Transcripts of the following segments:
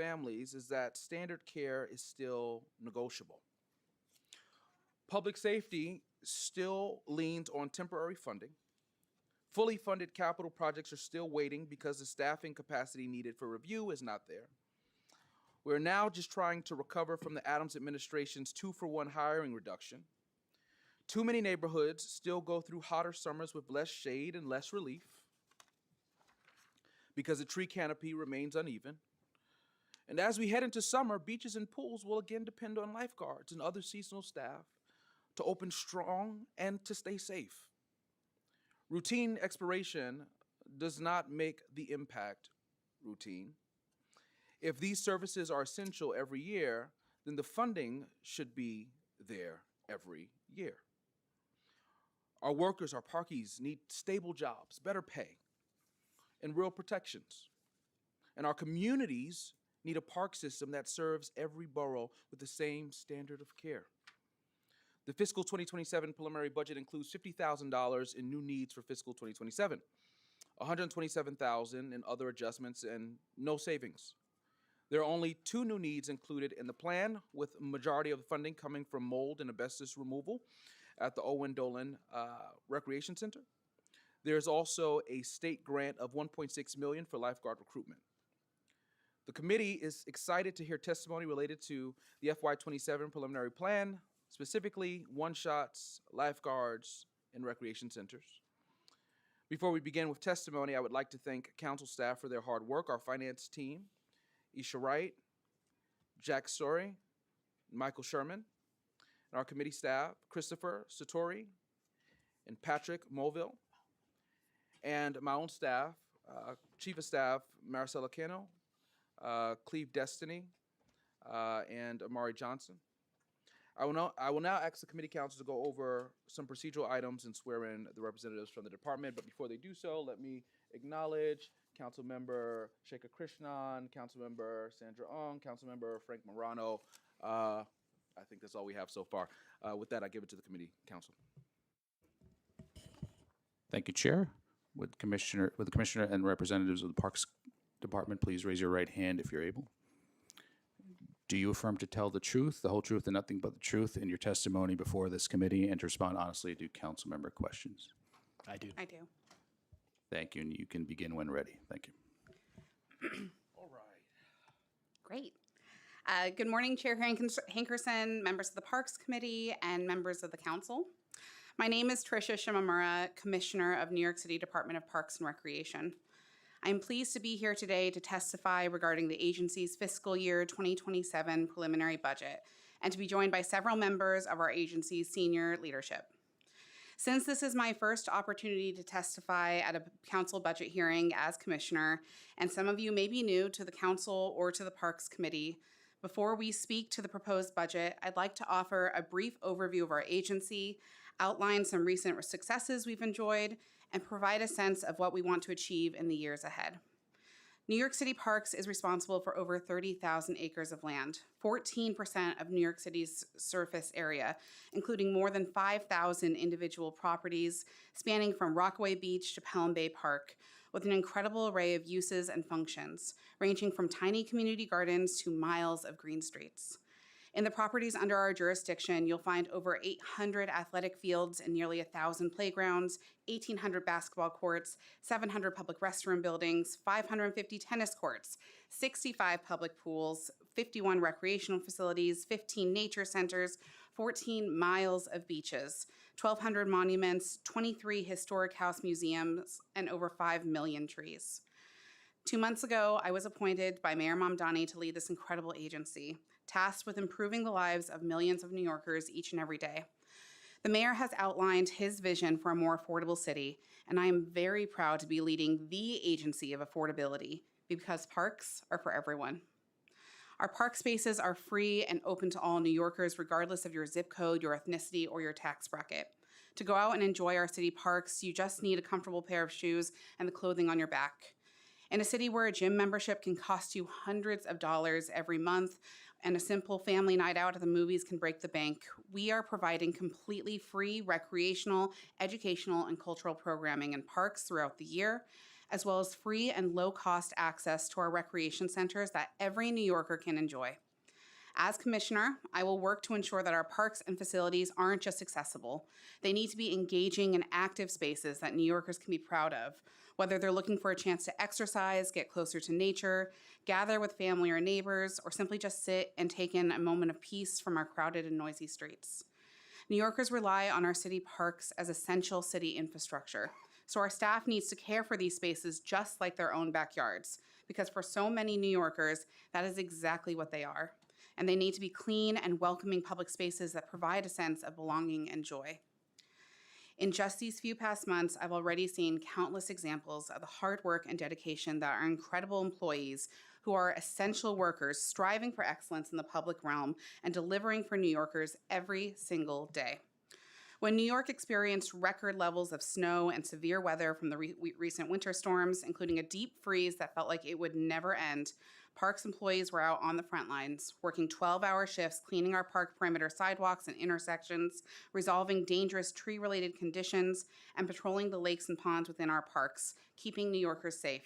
families is that standard care is still negotiable. Public safety still leans on temporary funding. Fully funded capital projects are still waiting because the staffing capacity needed for review is not there. We're now just trying to recover from the Adams administration's 2-for-1 hiring reduction. Too many neighborhoods still go through hotter summers with less shade and less relief because the tree canopy remains uneven. And as we head into summer, beaches and pools will again depend on lifeguards and other seasonal staff to open strong and to stay safe. Routine expiration does not make the impact routine. If these services are essential every year, then the funding should be there every year. Our workers, our parkies need stable jobs, better pay, and real protections. And our communities need a park system that serves every borough with the same standard of care. The fiscal 2027 preliminary budget includes $50,000 in new needs for fiscal 2027, $127,000 in other adjustments, and no savings. There are only 2 new needs included in the plan, with a majority of the funding coming from mold and asbestos removal at the Owen Dolan Recreation Center. There's also a state grant of $1.6 million for lifeguard recruitment. The committee is excited to hear testimony related to the FY27 preliminary plan, specifically one-shots, lifeguards, and recreation centers. Before we begin with testimony, I would like to thank council staff for their hard work, our finance team, Isha Wright, Jack Story, Michael Sherman, and our committee staff, Christopher Satori and Patrick Mulville, and my own staff, Chief of Staff Maricela Cano, Cleve Destiny, and Amari Johnson. I will now ask the committee council to go over some procedural items and swear in the representatives from the department. But before they do so, let me acknowledge Councilmember Shekhar Krishnan, Councilmember Sandra Ong, Councilmember Frank Morano. I think that's all we have so far. With that, I give it to the committee council. Thank you, Chair. Would the Commissioner and representatives of the Parks Department please raise your right hand if you're able? Do you affirm to tell the truth, the whole truth, and nothing but the truth in your testimony before this committee, and to respond honestly to council member questions? I do. I do. Thank you, and you can begin when ready. Thank you. All right. Great. Good morning, Chair Hankerson, members of the Parks Committee, and members of the council. My name is Tricia Shimamura, Commissioner of New York City Department of Parks and Recreation. I'm pleased to be here today to testify regarding the agency's fiscal year 2027 preliminary budget, and to be joined by several members of our agency's senior leadership. Since this is my first opportunity to testify at a council budget hearing as commissioner, and some of you may be new to the council or to the Parks Committee, before we speak to the proposed budget, I'd like to offer a brief overview of our agency, outline some recent successes we've enjoyed, and provide a sense of what we want to achieve in the years ahead. New York City Parks is responsible for over 30,000 acres of land, 14% of New York City's surface area, including more than 5,000 individual properties spanning from Rockaway Beach to Pelham Bay Park, with an incredible array of uses and functions, ranging from tiny community gardens to miles of green streets. In the properties under our jurisdiction, you'll find over 800 athletic fields and nearly 1,000 playgrounds, 1,800 basketball courts, 700 public restroom buildings, 550 tennis courts, 65 public pools, 51 recreational facilities, 15 nature centers, 14 miles of beaches, 1,200 monuments, 23 historic house museums, and over 5 million trees. 2 months ago, I was appointed by Mayor Mamdani to lead this incredible agency, tasked with improving the lives of millions of New Yorkers each and every day. The mayor has outlined his vision for a more affordable city, and I am very proud to be leading the agency of affordability, because parks are for everyone. Our park spaces are free and open to all New Yorkers, regardless of your zip code, your ethnicity, or your tax bracket. To go out and enjoy our city parks, you just need a comfortable pair of shoes and the clothing on your back. In a city where a gym membership can cost you hundreds of dollars every month, and a simple family night out at the movies can break the bank, we are providing completely free recreational, educational, and cultural programming in parks throughout the year, as well as free and low-cost access to our recreation centers that every New Yorker can enjoy. As commissioner, I will work to ensure that our parks and facilities aren't just accessible. They need to be engaging and active spaces that New Yorkers can be proud of, whether they're looking for a chance to exercise, get closer to nature, gather with family or neighbors, or simply just sit and take in a moment of peace from our crowded and noisy streets. New Yorkers rely on our city parks as essential city infrastructure, so our staff needs to care for these spaces just like their own backyards, because for so many New Yorkers, that is exactly what they are. And they need to be clean and welcoming public spaces that provide a sense of belonging and joy. In just these few past months, I've already seen countless examples of the hard work and dedication that our incredible employees, who are essential workers striving for excellence in the public realm and delivering for New Yorkers every single day. When New York experienced record levels of snow and severe weather from the recent winter storms, including a deep freeze that felt like it would never end, Parks employees were out on the front lines, working 12-hour shifts, cleaning our park perimeter sidewalks and intersections, resolving dangerous tree-related conditions, and patrolling the lakes and ponds within our parks, keeping New Yorkers safe.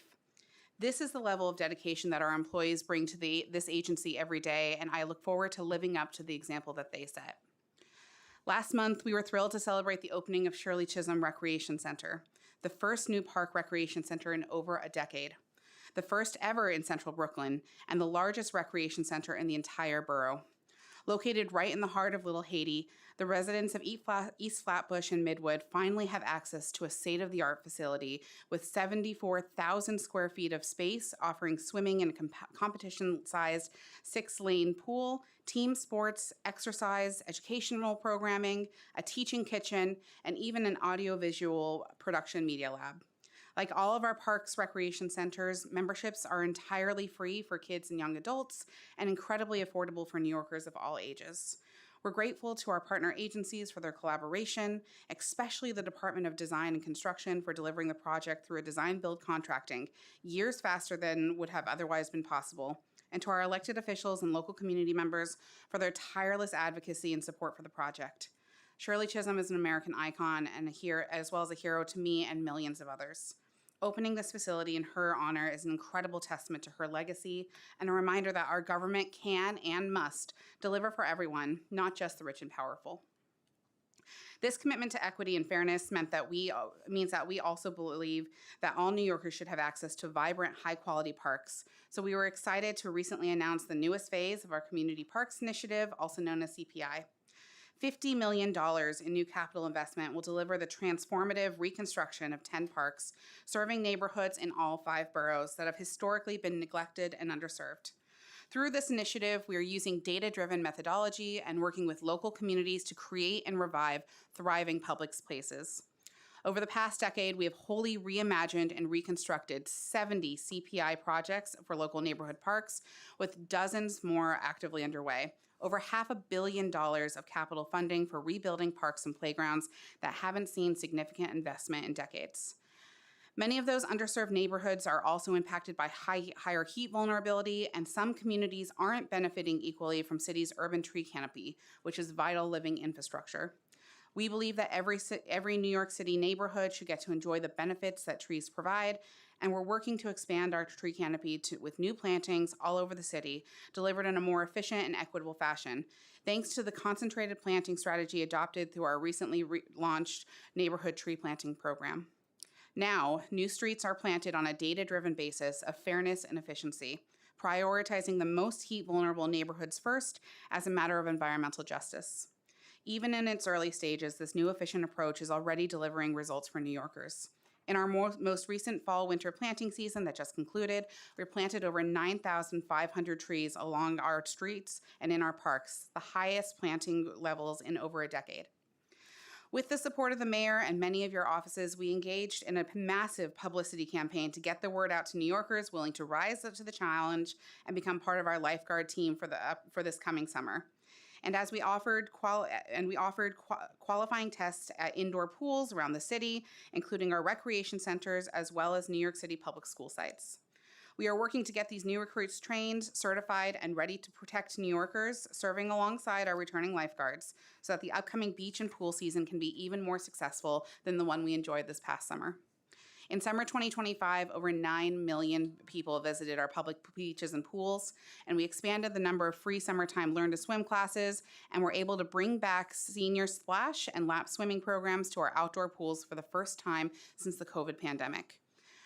This is the level of dedication that our employees bring to this agency every day, and I look forward to living up to the example that they set. Last month, we were thrilled to celebrate the opening of Shirley Chisholm Recreation Center, the first new park recreation center in over a decade, the first ever in central Brooklyn, and the largest recreation center in the entire borough. Located right in the heart of Little Haiti, the residents of East Flatbush and Midwood finally have access to a state-of-the-art facility with 74,000 square feet of space, offering swimming in a competition-sized 6-lane pool, team sports, exercise, educational programming, a teaching kitchen, and even an audiovisual production media lab. Like all of our parks recreation centers, memberships are entirely free for kids and young adults and incredibly affordable for New Yorkers of all ages. We're grateful to our partner agencies for their collaboration, especially the Department of Design and Construction for delivering the project through a design-build contracting, years faster than would have otherwise been possible, and to our elected officials and local community members for their tireless advocacy and support for the project. Shirley Chisholm is an American icon and as well as a hero to me and millions of others. Opening this facility in her honor is an incredible testament to her legacy and a reminder that our government can and must deliver for everyone, not just the rich and powerful. This commitment to equity and fairness means that we also believe that all New Yorkers should have access to vibrant, high-quality parks. So we were excited to recently announce the newest phase of our Community Parks Initiative, also known as CPI. $50 million in new capital investment will deliver the transformative reconstruction of 10 parks, serving neighborhoods in all 5 boroughs that have historically been neglected and underserved. Through this initiative, we are using data-driven methodology and working with local communities to create and revive thriving public spaces. Over the past decade, we have wholly reimagined and reconstructed 70 CPI projects for local neighborhood parks, with dozens more actively underway. Over $500 million of capital funding for rebuilding parks and playgrounds that haven't seen significant investment in decades. Many of those underserved neighborhoods are also impacted by higher heat vulnerability, and some communities aren't benefiting equally from cities' urban tree canopy, which is vital living infrastructure. We believe that every New York City neighborhood should get to enjoy the benefits that trees provide, and we're working to expand our tree canopy with new plantings all over the city, delivered in a more efficient and equitable fashion, thanks to the concentrated planting strategy adopted through our recently launched neighborhood tree planting program. Now, new streets are planted on a data-driven basis of fairness and efficiency, prioritizing the most heat-vulnerable neighborhoods first as a matter of environmental justice. Even in its early stages, this new efficient approach is already delivering results for New Yorkers. In our most recent fall-winter planting season that just concluded, we planted over 9,500 trees along our streets and in our parks, the highest planting levels in over a decade. With the support of the mayor and many of your offices, we engaged in a massive publicity campaign to get the word out to New Yorkers willing to rise up to the challenge and become part of our lifeguard team for this coming summer. And as we offered qualifying tests at indoor pools around the city, including our recreation centers, as well as New York City public school sites. We are working to get these new recruits trained, certified, and ready to protect New Yorkers, serving alongside our returning lifeguards, so that the upcoming beach and pool season can be even more successful than the one we enjoyed this past summer. In summer 2025, over 9 million people visited our public beaches and pools, and we expanded the number of free summertime Learn to Swim classes, and were able to bring back senior splash and lap swimming programs to our outdoor pools for the first time since the COVID pandemic.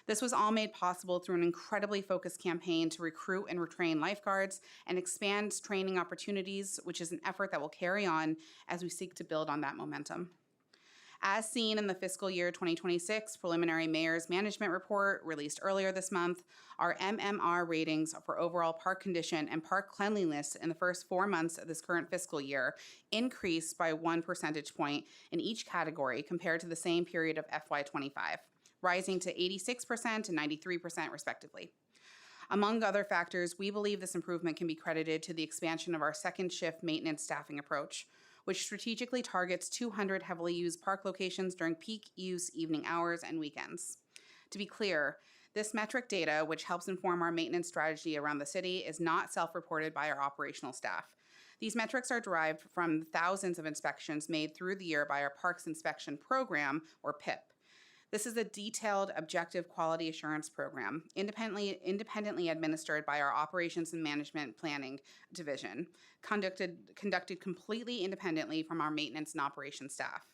This was all made possible through an incredibly focused campaign to recruit and retrain lifeguards and expand training opportunities, which is an effort that will carry on as we seek to build on that momentum. As seen in the fiscal year 2026 preliminary mayor's management report released earlier this month, our MMR ratings for overall park condition and park cleanliness in the first 4 months of this current fiscal year increased by 1 percentage point in each category compared to the same period of FY25, rising to 86% and 93% respectively. Among other factors, we believe this improvement can be credited to the expansion of our second shift maintenance staffing approach, which strategically targets 200 heavily used park locations during peak use evening hours and weekends. To be clear, this metric data, which helps inform our maintenance strategy around the city, is not self-reported by our operational staff. These metrics are derived from thousands of inspections made through the year by our Parks Inspection Program, or PIP. This is a detailed, objective quality assurance program, independently administered by our Operations and Management Planning Division, conducted completely independently from our maintenance and operations staff.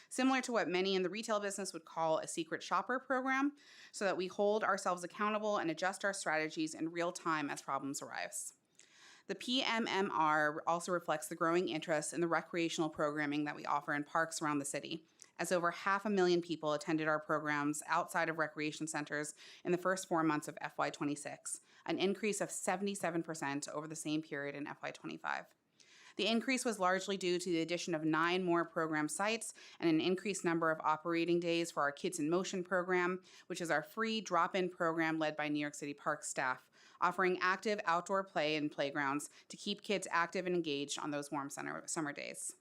Similar to what many in the retail business would call a secret shopper program, so that we hold ourselves accountable and adjust our strategies in real time as problems arise. The PMMR also reflects the growing interest in the recreational programming that we offer in parks around the city, as over 500,000 people attended our programs outside of recreation centers in the first 4 months of FY26, an increase of 77% over the same period in FY25. The increase was largely due to the addition of 9 more program sites and an increased number of operating days for our Kids in Motion program, which is our free drop-in program led by New York City Parks staff, offering active outdoor play in playgrounds to keep kids active and engaged on those warm summer days.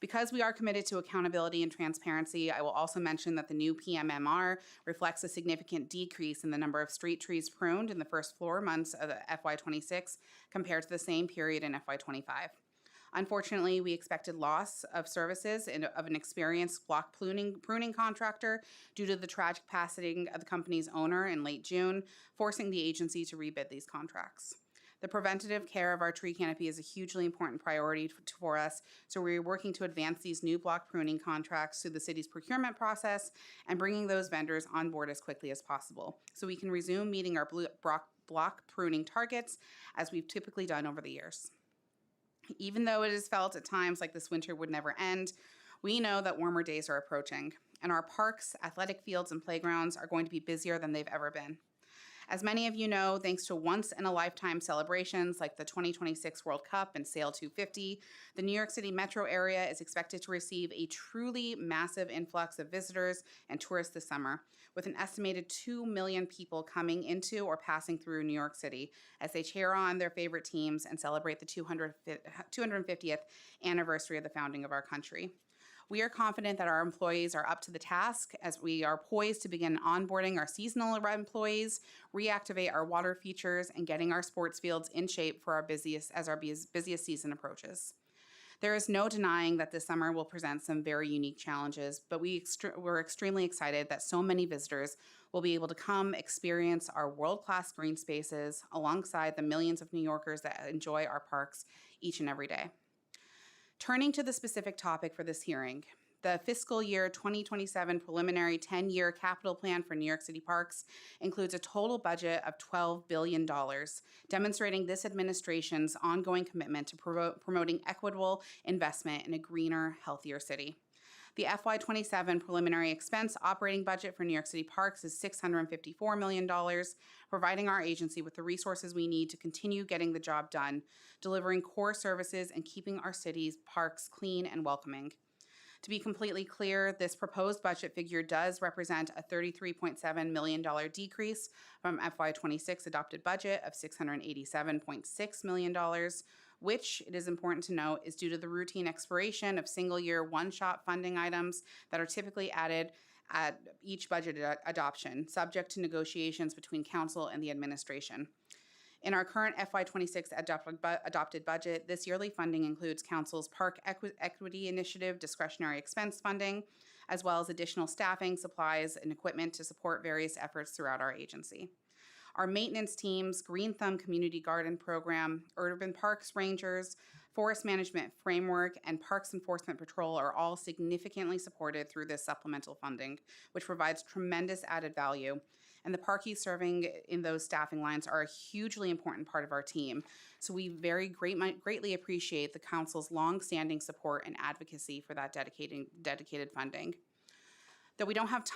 Because we are committed to accountability and transparency, I will also mention that the new PMMR reflects a significant decrease in the number of street trees pruned in the first 4 months of the FY26 compared to the same period in FY25. Unfortunately, we expected loss of services of an experienced block pruning contractor due to the tragic passing of the company's owner in late June, forcing the agency to rebid these contracts. The preventative care of our tree canopy is a hugely important priority for us, so we're working to advance these new block pruning contracts through the city's procurement process and bringing those vendors on board as quickly as possible, so we can resume meeting our block pruning targets as we've typically done over the years. Even though it is felt at times like this winter would never end, we know that warmer days are approaching, and our parks, athletic fields, and playgrounds are going to be busier than they've ever been. As many of you know, thanks to once-in-a-lifetime celebrations like the 2026 World Cup and Sail 250, the New York City metro area is expected to receive a truly massive influx of visitors and tourists this summer, with an estimated 2 million people coming into or passing through New York City as they cheer on their favorite teams and celebrate the 250th anniversary of the founding of our country. We are confident that our employees are up to the task as we are poised to begin onboarding our seasonal employees, reactivate our water features, and getting our sports fields in shape for our busiest season approaches. There is no denying that this summer will present some very unique challenges, but we're extremely excited that so many visitors will be able to come experience our world-class green spaces alongside the millions of New Yorkers that enjoy our parks each and every day. Turning to the specific topic for this hearing, the fiscal year 2027 preliminary 10-year capital plan for New York City Parks includes a total budget of $12 billion, demonstrating this administration's ongoing commitment to promoting equitable investment in a greener, healthier city. The FY27 preliminary expense operating budget for New York City Parks is $654 million, providing our agency with the resources we need to continue getting the job done, delivering core services and keeping our city's parks clean and welcoming. To be completely clear, this proposed budget figure does represent a $33.7 million decrease from FY26 adopted budget of $687.6 million, which, it is important to note, is due to the routine expiration of single-year one-shot funding items that are typically added at each budget adoption, subject to negotiations between council and the administration. In our current FY26 adopted budget, this yearly funding includes Council's Park Equity Initiative discretionary expense funding, as well as additional staffing, supplies, and equipment to support various efforts throughout our agency. Our maintenance teams, Green Thumb Community Garden Program, Urban Parks Rangers, Forest Management Framework, and Parks Enforcement Patrol are all significantly supported through this supplemental funding, which provides tremendous added value. And the parkies serving in those staffing lines are a hugely important part of our team. So we greatly appreciate the Council's longstanding support and advocacy for that dedicated funding. Though we don't have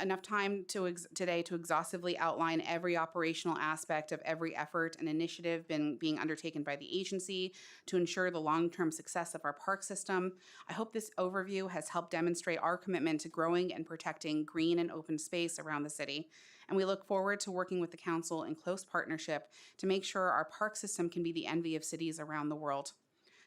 enough time today to exhaustively outline every operational aspect of every effort and initiative being undertaken by the agency to ensure the long-term success of our park system, I hope this overview has helped demonstrate our commitment to growing and protecting green and open space around the city. And we look forward to working with the Council in close partnership to make sure our park system can be the envy of cities around the world.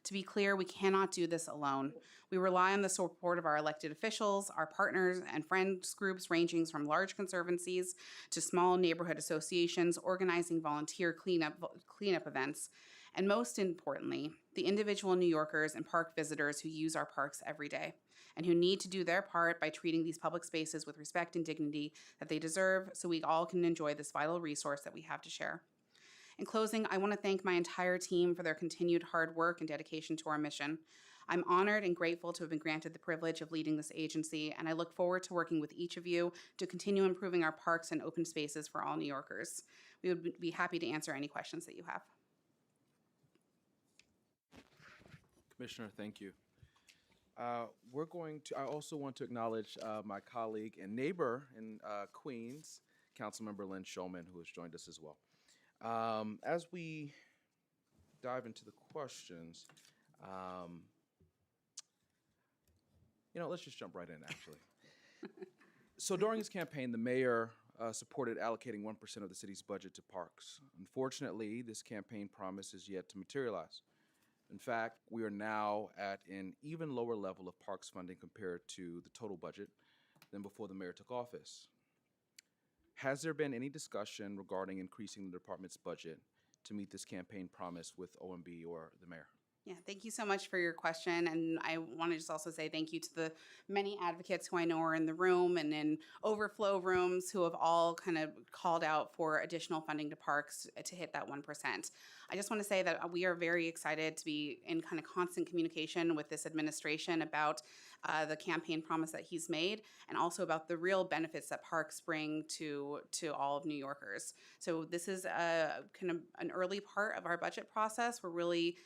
To be clear, we cannot do this alone. We rely on the support of our elected officials, our partners, and friends groups ranging from large conservancies to small neighborhood associations organizing volunteer cleanup events, and most importantly, the individual New Yorkers and park visitors who use our parks every day and who need to do their part by treating these public spaces with respect and dignity that they deserve so we all can enjoy this vital resource that we have to share. In closing, I want to thank my entire team for their continued hard work and dedication to our mission. I'm honored and grateful to have been granted the privilege of leading this agency, and I look forward to working with each of you to continue improving our parks and open spaces for all New Yorkers. We would be happy to answer any questions that you have. Commissioner, thank you. I also want to acknowledge my colleague and neighbor in Queens, Councilmember Lynn Shulman, who has joined us as well. As we dive into the questions, let's just jump right in, actually. So during his campaign, the mayor supported allocating 1% of the city's budget to parks. Unfortunately, this campaign promise is yet to materialize. In fact, we are now at an even lower level of parks funding compared to the total budget than before the mayor took office. Has there been any discussion regarding increasing the department's budget to meet this campaign promise with OMB or the mayor? Yeah, thank you so much for your question. And I want to just also say thank you to the many advocates who I know are in the room and in overflow rooms who have all kind of called out for additional funding to parks to hit that 1%. I just want to say that we are very excited to be in kind of constant communication with this administration about the campaign promise that he's made and also about the real benefits that parks bring to all of New Yorkers. So this is kind of an early part of our budget process. We're really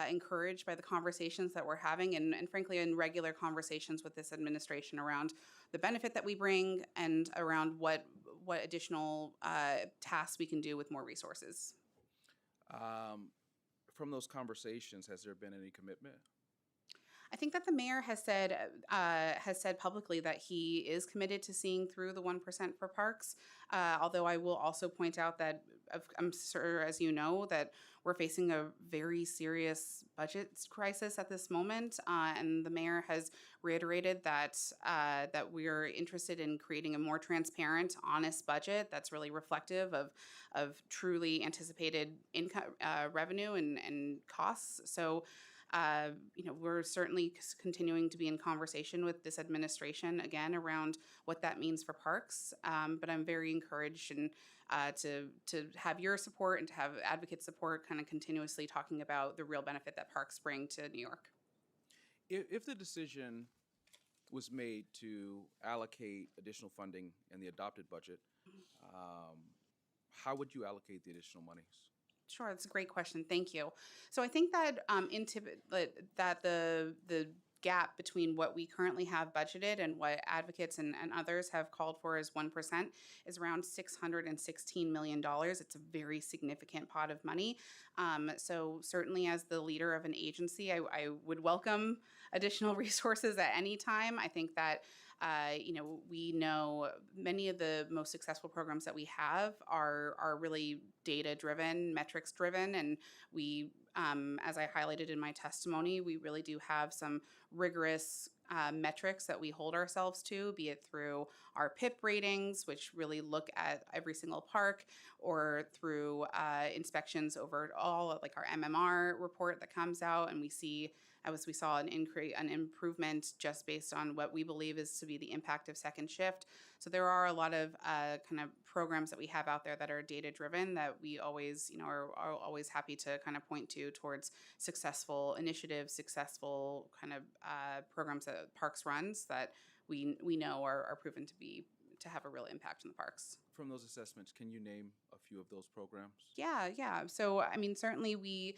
encouraged by the conversations that we're having and frankly in regular conversations with this administration around the benefit that we bring and around what additional tasks we can do with more resources. From those conversations, has there been any commitment? I think that the mayor has said publicly that he is committed to seeing through the 1% for parks. Although I will also point out that I'm sure, as you know, that we're facing a very serious budget crisis at this moment, and the mayor has reiterated that we're interested in creating a more transparent, honest budget that's really reflective of truly anticipated income, revenue, and costs. So. We're certainly continuing to be in conversation with this administration again around what that means for parks. But I'm very encouraged and to have your support and to have advocate support kind of continuously talking about the real benefit that parks bring to New York. If the decision was made to allocate additional funding in the adopted budget, how would you allocate the additional monies? Sure, that's a great question. Thank you. So I think that that the gap between what we currently have budgeted and what advocates and others have called for as 1% is around $616 million. It's a very significant pot of money. So certainly as the leader of an agency, I would welcome additional resources at any time. I think that we know many of the most successful programs that we have are really data-driven, metrics-driven, and we, as I highlighted in my testimony, we really do have some rigorous metrics that we hold ourselves to, be it through our PIP ratings, which really look at every single park, or through inspections over all, like our MMR report that comes out, and we see, as we saw, an improvement just based on what we believe is to be the impact of second shift. So there are a lot of kind of programs that we have out there that are data driven that we always, are always happy to kind of point to towards successful initiatives, successful kind of programs that Parks runs that we know are proven to have a real impact in the parks. From those assessments, can you name a few of those programs? Yeah. So, I mean, certainly we,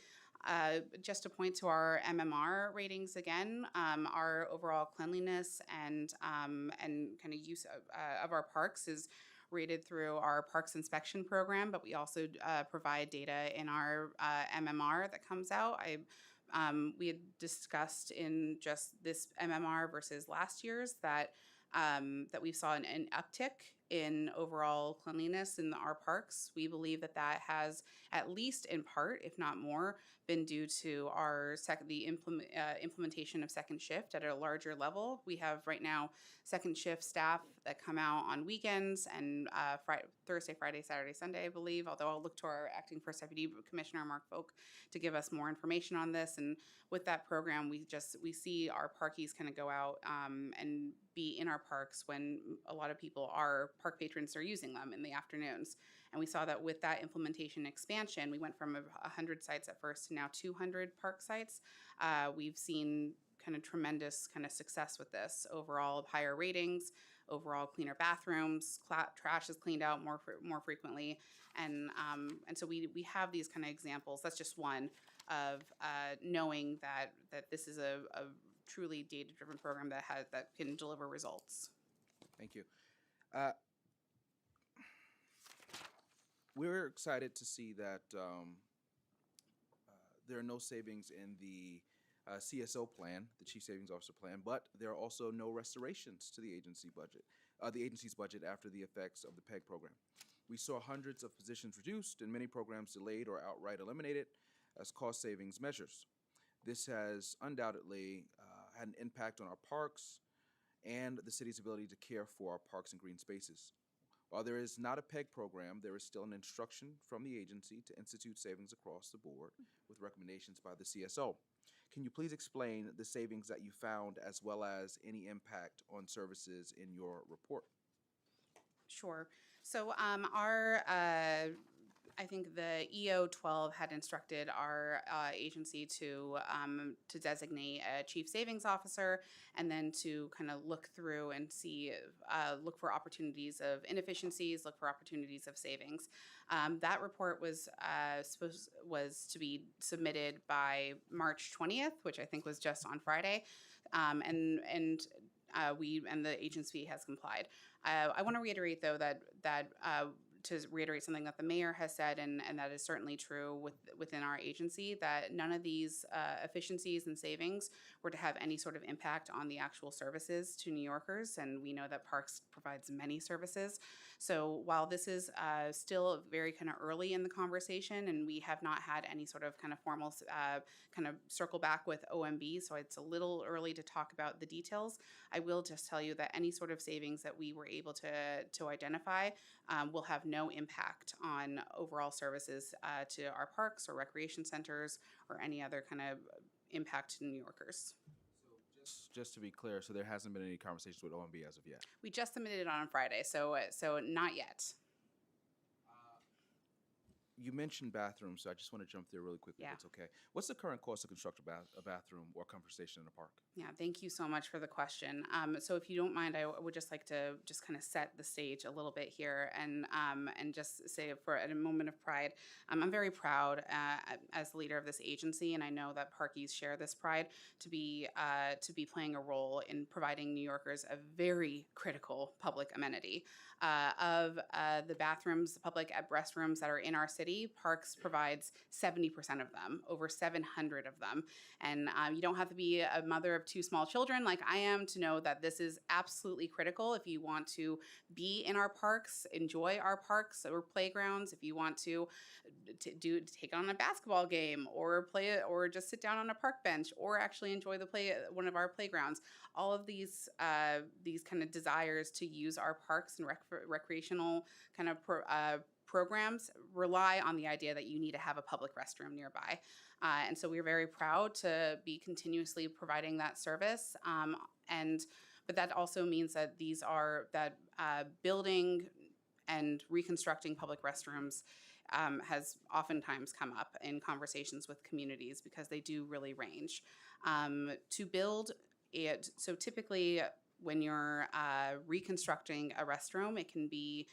just to point to our MMR ratings again, our overall cleanliness and kind of use of our parks is rated through our parks inspection program, but we also provide data in our MMR that comes out. We had discussed in just this MMR versus last year's that we saw an uptick in overall cleanliness in our parks. We believe that has, at least in part, if not more, been due to our implementation of second shift at a larger level. We have right now second shift staff that come out on weekends and Thursday, Friday, Saturday, Sunday, I believe, although I'll look to our acting First Deputy Commissioner, Mark Folk, to give us more information on this. And with that program, we see our parkies kind of go out and be in our parks when a lot of people park patrons are using them in the afternoons. And we saw that with that implementation expansion, we went from 100 sites at first to now 200 park sites. We've seen kind of tremendous kind of success with this. Overall higher ratings, overall cleaner bathrooms, trash is cleaned out more frequently. And so we have these kind of examples. That's just one of knowing that this is a truly data-driven program that can deliver results. Thank you. We're excited to see that there are no savings in the CSO plan, the Chief Savings Officer plan, but there are also no restorations to the agency's budget after the effects of the PEG program. We saw hundreds of positions reduced and many programs delayed or outright eliminated as cost savings measures. This has undoubtedly had an impact on our parks and the city's ability to care for our parks and green spaces. While there is not a PEG program, there is still an instruction from the agency to institute savings across the board with recommendations by the CSO. Can you please explain the savings that you found as well as any impact on services in your report? Sure. So I think the EO 12 had instructed our agency to designate a chief savings officer and then to kind of look through and look for opportunities of inefficiencies, look for opportunities of savings. That report was to be submitted by March 20th, which I think was just on Friday, and the agency has complied. I want to reiterate, though, that to reiterate something that the mayor has said, and that is certainly true within our agency, that none of these efficiencies and savings were to have any sort of impact on the actual services to New Yorkers, and we know that Parks provides many services. So while this is still very kind of early in the conversation, and we have not had any sort of kind of formal kind of circle back with OMB, so it's a little early to talk about the details, I will just tell you that any sort of savings that we were able to identify will have no impact on overall services to our parks or recreation centers or any other kind of impact to New Yorkers. Just to be clear, so there hasn't been any conversations with OMB as of yet? We just submitted it on Friday, so not yet. You mentioned bathrooms, so I just want to jump there really quickly, Yeah. if it's okay. What's the current cost to construct a bathroom or comfort station in a park? Yeah, thank you so much for the question. So if you don't mind, I would just like to just kind of set the stage a little bit here and just say at a moment of pride, I'm very proud as the leader of this agency, and I know that Parkies share this pride to be playing a role in providing New Yorkers a very critical public amenity of the bathrooms, the public restrooms that are in our city. City, Parks provides 70% of them, over 700 of them. And you don't have to be a mother of two small children like I am to know that this is absolutely critical if you want to be in our parks, enjoy our parks or playgrounds, if you want to take on a basketball game or play it, or just sit down on a park bench or actually enjoy one of our playgrounds. All of these kind of desires to use our parks and recreational kind of programs rely on the idea that you need to have a public restroom nearby. And so we're very proud to be continuously providing that service. But that also means that building and reconstructing public restrooms has oftentimes come up in conversations with communities because they do really range. To build it, so typically when you're reconstructing a restroom, it can be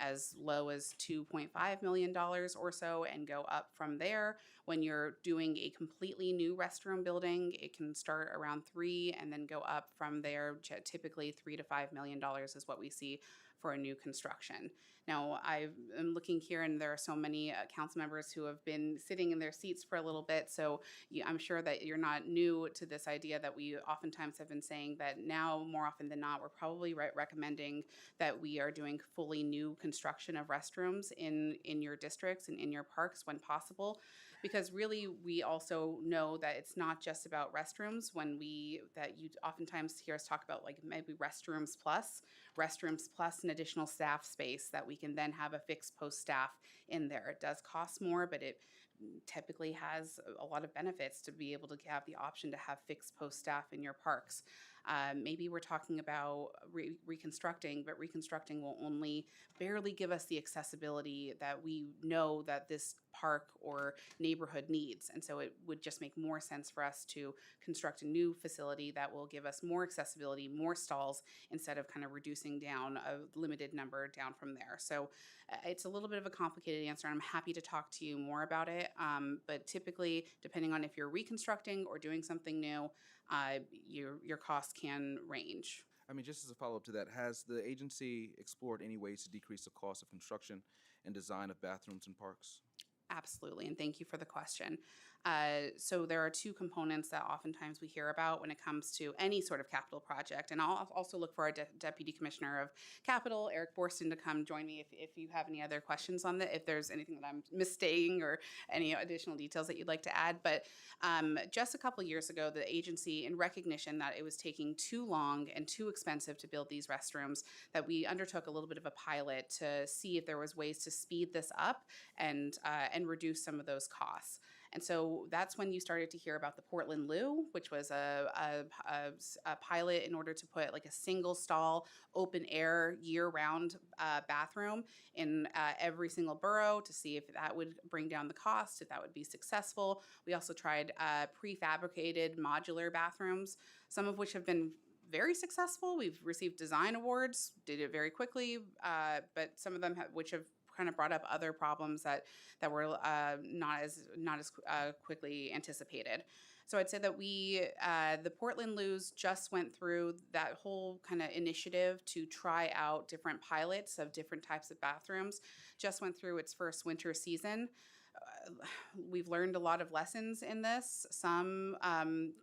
as low as $2.5 million or so and go up from there. When you're doing a completely new restroom building, it can start around $3 and then go up from there. Typically $3 to $5 million is what we see for a new construction. Now, I'm looking here, and there are so many council members who have been sitting in their seats for a little bit, so I'm sure that you're not new to this idea that we oftentimes have been saying that now, more often than not, we're probably recommending that we are doing fully new construction of restrooms in your districts and in your parks when possible. Because really, we also know that it's not just about restrooms. That you oftentimes hear us talk about, like maybe restrooms plus an additional staff space that we can then have a fixed post staff in there. It does cost more, but it typically has a lot of benefits to be able to have the option to have fixed post staff in your parks. Maybe we're talking about reconstructing, but reconstructing will only barely give us the accessibility that we know that this park or neighborhood needs. And so it would just make more sense for us to construct a new facility that will give us more accessibility, more stalls, instead of kind of reducing down a limited number down from there. So it's a little bit of a complicated answer, and I'm happy to talk to you more about it. But typically, depending on if you're reconstructing or doing something new, your costs can range. I mean, just as a follow-up to that, has the agency explored any ways to decrease the cost of construction and design of bathrooms in parks? Absolutely, and thank you for the question. So there are two components that oftentimes we hear about when it comes to any sort of capital project, and I'll also look for our Deputy Commissioner of Capital, Eric Borston, to come join me if you have any other questions on that, if there's anything that I'm misstating or any additional details that you'd like to add. But just a couple years ago, the agency, in recognition that it was taking too long and too expensive to build these restrooms, that we undertook a little bit of a pilot to see if there was ways to speed this up and reduce some of those costs. And so that's when you started to hear about the Portland Loo, which was a pilot in order to put like a single stall, open air, year-round bathroom in every single borough to see if that would bring down the cost, if that would be successful. We also tried prefabricated modular bathrooms, some of which have been very successful. We've received design awards, did it very quickly, but some of them which have kind of brought up other problems that were not as quickly anticipated. So I'd say that the Portland Loos just went through that whole kind of initiative to try out different pilots of different types of bathrooms, just went through its first winter season. We've learned a lot of lessons in this, some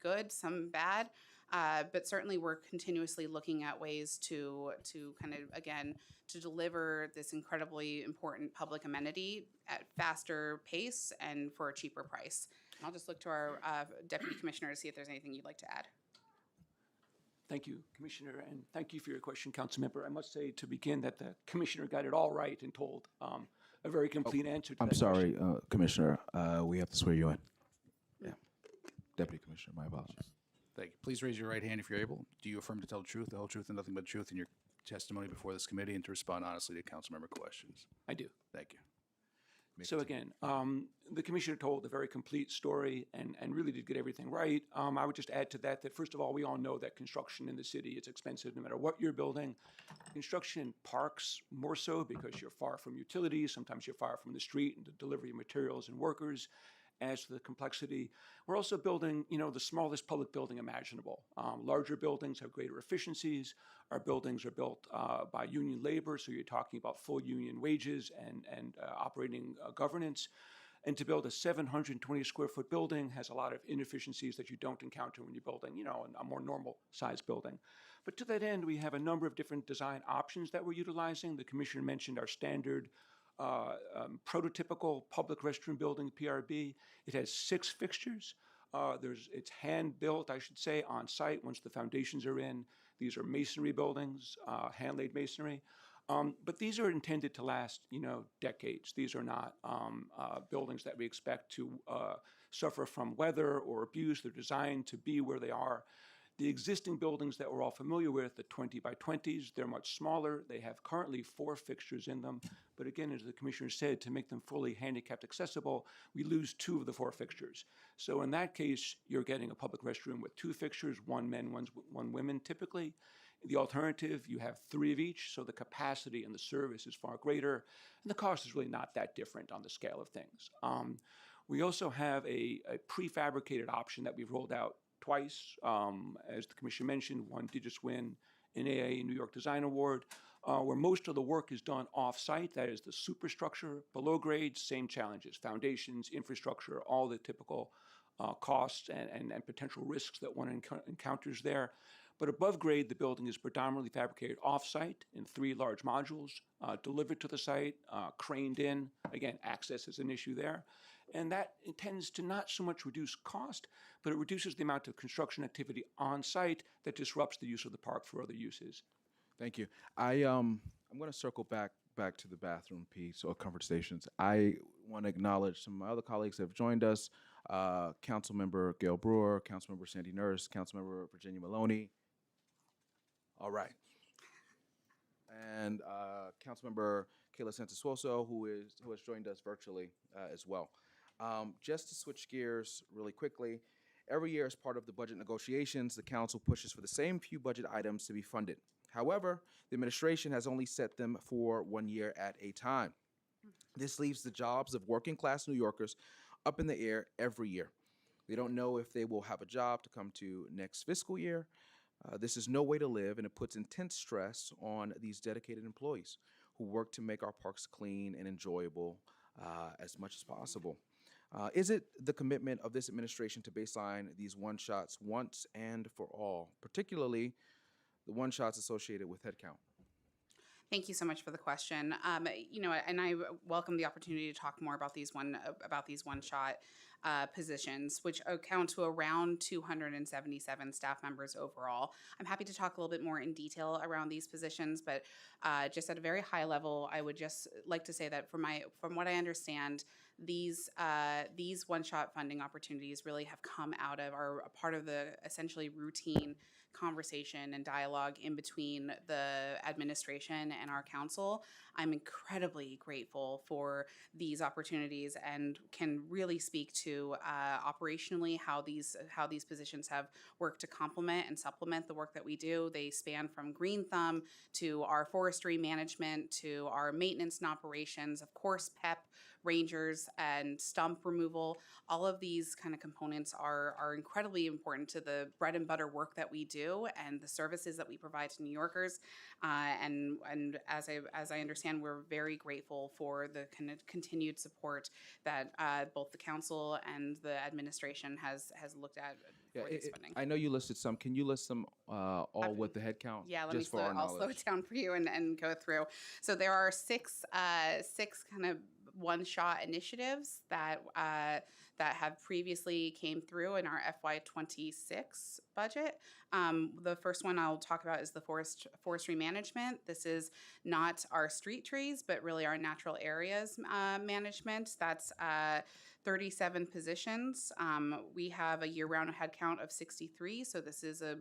good, some bad. But certainly we're continuously looking at ways to kind of, again, to deliver this incredibly important public amenity at faster pace and for a cheaper price. I'll just look to our Deputy Commissioner to see if there's anything you'd like to add. Thank you, Commissioner, and thank you for your question, Councilmember. I must say to begin that the Commissioner got it all right and told a very complete answer to I'm that sorry, question. Commissioner. We have to swear you in. Yeah. Deputy Commissioner, my apologies. Thank you. Please raise your right hand if you're able. Do you affirm to tell the truth, the whole truth, and nothing but the truth in your testimony before this committee, and to respond honestly to council member questions? I do. Thank you. So again, the Commissioner told a very complete story and really did get everything right. I would just add to that first of all, we all know that construction in the city is expensive no matter what you're building. Construction in parks more so because you're far from utilities. Sometimes you're far from the street and the delivery of materials and workers. adds to the complexity. We're also building, the smallest public building imaginable. Larger buildings have greater efficiencies. Our buildings are built by union labor, so you're talking about full union wages and operating governance. And to build a 720 square foot building has a lot of inefficiencies that you don't encounter when you're building, a more normal size building. But to that end, we have a number of different design options that we're utilizing. The commissioner mentioned our standard prototypical public restroom building, PRB. It has 6 fixtures. It's hand-built, I should say, on site once the foundations are in. These are masonry buildings, hand-laid masonry. But these are intended to last, decades. These are not buildings that we expect to suffer from weather or abuse. They're designed to be where they are. The existing buildings that we're all familiar with, the 20 by 20s, they're much smaller. They have currently 4 fixtures in them. But again, as the commissioner said, to make them fully handicapped accessible, we lose 2 of the 4 fixtures. So in that case, you're getting a public restroom with 2 fixtures, 1 men, 1 women typically. The alternative, you have 3 of each, so the capacity and the service is far greater, and the cost is really not that different on the scale of things. We also have a prefabricated option that we've rolled out twice. As the commission mentioned, one did just win an AA New York Design Award, where most of the work is done off-site. That is the superstructure. Below grade, same challenges, foundations, infrastructure, all the typical costs and potential risks that one encounters there. But above grade, the building is predominantly fabricated off-site in 3 large modules, delivered to the site, craned in. Again, access is an issue there. And that tends to not so much reduce cost, but it reduces the amount of construction activity on site that disrupts the use of the park for other uses. Thank you. I'm going to circle back to the bathroom piece or comfort stations. I want to acknowledge some of my other colleagues that have joined us. Councilmember Gail Brewer, Councilmember Sandy Nurse, Councilmember Virginia Maloney. All right. And Councilmember Kayla Santosuoso, who has joined us virtually as well. Just to switch gears really quickly, every year as part of the budget negotiations, the council pushes for the same few budget items to be funded. However, the administration has only set them for 1 year at a time. This leaves the jobs of working class New Yorkers up in the air every year. They don't know if they will have a job to come to next fiscal year. This is no way to live, and it puts intense stress on these dedicated employees who work to make our parks clean and enjoyable as much as possible. Is it the commitment of this administration to baseline these one-shots once and for all, particularly the one-shots associated with headcount? Thank you so much for the question. And I welcome the opportunity to talk more about these one-shot positions, which account to around 277 staff members overall. I'm happy to talk a little bit more in detail around these positions, but just at a very high level, I would just like to say that from what I understand, these one-shot funding opportunities really have come out of are a part of the essentially routine conversation and dialogue in between the administration and our council. I'm incredibly grateful for these opportunities and can really speak to operationally how these positions have worked to complement and supplement the work that we do. They span from green thumb to our forestry management to our maintenance and operations, of course, PEP, rangers, and stump removal. All of these kind of components are incredibly important to the bread and butter work that we do and the services that we provide to New Yorkers. And as I understand, we're very grateful for the continued support that both the council and the administration has looked at for this funding. I know you listed some. Can you list them all with the head count? Yeah, I'll slow it down for you and go through. So there are six kind of one-shot initiatives that have previously came through in our FY26 budget. The first one I'll talk about is the forestry management. This is not our street trees, but really our natural areas management. That's 37 positions. We have a year-round headcount of 63, so this is a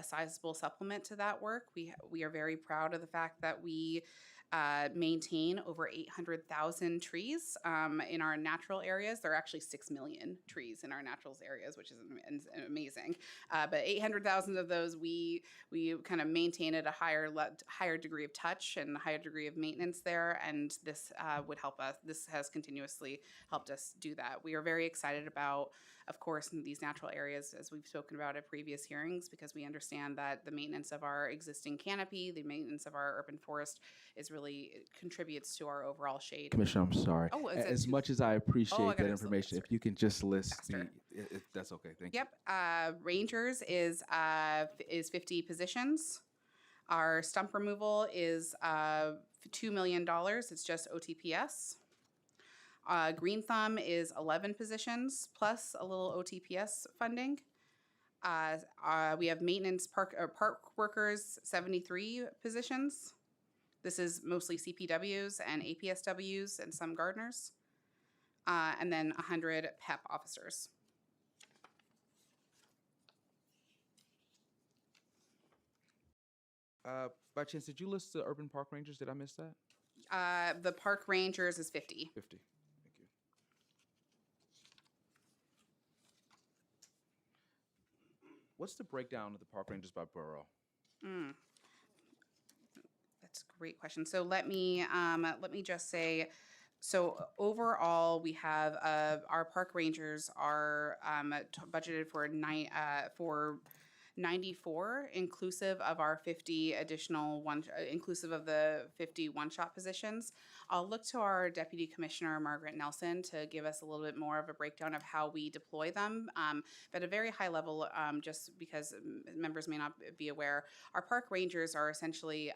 sizable supplement to that work. We are very proud of the fact that we maintain over 800,000 trees in our natural areas. There are actually 6 million trees in our naturals areas, which is amazing. But 800,000 of those we kind of maintain at a higher degree of touch and a higher degree of maintenance there, and this would help us. This has continuously helped us do that. We are very excited about, of course, in these natural areas, as we've spoken about at previous hearings, because we understand that the maintenance of our existing canopy, the maintenance of our urban forest, is really contributes to our overall shade. Commissioner, I'm sorry. Oh, is it as too- much as I appreciate I gotta that slow information, if faster. you can just list Faster. if that's okay. Thank you. Yep. Rangers is 50 positions. Our stump removal is $2 million. It's just OTPS. Green Thumb is 11 positions plus a little OTPS funding. We have maintenance park workers, 73 positions. This is mostly CPWs and APSWs and some gardeners. And then 100 PEP officers. By chance, did you list the urban park rangers? Did I miss that? The park rangers is 50. 50. Thank you. What's the breakdown of the park rangers by borough? That's a great question. So let me just say, so overall we have our park rangers are budgeted for 94, inclusive of our 50 additional inclusive of the 50 one-shot positions. I'll look to our Deputy Commissioner, Margaret Nelson, to give us a little bit more of a breakdown of how we deploy them. But at a very high level, just because members may not be aware, our park rangers are essentially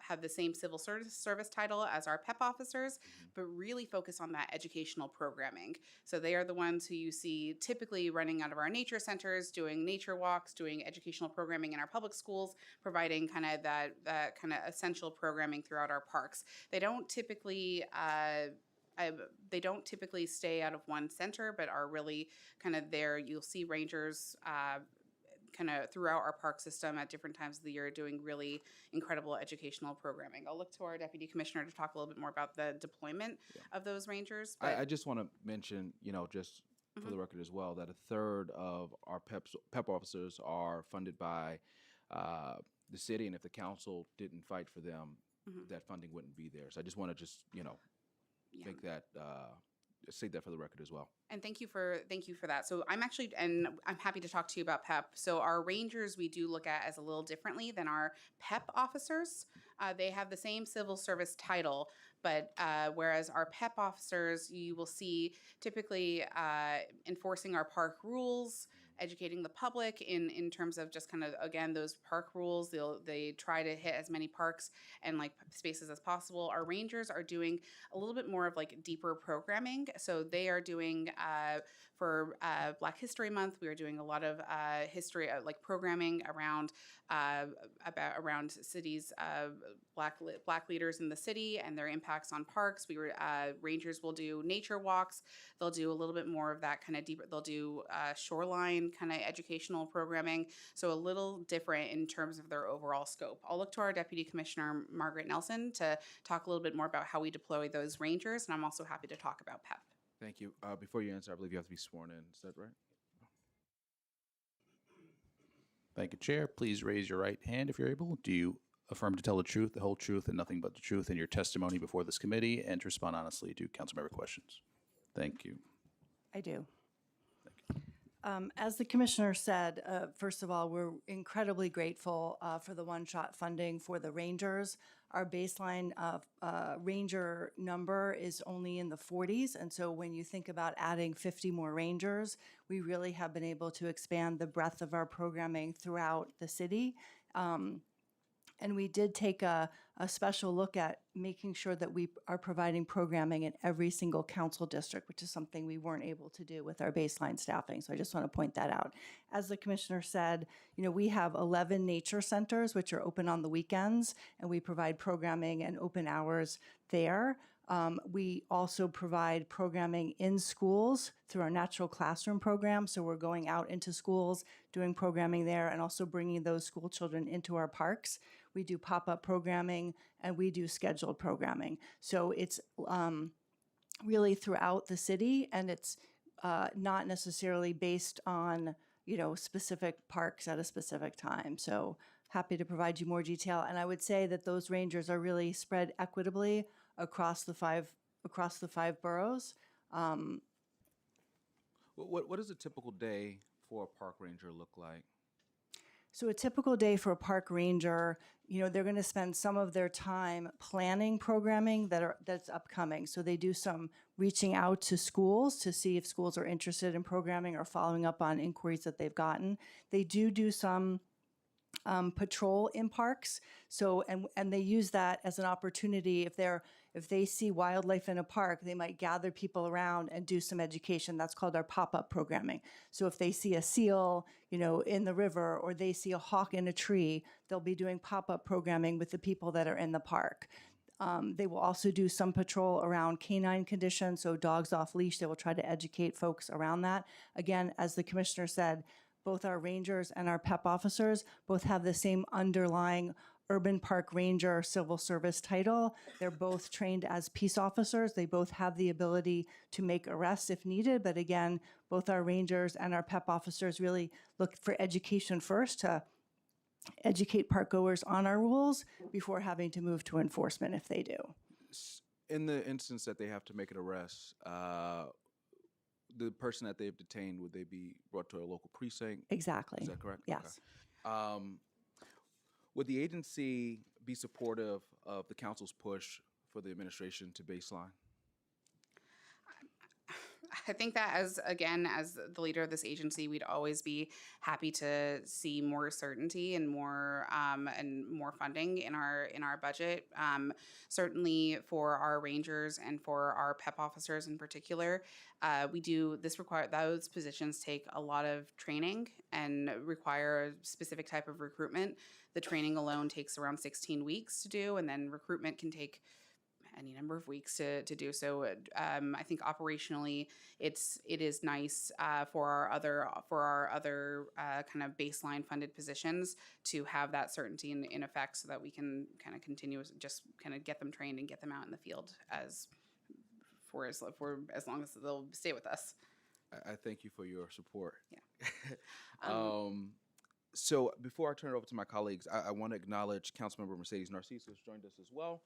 have the same civil service title as our PEP officers, but really focus on that educational programming. So they are the ones who you see typically running out of our nature centers, doing nature walks, doing educational programming in our public schools, providing kind of that kind of essential programming throughout our parks. They don't typically stay out of one center, but are really kind of there. You'll see rangers kind of throughout our park system at different times of the year doing really incredible educational programming. I'll look to our Deputy Commissioner to talk a little bit more about the deployment of those rangers. But I just want to mention, just for the record as well, that a third of our PEP officers are funded by the city, and if the council didn't fight for them, that funding wouldn't be there. So I just want to make that say that for the record as well. And thank you for that. So I'm happy to talk to you about PEP. So our rangers we do look at as a little differently than our PEP officers. They have the same civil service title, but whereas our PEP officers, you will see typically enforcing our park rules, educating the public in terms of just kind of, again, those park rules. They try to hit as many parks and like spaces as possible. Our rangers are doing a little bit more of like deeper programming. So they are doing for Black History Month, we are doing a lot of history, like programming around around cities, Black leaders in the city and their impacts on parks. Rangers will do nature walks. They'll do a little bit more of that kind of deeper. They'll do shoreline kind of educational programming. So a little different in terms of their overall scope. I'll look to our Deputy Commissioner, Margaret Nelson, to talk a little bit more about how we deploy those rangers. And I'm also happy to talk about PEP. Thank you. Before you answer, I believe you have to be sworn in. Is that right? Thank you, Chair. Please raise your right hand if you're able. Do you affirm to tell the truth, the whole truth, and nothing but the truth in your testimony before this committee, and to respond honestly to council member questions? Thank you. I do. As the commissioner said, first of all, we're incredibly grateful for the one-shot funding for the rangers. Our baseline ranger number is only in the 40s, and so when you think about adding 50 more rangers, we really have been able to expand the breadth of our programming throughout the city. And we did take a special look at making sure that we are providing programming in every single council district, which is something we weren't able to do with our baseline staffing. So I just want to point that out. As the commissioner said, we have 11 nature centers, which are open on the weekends, and we provide programming and open hours there. We also provide programming in schools through our natural classroom program. So we're going out into schools, doing programming there, and also bringing those school children into our parks. We do pop-up programming, and we do scheduled programming. So it's really throughout the city, and it's not necessarily based on, specific parks at a specific time. So happy to provide you more detail. And I would say that those rangers are really spread equitably across the five boroughs. What does a typical day for a park ranger look like? So a typical day for a park ranger, they're going to spend some of their time planning programming that's upcoming. So they do some reaching out to schools to see if schools are interested in programming or following up on inquiries that they've gotten. They do some patrol in parks. So and they use that as an opportunity. If they see wildlife in a park, they might gather people around and do some education. That's called our pop-up programming. So if they see a seal, in the river, or they see a hawk in a tree, they'll be doing pop-up programming with the people that are in the park. They will also do some patrol around canine conditions, so dogs off leash. They will try to educate folks around that. Again, as the commissioner said, both our rangers and our PEP officers both have the same underlying urban park ranger civil service title. They're both trained as peace officers. They both have the ability to make arrests if needed. But again, both our rangers and our PEP officers really look for education first to educate park goers on our rules before having to move to enforcement if they do. In the instance that they have to make an arrest, the person that they've detained, would they be brought to a local precinct? Exactly. Is that correct? Yes. Okay. Would the agency be supportive of the council's push for the administration to baseline? I think that as the leader of this agency, we'd always be happy to see more certainty and more funding in our budget. Certainly for our rangers and for our PEP officers in particular, those positions take a lot of training and require a specific type of recruitment. The training alone takes around 16 weeks to do, and then recruitment can take any number of weeks to do. So I think operationally, it is nice for our other kind of baseline funded positions to have that certainty in effect, so that we can kind of continue just kind of get them trained and get them out in the field as long as they'll stay with us. I thank you for your support. Yeah. So before I turn it over to my colleagues, I want to acknowledge Councilmember Mercedes Narcisse, who's joined us as well.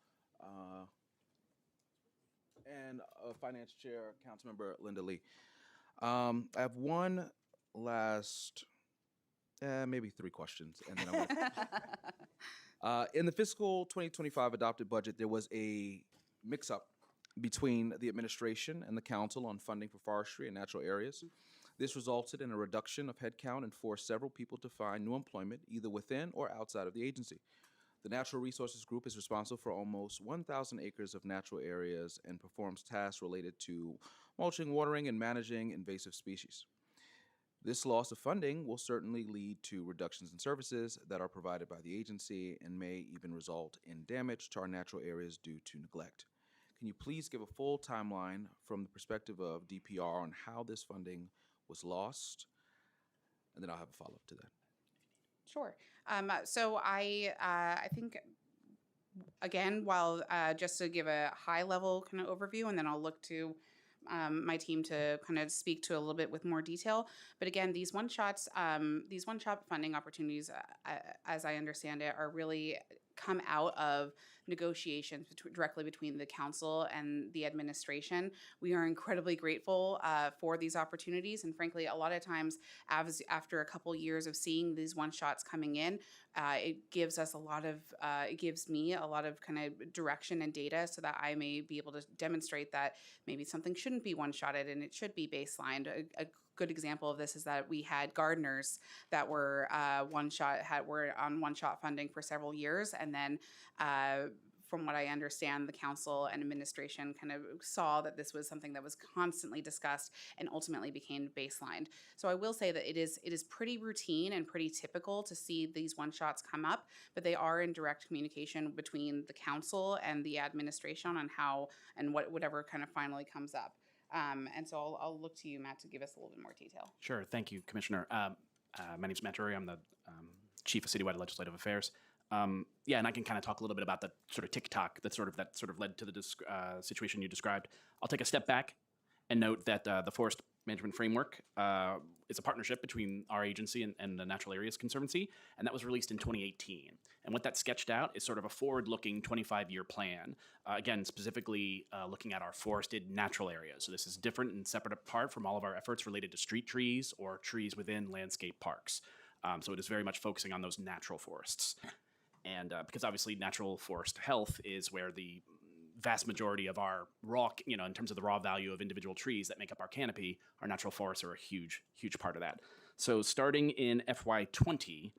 And Finance Chair, Councilmember Linda Lee. I have one last, maybe three questions, and then in the fiscal 2025 adopted budget, there was a mix-up between the administration and the council on funding for forestry and natural areas. This resulted in a reduction of headcount and forced several people to find new employment either within or outside of the agency. The Natural Resources Group is responsible for almost 1,000 acres of natural areas and performs tasks related to mulching, watering, and managing invasive species. This loss of funding will certainly lead to reductions in services that are provided by the agency and may even result in damage to our natural areas due to neglect. Can you please give a full timeline from the perspective of DPR on how this funding was lost? And then I'll have a follow-up to that. Sure. So I think, again, while just to give a high level kind of overview, and then I'll look to my team to kind of speak to a little bit with more detail. But again, these one-shot funding opportunities, as I understand it, are really come out of negotiations directly between the council and the administration. We are incredibly grateful for these opportunities, and frankly, a lot of times, after a couple years of seeing these one-shots coming in, it gives me a lot of kind of direction and data, so that I may be able to demonstrate that maybe something shouldn't be one-shotted and it should be baselined. A good example of this is that we had gardeners that were were on one-shot funding for several years, and then from what I understand, the council and administration kind of saw that this was something that was constantly discussed and ultimately became baselined. So I will say that it is pretty routine and pretty typical to see these one-shots come up, but they are in direct communication between the council and the administration on how and whatever kind of finally comes up. And so I'll look to you, Matt, to give us a little bit more detail. Sure. Thank you, Commissioner. My name's Matt Drury. I'm the Chief of Citywide Legislative Affairs. Yeah, and I can kind of talk a little bit about the sort of tick-tock that sort of led to the situation you described. I'll take a step back and note that the forest management framework is a partnership between our agency and the Natural Areas Conservancy, and that was released in 2018. And what that sketched out is sort of a forward-looking 25-year plan, again, specifically looking at our forested natural areas. So this is different and separate apart from all of our efforts related to street trees or trees within landscape parks. So it is very much focusing on those natural forests. And because obviously natural forest health is where the vast majority of our raw, in terms of the raw value of individual trees that make up our canopy, our natural forests are a huge, huge part of that. So starting in FY20,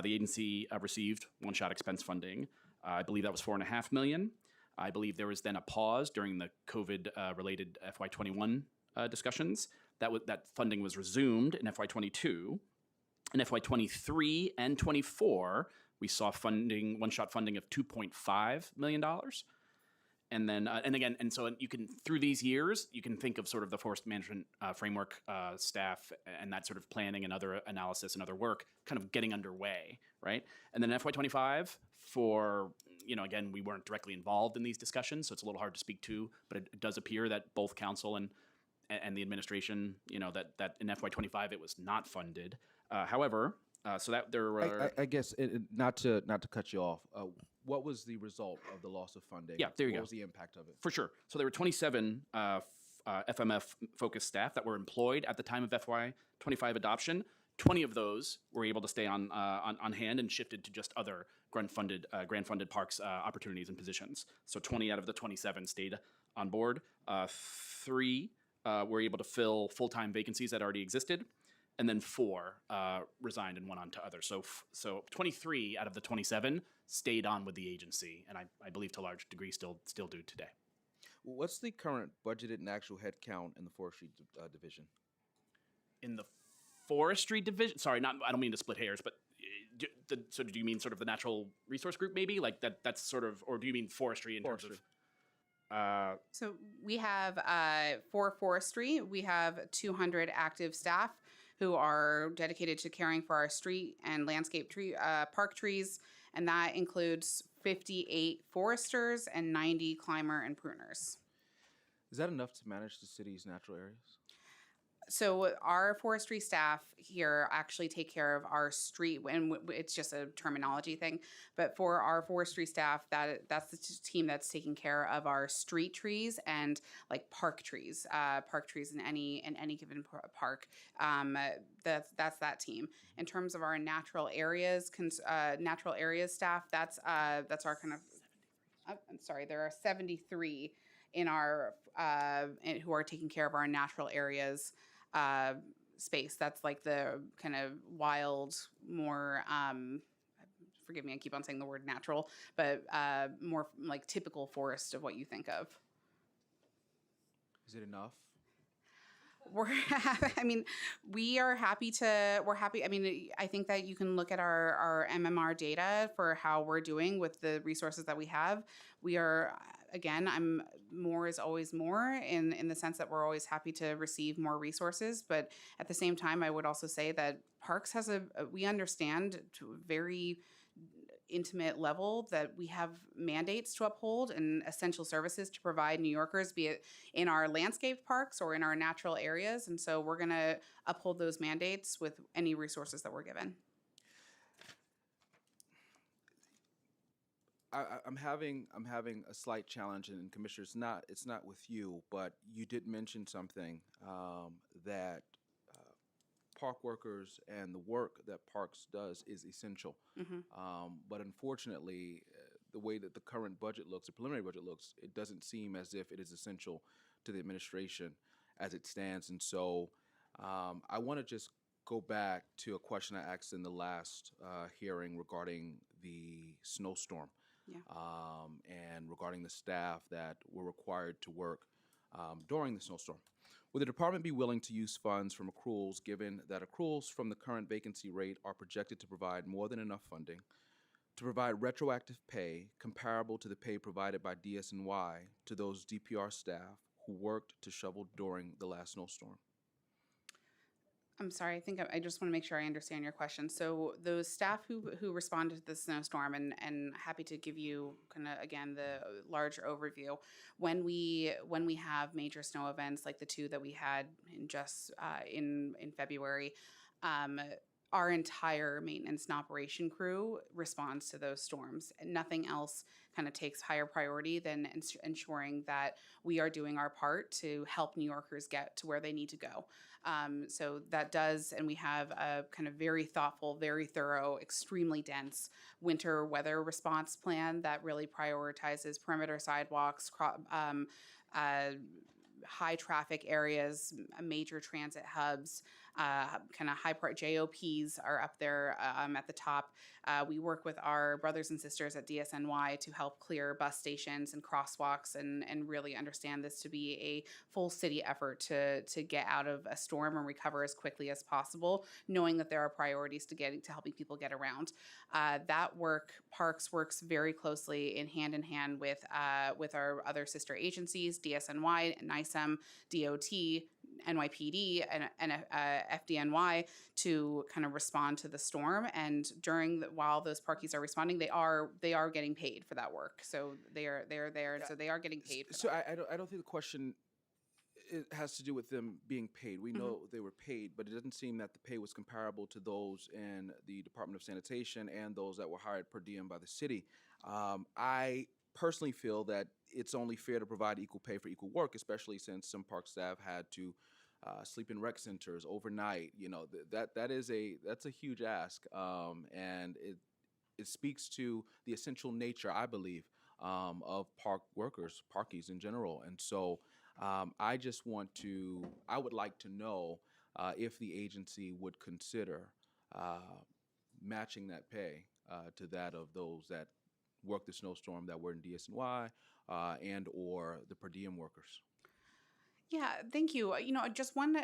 the agency received one-shot expense funding. I believe that was $4.5 million. I believe there was then a pause during the COVID-related FY21 discussions. That funding was resumed in FY22. In FY23 and 24, we saw one-shot funding of $2.5 million. And then, and so you can, through these years, you can think of sort of the forest management framework staff and that sort of planning and other analysis and other work kind of getting underway, right? And then FY25 again, we weren't directly involved in these discussions, so it's a little hard to speak to, but it does appear that both council and the administration, that in FY25 it was not funded. However, so that there were... I guess, not to cut you off, what was the result of the loss of funding? Yeah, there you go. What was the impact of it? For sure. So there were 27 FMF-focused staff that were employed at the time of FY25 adoption. 20 of those were able to stay on hand and shifted to just other grant-funded parks opportunities and positions. So 20 out of the 27 stayed on board. 3 were able to fill full-time vacancies that already existed. And then 4 resigned and went on to others. So 23 out of the 27 stayed on with the agency, and I believe to a large degree still do today. What's the current budgeted and actual head count in the forestry division? In the forestry division, sorry, I don't mean to split hairs, but so do you mean sort of the natural resource group maybe? Like that's sort of, or do you mean forestry in terms of? So we have for forestry, we have 200 active staff who are dedicated to caring for our street and landscape park trees, and that includes 58 foresters and 90 climber and pruners. Is that enough to manage the city's natural areas? So our forestry staff here actually take care of our street, and it's just a terminology thing. But for our forestry staff, that's the team that's taking care of our street trees and like park trees in any given park. That's that team. In terms of our natural areas staff, that's our kind of. I'm sorry, there are 73 in our who are taking care of our natural areas. Space. That's like the kind of wild, more, forgive me, I keep on saying the word natural, but more like typical forest of what you think of. Is it enough? We're happy. I think that you can look at our MMR data for how we're doing with the resources that we have. We are, again, more is always more in the sense that we're always happy to receive more resources. But at the same time, I would also say that Parks has we understand to a very intimate level that we have mandates to uphold and essential services to provide New Yorkers, be it in our landscape parks or in our natural areas. And so we're going to uphold those mandates with any resources that we're given. I'm having a slight challenge, and Commissioner, it's not with you, but you did mention something that park workers and the work that Parks does is essential. But unfortunately, the way that the current budget looks, the preliminary budget looks, it doesn't seem as if it is essential to the administration as it stands. And so I want to just go back to a question I asked in the last hearing regarding the snowstorm. And regarding the staff that were required to work during the snowstorm. Would the department be willing to use funds from accruals, given that accruals from the current vacancy rate are projected to provide more than enough funding to provide retroactive pay comparable to the pay provided by DSNY to those DPR staff who worked to shovel during the last snowstorm? I'm sorry, I think I just want to make sure I understand your question. So those staff who responded to the snowstorm, and happy to give you kind of, again, the larger overview. When we have major snow events like the two that we had in February, our entire maintenance and operation crew responds to those storms. And nothing else kind of takes higher priority than ensuring that we are doing our part to help New Yorkers get to where they need to go. So that does, and we have a kind of very thoughtful, very thorough, extremely dense winter weather response plan that really prioritizes perimeter sidewalks, high traffic areas, major transit hubs, kind of high part JOPs are up there at the top. We work with our brothers and sisters at DSNY to help clear bus stations and crosswalks and really understand this to be a full city effort to get out of a storm and recover as quickly as possible, knowing that there are priorities to helping people get around. That work, Parks works very closely in hand with our other sister agencies, DSNY, NICEM, DOT, NYPD, and FDNY to kind of respond to the storm. And while those parkies are responding, they are getting paid for that work. So they're there, and so they are getting paid. For So that. I don't think the question has to do with them being paid. We know they were paid, but it doesn't seem that the pay was comparable to those in the Department of Sanitation and those that were hired per diem by the city. I personally feel that it's only fair to provide equal pay for equal work, especially since some park staff had to sleep in rec centers overnight. You know, that's a huge ask, and it speaks to the essential nature, I believe, of park workers, parkies in general. And so I would like to know if the agency would consider matching that pay to that of those that worked the snowstorm that were in DSNY and or the per diem workers. Yeah, thank you. You know, just one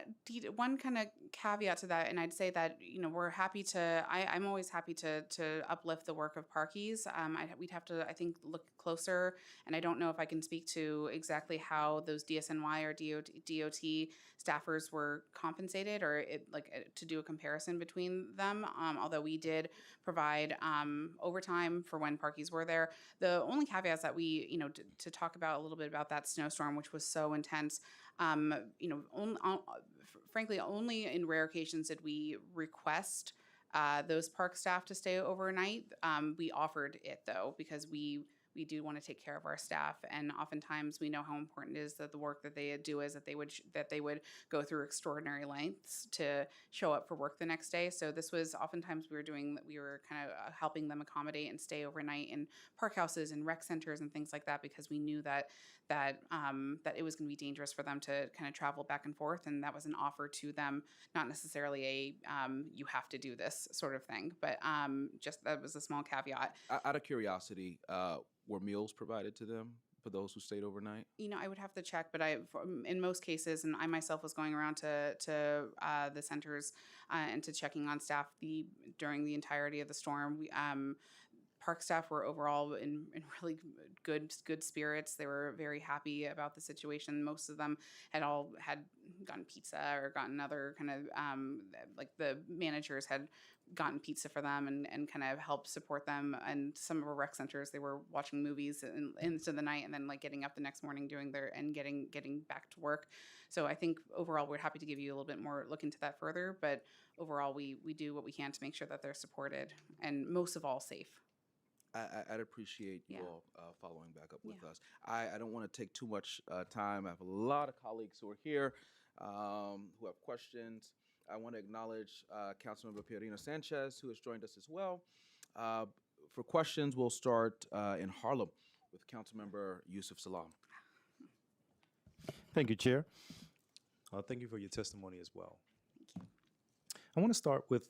kind of caveat to that, and I'd say that, you know, we're happy to. I'm always happy to uplift the work of parkies. We'd have to, I think, look closer, and I don't know if I can speak to exactly how those DSNY or DOT staffers were compensated, or to do a comparison between them. Although we did provide overtime for when parkies were there. The only caveat is that we, you know, to talk about a little bit about that snowstorm, which was so intense. You know, frankly, only in rare occasions did we request those park staff to stay overnight. We offered it though, because we do want to take care of our staff, and oftentimes we know how important it is that the work that they do is that they would go through extraordinary lengths to show up for work the next day. So this was oftentimes we were kind of helping them accommodate and stay overnight in park houses and rec centers and things like that, because we knew that it was going to be dangerous for them to kind of travel back and forth, and that was an offer to them, not necessarily a you have to do this sort of thing, but just that was a small caveat. Out of curiosity, were meals provided to them for those who stayed overnight? You know, I would have to check, but in most cases, and I myself was going around to the centers and to checking on staff during the entirety of the storm. Park staff were overall in really good spirits. They were very happy about the situation. Most of them had gotten pizza or gotten other kind of like the managers had gotten pizza for them and kind of helped support them. And some of our rec centers, they were watching movies into the night and then like getting up the next morning doing getting back to work. So I think overall we're happy to give you a little bit more look into that further. But overall we do what we can to make sure that they're supported and most of all safe. I'd appreciate you Yeah. all following back up with us. I don't want to take too much time. I have a lot of colleagues who are here who have questions. I want to acknowledge Councilmember Pierino Sanchez, who has joined us as well. For questions, we'll start in Harlem with Councilmember Yusuf Salam. Thank you, Chair. Thank you for your testimony as well. I want to start with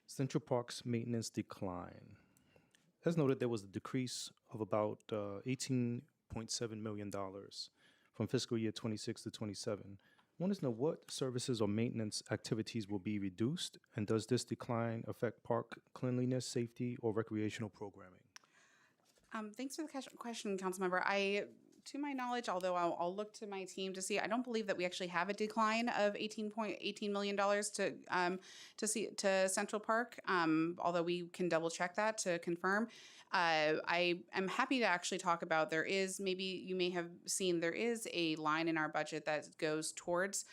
Central Park's maintenance decline. As noted, there was a decrease of about $18.7 million from fiscal year 26 to 27. I want to know what services or maintenance activities will be reduced, and does this decline affect park cleanliness, safety, or recreational programming? Thanks for the question, Councilmember. to my knowledge, although I'll look to my team to see, I don't believe that we actually have a decline of $18.18 million to Central Park. Although we can double check that to confirm. I am happy to actually talk about, there is, maybe you may have seen, there is a line in our budget that goes towards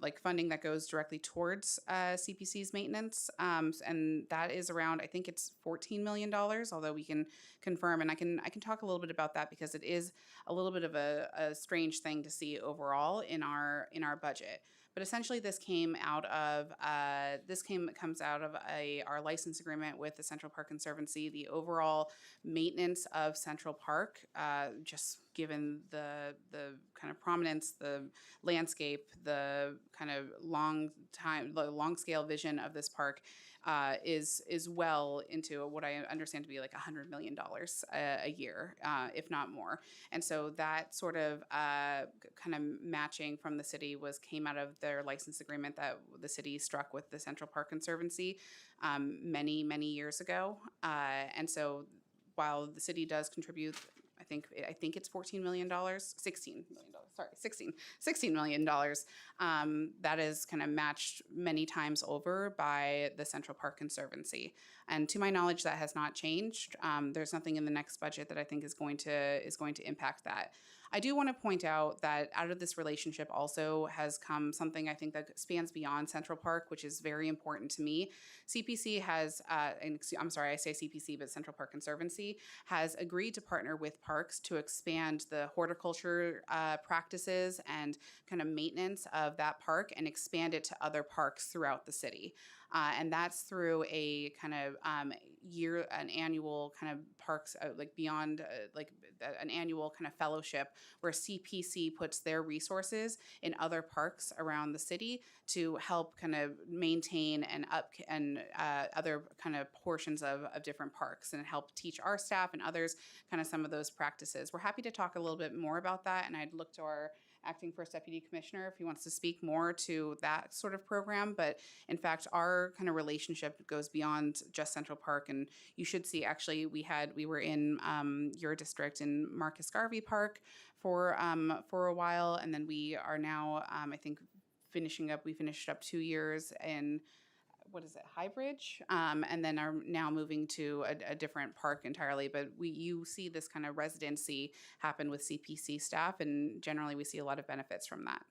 like funding that goes directly towards CPC's maintenance. And that is around, I think it's $14 million, although we can confirm, and I can talk a little bit about that because it is a little bit of a strange thing to see overall in our budget. But essentially, this came out of comes out of our license agreement with the Central Park Conservancy. The overall maintenance of Central Park, just given the kind of prominence, the landscape, the kind of long scale vision of this park, is well into what I understand to be like $100 million a year, if not more. And so that sort of kind of matching from the city came out of their license agreement that the city struck with the Central Park Conservancy many years ago. And so while the city does contribute, I think it's $16 million. Sorry, $16 million. That is kind of matched many times over by the Central Park Conservancy. And to my knowledge, that has not changed. There's nothing in the next budget that I think is going to impact that. I do want to point out that out of this relationship also has come something I think that spans beyond Central Park, which is very important to me. CPC has, I'm sorry, I say CPC, but Central Park Conservancy has agreed to partner with parks to expand the horticulture practices and kind of maintenance of that park and expand it to other parks throughout the city. And that's through a kind of an annual kind of parks, like beyond, an annual kind of fellowship where CPC puts their resources in other parks around the city to help kind of maintain and other kind of portions of different parks and help teach our staff and others kind of some of those practices. We're happy to talk a little bit more about that, and I'd look to our acting first deputy commissioner if he wants to speak more to that sort of program. But in fact, our kind of relationship goes beyond just Central Park. And you should see, actually, we were in your district in Marcus Garvey Park for a while. And then we are now, I think, we finished up 2 years in, Highbridge, and then are now moving to a different park entirely. But you see this kind of residency happen with CPC staff, and generally we see a lot of benefits from that.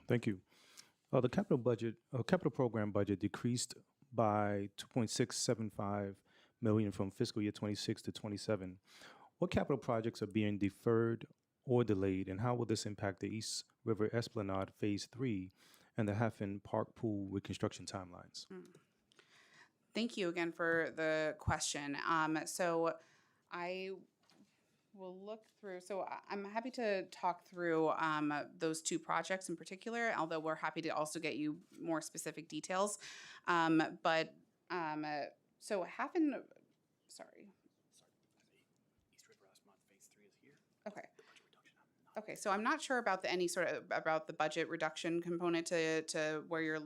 Thank you. The capital program budget decreased by $2.675 million from fiscal year 26 to 27. What capital projects are being deferred or delayed, and how will this impact the East River Esplanade Phase 3 and the Hafen Park Pool reconstruction timelines? Thank you again for the question. So I will look through. So I'm happy to talk through those two projects in particular, although we're happy to also get you more specific details. So Hafen, sorry. East River Esplanade Phase 3 is here. Okay. Okay, so I'm not sure about about the budget reduction component to where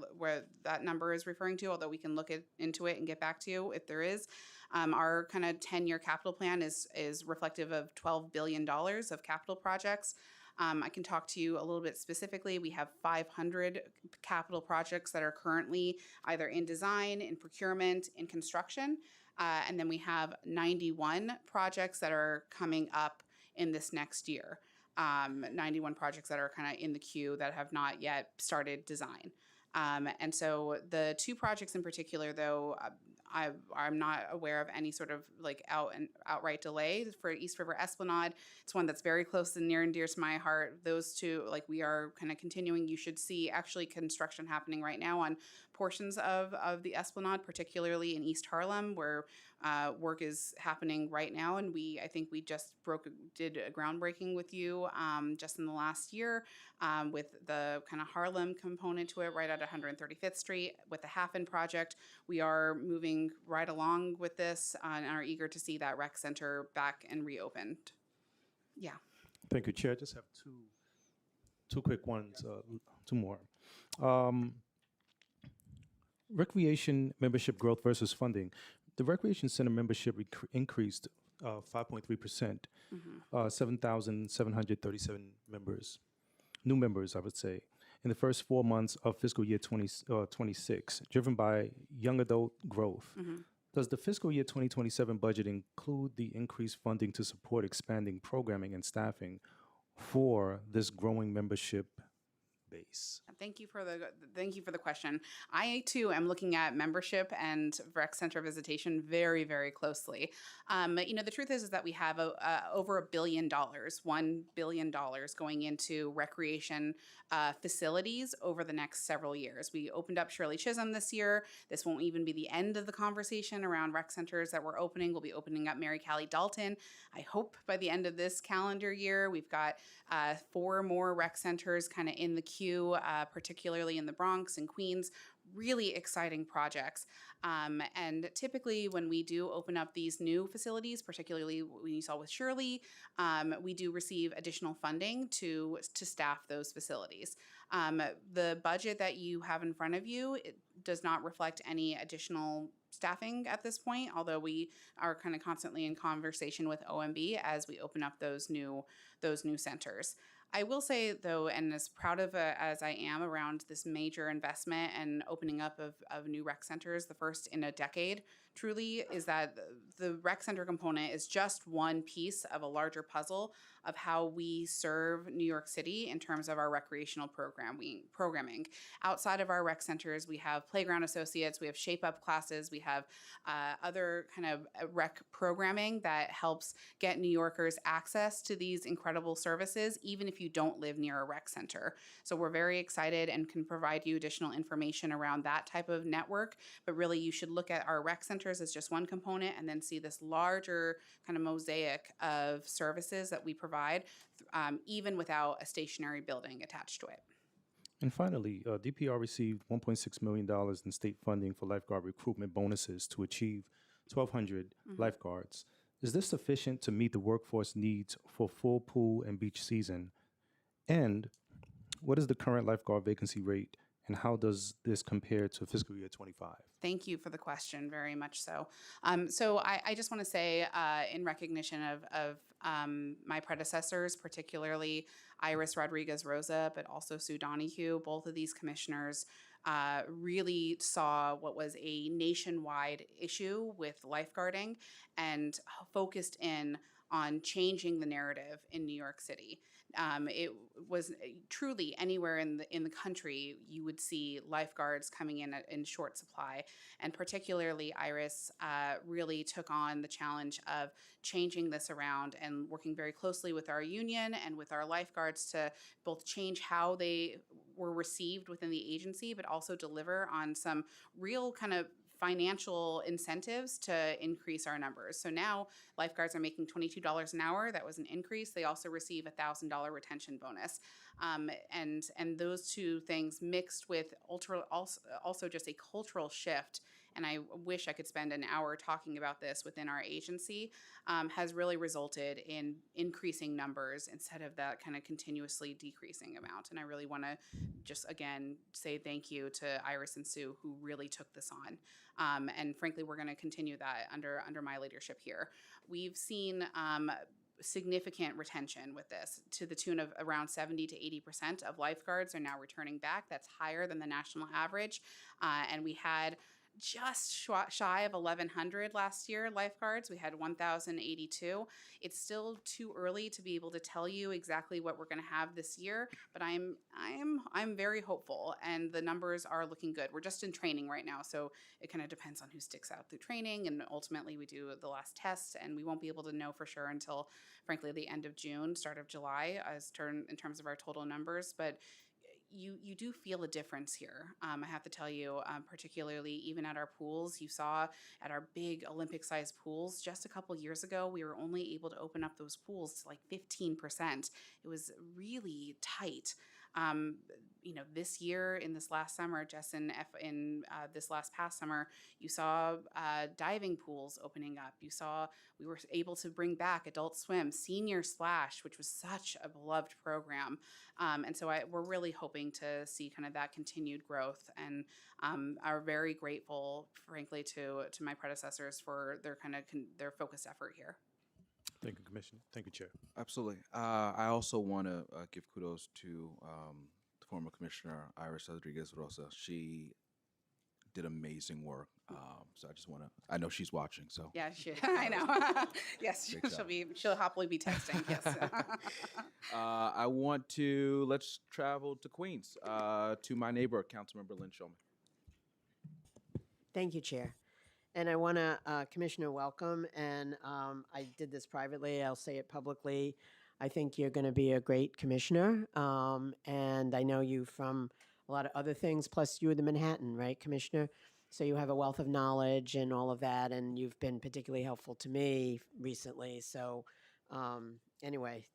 that number is referring to, although we can look into it and get back to you if there is. Our kind of 10-year capital plan is reflective of $12 billion of capital projects. I can talk to you a little bit specifically. We have 500 capital projects that are currently either in design, in procurement, in construction, and then we have 91 projects that are coming up in this next year. 91 projects that are kind of in the queue that have not yet started design. And so the two projects in particular, though, I'm not aware of any sort of like outright delay for East River Esplanade. It's one that's very close and near and dear to my heart. Those two, like, we are kind of continuing. You should see actually construction happening right now on portions of the Esplanade, particularly in East Harlem, where work is happening right now. And I think we just did a groundbreaking with you just in the last year with the kind of Harlem component to it right at 135th Street with the Hafen project. We are moving right along with this and are eager to see that rec center back and reopened. Yeah. Thank you, Chair. I just have two quick ones, two more. Recreation membership growth versus funding. The Recreation Center membership increased 5.3%, 7,737 members, new members, I would say, in the first 4 months of fiscal year 26, driven by young adult growth. Does the fiscal year 2027 budget include the increased funding to support expanding programming and staffing for this growing membership base? Thank you for the question. I too am looking at membership and rec center visitation very, very closely. The truth is that we have over $1 billion, $1 billion going into recreation facilities over the next several years. We opened up Shirley Chisholm this year. This won't even be the end of the conversation around rec centers that we're opening. We'll be opening up Mary Callie Dalton. I hope by the end of this calendar year, we've got 4 more rec centers kind of in the queue, particularly in the Bronx and Queens. Really exciting projects. And typically when we do open up these new facilities, particularly when you saw with Shirley, we do receive additional funding to staff those facilities. The budget that you have in front of you, it does not reflect any additional staffing at this point, although we are kind of constantly in conversation with OMB as we open up those new centers. I will say, though, and as proud of as I am around this major investment and opening up of new rec centers, the first in a decade, truly, is that the rec center component is just one piece of a larger puzzle of how we serve New York City in terms of our recreational programming. Outside of our rec centers, we have playground associates, we have shape up classes, we have other kind of rec programming that helps get New Yorkers access to these incredible services, even if you don't live near a rec center. So we're very excited and can provide you additional information around that type of network, but really you should look at our rec centers as just one component and then see this larger kind of mosaic of services that we provide, even without a stationary building attached to it. And finally, DPR received $1.6 million in state funding for lifeguard recruitment bonuses to achieve 1,200 lifeguards. Is this sufficient to meet the workforce needs for full pool and beach season? And what is the current lifeguard vacancy rate, and how does this compare to fiscal year 25? Thank you for the question, very much so. So I just want to say, in recognition of my predecessors, particularly Iris Rodriguez Rosa, but also Sue Donahue, both of these commissioners really saw what was a nationwide issue with lifeguarding and focused in on changing the narrative in New York City. It was truly anywhere in the country you would see lifeguards coming in short supply, and particularly Iris really took on the challenge of changing this around and working very closely with our union and with our lifeguards to both change how they were received within the agency, but also deliver on some real kind of financial incentives to increase our numbers. So now lifeguards are making $22 an hour. That was an increase. They also receive a $1,000 retention bonus. And those two things mixed with also just a cultural shift, and I wish I could spend an hour talking about this within our agency, has really resulted in increasing numbers instead of that kind of continuously decreasing amount. And I really want to just, again, say thank you to Iris and Sue, who really took this on. And frankly, we're going to continue that under my leadership here. We've seen significant retention with this, to the tune of around 70 to 80% of lifeguards are now returning back. That's higher than the national average. And we had just shy of 1,100 last year lifeguards. We had 1,082. It's still too early to be able to tell you exactly what we're going to have this year, but I'm very hopeful, and the numbers are looking good. We're just in training right now, so it kind of depends on who sticks out through training, and ultimately we do the last test, and we won't be able to know for sure until, frankly, the end of June, start of July, in terms of our total numbers. But you do feel a difference here. I have to tell you, particularly even at our pools, you saw at our big Olympic-sized pools just a couple years ago, we were only able to open up those pools to like 15%. It was really tight. This year, in this last summer, Jess, in this last past summer, you saw diving pools opening up. You saw we were able to bring back Adult Swim, Senior Splash, which was such a beloved program. And so we're really hoping to see kind of that continued growth, and are very grateful, frankly, to my predecessors for their kind of their focused effort here. Thank you, Commissioner. Thank you, Chair. Absolutely. I also want to give kudos to the former Commissioner Iris Rodriguez Rosa. She did amazing work. So I just want to, I know she's watching, so. Yeah, I know. Yes, Great job. she'll happily be texting, yes. Let's travel to Queens, to my neighbor, Councilmember Lynn Shulman. Thank you, Chair. And I want to, Commissioner, welcome. And I did this privately. I'll say it publicly. I think you're going to be a great commissioner. And I know you from a lot of other things, plus you were the Manhattan, right, Commissioner? So you have a wealth of knowledge and all of that. And you've been particularly helpful to me recently. So anyway,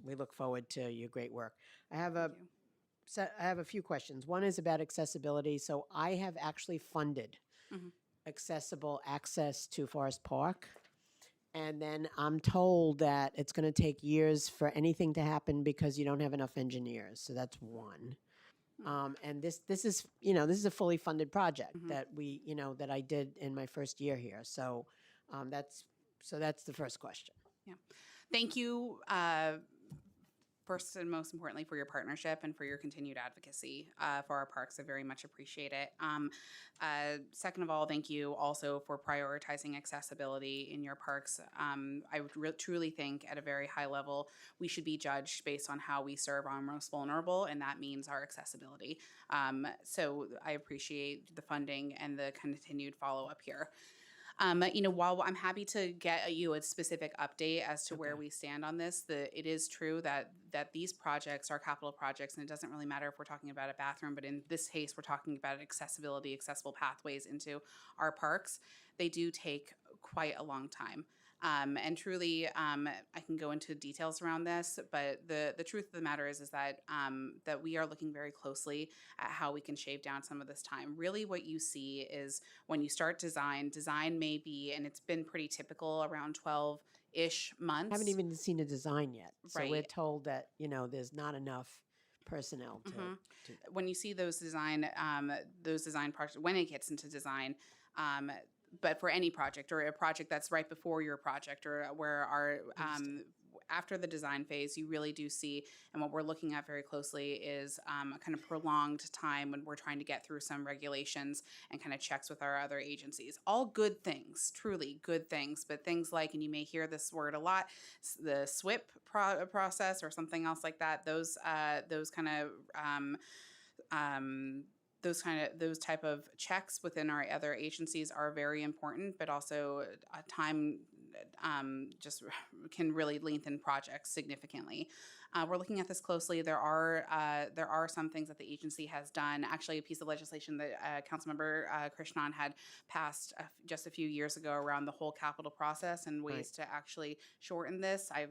we look forward to your great work. I have a few questions. One is about accessibility. So I have actually funded accessible access to Forest Park. And then I'm told that it's going to take years for anything to happen because you don't have enough engineers. So that's one. And this is, this is a fully funded project that that I did in my first year here. So that's the first question. Yeah. Thank you, first and most importantly, for your partnership and for your continued advocacy for our parks. I very much appreciate it. Second of all, thank you also for prioritizing accessibility in your parks. I would truly think at a very high level, we should be judged based on how we serve our most vulnerable, and that means our accessibility. So I appreciate the funding and the continued follow-up here. While I'm happy to get you a specific update as to where we stand on this, it is true that these projects are capital projects, and it doesn't really matter if we're talking about a bathroom, but in this case, we're talking about accessibility, accessible pathways into our parks. They do take quite a long time. And truly, I can go into details around this, but the truth of the matter is that that we are looking very closely at how we can shave down some of this time. Really, what you see is when you start design may be, and it's been pretty typical, around 12-ish months. I haven't even seen a design yet. So we're Right. told that, there's not enough personnel to When you see those design projects, when it gets into design, but for any project or a project that's right before your project or where our after the design phase, you really do see, and what we're looking at very closely is a kind of prolonged time when we're trying to get through some regulations and kind of checks with our other agencies. All good things, truly good things, but things like, and you may hear this word a lot, the SWIP process or something else like that. Those type of checks within our other agencies are very important, but also time just can really lengthen projects significantly. We're looking at this closely. There are some things that the agency has done. Actually, a piece of legislation that Councilmember Krishnan had passed just a few years ago around the whole capital process and ways to actually shorten this. I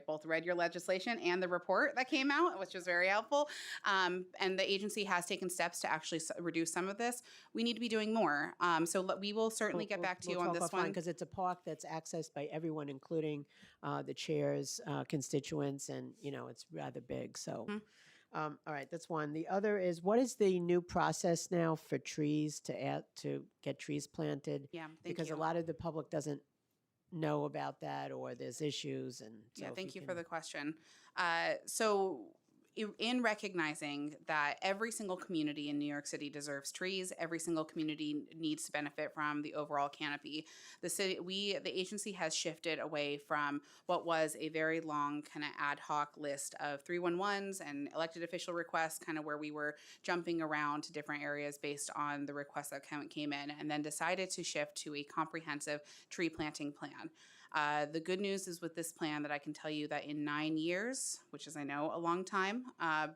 both read your legislation and the report that came out, which was very helpful. And the agency has taken steps to actually reduce some of this. We need to be doing more. So we will certainly get back to you on this one. Because it's a park that's accessed by everyone, including the chair's constituents, and it's rather big. So, all right, that's one. The other is, what is the new process now for trees to get trees planted? Yeah, because a lot of the public doesn't know about that, or there's issues. And so yeah, thank you for the question. So in recognizing that every single community in New York City deserves trees, every single community needs to benefit from the overall canopy. The agency has shifted away from what was a very long kind of ad hoc list of 311s and elected official requests, kind of where we were jumping around to different areas based on the requests that came in, and then decided to shift to a comprehensive tree planting plan. The good news is with this plan that I can tell you that in 9 years, which is, I know, a long time,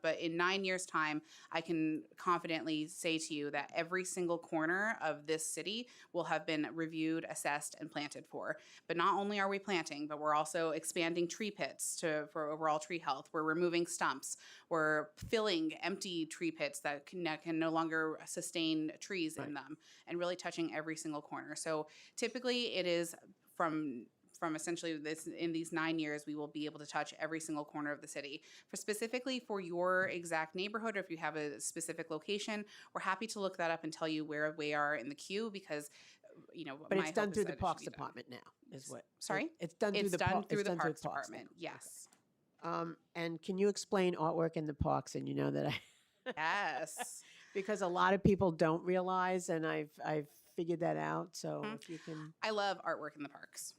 but in 9 years' time, I can confidently say to you that every single corner of this city will have been reviewed, assessed, and planted for. But not only are we planting, but we're also expanding tree pits for overall tree health. We're removing stumps. We're filling empty tree pits that can no longer sustain trees in them, and really touching every single corner. So typically it is from essentially this, in these 9 years, we will be able to touch every single corner of the city. Specifically for your exact neighborhood, or if you have a specific location, we're happy to look that up and tell you where we are in the queue, because But my it's done hope is through that the it should Parks be done. Department now, is what? Sorry? It's done through It's the done par- through it's the done Parks Parks Department. Yes. And can you explain artwork in the parks? And you know that Yes. because a lot of people don't realize, and I've figured that out. So if you can, I love artwork in the parks.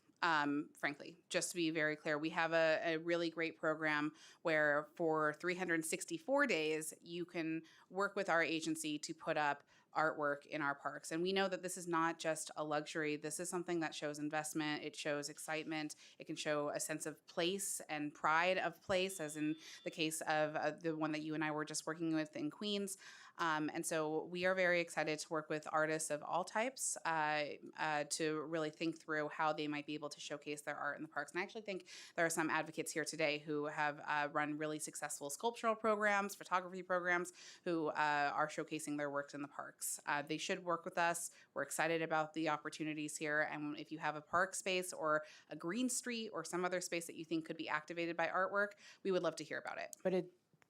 Frankly, just to be very clear, we have a really great program where for 364 days, you can work with our agency to put up artwork in our parks. And we know that this is not just a luxury. This is something that shows investment. It shows excitement. It can show a sense of place and pride of place, as in the case of the one that you and I were just working with in Queens. And so we are very excited to work with artists of all types to really think through how they might be able to showcase their art in the parks. And I actually think there are some advocates here today who have run really successful sculptural programs, photography programs, who are showcasing their works in the parks. They should work with us. We're excited about the opportunities here. And if you have a park space or a green street or some other space that you think could be activated by artwork, we would love to hear about it. but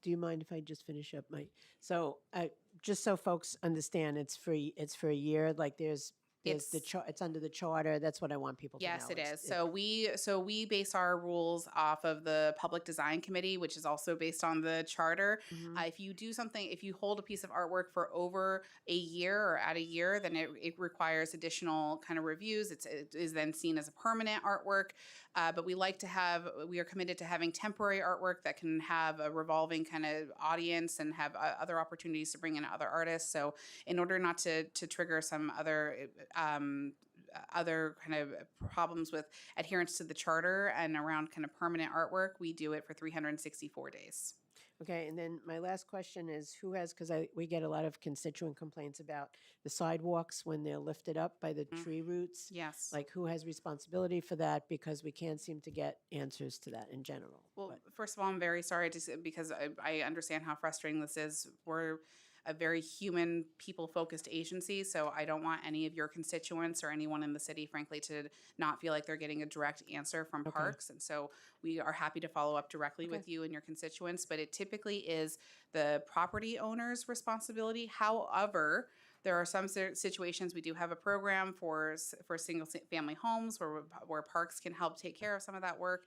do you mind if I just finish up my? So just so folks understand, it's free. It's for a year. Like there's it's under the charter. That's what I want people to know. Yes, it is. So we base our rules off of the Public Design Committee, which is also based on the charter. If you do something, if you hold a piece of artwork for over a year or at a year, then it requires additional kind of reviews. It is then seen as a permanent artwork. But we are committed to having temporary artwork that can have a revolving kind of audience and have other opportunities to bring in other artists. So in order not to trigger some other kind of problems with adherence to the charter and around kind of permanent artwork, we do it for 364 days. Okay, and then my last question is, who has? Because we get a lot of constituent complaints about the sidewalks when they're lifted up by the tree roots. Yes. Like who has responsibility for that? Because we can't seem to get answers to that in general. Well, But- first of all, I'm very sorry because I understand how frustrating this is. We're a very human, people-focused agency, so I don't want any of your constituents or anyone in the city, frankly, to not feel like they're getting a direct answer from parks. And so we are happy to follow up directly with you and your constituents, but it typically is the property owner's responsibility. However, there are some situations we do have a program for single family homes where parks can help take care of some of that work.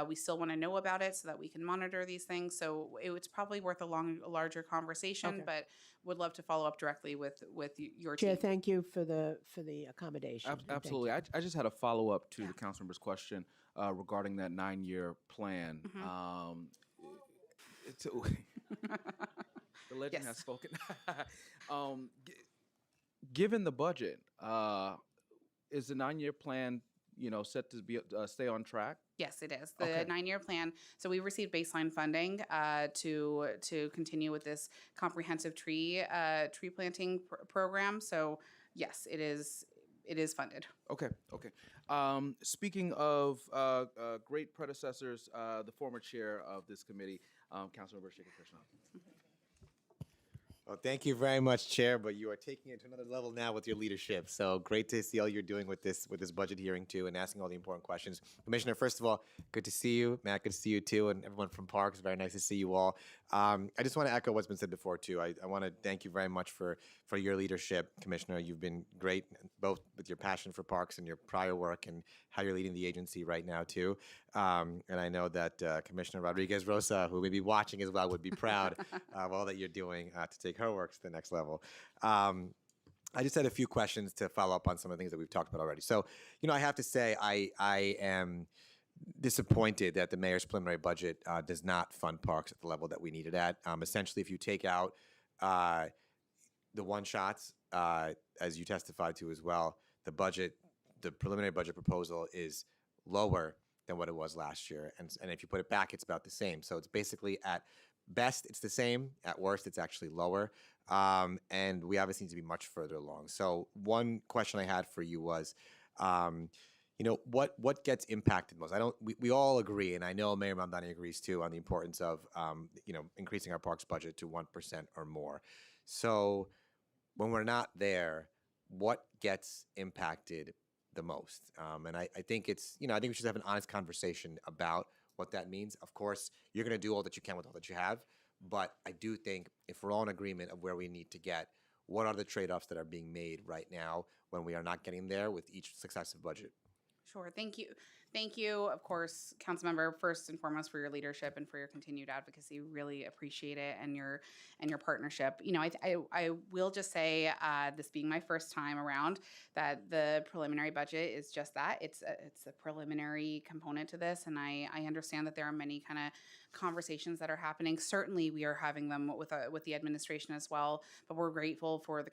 We still want to know about it so that we can monitor these things. So it's probably worth a larger conversation, but would love to follow up directly with your Chair, team. thank you for the accommodation. and thank Absolutely. you. I just had a follow-up to the council member's question regarding that 9-year plan. The legend Yes. has spoken. Given the budget, is the 9-year plan, set to be stay on track? Yes, it is. The Okay. 9-year plan. So we received baseline funding to continue with this comprehensive tree planting program. So yes, it is funded. Okay. Speaking of great predecessors, the former chair of this committee, Councilmember Shaker Krishnan. Well, thank you very much, Chair. But you are taking it to another level now with your leadership. So great to see all you're doing with this budget hearing too, and asking all the important questions. Commissioner, first of all, good to see you. Matt, good to see you too, and everyone from Parks. Very nice to see you all. I just want to echo what's been said before too. I want to thank you very much for your leadership, Commissioner. You've been great, both with your passion for Parks and your prior work, and how you're leading the agency right now too. And I know that Commissioner Rodriguez Rosa, who may be watching as well, would be proud of all that you're doing to take her work to the next level. I just had a few questions to follow up on some of the things that we've talked about already. So, I have to say I am disappointed that the mayor's preliminary budget does not fund parks at the level that we need it at. Essentially, if you take out the one-shots, as you testified to as well, the preliminary budget proposal is lower than what it was last year. And if you put it back, it's about the same. So it's basically at best, it's the same. At worst, it's actually lower. And we obviously need to be much further along. So one question I had for you was, what gets impacted most? We all agree, and I know Mayor Mamdani agrees too, on the importance of, increasing our parks budget to 1% or more. So when we're not there, what gets impacted the most? And I think I think we should have an honest conversation about what that means. Of course, you're going to do all that you can with all that you have, but I do think if we're all in agreement of where we need to get, what are the trade-offs that are being made right now when we are not getting there with each successive budget? Sure. Thank you. Thank you, of course, Councilmember, first and foremost for your leadership and for your continued advocacy. Really appreciate it and your partnership. You know, I will just say, this being my first time around, that the preliminary budget is just that. It's a preliminary component to this, and I understand that there are many kind of conversations that are happening. Certainly, we are having them with the administration as well. But we're grateful for the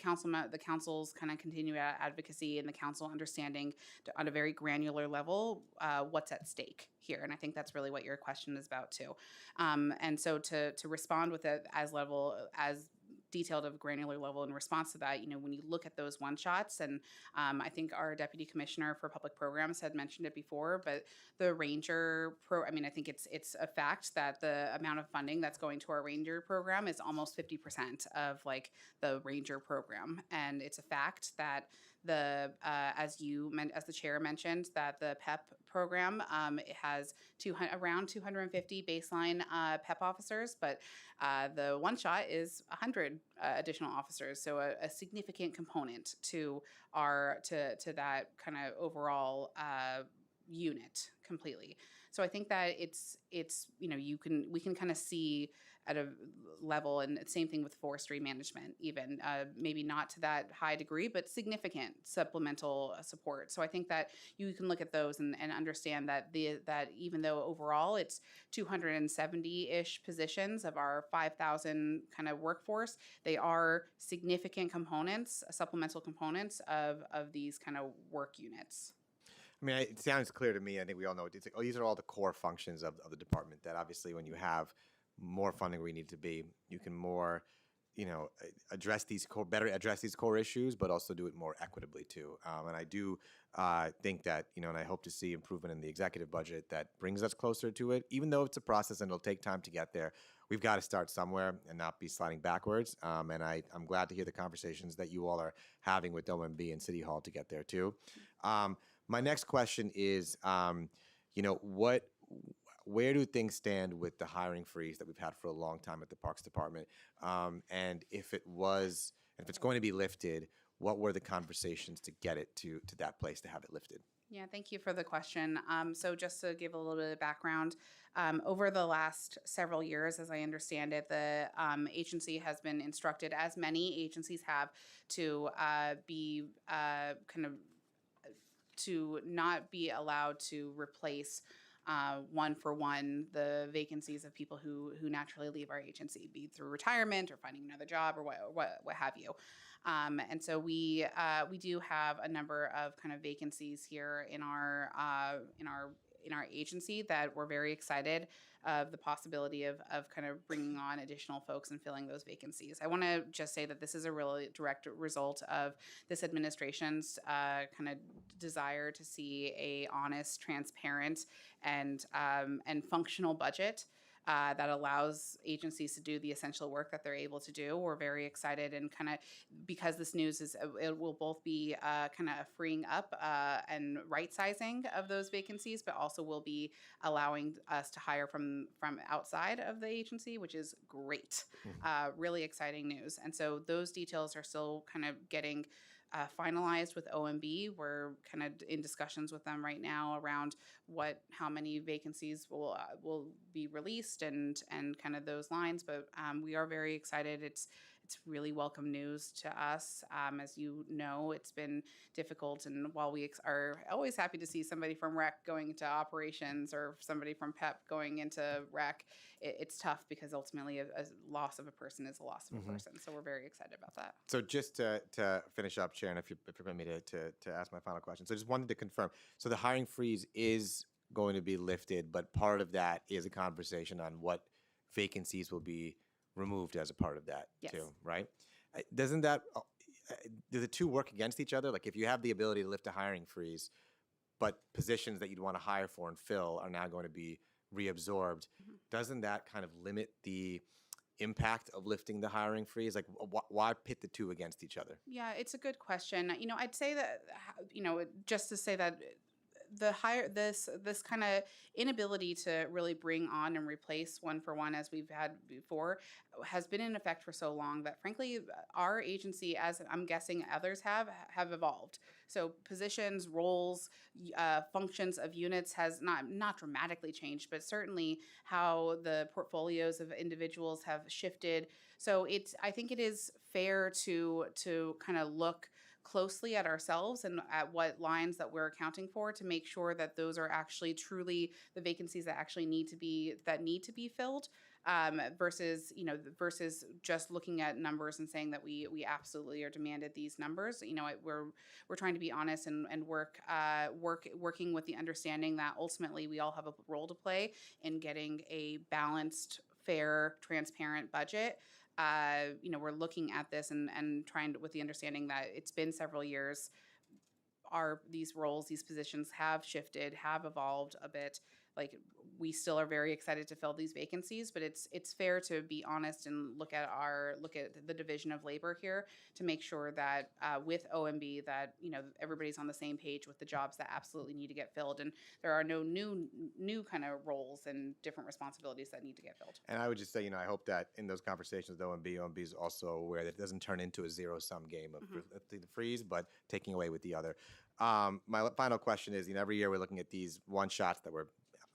council's kind of continued advocacy and the council understanding on a very granular level what's at stake here. And I think that's really what your question is about too. And so to respond with it as detailed of granular level in response to that, you know, when you look at those one shots, and I think our Deputy Commissioner for Public Programs had mentioned it before, but the Ranger I mean, I think it's a fact that the amount of funding that's going to our Ranger program is almost 50% of like the Ranger program. And it's a fact that as the chair mentioned, that the PEP program, it has around 250 baseline PEP officers, but the one shot is 100 additional officers, so a significant component to that kind of overall unit completely. So I think that it's you know, we can kind of see at a level, and same thing with forestry management, even maybe not to that high degree, but significant supplemental support. So I think that you can look at those and understand that that even though overall it's 270-ish positions of our 5,000 kind of workforce, they are significant components, supplemental components of these kind of work units. I mean, it sounds clear to me. I think we all know it's like, oh, these are all the core functions of the department that obviously when you have more funding where you need to be, you can more, you know, better address these core issues, but also do it more equitably too. And I do think that, you know, and I hope to see improvement in the executive budget that brings us closer to it, even though it's a process and it'll take time to get there. We've got to start somewhere and not be sliding backwards. And I'm glad to hear the conversations that you all are having with OMB and City Hall to get there too. My next question is, you know, where do things stand with the hiring freeze that we've had for a long time at the Parks Department? And if it's going to be lifted, what were the conversations to get it to that place to have it lifted? Yeah, thank you for the question. So just to give a little bit of background, over the last several years, as I understand it, the agency has been instructed, as many agencies have, to be to not be allowed to replace one for one the vacancies of people who naturally leave our agency, be it through retirement or finding another job or what have you. And so we do have a number of kind of vacancies here in our agency that we're very excited of the possibility of kind of bringing on additional folks and filling those vacancies. I want to just say that this is a really direct result of this administration's kind of desire to see a honest, transparent, and functional budget that allows agencies to do the essential work that they're able to do. We're very excited, and kind of because this news it will both be kind of freeing up and right sizing of those vacancies, but also will be allowing us to hire from outside of the agency, which is great. Really exciting news. And so those details are still kind of getting finalized with OMB. We're kind of in discussions with them right now around how many vacancies will be released and kind of those lines. But we are very excited. It's really welcome news to us. As you know, it's been difficult, and while we are always happy to see somebody from rec going into operations or somebody from PEP going into rec, it's tough because ultimately a loss of a person is a loss of a person. So we're very excited about that. So just to finish up, Sharon, if you permit me to ask my final question. So just wanted to confirm. So the hiring freeze is going to be lifted, but part of that is a conversation on what vacancies will be removed as a part of that too, right? Doesn't that, do the two work against each other? Like if you have the ability to lift a hiring freeze, but positions that you'd want to hire for and fill are now going to be reabsorbed, doesn't that kind of limit the impact of lifting the hiring freeze? Like why pit the two against each other? Yeah, it's a good question. You know, I'd say that, you know, just to say that the higher this kind of inability to really bring on and replace one for one as we've had before has been in effect for so long that frankly our agency, as I'm guessing others have evolved. So positions, roles, functions of units has not dramatically changed, but certainly how the portfolios of individuals have shifted. So I think it is fair to kind of look closely at ourselves and at what lines that we're accounting for to make sure that those are actually truly the vacancies that actually need to be filled, versus just looking at numbers and saying that we absolutely are demanded these numbers. We're trying to be honest and working with the understanding that ultimately we all have a role to play in getting a balanced, fair, transparent budget. We're looking at this and trying to, with the understanding that it's been several years. These roles, these positions have shifted, have evolved a bit. Like, we still are very excited to fill these vacancies, but it's fair to be honest and look at the division of labor here to make sure that with OMB that everybody's on the same page with the jobs that absolutely need to get filled, and there are no new kind of roles and different responsibilities that need to get filled. And I would just say, I hope that in those conversations with OMB is also aware that it doesn't turn into a zero-sum game of the freeze, but taking away with the other. My final question is, every year we're looking at these one-shots that we're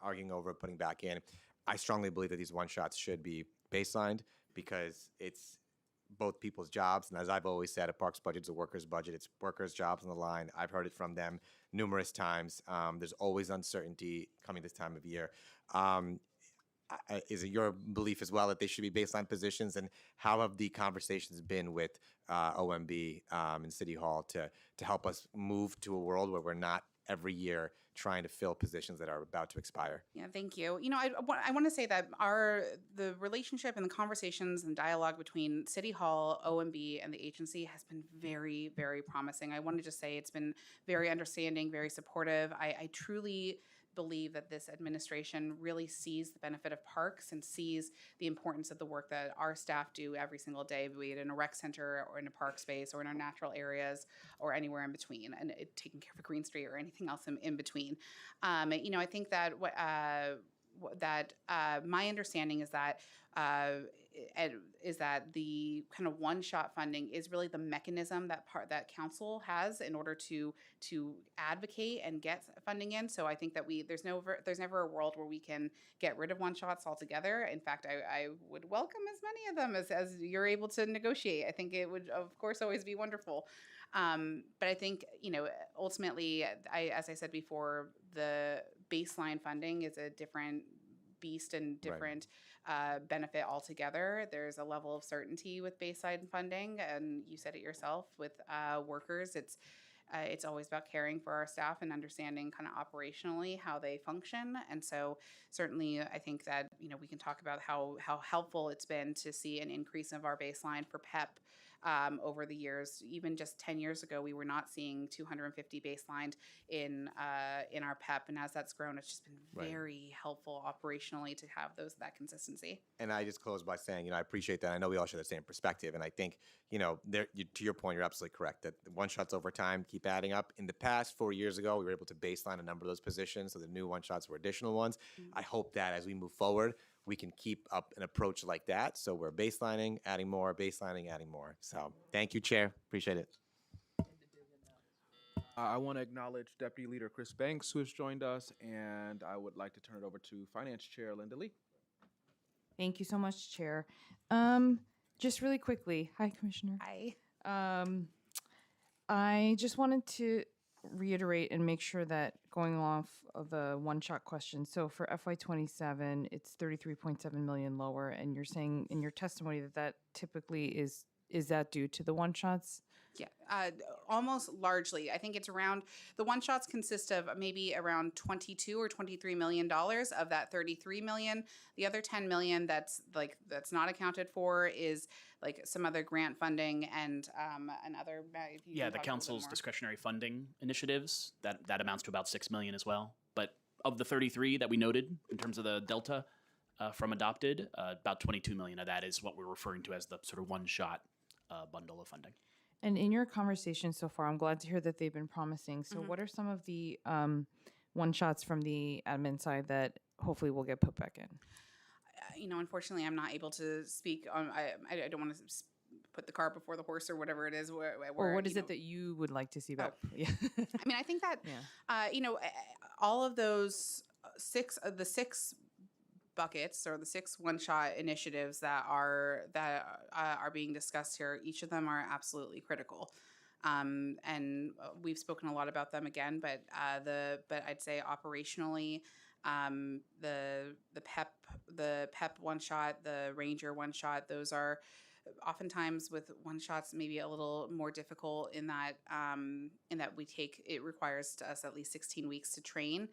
arguing over putting back in. I strongly believe that these one-shots should be baselined because it's both people's jobs. And as I've always said, a parks budget is a worker's budget. It's workers' jobs on the line. I've heard it from them numerous times. There's always uncertainty coming this time of year. Is it your belief as well that they should be baseline positions? And how have the conversations been with OMB and City Hall to help us move to a world where we're not every year trying to fill positions that are about to expire? Yeah, thank you. I want to say that the relationship and the conversations and dialogue between City Hall, OMB, and the agency has been very, very promising. I want to just say it's been very understanding, very supportive. I truly believe that this administration really sees the benefit of parks and sees the importance of the work that our staff do every single day, be it in a rec center or in a park space or in our natural areas or anywhere in between, and taking care of a green street or anything else in between. I think that my understanding is that the kind of one-shot funding is really the mechanism that council has in order to advocate and get funding in. So I think that there's never a world where we can get rid of one-shots altogether. In fact, I would welcome as many of them as you're able to negotiate. I think it would, of course, always be wonderful. But I think, ultimately, as I said before, the baseline funding is a different beast and different benefit altogether. There's a level of certainty with baseline funding, and you said it yourself with workers. It's always about caring for our staff and understanding kind of operationally how they function. And so certainly I think that we can talk about how helpful it's been to see an increase of our baseline for PEP over the years. Even just 10 years ago, we were not seeing 250 baselined in our PEP, and as that's grown, it's just been very helpful operationally to have that consistency. And I just close by saying, I appreciate that. I know we all share the same perspective, and I think, to your point, you're absolutely correct that the one-shots over time keep adding up. In the past, 4 years ago, we were able to baseline a number of those positions, so the new one-shots were additional ones. I hope that as we move forward, we can keep up an approach like that. So we're baselining, adding more, baselining, adding more. So thank you, Chair. Appreciate it. I want to acknowledge Deputy Leader Chris Banks, who has joined us, and I would like to turn it over to Finance Chair Linda Lee. Thank you so much, Chair. Just really quickly, hi, Commissioner. Hi. I just wanted to reiterate and make sure that going off of the one-shot question, so for FY27, it's 33.7 million lower, and you're saying in your testimony that typically is that due to the one-shots? Yeah, almost largely. I think it's around, the one-shots consist of maybe around $22 or $23 million of that 33 million. The other 10 million that's not accounted for is like some other grant funding and another. Yeah, the council's discretionary funding initiatives, that amounts to about 6 million as well. But of the 33 that we noted in terms of the delta from adopted, about 22 million of that is what we're referring to as the sort of one-shot bundle of funding. And in your conversation so far, I'm glad to hear that they've been promising. So what are some of the one-shots from the admin side that hopefully will get put back in? Unfortunately, I'm not able to speak on. I don't want to put the cart before the horse or whatever it is. Or what is it that you would like to see back? Yeah. I think that Yeah. all of those the six buckets or the six one-shot initiatives that are being discussed here, each of them are absolutely critical. And we've spoken a lot about them again, but I'd say operationally, the PEP one shot, the Ranger one shot, those are oftentimes with one shots maybe a little more difficult in that it requires us at least 16 weeks to train,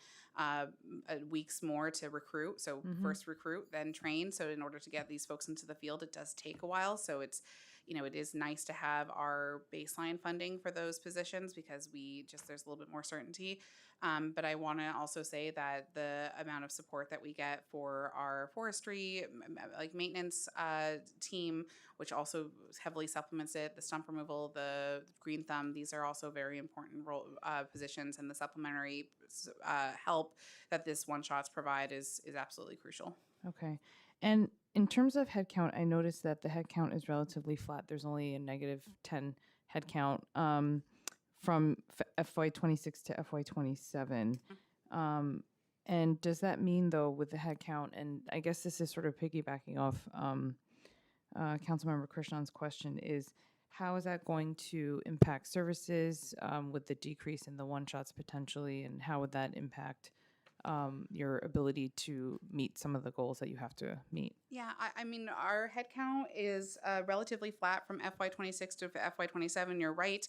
weeks more to recruit. So first recruit, then train. So in order to get these folks into the field, it does take a while. So it's it is nice to have our baseline funding for those positions because there's a little bit more certainty. But I want to also say that the amount of support that we get for our forestry, maintenance team, which also heavily supplements it, the stump removal, the green thumb, these are also very important positions, and the supplementary help that this one-shots provide is absolutely crucial. Okay. And in terms of headcount, I noticed that the headcount is relatively flat. There's only a negative 10 headcount from FY26 to FY27. And does that mean, though, with the headcount, and I guess this is sort of piggybacking off Councilmember Krishnan's question, is how is that going to impact services with the decrease in the one-shots potentially, and how would that impact your ability to meet some of the goals that you have to meet? Yeah, our headcount is relatively flat from FY26 to FY27. You're right.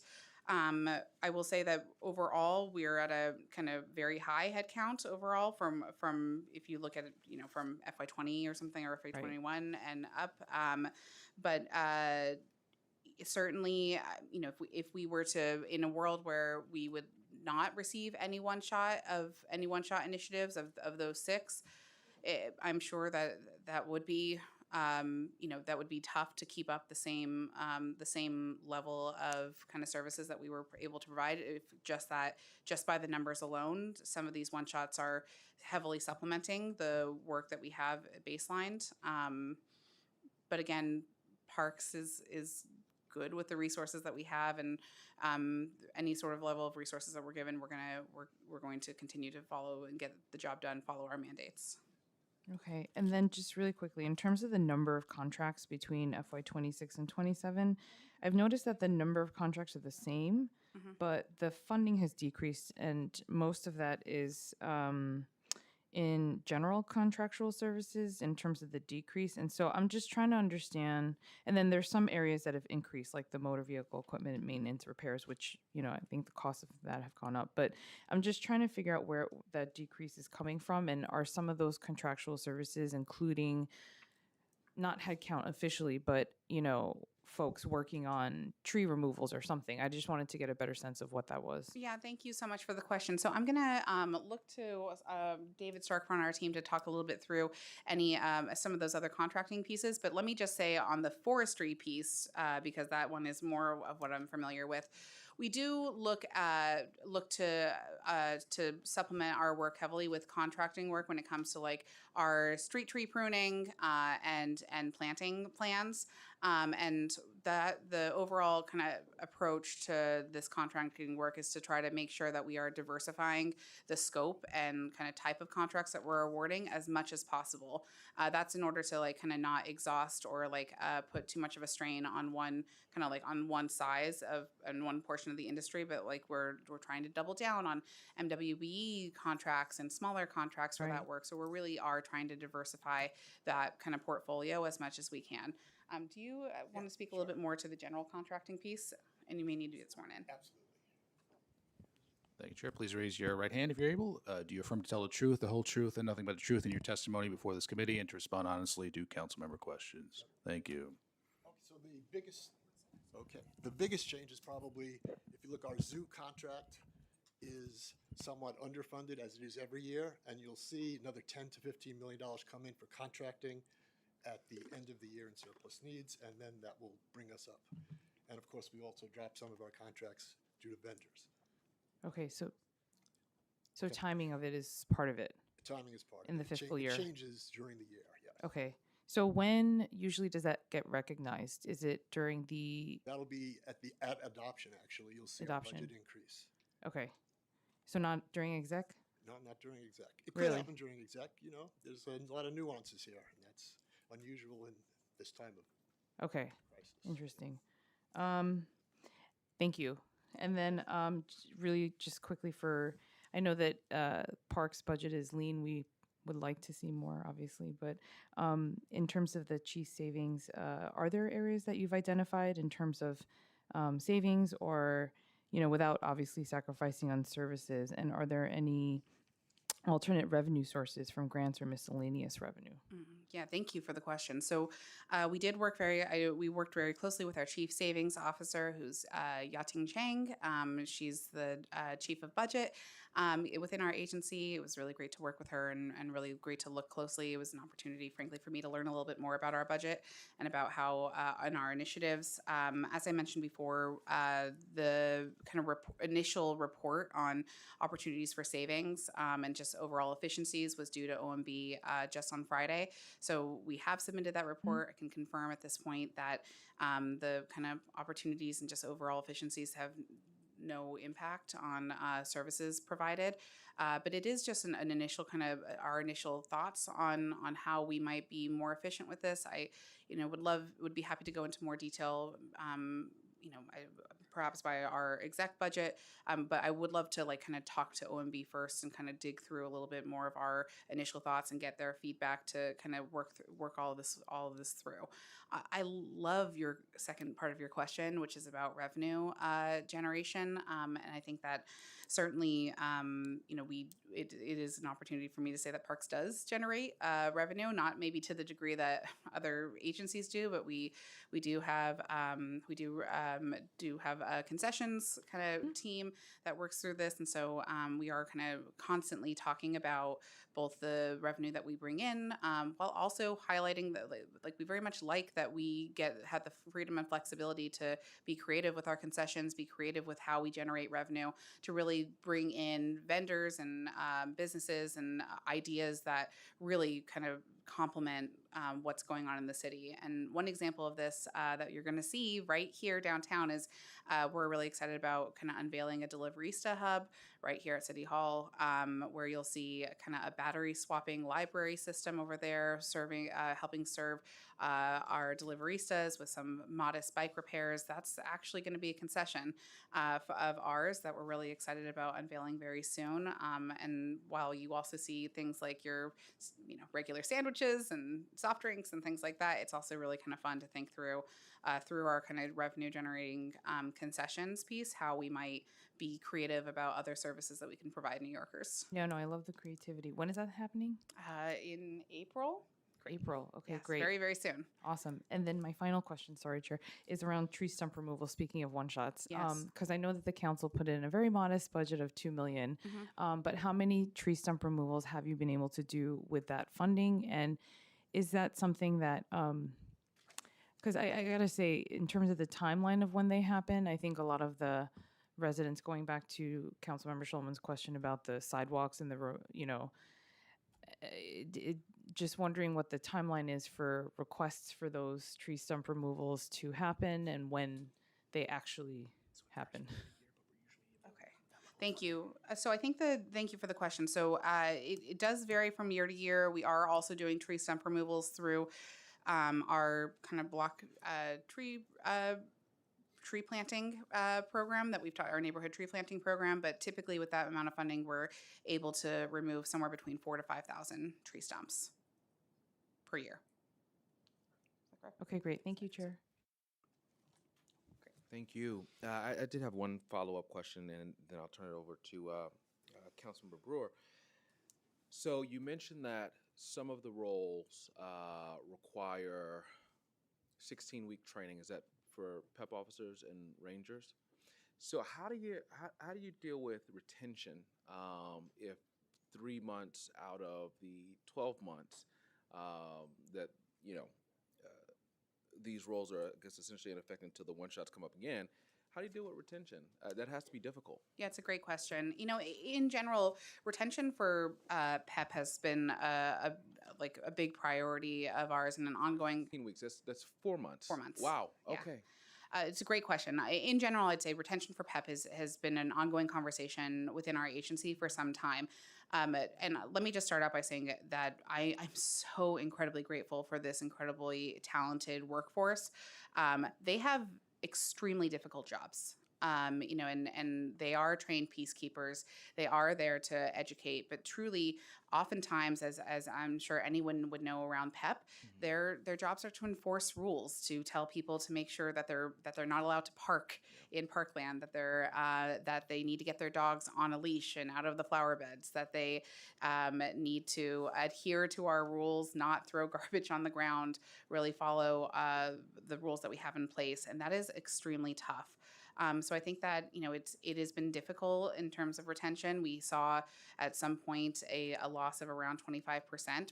I will say that overall, we're at a kind of very high headcount overall from if you look at it, from FY20 or something, or FY21 and up. But certainly, if we were to, in a world where we would not receive any one-shot initiatives of those six, I'm sure that would be that would be tough to keep up the same level of kind of services that we were able to provide. If just by the numbers alone, some of these one-shots are heavily supplementing the work that we have baselined. But again, Parks is good with the resources that we have, and any sort of level of resources that we're given, we're going to continue to follow and get the job done, follow our mandates. Okay, and then just really quickly, in terms of the number of contracts between FY26 and 27, I've noticed that the number of contracts are the same, but the funding has decreased, and most of that is in general contractual services in terms of the decrease. And so I'm just trying to understand, and then there's some areas that have increased, like the motor vehicle equipment and maintenance repairs, which, I think the costs of that have gone up. But I'm just trying to figure out where that decrease is coming from, and are some of those contractual services including not headcount officially, but, folks working on tree removals or something? I just wanted to get a better sense of what that was. Yeah, thank you so much for the question. So I'm going to look to David Stark on our team to talk a little bit through some of those other contracting pieces. But let me just say on the forestry piece, because that one is more of what I'm familiar with, we do look to supplement our work heavily with contracting work when it comes to like our street tree pruning and planting plans. And that the overall kind of approach to this contracting work is to try to make sure that we are diversifying the scope and kind of type of contracts that we're awarding as much as possible. That's in order to like kind of not exhaust or like put too much of a strain on one size of and one portion of the industry, but like we're trying to double down on MWBE contracts and smaller contracts for that work. So we really are trying to diversify that kind of portfolio as much as we can. Do you want to speak a little bit more to the general contracting piece? And you may need to get sworn in. Absolutely. Thank you, Chair. Please raise your right hand if you're able. Do you affirm to tell the truth, the whole truth, and nothing but the truth in your testimony before this committee, and to respond honestly to council member questions? Thank you. Okay, so the biggest change is probably, if you look, our zoo contract is somewhat underfunded as it is every year, and you'll see another $10 to $15 million come in for contracting at the end of the year in surplus needs, and then that will bring us up. And of course, we also dropped some of our contracts due to vendors. Okay, so So timing of it is part of it. Timing is part of In it. the It cha- fiscal it year. changes during the year, yes. Okay. So when usually does that get recognized? Is it during the, That'll be at adoption, actually. You'll see Adoption. our budget increase. okay. So not during exec? Not during exec. It could Really? happen during exec, you know. There's a lot of nuances here, and that's unusual in this time of Okay. crisis. Interesting. Thank you. And then really just quickly I know that Parks budget is lean. We would like to see more, obviously, but in terms of the chief savings, are there areas that you've identified in terms of savings or, without obviously sacrificing on services? And are there any alternate revenue sources from grants or miscellaneous revenue? Yeah, thank you for the question. So we did work we worked very closely with our chief savings officer, who's Yating Chang. She's the chief of budget within our agency. It was really great to work with her and really great to look closely. It was an opportunity, frankly, for me to learn a little bit more about our budget and about how in our initiatives. As I mentioned before, the kind of initial report on opportunities for savings and just overall efficiencies was due to OMB just on Friday. So we have submitted that report. I can confirm at this point that the kind of opportunities and just overall efficiencies have no impact on services provided. But it is just an initial kind of our initial thoughts on how we might be more efficient with this. I, would be happy to go into more detail. Perhaps by our exec budget, but I would love to kind of talk to OMB first and kind of dig through a little bit more of our initial thoughts and get their feedback to kind of work all of this through. I love your second part of your question, which is about revenue generation, and I think that certainly, it is an opportunity for me to say that Parks does generate revenue, not maybe to the degree that other agencies do, but we do have a concessions kind of team that works through this, and so we are kind of constantly talking about both the revenue that we bring in, while also highlighting that we very much like that we had the freedom and flexibility to be creative with our concessions, be creative with how we generate revenue, to really bring in vendors and businesses and ideas that really kind of complement what's going on in the city. And one example of this that you're going to see right here downtown is we're really excited about kind of unveiling a Deliverista hub right here at City Hall, where you'll see kind of a battery swapping library system over there, helping serve our Deliveristas with some modest bike repairs. That's actually going to be a concession of ours that we're really excited about unveiling very soon. And while you also see things like your regular sandwiches and soft drinks and things like that, it's also really kind of fun to think through our kind of revenue generating concessions piece, how we might be creative about other services that we can provide New Yorkers. Yeah, no, I love the creativity. When is that happening? In April. April. Okay, Yes, great. very, very soon. Awesome. And then my final question, sorry, Chair, is around tree stump removal, speaking of one-shots. Yes. Because I know that the council put in a very modest budget of $2 million. But how many tree stump removals have you been able to do with that funding? And is that something that, because I got to say, in terms of the timeline of when they happen, I think a lot of the residents, going back to Councilmember Schulman's question about the sidewalks and just wondering what the timeline is for requests for those tree stump removals to happen and when they actually happen. Okay, thank you. So I think thank you for the question. So it does vary from year to year. We are also doing tree stump removals through our kind of block tree planting program that we've taught, our neighborhood tree planting program. But typically with that amount of funding, we're able to remove somewhere between 4,000 to 5,000 tree stumps per year. Okay, great. Thank you, Chair. Thank you. I did have one follow-up question, and then I'll turn it over to Councilmember Brewer. So you mentioned that some of the roles require 16-week training. Is that for PEP officers and rangers? So how do you deal with retention if 3 months out of the 12 months that these roles are, I guess, essentially in effect until the one-shots come up again? How do you deal with retention? That has to be difficult. Yeah, it's a great question. You know, in general, retention for PEP has been a big priority of ours and an ongoing. 15 weeks. That's 4 months. 4 months. Wow. Yeah. Okay. It's a great question. In general, I'd say retention for PEP has been an ongoing conversation within our agency for some time. And let me just start out by saying that I'm so incredibly grateful for this incredibly talented workforce. They have extremely difficult jobs. You know, and they are trained peacekeepers. They are there to educate, but truly, oftentimes, as I'm sure anyone would know around PEP, their jobs are to enforce rules, to tell people to make sure that they're not allowed to park in parkland, that they need to get their dogs on a leash and out of the flower beds, that they need to adhere to our rules, not throw garbage on the ground, really follow the rules that we have in place, and that is extremely tough. So I think that, you know, it has been difficult in terms of retention. We saw at some point a loss of around 25%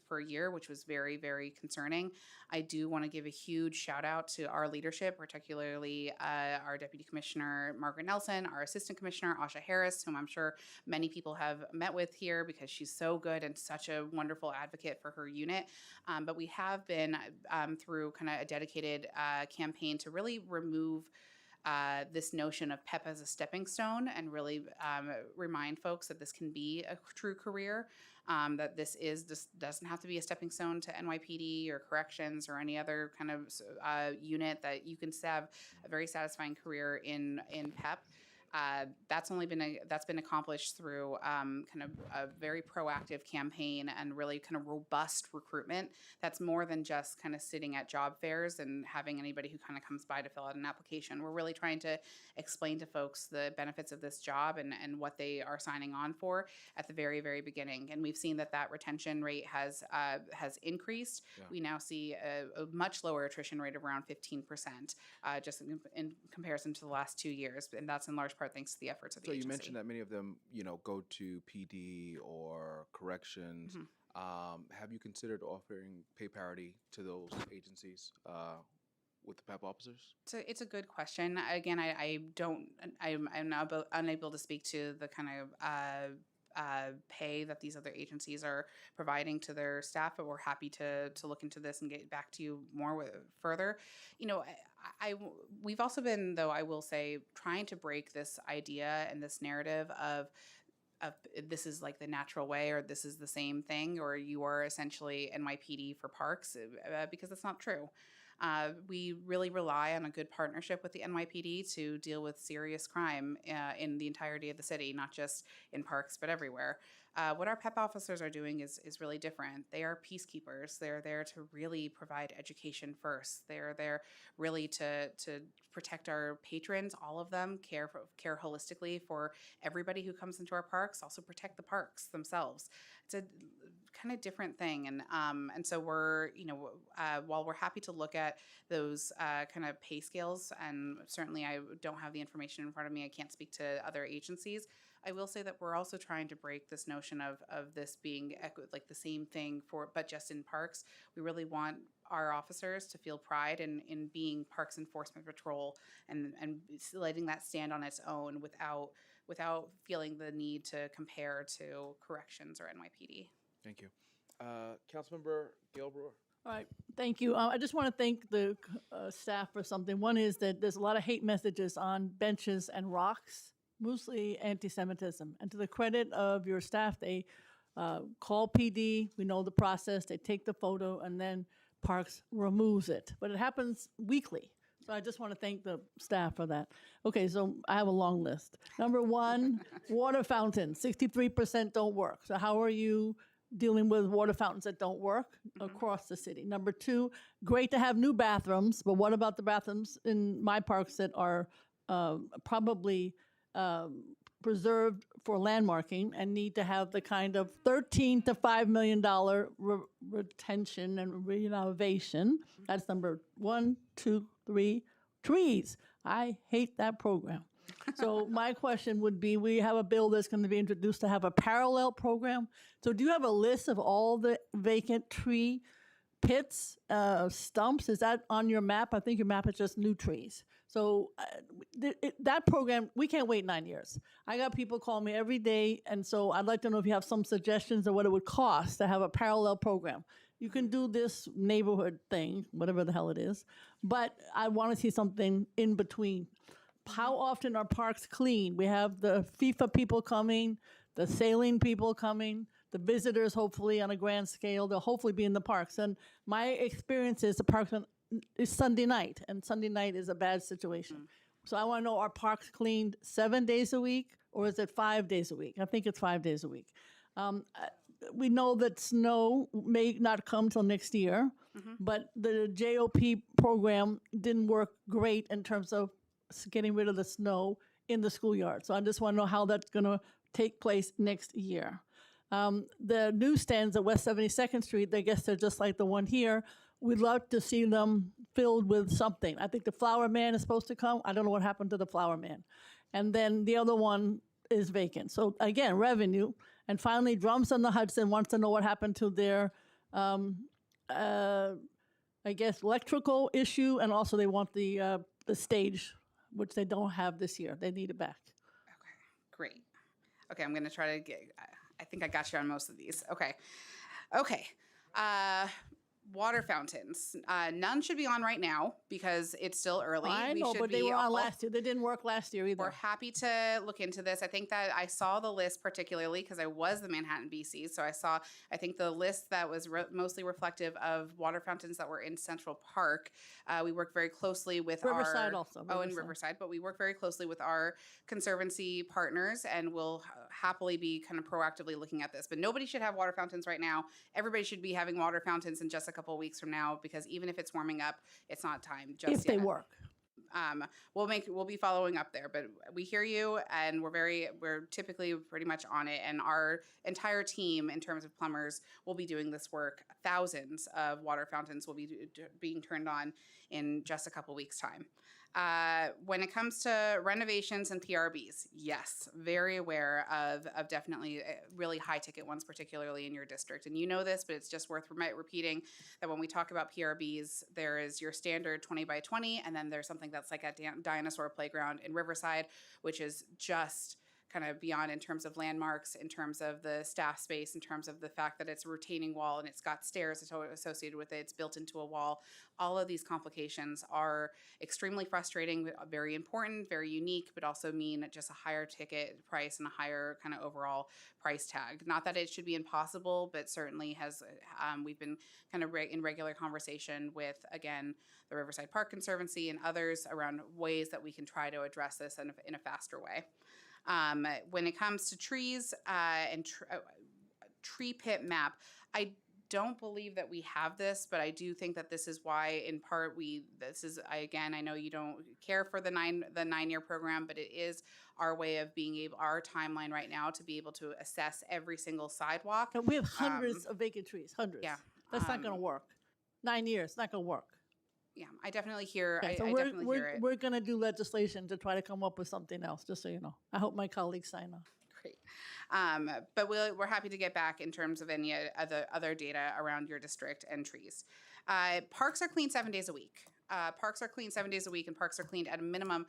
per year, which was very, very concerning. I do want to give a huge shout out to our leadership, particularly our Deputy Commissioner, Margaret Nelson, our Assistant Commissioner, Asha Harris, whom I'm sure many people have met with here because she's so good and such a wonderful advocate for her unit. But we have been through kind of a dedicated campaign to really remove this notion of PEP as a stepping stone and really remind folks that this can be a true career, that this doesn't have to be a stepping stone to NYPD or corrections or any other kind of unit, that you can have a very satisfying career in PEP. That's been accomplished through kind of a very proactive campaign and really kind of robust recruitment. That's more than just kind of sitting at job fairs and having anybody who kind of comes by to fill out an application. We're really trying to explain to folks the benefits of this job and what they are signing on for at the very, very beginning. And we've seen that retention rate has increased. Yeah. We now see a much lower attrition rate of around 15%, just in comparison to the last 2 years, and that's in large part thanks to the efforts of the So agency. you mentioned that many of them, you know, go to PD or corrections. Have you considered offering pay parity to those agencies with the PEP officers? It's a good question. Again, I'm unable to speak to the kind of pay that these other agencies are providing to their staff, but we're happy to look into this and get back to you more further. You know, we've also been, though I will say, trying to break this idea and this narrative of this is like the natural way, or this is the same thing, or you are essentially NYPD for parks, because that's not true. We really rely on a good partnership with the NYPD to deal with serious crime in the entirety of the city, not just in parks, but everywhere. What our PEP officers are doing is really different. They are peacekeepers. They're there to really provide education first. They're there really to protect our patrons, all of them, care holistically for everybody who comes into our parks, also protect the parks themselves. It's a kind of different thing. And so we're, you know, while we're happy to look at those kind of pay scales, and certainly I don't have the information in front of me, I can't speak to other agencies, I will say that we're also trying to break this notion of this being like the same thing but just in parks. We really want our officers to feel pride in being Parks Enforcement Patrol and letting that stand on its own without feeling the need to compare to corrections or NYPD. Thank you. Councilmember Gail Brewer. All right, thank you. I just want to thank the staff for something. One is that there's a lot of hate messages on benches and rocks, mostly anti-Semitism. And to the credit of your staff, they call PD, we know the process, they take the photo, and then Parks removes it. But it happens weekly. So I just want to thank the staff for that. Okay, so I have a long list. Number one, water fountains, 63% don't work. So how are you dealing with water fountains that don't work across the city? Number two, great to have new bathrooms, but what about the bathrooms in my parks that are probably preserved for landmarking and need to have the kind of $13 to $5 million retention and renovation? That's number 1, 2, 3. Trees. I hate that program. So my question would be, we have a bill that's going to be introduced to have a parallel program. So do you have a list of all the vacant tree pits, stumps? Is that on your map? I think your map is just new trees. So that program, we can't wait 9 years. I got people call me every day, and so I'd like to know if you have some suggestions of what it would cost to have a parallel program. You can do this neighborhood thing, whatever the hell it is, but I want to see something in between. How often are parks clean? We have the FIFA people coming, the sailing people coming, the visitors hopefully on a grand scale. They'll hopefully be in the parks. And my experience is the parks is Sunday night, and Sunday night is a bad situation. So I want to know, are parks cleaned 7 days a week, or is it 5 days a week? I think it's 5 days a week. We know that snow may not come till next year, but the JOP program didn't work great in terms of getting rid of the snow in the schoolyard. So I just want to know how that's going to take place next year. The newsstands at West 72nd Street, I guess they're just like the one here. We'd love to see them filled with something. I think the Flower Man is supposed to come. I don't know what happened to the Flower Man. And then the other one is vacant. So again, revenue. And finally, Drums on the Hudson wants to know what happened to their, I guess, electrical issue. And also they want the stage, which they don't have this year. They need it back. Okay, great. Okay, I'm going to try to get, I think I got you on most of these. Okay. Water fountains. None should be on right now because it's still early. I know, but they were on last year. They didn't work last year either. We're happy to look into this. I think that I saw the list particularly because I was the Manhattan BC. So I think the list that was mostly reflective of water fountains that were in Central Park. We work very closely with Riverside also. Oh, and Riverside. But we work very closely with our conservancy partners and we'll happily be kind of proactively looking at this. But nobody should have water fountains right now. Everybody should be having water fountains in just a couple of weeks from now because even if it's warming up, it's not time just if they work. We'll be following up there, but we hear you and we're typically pretty much on it. And our entire team in terms of plumbers will be doing this work. Thousands of water fountains will be being turned on in just a couple weeks time. When it comes to renovations and PRBs, yes, very aware of definitely really high ticket ones, particularly in your district. And you know this, but it's just worth repeating that when we talk about PRBs, there is your standard 20 by 20, and then there's something that's like a dinosaur playground in Riverside, which is just kind of beyond in terms of landmarks, in terms of the staff space, in terms of the fact that it's a retaining wall and it's got stairs associated with it, it's built into a wall. All of these complications are extremely frustrating, very important, very unique, but also mean just a higher ticket price and a higher kind of overall price tag. Not that it should be impossible, but certainly has, we've been kind of in regular conversation with, again, the Riverside Park Conservancy and others around ways that we can try to address this in a faster way. When it comes to trees and tree pit map, I don't believe that we have this, but I do think that this is why, in part, I know you don't care for the 9-year program, but it is our way of our timeline right now to be able to assess every single sidewalk. And we have hundreds of vacant trees, hundreds. Yeah. That's not going to work. 9 years, not going to work. Yeah, I definitely hear. Okay, so I definitely hear it. We're going to do legislation to try to come up with something else, just so you know. I hope my colleagues sign off. Great. But we're happy to get back in terms of any other data around your district and trees. Parks are cleaned 7 days a week. Parks are cleaned 7 days a week, and parks are cleaned at a minimum.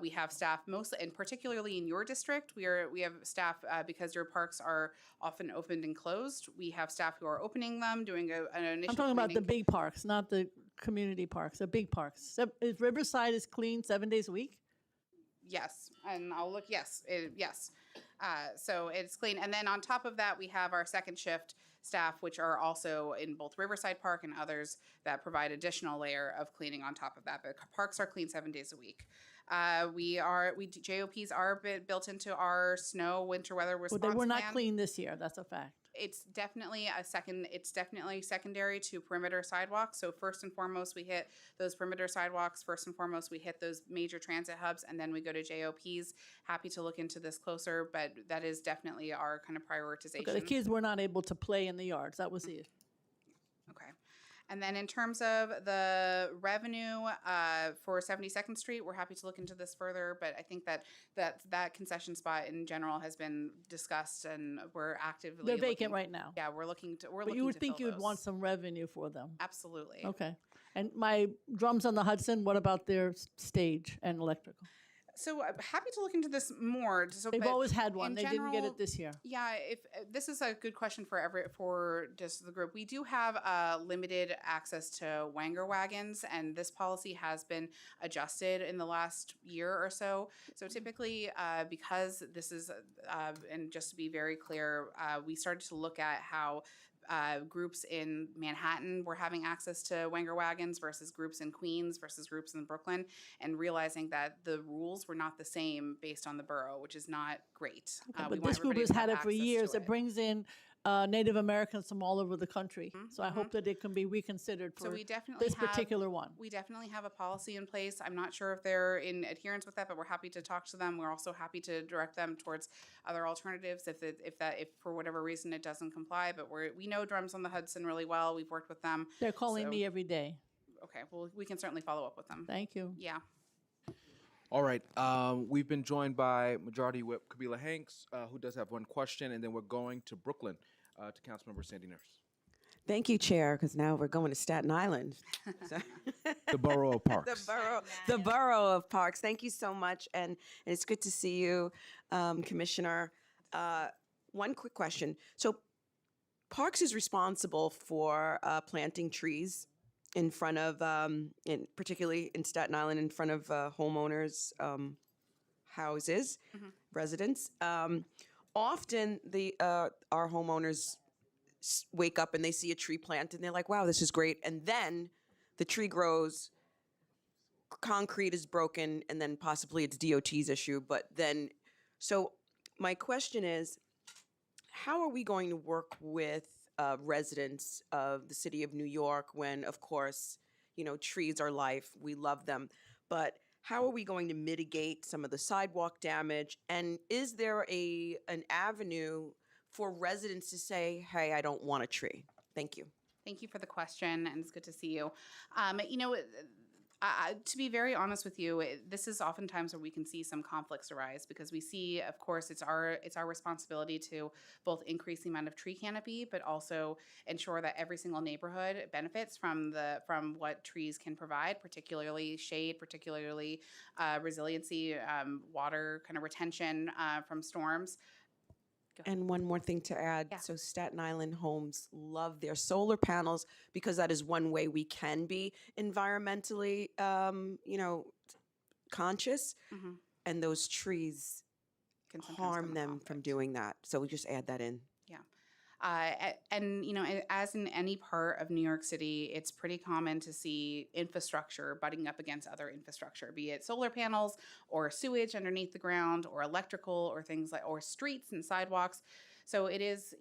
We have staff mostly, and particularly in your district, we have staff because your parks are often opened and closed. We have staff who are opening them, doing an initial. I'm talking about the cleaning. big parks, not the community parks. The big parks. Riverside is clean 7 days a week. Yes, and I'll look. Yes, yes. So it's clean, and then on top of that, we have our second shift staff, which are also in both Riverside Park and others that provide additional layer of cleaning on top of that. But parks are clean 7 days a week. JOPs are built into our snow winter weather response Well, they were not plan. clean this year. That's a fact. It's definitely secondary to perimeter sidewalks. So first and foremost, we hit those perimeter sidewalks. First and foremost, we hit those major transit hubs, and then we go to JOPs. Happy to look into this closer, but that is definitely our kind of prioritization. Okay, the kids were not able to play in the yards. That was it. Okay. And then in terms of the revenue for 72nd Street, we're happy to look into this further, but I think that concession spot in general has been discussed and we're actively They're vacant looking- right now. Yeah, we're looking to But you would think fill you would want those. some revenue for them. Absolutely. Okay. And my Drums on the Hudson, what about their stage and electrical? So I'm happy to look into this more. So, They've but always had one. in They didn't get general, it this year. Yeah, if this is a good question for just the group. We do have limited access to Wanger wagons, and this policy has been adjusted in the last year or so. So typically, because this is, and just to be very clear, we started to look at how groups in Manhattan were having access to Wanger wagons versus groups in Queens versus groups in Brooklyn, and realizing that the rules were not the same based on the borough, which is not great. Okay, We but want this group everybody has to had have it for access to years. It brings in Native Americans from all over the country. So I hope that it can be reconsidered for So we definitely this have, particular one. We definitely have a policy in place. I'm not sure if they're in adherence with that, but we're happy to talk to them. We're also happy to direct them towards other alternatives if for whatever reason it doesn't comply. But we know Drums on the Hudson really well. We've worked with them. They're calling so- me every day. Okay, well, we can certainly follow up with them. Thank you. Yeah. All right. We've been joined by Majority Whip Kabila Hanks, who does have one question, and then we're going to Brooklyn to Councilmember Sandy Nurse. Thank you, Chair, because now we're going to Staten Island. The Borough of Parks. The borough of Parks. Thank you so much, and it's good to see you, Commissioner. One quick question. So Parks is responsible for planting trees in front of, particularly in Staten Island, in front of homeowners' houses, residents. Often our homeowners wake up and they see a tree planted and they're like, wow, this is great. And then the tree grows, concrete is broken, and then possibly it's DOT's issue. But then, so my question is, how are we going to work with residents of the city of New York when, of course, trees are life, we love them, but how are we going to mitigate some of the sidewalk damage? And is there an avenue for residents to say, hey, I don't want a tree? Thank you. Thank you for the question, and it's good to see you. To be very honest with you, this is oftentimes where we can see some conflicts arise because we see, of course, it's our responsibility to both increase the amount of tree canopy, but also ensure that every single neighborhood benefits from what trees can provide, particularly shade, particularly resiliency, water kind of retention from storms. And one more thing to add. Yeah. So Staten Island homes love their solar panels because that is one way we can be environmentally, conscious. Mhm. And those trees Can sometimes harm come in them from conflict. doing that. So we just add that in. As in any part of New York City, it's pretty common to see infrastructure butting up against other infrastructure, be it solar panels or sewage underneath the ground or electrical or things like, or streets and sidewalks. So it is,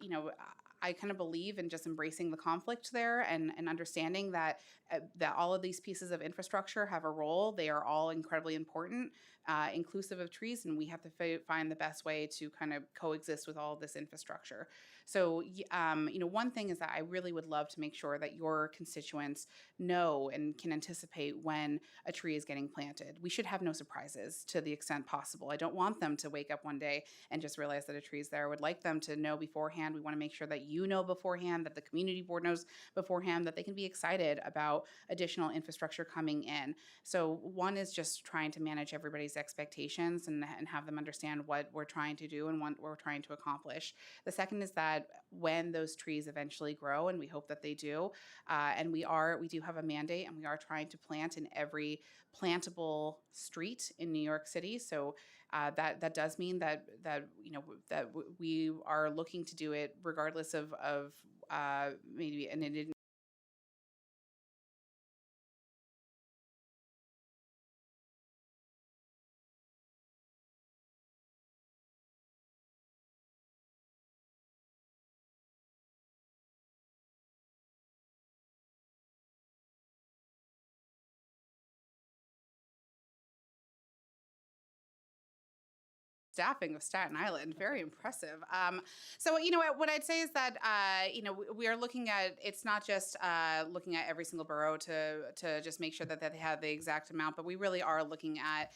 I kind of believe in just embracing the conflict there and understanding that all of these pieces of infrastructure have a role. They are all incredibly important, inclusive of trees, and we have to find the best way to kind of coexist with all of this infrastructure. So, one thing is that I really would love to make sure that your constituents know and can anticipate when a tree is getting planted. We should have no surprises to the extent possible. I don't want them to wake up one day and just realize that a tree is there. I would like them to know beforehand. We want to make sure that you know beforehand, that the community board knows beforehand, that they can be excited about additional infrastructure coming in. So one is just trying to manage everybody's expectations and have them understand what we're trying to do and what we're trying to accomplish. The second is that when those trees eventually grow, and we hope that they do, and we do have a mandate, and we are trying to plant in every plantable street in New York City. So that does mean that we are looking to do it regardless of maybe an staffing of Staten Island. Very impressive. So, what I'd say is that, we are looking at, it's not just looking at every single borough to just make sure that they have the exact amount, but we really are looking at,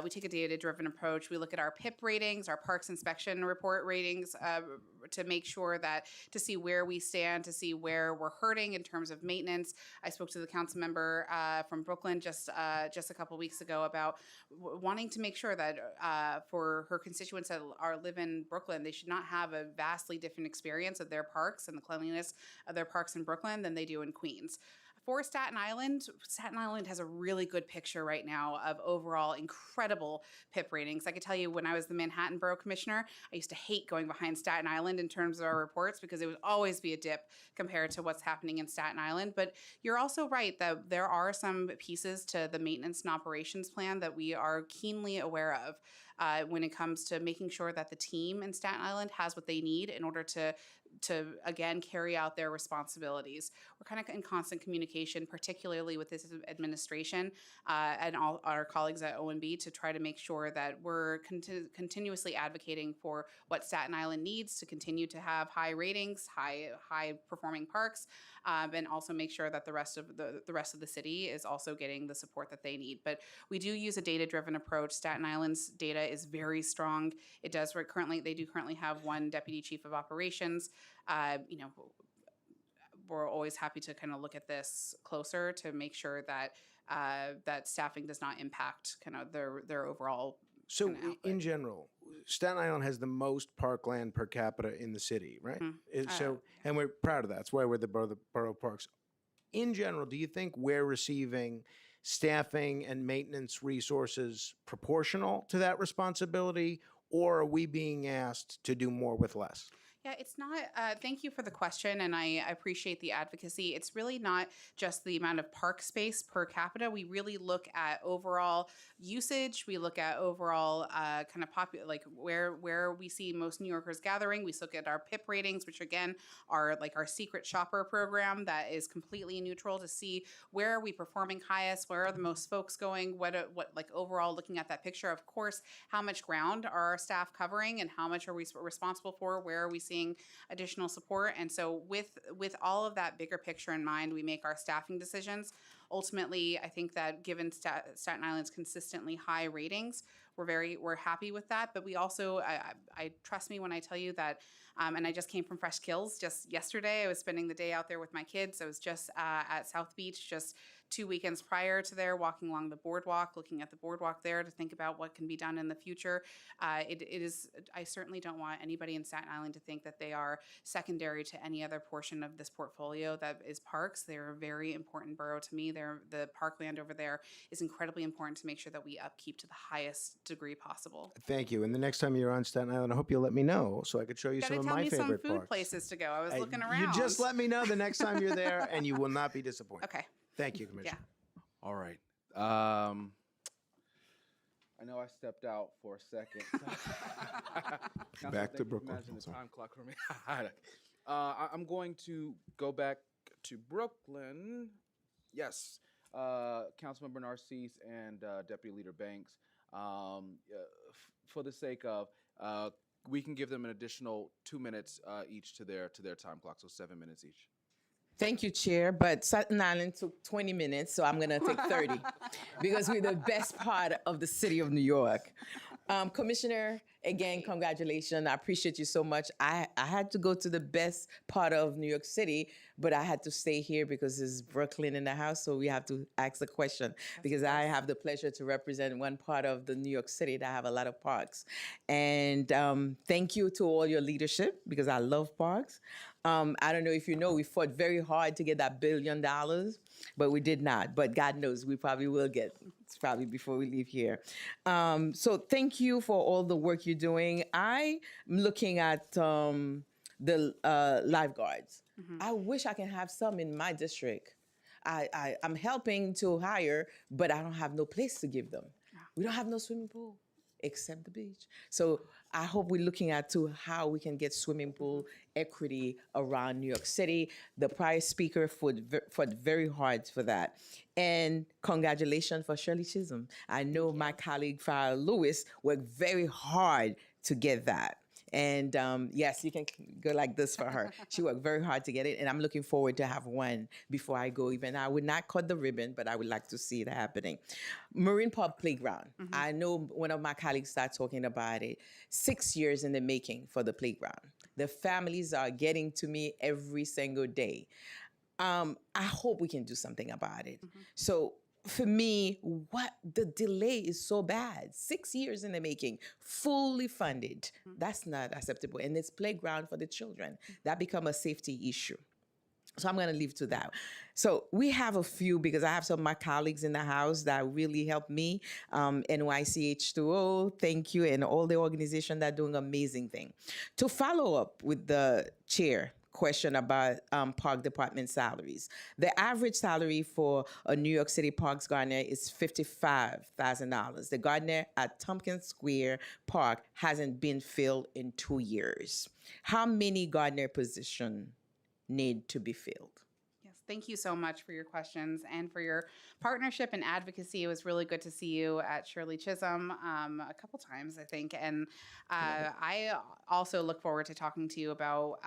we take a data-driven approach. We look at our PIP ratings, our Parks Inspection Report ratings, to make sure that, to see where we stand, to see where we're hurting in terms of maintenance. I spoke to the council member from Brooklyn just a couple weeks ago about wanting to make sure that for her constituents that live in Brooklyn, they should not have a vastly different experience of their parks and the cleanliness of their parks in Brooklyn than they do in Queens. For Staten Island has a really good picture right now of overall incredible PIP ratings. I could tell you when I was the Manhattan Borough Commissioner, I used to hate going behind Staten Island in terms of our reports because it would always be a dip compared to what's happening in Staten Island. But you're also right that there are some pieces to the maintenance and operations plan that we are keenly aware of when it comes to making sure that the team in Staten Island has what they need in order to again carry out their responsibilities. We're kind of in constant communication, particularly with this administration and all our colleagues at OMB, to try to make sure that we're continuously advocating for what Staten Island needs to continue to have high ratings, high performing parks, and also make sure that the rest of the city is also getting the support that they need. But we do use a data-driven approach. Staten Island's data is very strong. They do currently have one deputy chief of operations. We're always happy to kind of look at this closer to make sure that that staffing does not impact kind of their overall. So kinda output. in general, Staten Island has the most parkland per capita in the city, right? And we're proud of that. That's why we're the borough parks. In general, do you think we're receiving staffing and maintenance resources proportional to that responsibility, or are we being asked to do more with less? Yeah, it's not, thank you for the question, and I appreciate the advocacy. It's really not just the amount of park space per capita. We really look at overall usage. We look at overall kind of where we see most New Yorkers gathering. We look at our PIP ratings, which again are like our secret shopper program that is completely neutral to see where are we performing highest, where are the most folks going, what like overall looking at that picture. Of course, how much ground are our staff covering and how much are we responsible for, where are we seeing additional support. And so with all of that bigger picture in mind, we make our staffing decisions. Ultimately, I think that given Staten Island's consistently high ratings, we're happy with that. But we also, I trust me when I tell you that, and I just came from Fresh Kills just yesterday. I was spending the day out there with my kids. I was just at South Beach just 2 weekends prior to there, walking along the boardwalk, looking at the boardwalk there to think about what can be done in the future. It is, I certainly don't want anybody in Staten Island to think that they are secondary to any other portion of this portfolio that is parks. They're a very important borough to me. The parkland over there is incredibly important to make sure that we upkeep to the highest degree possible. Thank you. And the next time you're on Staten Island, I hope you'll let me know so I could show you some of my favorite Tell me some food parks. places to go. I was looking around. You just let me know the next time you're there, and you will not be disappointed. Okay. Thank you, Commissioner. All right. I know I stepped out for a second. Back to Brooklyn. Imagine the time clock for me. I'm going to go back to Brooklyn. Yes. Councilmember Narcisse and Deputy Leader Banks. For the sake of, we can give them an additional 2 minutes each to their time clock, so 7 minutes each. Thank you, Chair, but Staten Island took 20 minutes, so I'm going to take 30 because we're the best part of the city of New York. Commissioner, again, congratulations. I appreciate you so much. I had to go to the best part of New York City, but I had to stay here because there's Brooklyn in the house, so we have to ask the question because I have the pleasure to represent one part of the New York City that have a lot of parks. And thank you to all your leadership because I love parks. I don't know if you know, we fought very hard to get that $1 billion, but we did not. But God knows, we probably will get. It's probably before we leave here. So thank you for all the work you're doing. I'm looking at the lifeguards. Mm-hmm. I wish I can have some in my district. I'm helping to hire, but I don't have no place to give them. We don't have no swimming pool. except the beach. So I hope we're looking at too how we can get swimming pool equity around New York City. The prior speaker fought very hard for that. And congratulations for Shirley Chisholm. I know my colleague Farrah Lewis worked very hard to get that. And yes, you can go like this for her. She worked very hard to get it, and I'm looking forward to have one before I go even. I would not cut the ribbon, but I would like to see it happening. Marine Park Playground. I know one of my colleagues started talking about it. 6 years in the making for the playground. The families are getting to me every single day. I hope we can do something about it. So for me, what the delay is so bad. 6 years in the making, fully funded. That's not acceptable. And it's playground for the children. That become a safety issue. So I'm going to leave to that. So we have a few, because I have some of my colleagues in the House that really helped me. NYCH2O, thank you, and all the organizations that are doing amazing thing. To follow up with the chair question about park department salaries. The average salary for a New York City Parks gardener is $55,000. The gardener at Tompkins Square Park hasn't been filled in 2 years. How many gardener positions need to be filled? Yes, thank you so much for your questions and for your partnership and advocacy. It was really good to see you at Shirley Chisholm a couple times, I think. And I also look forward to talking to you about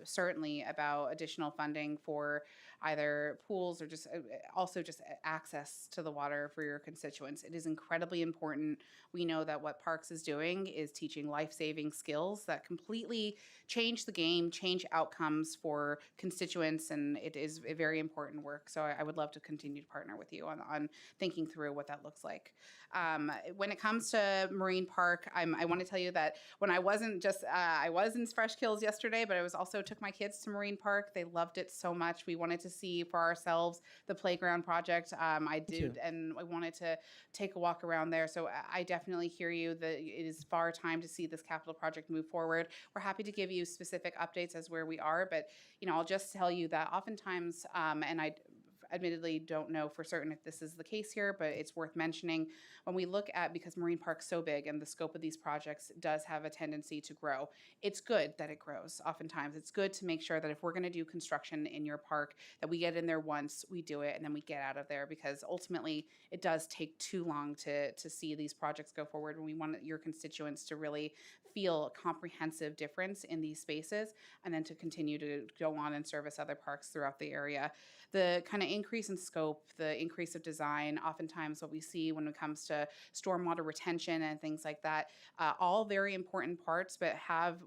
certainly about additional funding for either pools or just also just access to the water for your constituents. It is incredibly important. We know that what Parks is doing is teaching life-saving skills that completely change the game, change outcomes for constituents, and it is a very important work. So I would love to continue to partner with you on thinking through what that looks like. When it comes to Marine Park, I want to tell you that when I wasn't just, I was in Fresh Kills yesterday, but I was also took my kids to Marine Park. They loved it so much. We wanted to see for ourselves the playground project. I did, and I wanted to take a walk around there. So I definitely hear you that it is far time to see this capital project move forward. We're happy to give you specific updates as where we are, but I'll just tell you that oftentimes, and I admittedly don't know for certain if this is the case here, but it's worth mentioning when we look at, because Marine Park's so big and the scope of these projects does have a tendency to grow, it's good that it grows. Oftentimes it's good to make sure that if we're going to do construction in your park, that we get in there once, we do it, and then we get out of there, because ultimately it does take too long to see these projects go forward, and we want your constituents to really feel a comprehensive difference in these spaces, and then to continue to go on and service other parks throughout the area. The kind of increase in scope, the increase of design, oftentimes what we see when it comes to stormwater retention and things like that, all very important parts, but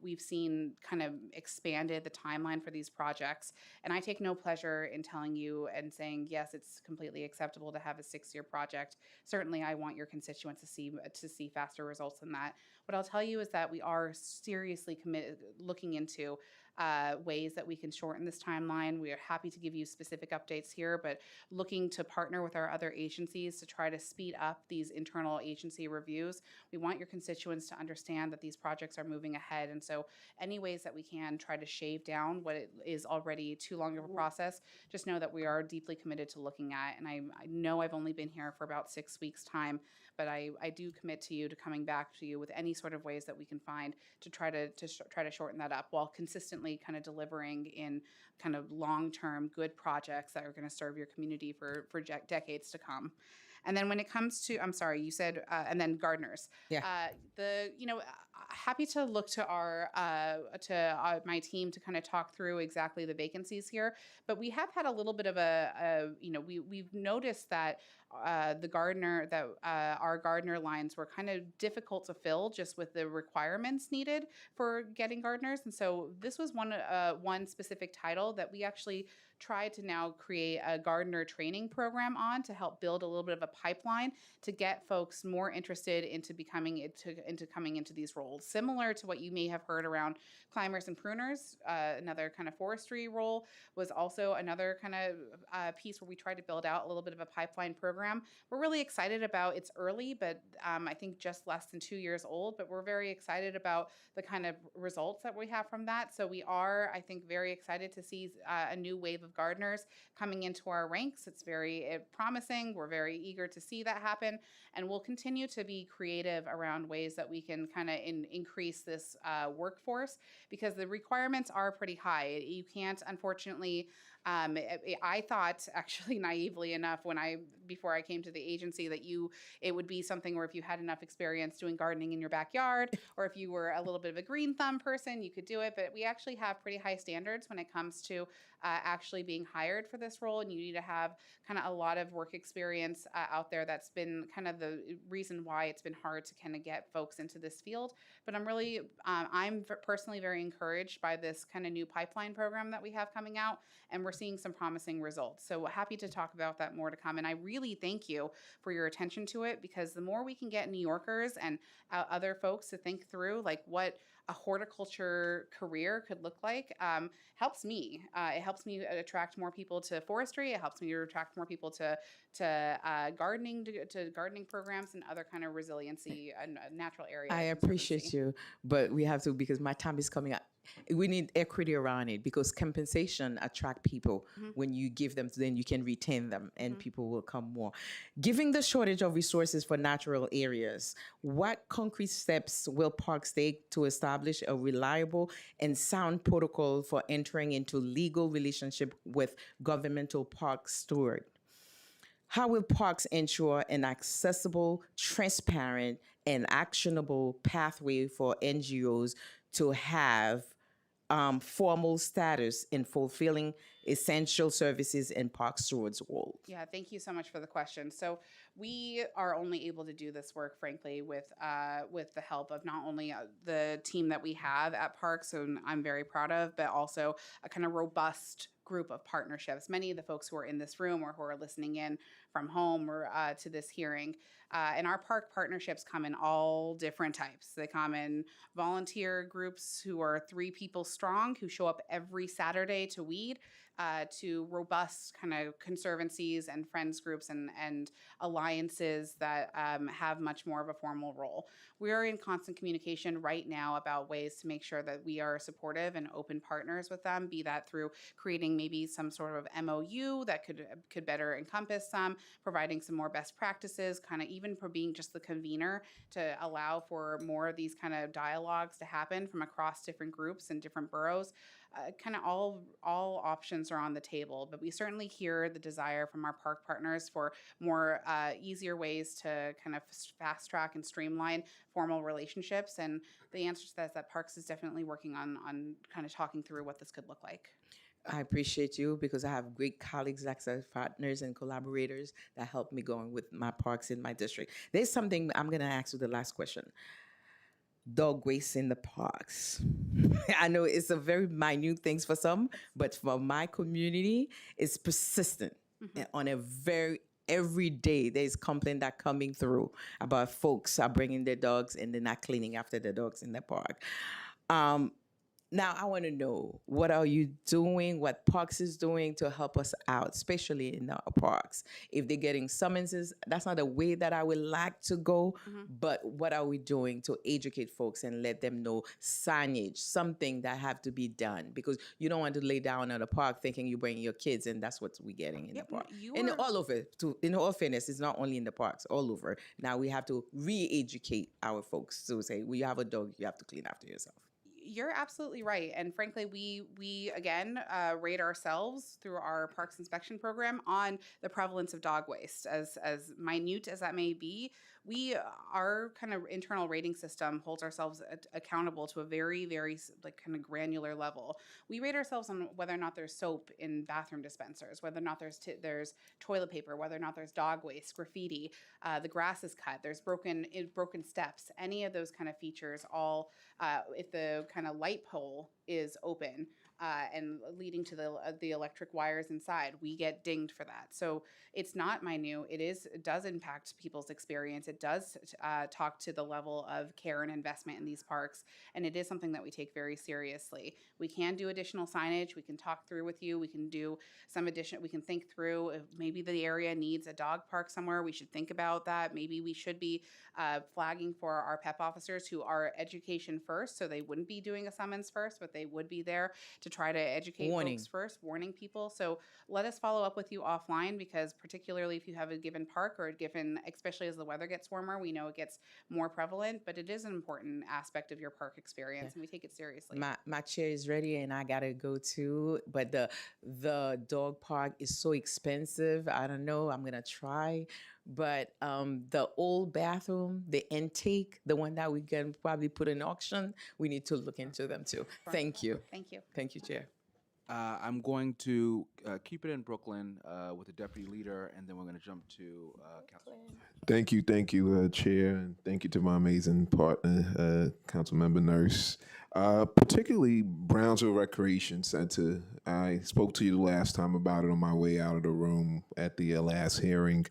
we've seen kind of expanded the timeline for these projects. And I take no pleasure in telling you and saying, yes, it's completely acceptable to have a 6-year project. Certainly, I want your constituents to see faster results than that. What I'll tell you is that we are seriously committed, looking into ways that we can shorten this timeline. We are happy to give you specific updates here, but looking to partner with our other agencies to try to speed up these internal agency reviews. We want your constituents to understand that these projects are moving ahead, and so any ways that we can try to shave down what it is already too long of a process, just know that we are deeply committed to looking at. And I know I've only been here for about 6 weeks' time, but I do commit to you to coming back to you with any sort of ways that we can find to try to shorten that up, while consistently kind of delivering in kind of long-term good projects that are going to serve your community for decades to come. And then when it comes to, I'm sorry, you said, and then gardeners. Yeah. Happy to look to my team to kind of talk through exactly the vacancies here. But we have had a little bit of we've noticed that our gardener lines were kind of difficult to fill just with the requirements needed for getting gardeners. And so this was one specific title that we actually tried to now create a gardener training program on to help build a little bit of a pipeline to get folks more interested into coming into these roles. Similar to what you may have heard around climbers and pruners, another kind of forestry role was also another kind of piece where we tried to build out a little bit of a pipeline program. We're really excited about, it's early, but I think just less than 2 years old, but we're very excited about the kind of results that we have from that. So we are, I think, very excited to see a new wave of of gardeners coming into our ranks. It's very promising. We're very eager to see that happen, and we'll continue to be creative around ways that we can kind of increase this workforce, because the requirements are pretty high. You can't, unfortunately, I thought, actually naively enough, before I came to the agency, that it would be something where if you had enough experience doing gardening in your backyard, or if you were a little bit of a green thumb person, you could do it. But we actually have pretty high standards when it comes to actually being hired for this role, and you need to have kind of a lot of work experience out there. That's been kind of the reason why it's been hard to kind of get folks into this field. But I'm personally very encouraged by this kind of new pipeline program that we have coming out, and we're seeing some promising results. So happy to talk about that more to come. And I really thank you for your attention to it, because the more we can get New Yorkers and other folks to think through like what a horticulture career could look like, helps me. It helps me attract more people to forestry. It helps me to attract more people to gardening, to gardening programs and other kind of resiliency and natural areas. I appreciate you, but we have to, because my time is coming up. We need equity around it, because compensation attract people. When you give them, then you can retain them, and people will come more. Given the shortage of resources for natural areas, what concrete steps will parks take to establish a reliable and sound protocol for entering into legal relationship with governmental park steward? How will parks ensure an accessible, transparent, and actionable pathway for NGOs to have formal status in fulfilling essential services in park stewards' role? Yeah, thank you so much for the question. So we are only able to do this work, frankly, with the help of not only the team that we have at Parks, and I'm very proud of, but also a kind of robust group of partnerships. Many of the folks who are in this room or who are listening in from home or to this hearing, and our park partnerships come in all different types. They come in volunteer groups who are 3 people strong, who show up every Saturday to weed, to robust kind of conservancies and friends groups and alliances that have much more of a formal role. We are in constant communication right now about ways to make sure that we are supportive and open partners with them, be that through creating maybe some sort of MOU that could better encompass some, providing some more best practices, kind of even for being just the convener to allow for more of these kind of dialogues to happen from across different groups and different boroughs. Kind of all options are on the table, but we certainly hear the desire from our park partners for more easier ways to kind of fast track and streamline formal relationships. And the answer to that is that Parks is definitely working on kind of talking through what this could look like. I appreciate you, because I have great colleagues, access partners, and collaborators that help me going with my parks in my district. There's something I'm going to ask you the last question. Dog waste in the parks. I know it's a very minute thing for some, but for my community, it's persistent. On a very every day there's complaint that coming through about folks are bringing their dogs and they're not cleaning after the dogs in the park. Now, I want to know, what are you doing, what Parks is doing to help us out, especially in our parks? If they're getting summonses, that's not the way that I would like to go, but what are we doing to educate folks and let them know signage, something that have to be done? Because you don't want to lay down at a park thinking you're bringing your kids, and that's what we're getting in the park. And all over, in all fairness, it's not only in the parks, all over. Now we have to re-educate our folks to say, well, you have a dog, you have to clean after yourself. You're absolutely right. And frankly, we again rate ourselves through our parks inspection program on the prevalence of dog waste. As minute as that may be, our kind of internal rating system holds ourselves accountable to a very, very like kind of granular level. We rate ourselves on whether or not there's soap in bathroom dispensers, whether or not there's toilet paper, whether or not there's dog waste, graffiti, the grass is cut, there's broken steps, any of those kind of features. All if the kind of light pole is open and leading to the electric wires inside, we get dinged for that. So it's not minute. It does impact people's experience. It does talk to the level of care and investment in these parks, and it is something that we take very seriously. We can do additional signage. We can talk through with you. We can do some addition. We can think through if maybe the area needs a dog park somewhere. We should think about that. Maybe we should be flagging for our PEP officers who are education first, so they wouldn't be doing a summons first, but they would be there to to try to educate Warning. folks first, warning people. So let us follow up with you offline, because particularly if you have a given park or a given, especially as the weather gets warmer, we know it gets more prevalent, but it is an important aspect of your park experience, and we take it seriously. My chair is ready and I gotta go too. But the dog park is so expensive. I don't know. I'm gonna try. But the old bathroom, the intake, the one that we can probably put in auction, we need to look into them too. Thank you. Thank you. Thank you, Chair. I'm going to keep it in Brooklyn with the deputy leader, and then we're going to jump to council. Thank you, Chair, and thank you to my amazing partner, Councilmember Nurse. Particularly Brownsville Recreation Center. I spoke to you the last time about it on my way out of the room at the last hearing.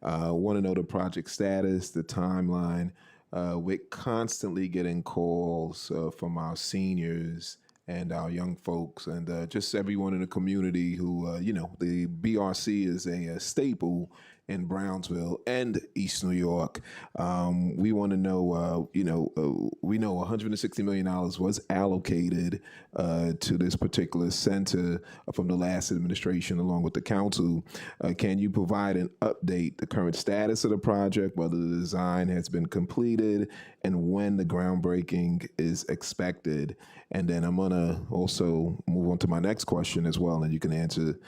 Want to know the project status, the timeline. We're constantly getting calls from our seniors and our young folks, and just everyone in the community who, the BRC is a staple in Brownsville and East New York. We want to know, we know $160 million was allocated to this particular center from the last administration along with the council. Can you provide an update, the current status of the project, whether the design has been completed, and when the groundbreaking is expected? And then I'm going to also move on to my next question as well, and you can answer.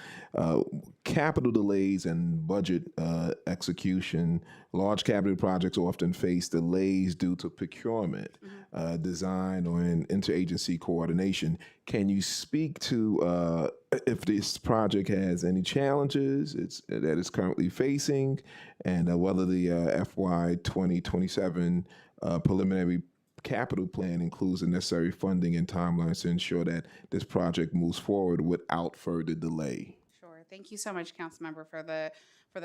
Capital delays and budget execution. Large capital projects often face delays due to procurement, design, or interagency coordination. Can you speak to if this project has any challenges that it's currently facing, and whether the FY 2027 preliminary capital plan includes the necessary funding and timelines to ensure that this project moves forward without further delay? Sure. Thank you so much, Councilmember, for the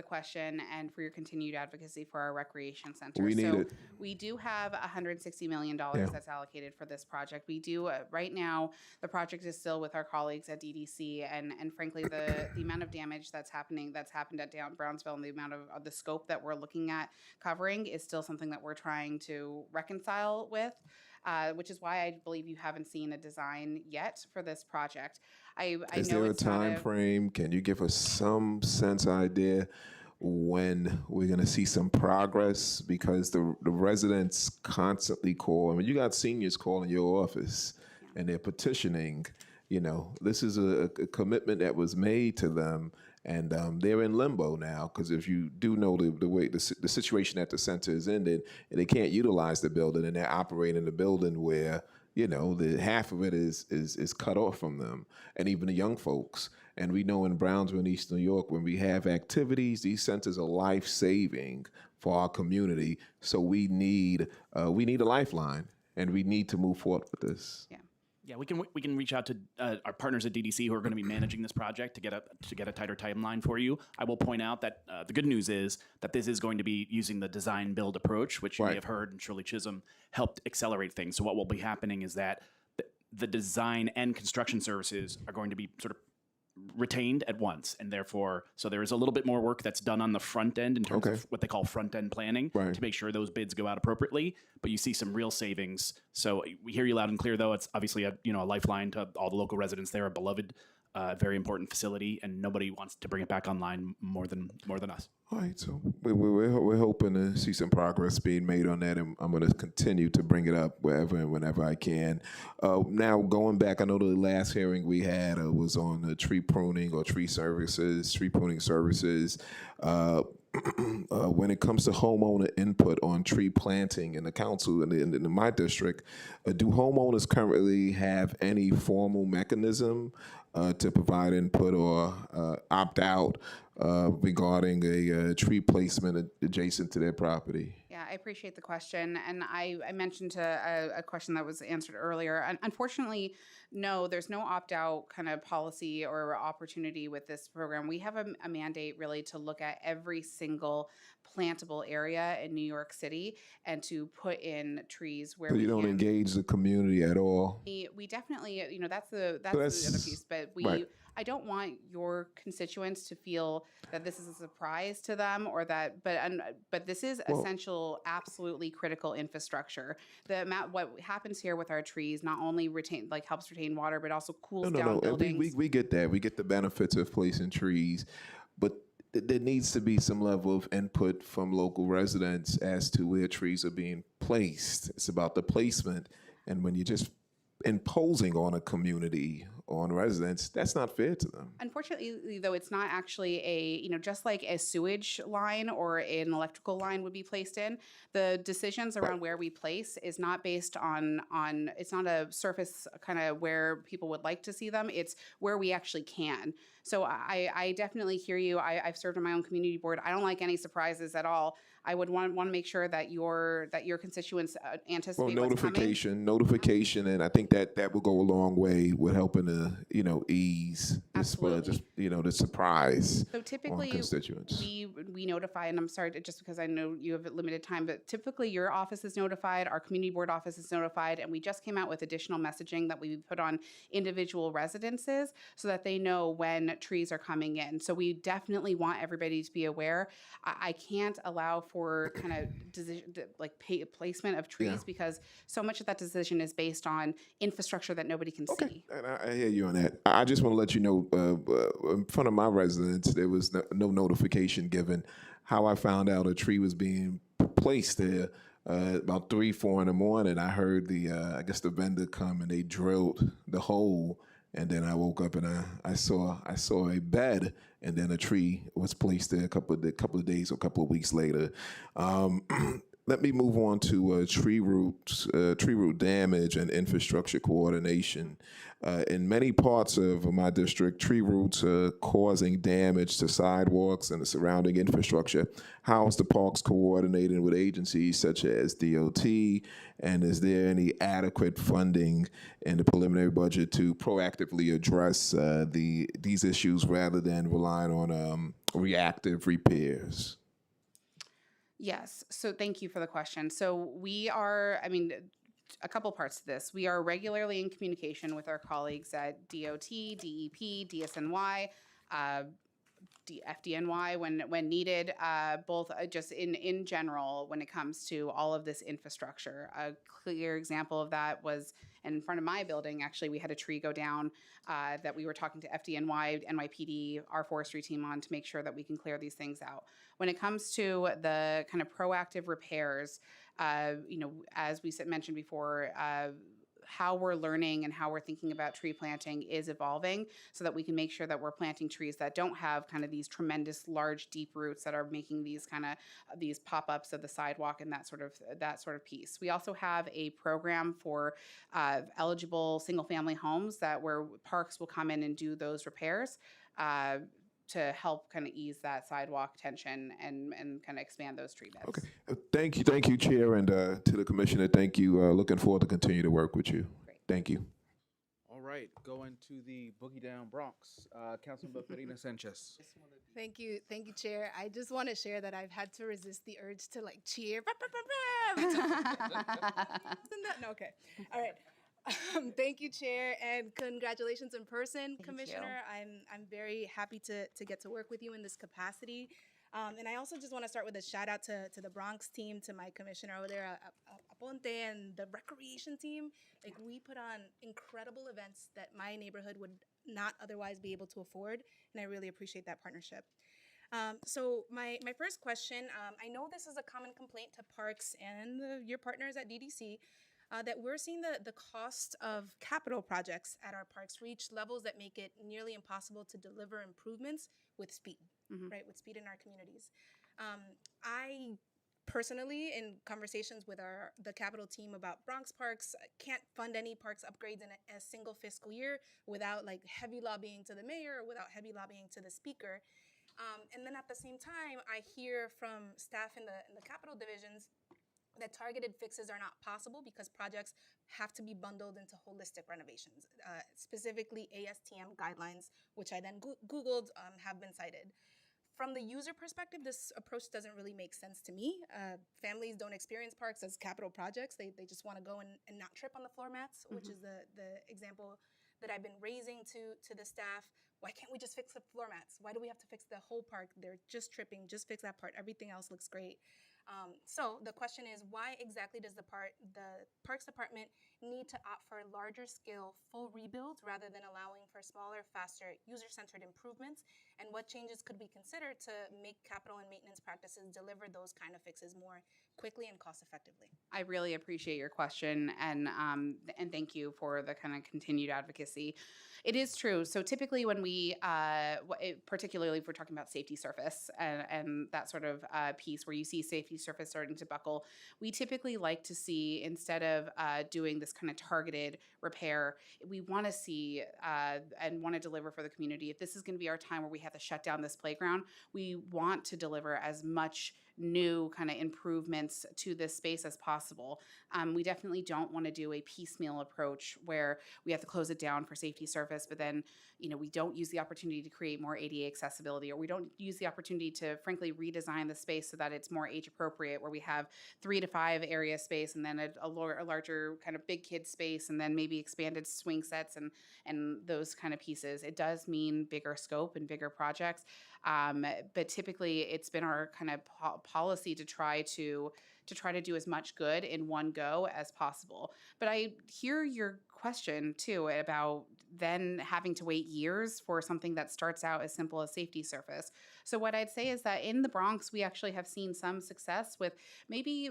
question and for your continued advocacy for our recreation center. We need it. We do have $160 million that's allocated for this project. We do right now. The project is still with our colleagues at DDC, and frankly, the amount of damage that's happened at Brownsville, and the amount of the scope that we're looking at covering is still something that we're trying to reconcile with. Which is why I believe you haven't seen a design yet for this project. Is there a time frame? Can you give us some idea when we're going to see some progress? Because the residents constantly call. I mean, you got seniors calling your office, and they're petitioning. This is a commitment that was made to them, and they're in limbo now, because if you do know the way the situation at the center is ended, and they can't utilize the building, and they're operating the building where the half of it is cut off from them, and even the young folks. And we know in Brownsville and East New York, when we have activities, these centers are life-saving for our community. So we need a lifeline, and we need to move forward with this. Yeah, we can reach out to our partners at DDC who are going to be managing this project to get a tighter timeline for you. I will point out that the good news is that this is going to be using the design build approach, which you may have heard, and Shirley Chisholm helped accelerate things. So what will be happening is that the design and construction services are going to be sort of retained at once, and therefore, so there is a little bit more work that's done on the front end in terms of what they call front end planning to make sure those bids go out appropriately. But you see some real savings. So we hear you loud and clear, though. It's obviously a lifeline to all the local residents there, a beloved, very important facility, and nobody wants to bring it back online more than us. All right, so we're hoping to see some progress being made on that, and I'm going to continue to bring it up wherever and whenever I can. Now, going back, I know the last hearing we had was on tree pruning or tree pruning services. When it comes to homeowner input on tree planting in the council in my district, do homeowners currently have any formal mechanism to provide input or opt out regarding a tree placement adjacent to their property? Yeah, I appreciate the question. And I mentioned a question that was answered earlier. Unfortunately, no, there's no opt-out kind of policy or opportunity with this program. We have a mandate really to look at every single plantable area in New York City and to put in trees where So you don't engage the community at all? We definitely, that's the other piece. But I don't want your constituents to feel that this is a surprise to them, or that, but this is essential, absolutely critical infrastructure. The amount, what happens here with our trees, not only helps retain water, but also cools down And buildings. we get that. We get the benefits of placing trees, but there needs to be some level of input from local residents as to where trees are being placed. It's about the placement, and when you're just imposing on a community, on residents, that's not fair to them. Unfortunately, though, it's not actually just like a sewage line or an electrical line would be placed in, the decisions around where we place is not based on it's not a surface kind of where people would like to see them. It's where we actually can. So I definitely hear you. I've served on my own community board. I don't like any surprises at all. I would want to make sure that your constituents anticipate what's coming. Notification, and I think that will go a long way with helping to ease this the surprise. So typically, on constituents. we notify, and I'm sorry, just because I know you have limited time, but typically your office is notified, our community board office is notified, and we just came out with additional messaging that we put on individual residences so that they know when trees are coming in. So we definitely want everybody to be aware. I can't allow for kind of placement of trees because so much of that decision is based on infrastructure that nobody can see. And I hear you on that. I just want to let you know, in front of my residence, there was no notification given. How I found out a tree was being placed there, about 3-4 in the morning, I heard the vendor come and they drilled the hole. And then I woke up and I saw a bed, and then a tree was placed there a couple of days or a couple of weeks later. Let me move on to tree root damage and infrastructure coordination. In many parts of my district, tree roots are causing damage to sidewalks and the surrounding infrastructure. How is the parks coordinating with agencies such as DOT? And is there any adequate funding in the preliminary budget to proactively address these issues rather than relying on reactive repairs? Yes. So thank you for the question. So we are, a couple parts to this. We are regularly in communication with our colleagues at DOT, DEP, DSNY, FDNY when needed, both just in general when it comes to all of this infrastructure. A clear example of that was in front of my building. Actually, we had a tree go down that we were talking to FDNY, NYPD, our forestry team on to make sure that we can clear these things out. When it comes to the kind of proactive repairs, as we mentioned before, how we're learning and how we're thinking about tree planting is evolving so that we can make sure that we're planting trees that don't have kind of these tremendous large deep roots that are making these kind of these pop-ups of the sidewalk and that sort of piece. We also have a program for eligible single family homes where parks will come in and do those repairs to help kind of ease that sidewalk tension and kind of expand those tree beds. Okay. Thank you, Chair, and to the Commissioner, thank you. Looking forward to continue to work with you. Great. Thank you. All right, going to the Boogie Down Bronx, Councilmember Marina Sanchez. Thank you, Chair. I just want to share that I've had to resist the urge to cheer. No, okay. All right. Thank you, Chair, and congratulations in person, Commissioner. I'm very happy to get to work with you in this capacity. And I also just want to start with a shout out to the Bronx team, to my commissioner over there, Aponte, and the recreation team. We put on incredible events that my neighborhood would not otherwise be able to afford, and I really appreciate that partnership. So my first question, I know this is a common complaint to parks and your partners at DDC, that we're seeing the cost of capital projects at our parks reach levels that make it nearly impossible to deliver improvements with speed, right? With speed in our communities. I personally, in conversations with the capital team about Bronx parks, can't fund any parks upgrades in a single fiscal year without heavy lobbying to the mayor or without heavy lobbying to the speaker. And then at the same time, I hear from staff in the capital divisions that targeted fixes are not possible because projects have to be bundled into holistic renovations, specifically ASTM guidelines, which I then Googled, have been cited. From the user perspective, this approach doesn't really make sense to me. Families don't experience parks as capital projects. They just want to go and not trip on the floor mats, which is the example that I've been raising to the staff. Why can't we just fix the floor mats? Why do we have to fix the whole park? They're just tripping, just fix that part. Everything else looks great. So the question is, why exactly does the Parks Department need to opt for larger scale full rebuilds rather than allowing for smaller, faster, user-centered improvements? And what changes could we consider to make capital and maintenance practices deliver those kind of fixes more quickly and cost effectively? I really appreciate your question, and thank you for the kind of continued advocacy. It is true. So typically when we, particularly if we're talking about safety surface and that sort of piece where you see safety surface starting to buckle, we typically like to see, instead of doing this kind of targeted repair, we want to see and want to deliver for the community. If this is going to be our time where we have to shut down this playground, we want to deliver as much new kind of improvements to this space as possible. We definitely don't want to do a piecemeal approach where we have to close it down for safety surface, but then, we don't use the opportunity to create more ADA accessibility, or we don't use the opportunity to frankly redesign the space so that it's more age appropriate, where we have 3 to 5 area space and then a larger kind of big kid space, and then maybe expanded swing sets and those kind of pieces. It does mean bigger scope and bigger projects. But typically it's been our kind of policy to try to do as much good in one go as possible. But I hear your question too about then having to wait years for something that starts out as simple as safety surface. So what I'd say is that in the Bronx, we actually have seen some success with maybe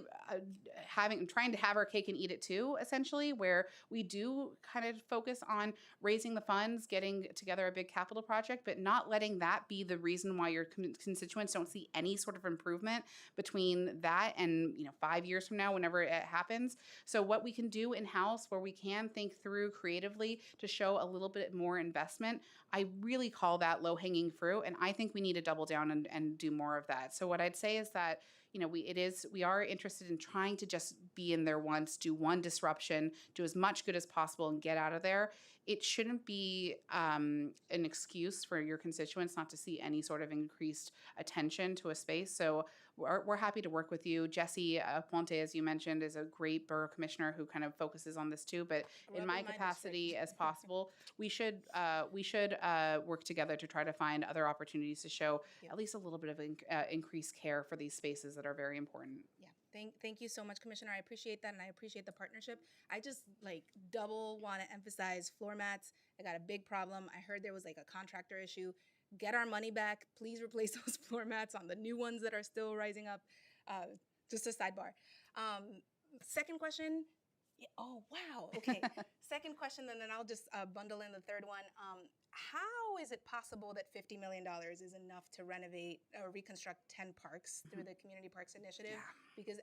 trying to have our cake and eat it too, essentially, where we do kind of focus on raising the funds, getting together a big capital project, but not letting that be the reason why your constituents don't see any sort of improvement between that and 5 years from now, whenever it happens. So what we can do in-house, where we can think through creatively to show a little bit more investment, I really call that low-hanging fruit, and I think we need to double down and do more of that. So what I'd say is that we are interested in trying to just be in there once, do one disruption, do as much good as possible, and get out of there. It shouldn't be an excuse for your constituents not to see any sort of increased attention to a space. So we're happy to work with you. Jesse Ponte, as you mentioned, is a great borough commissioner who kind of focuses on this too. But in my capacity as possible, we should work together to try to find other opportunities to show at least a little bit of increased care for these spaces that are very important. Yeah. Thank you so much, Commissioner. I appreciate that, and I appreciate the partnership. I just double want to emphasize floor mats. I got a big problem. I heard there was a contractor issue. Get our money back. Please replace those floor mats on the new ones that are still rising up. Just a sidebar. Second question. Oh, wow. Okay. Second question, and then I'll just bundle in the third one. How is it possible that $50 million is enough to renovate or reconstruct 10 parks through the Community Parks Initiative? Yeah. Because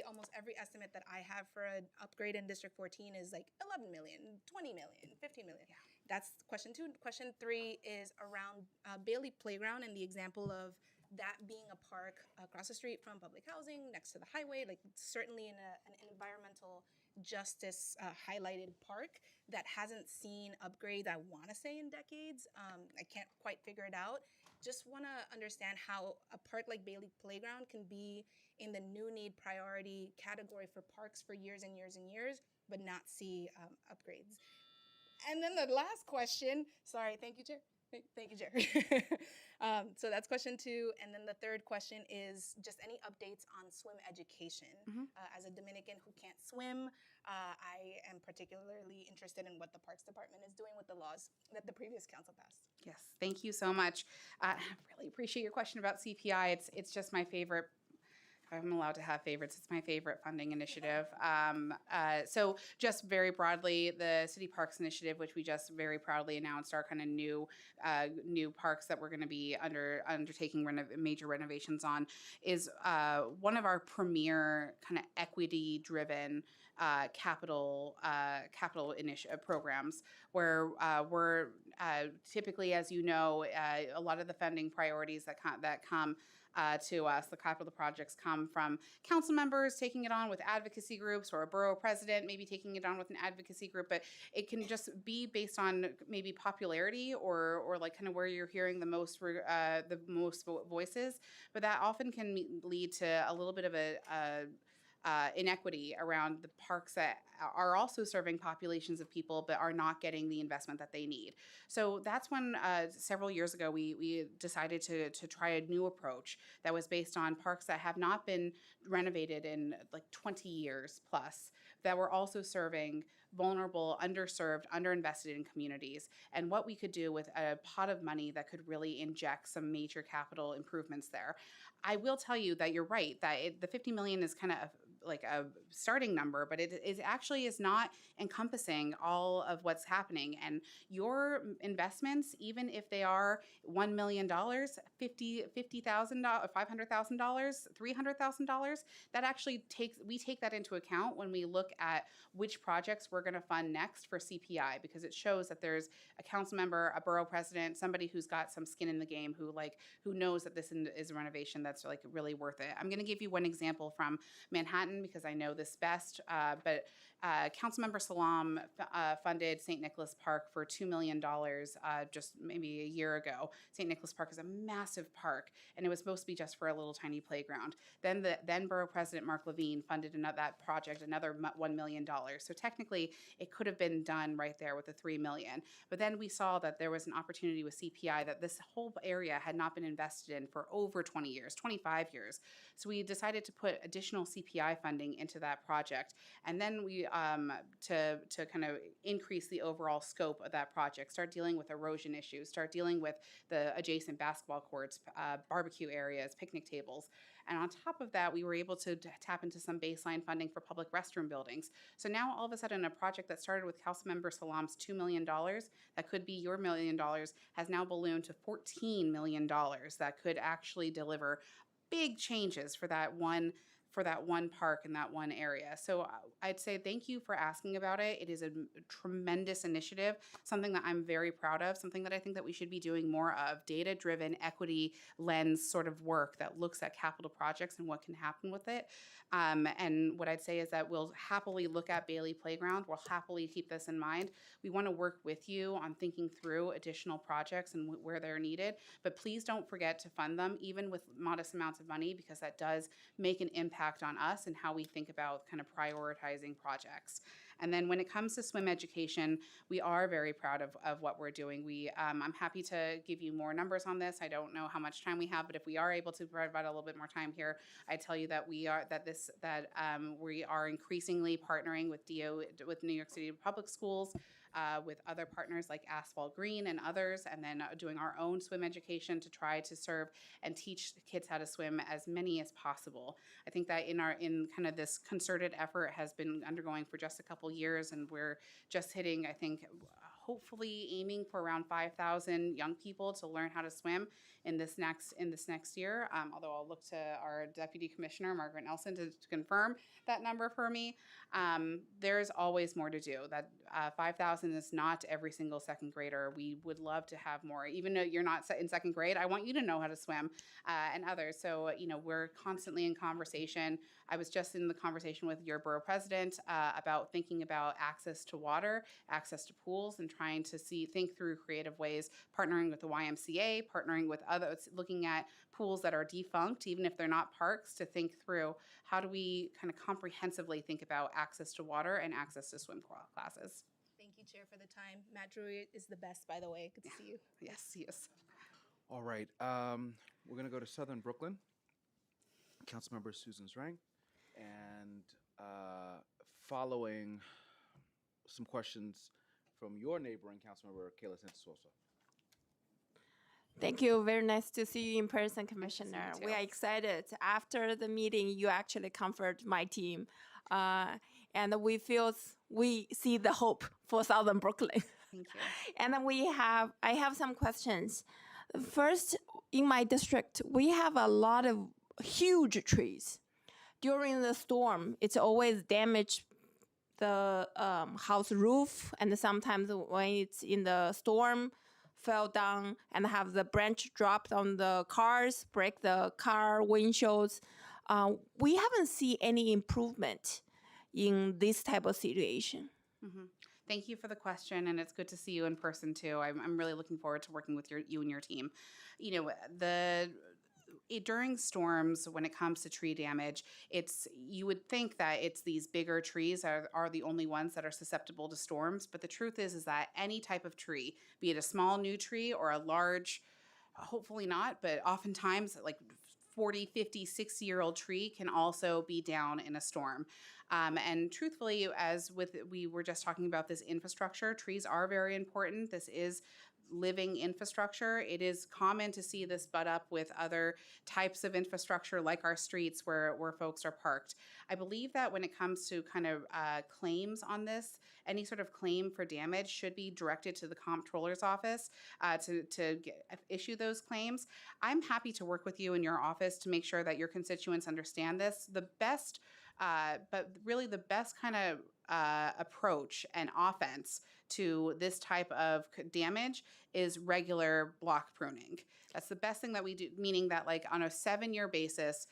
almost every estimate that I have for an upgrade in District 14 is 11 million, 20 million, 15 million. Yeah. That's question 2. Question 3 is around Bailey Playground and the example of that being a park across the street from public housing, next to the highway, certainly in an environmental justice highlighted park that hasn't seen upgrades, I want to say, in decades. I can't quite figure it out. Just want to understand how a park like Bailey Playground can be in the new need priority category for parks for years and years and years, but not see upgrades. And then the last question, sorry, thank you, Chair. Thank you, Chair. So that's question 2. And then the third question is just any updates on swim education. As a Dominican who can't swim, I am particularly interested in what the Parks Department is doing with the laws that the previous council passed. Yes, thank you so much. I really appreciate your question about CPI. It's just my favorite. If I'm allowed to have favorites, it's my favorite funding initiative. So just very broadly, the City Parks Initiative, which we just very proudly announced, our kind of new parks that we're going to be undertaking major renovations on, is one of our premier kind of equity-driven capital programs, where we're typically, as you know, a lot of the funding priorities that come to us, the capital projects come from council members taking it on with advocacy groups, or a borough president maybe taking it on with an advocacy group, but it can just be based on maybe popularity or kind of where you're hearing the most voices, but that often can lead to a little bit of inequity around the parks that are also serving populations of people but are not getting the investment that they need. So that's when several years ago we decided to try a new approach that was based on parks that have not been renovated in like 20 years plus, that were also serving vulnerable, underserved, underinvested in communities, and what we could do with a pot of money that could really inject some major capital improvements there. I will tell you that you're right, that the 50 million is kind of like a starting number, but it actually is not encompassing all of what's happening. And your investments, even if they are $1 million, $50,000, $500,000, $300,000, that actually we take that into account when we look at which projects we're going to fund next for CPI, because it shows that there's a council member, a borough president, somebody who's got some skin in the game, who knows that this is a renovation that's like really worth it. I'm going to give you one example from Manhattan because I know this best, but Councilmember Salam funded St. Nicholas Park for $2 million just maybe a year ago. St. Nicholas Park is a massive park, and it was supposed to be just for a little tiny playground. Then Borough President Mark Levine funded that project another $1 million. So technically, it could have been done right there with the $3 million. But then we saw that there was an opportunity with CPI that this whole area had not been invested in for over 20 years, 25 years. So we decided to put additional CPI funding into that project, and then we to kind of increase the overall scope of that project, start dealing with erosion issues, start dealing with the adjacent basketball courts, barbecue areas, picnic tables. And on top of that, we were able to tap into some baseline funding for public restroom buildings. So now all of a sudden, a project that started with Councilmember Salam's $2 million, that could be your $1 million, has now ballooned to $14 million that could actually deliver big changes for that one park in that one area. So I'd say thank you for asking about it. It is a tremendous initiative, something that I'm very proud of, something that I think that we should be doing more of, data-driven, equity lens sort of work that looks at capital projects and what can happen with it. And what I'd say is that we'll happily look at Bailey Playground. We'll happily keep this in mind. We want to work with you on thinking through additional projects and where they're needed, but please don't forget to fund them, even with modest amounts of money, because that does make an impact on us and how we think about kind of prioritizing projects. And then when it comes to swim education, we are very proud of what we're doing. I'm happy to give you more numbers on this. I don't know how much time we have, but if we are able to provide a little bit more time here, I tell you that we are increasingly partnering with New York City Public Schools, with other partners like Asphalt Green and others, and then doing our own swim education to try to serve and teach kids how to swim as many as possible. I think that in kind of this concerted effort has been undergoing for just a couple years, and we're just hitting, I think, hopefully aiming for around 5,000 young people to learn how to swim in this next year. Although I'll look to our Deputy Commissioner, Margaret Nelson, to confirm that number for me. There's always more to do. That 5,000 is not every single second grader. We would love to have more. Even though you're not in second grade, I want you to know how to swim, and others. So, we're constantly in conversation. I was just in the conversation with your borough president about thinking about access to water, access to pools, and trying to think through creative ways, partnering with the YMCA, partnering with others, looking at pools that are defunct, even if they're not parks, to think through how do we kind of comprehensively think about access to water and access to swim classes. Thank you, Chair, for the time. Matt Drury is the best, by the way. Good to see you. Yes, yes. All right, we're going to go to Southern Brooklyn. Councilmember Susan Zrang, and following some questions from your neighboring Councilmember Kayla Santos-Sosa. Thank you. Very nice to see you in person, Commissioner. We are excited. After the meeting, you actually comfort my team. And we see the hope for Southern Brooklyn. Thank you. And then I have some questions. First, in my district, we have a lot of huge trees. During the storm, it's always damaged the house roof, and sometimes when it's in the storm, fell down and have the branch dropped on the cars, break the car windshields. We haven't seen any improvement in this type of situation. Mm-hmm. Thank you for the question, and it's good to see you in person too. I'm really looking forward to working with you and your team. during storms, when it comes to tree damage, you would think that it's these bigger trees are the only ones that are susceptible to storms. But the truth is that any type of tree, be it a small new tree or a large, hopefully not, but oftentimes like 40, 50, 60-year-old tree can also be down in a storm. And truthfully, we were just talking about this infrastructure, trees are very important. This is living infrastructure. It is common to see this butt up with other types of infrastructure like our streets where folks are parked. I believe that when it comes to kind of claims on this, any sort of claim for damage should be directed to the comptroller's office to issue those claims. I'm happy to work with you in your office to make sure that your constituents understand this. The best, but really the best kind of approach and offense to this type of damage is regular block pruning. That's the best thing that we do, meaning that like on a 7-year basis,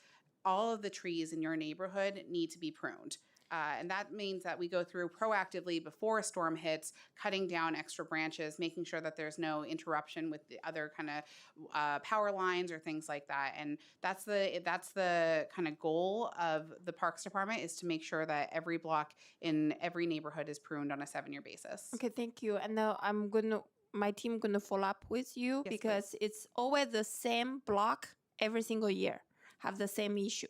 all of the trees in your neighborhood need to be pruned. And that means that we go through proactively before a storm hits, cutting down extra branches, making sure that there's no interruption with the other kind of power lines or things like that. And that's the kind of goal of the Parks Department, is to make sure that every block in every neighborhood is pruned on a 7-year basis. Okay, thank you. And now my team gonna follow up with you, Yes, because it's always the same block every single year, have the same issue.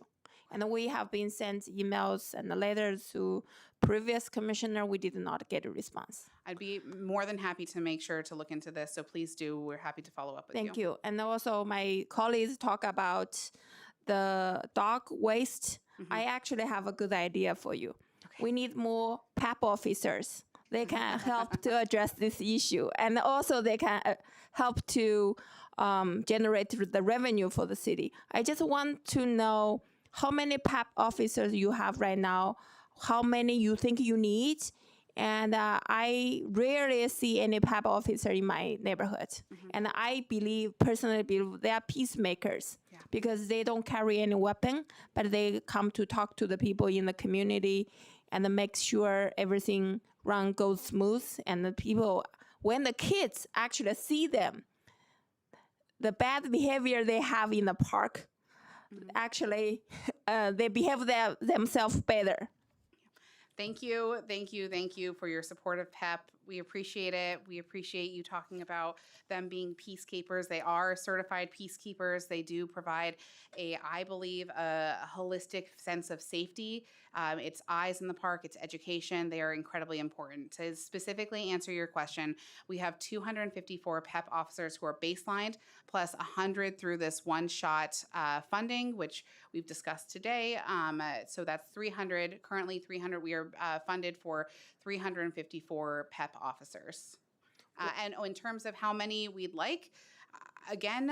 And we have been sent emails and letters to previous commissioner. We did not get a response. I'd be more than happy to make sure to look into this. So please do. We're happy to follow up with you. Thank you. And also my colleagues talk about the dog waste. I actually have a good idea for you. We need more PEP officers. They can help to address this issue. And also they can help to generate the revenue for the city. I just want to know how many PEP officers you have right now, how many you think you need. And I rarely see any PEP officer in my neighborhood. And I personally believe they are peacemakers, because they don't carry any weapon, but they come to talk to the people in the community and make sure everything goes smooth. And the people, when the kids actually see them, the bad behavior they have in the park, actually, they behave themselves better. Thank you for your support of PEP. We appreciate it. We appreciate you talking about them being peacekeepers. They are certified peacekeepers. They do provide I believe, a holistic sense of safety. It's eyes in the park, it's education. They are incredibly important. To specifically answer your question, we have 254 PEP officers who are baselined, plus 100 through this one-shot funding, which we've discussed today. So that's 300, currently 300. We are funded for 354 PEP officers. And in terms of how many we'd like, again,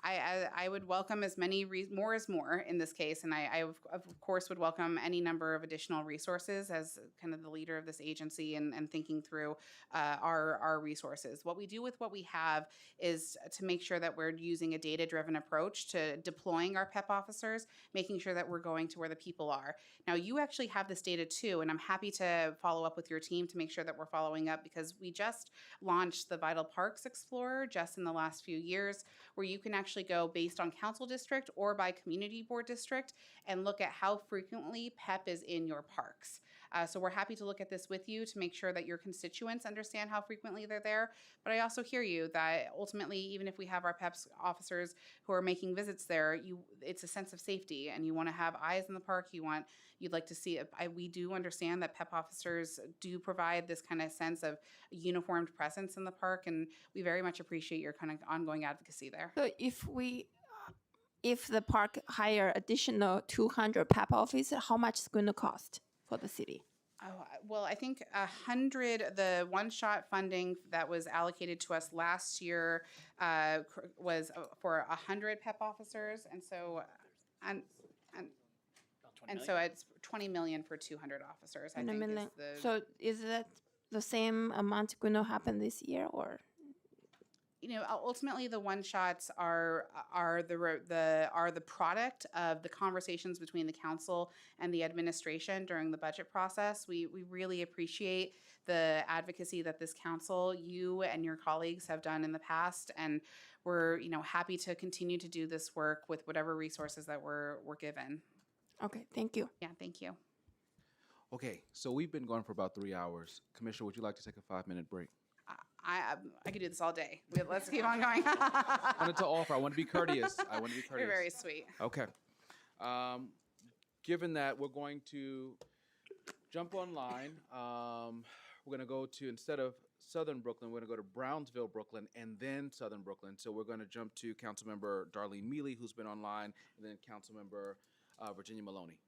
I would welcome as many, more is more in this case, and I of course would welcome any number of additional resources as kind of the leader of this agency and thinking through our resources. What we do with what we have is to make sure that we're using a data-driven approach to deploying our PEP officers, making sure that we're going to where the people are. Now, you actually have this data too, and I'm happy to follow up with your team to make sure that we're following up, because we just launched the Vital Parks Explorer just in the last few years, where you can actually go based on council district or by community board district and look at how frequently PEP is in your parks. So we're happy to look at this with you to make sure that your constituents understand how frequently they're there. But I also hear you that ultimately, even if we have our PEP officers who are making visits there, it's a sense of safety, and you want to have eyes in the park. You'd like to see it. We do understand that PEP officers do provide this kind of sense of uniformed presence in the park, and we very much appreciate your kind of ongoing advocacy there. So if the park hire additional 200 PEP officers, how much is going to cost for the city? Oh, well, I think 100, the one-shot funding that was allocated to us last year was for 100 PEP officers, and so so it's 20 million for 200 officers. I think is the. So is that the same amount going to happen this year, or? ultimately the one shots are the product of the conversations between the council and the administration during the budget process. We really appreciate the advocacy that this council, you and your colleagues have done in the past, and we're happy to continue to do this work with whatever resources that we're given. Okay, thank you. Yeah, thank you. Okay, so we've been going for about 3 hours. Commissioner, would you like to take a 5-minute break? I could do this all day. Let's keep on going. I wanted to offer. I want to be courteous. You're very sweet. Okay. Given that, we're going to jump online. We're going to go to, instead of Southern Brooklyn, we're going to go to Brownsville, Brooklyn, and then Southern Brooklyn. So we're going to jump to Councilmember Darlene Mealy, who's been online, and then Councilmember Virginia Maloney.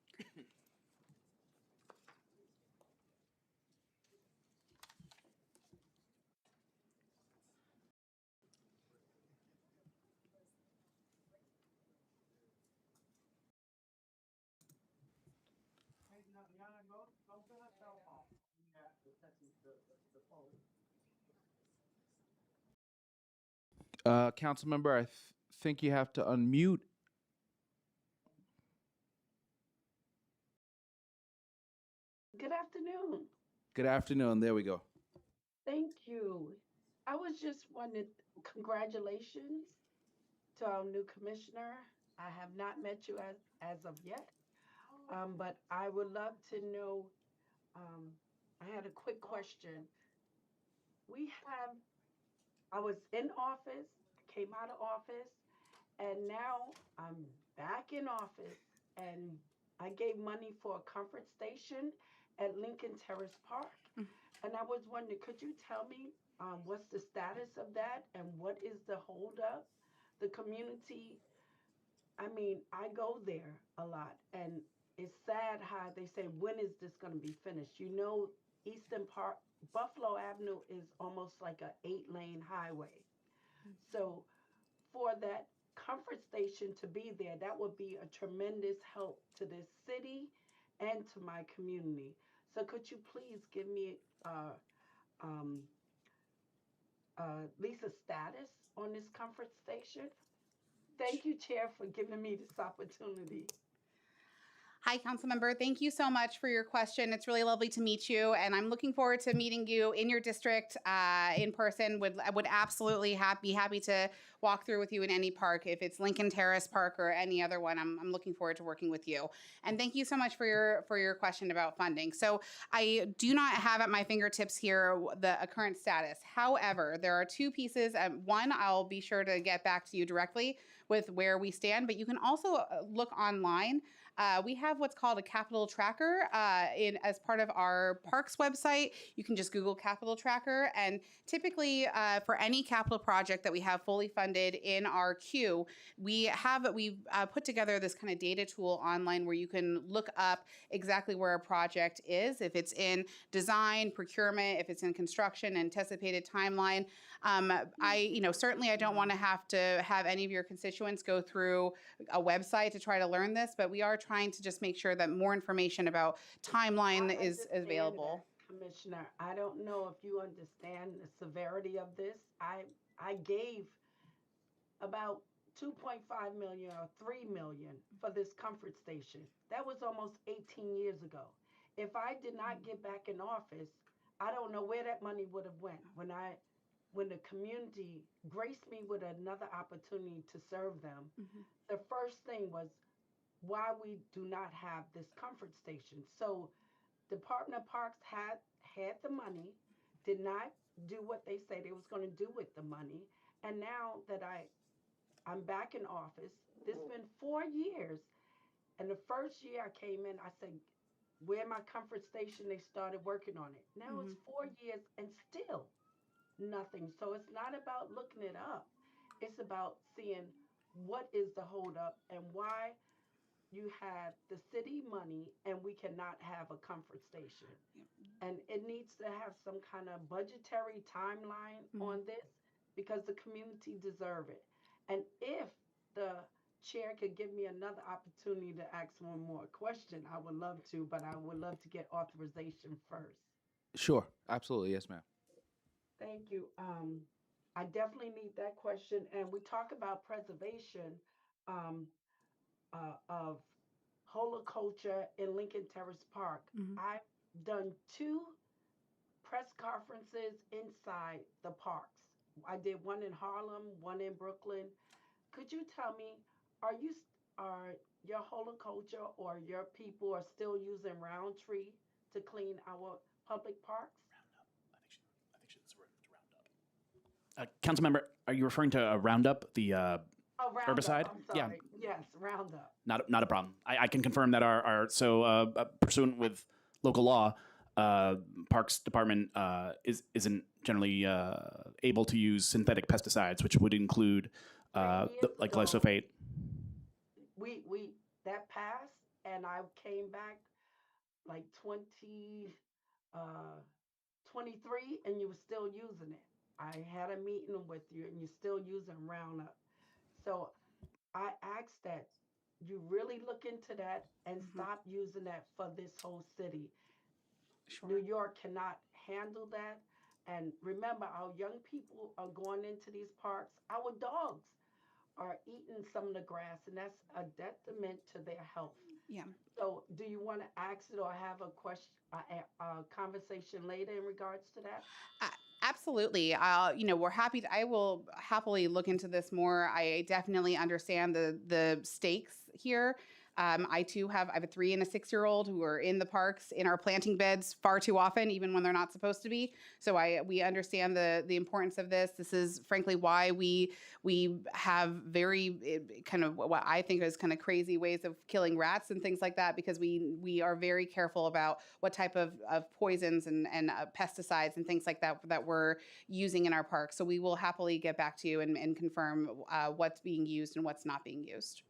Councilmember, I think you have to unmute. Good afternoon. Good afternoon. There we go. Thank you. I was just wanted congratulations to our new commissioner. I have not met you as of yet, but I would love to know. I had a quick question. I was in office, came out of office, and now I'm back in office, and I gave money for a comfort station at Lincoln Terrace Park. And I was wondering, could you tell me what's the status of that and what is the holdup? The community, I mean, I go there a lot, and it's sad how they say, when is this going to be finished? Eastern Park, Buffalo Avenue is almost like a 8-lane highway. So for that comfort station to be there, that would be a tremendous help to this city and to my community. So could you please give me at least a status on this comfort station? Thank you, Chair, for giving me this opportunity. Hi, Councilmember. Thank you so much for your question. It's really lovely to meet you, and I'm looking forward to meeting you in your district in person. I would absolutely be happy to walk through with you in any park, if it's Lincoln Terrace Park or any other one. I'm looking forward to working with you. And thank you so much for your question about funding. So I do not have at my fingertips here a current status. However, there are two pieces. One, I'll be sure to get back to you directly with where we stand, but you can also look online. We have what's called a capital tracker as part of our parks website. You can just Google capital tracker, and typically for any capital project that we have fully funded in our queue, we've put together this kind of data tool online where you can look up exactly where a project is, if it's in design, procurement, if it's in construction, anticipated timeline. Certainly I don't want to have any of your constituents go through a website to try to learn this, but we are trying to just make sure that more information about timeline is available. Commissioner, I don't know if you understand the severity of this. I gave about 2.5 million or 3 million for this comfort station. That was almost 18 years ago. If I did not get back in office, I don't know where that money would have went. When the community graced me with another opportunity to serve them, the first thing was why we do not have this comfort station. So Department of Parks had the money, did not do what they say they was going to do with the money. And now that I'm back in office, it's been 4 years. And the first year I came in, I said, where my comfort station, they started working on it. Now it's 4 years and still nothing. So it's not about looking it up. It's about seeing what is the holdup and why you have the city money and we cannot have a comfort station. And it needs to have some kind of budgetary timeline on this because the community deserve it. And if the chair could give me another opportunity to ask one more question, I would love to, but I would love to get authorization first. Sure, absolutely. Yes, ma'am. Thank you. I definitely need that question. And we talk about preservation um, of holoculture in Lincoln Terrace Park. I've done 2 press conferences inside the parks. I did one in Harlem, one in Brooklyn. Could you tell me, are your holoculture or your people are still using Roundtree to clean our public parks? Councilmember, are you referring to Roundup, the Oh, Roundup. herbicide? I'm Yeah, sorry. Yes, Roundup. not a problem. I can confirm that our pursuant with local law, Parks Department isn't generally able to use synthetic pesticides, which would include like glyphosate. We that passed, and I came back like 23, and you were still using it. I had a meeting with you, and you're still using Roundup. So I asked that you really look into that and stop using that for this whole city. New York cannot handle that. And remember, our young people are going into these parks. Our dogs are eating some of the grass, and that's a detriment to their health. Yeah. So, do you want to ask it or have a question, a conversation later in regards to that? Absolutely. We're happy. I will happily look into this more. I definitely understand the stakes here. I too have a 3 and a 6-year-old who are in the parks in our planting beds far too often, even when they're not supposed to be. So we understand the importance of this. This is frankly why we have very kind of what I think is kind of crazy ways of killing rats and things like that, because we are very careful about what type of poisons and pesticides and things like that we're using in our parks. So we will happily get back to you and confirm what's being used and what's not being used.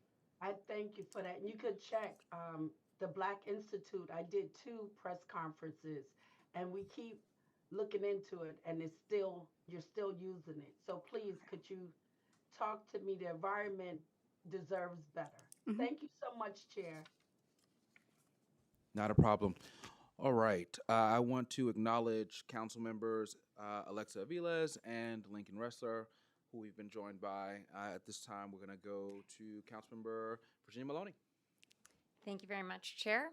I thank you for that. And you could check the Black Institute. I did 2 press conferences, and we keep looking into it, and you're still using it. So please, could you talk to me? The environment deserves better. Thank you so much, Chair. Not a problem. All right. I want to acknowledge council members Alexa Aviles and Lincoln Ressler, who we've been joined by. At this time, we're going to go to Councilmember Virginia Maloney. Thank you very much, Chair.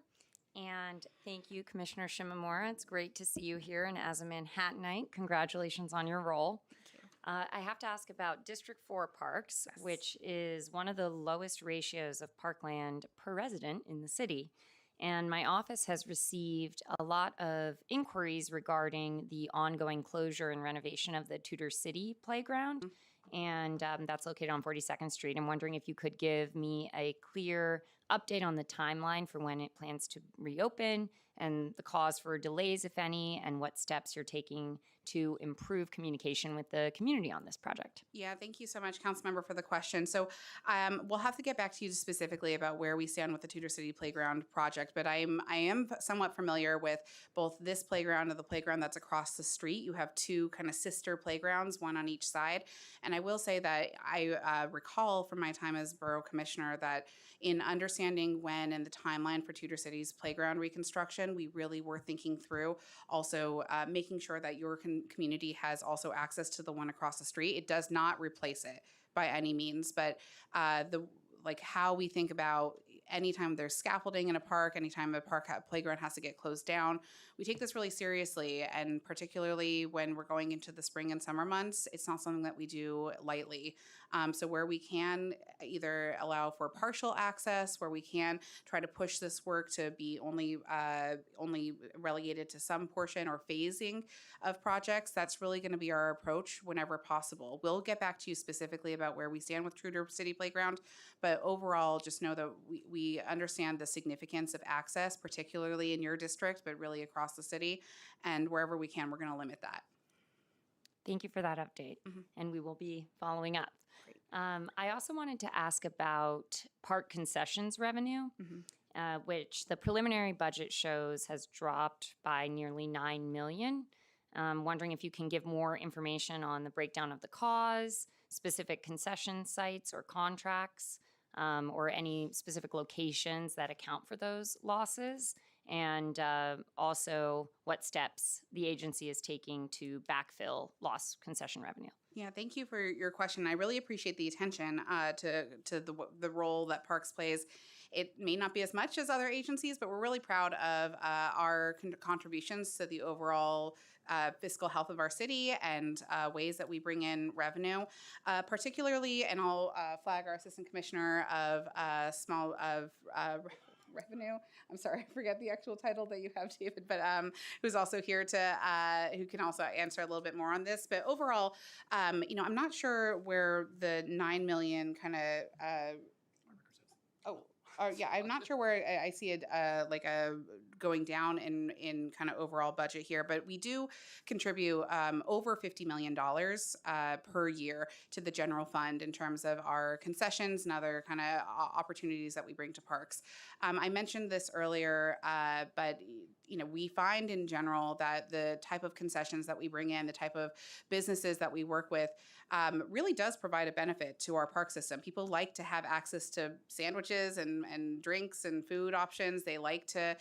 And thank you, Commissioner Shimamura. It's great to see you here. And as a Manhattanite, congratulations on your role. I have to ask about District 4 parks, which is one of the lowest ratios of parkland per resident in the city. And my office has received a lot of inquiries regarding the ongoing closure and renovation of the Tudor City Playground. And that's located on 42nd Street. I'm wondering if you could give me a clear update on the timeline for when it plans to reopen and the cause for delays, if any, and what steps you're taking to improve communication with the community on this project. Yeah, thank you so much, Councilmember, for the question. So we'll have to get back to you specifically about where we stand with the Tudor City Playground project, but I am somewhat familiar with both this playground and the playground that's across the street. You have 2 kind of sister playgrounds, one on each side. And I will say that I recall from my time as Borough Commissioner that in understanding when and the timeline for Tudor City's playground reconstruction, we really were thinking through also making sure that your community has also access to the one across the street. It does not replace it by any means, but how we think about anytime there's scaffolding in a park, anytime a park playground has to get closed down, we take this really seriously. And particularly when we're going into the spring and summer months, it's not something that we do lightly. So where we can either allow for partial access, where we can try to push this work to be only relegated to some portion or phasing of projects, that's really going to be our approach whenever possible. We'll get back to you specifically about where we stand with Tudor City Playground, but overall, just know that we understand the significance of access, particularly in your district, but really across the city, and wherever we can, we're going to limit that. Thank you for that update, and we will be following up. I also wanted to ask about park concessions revenue, which the preliminary budget shows has dropped by nearly $9 million. Wondering if you can give more information on the breakdown of the cause, specific concession sites or contracts, or any specific locations that account for those losses, and also what steps the agency is taking to backfill lost concession revenue. Yeah, thank you for your question. I really appreciate the attention to the role that Parks plays. It may not be as much as other agencies, but we're really proud of our contributions to the overall fiscal health of our city and ways that we bring in revenue, particularly, and I'll flag our Assistant Commissioner of revenue. I'm sorry, I forget the actual title that you have, David, but who's also here who can also answer a little bit more on this. But overall, I'm not sure where the 9 million kind of. Yeah, I'm not sure where I see it going down in kind of overall budget here, but we do contribute over $50 million per year to the general fund in terms of our concessions and other kind of opportunities that we bring to parks. I mentioned this earlier, but we find in general that the type of concessions that we bring in, the type of businesses that we work with, really does provide a benefit to our park system. People like to have access to sandwiches and drinks and food options. They like to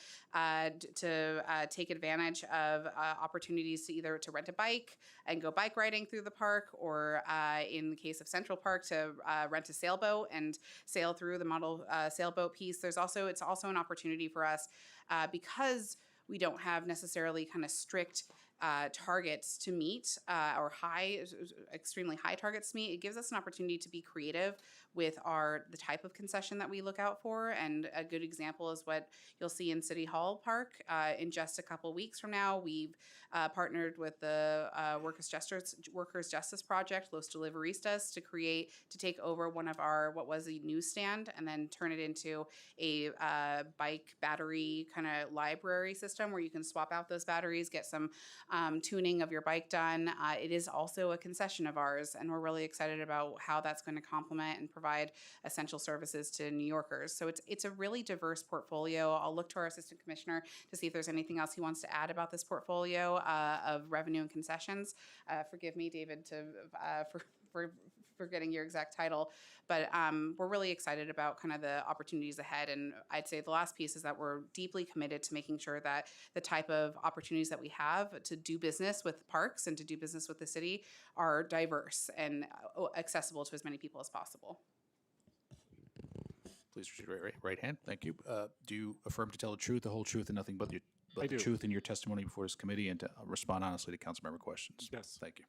take advantage of opportunities to either to rent a bike and go bike riding through the park, or in the case of Central Park, to rent a sailboat and sail through the model sailboat piece. It's also an opportunity for us because we don't have necessarily kind of strict targets to meet or extremely high targets to meet. It gives us an opportunity to be creative with the type of concession that we look out for. And a good example is what you'll see in City Hall Park in just a couple weeks from now. We've partnered with the Workers Justice Project, Los Deliveristas, to take over one of what was a newsstand and then turn it into a bike battery kind of library system where you can swap out those batteries, get some tuning of your bike done. It is also a concession of ours, and we're really excited about how that's going to complement and provide essential services to New Yorkers. So it's a really diverse portfolio. I'll look to our Assistant Commissioner to see if there's anything else he wants to add about this portfolio of revenue and concessions. Forgive me, David, for forgetting your exact title, but we're really excited about kind of the opportunities ahead. And I'd say the last piece is that we're deeply committed to making sure that the type of opportunities that we have to do business with parks and to do business with the city are diverse and accessible to as many people as possible. Please raise your right hand. Thank you. Do you affirm to tell the truth, the whole truth, and nothing but the I do. truth in your testimony before this committee, and to respond honestly to council member questions? Yes. Thank you.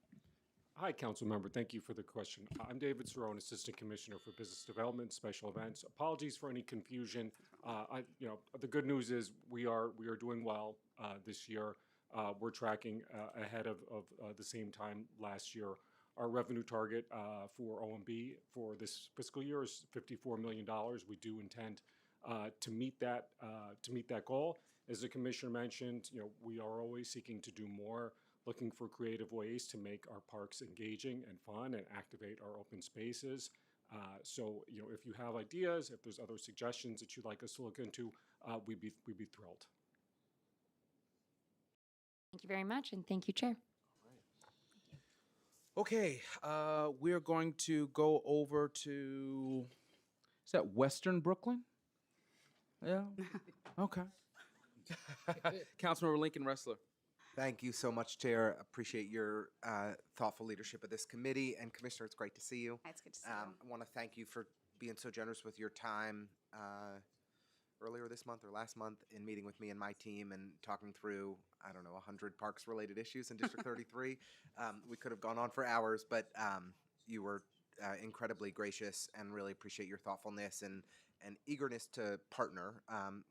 Hi, council member. Thank you for the question. I'm David Cerrone, Assistant Commissioner for Business Development, Special Events. Apologies for any confusion. The good news is we are doing well this year. We're tracking ahead of the same time last year. Our revenue target for OMB for this fiscal year is $54 million. We do intend to meet that goal. As the commissioner mentioned, we are always seeking to do more, looking for creative ways to make our parks engaging and fun and activate our open spaces. So, if you have ideas, if there's other suggestions that you'd like us to look into, we'd be thrilled. Thank you very much, and thank you, Chair. Okay, we're going to go over to, is that Western Brooklyn? Yeah, okay. Councilmember Lincoln Ressler. Thank you so much, Chair. Appreciate your thoughtful leadership of this committee. And Commissioner, it's great to see you. It's good to see you. I want to thank you for being so generous with your time earlier this month or last month in meeting with me and my team and talking through, 100 parks-related issues in District 33. We could have gone on for hours, but you were incredibly gracious, and really appreciate your thoughtfulness and eagerness to partner,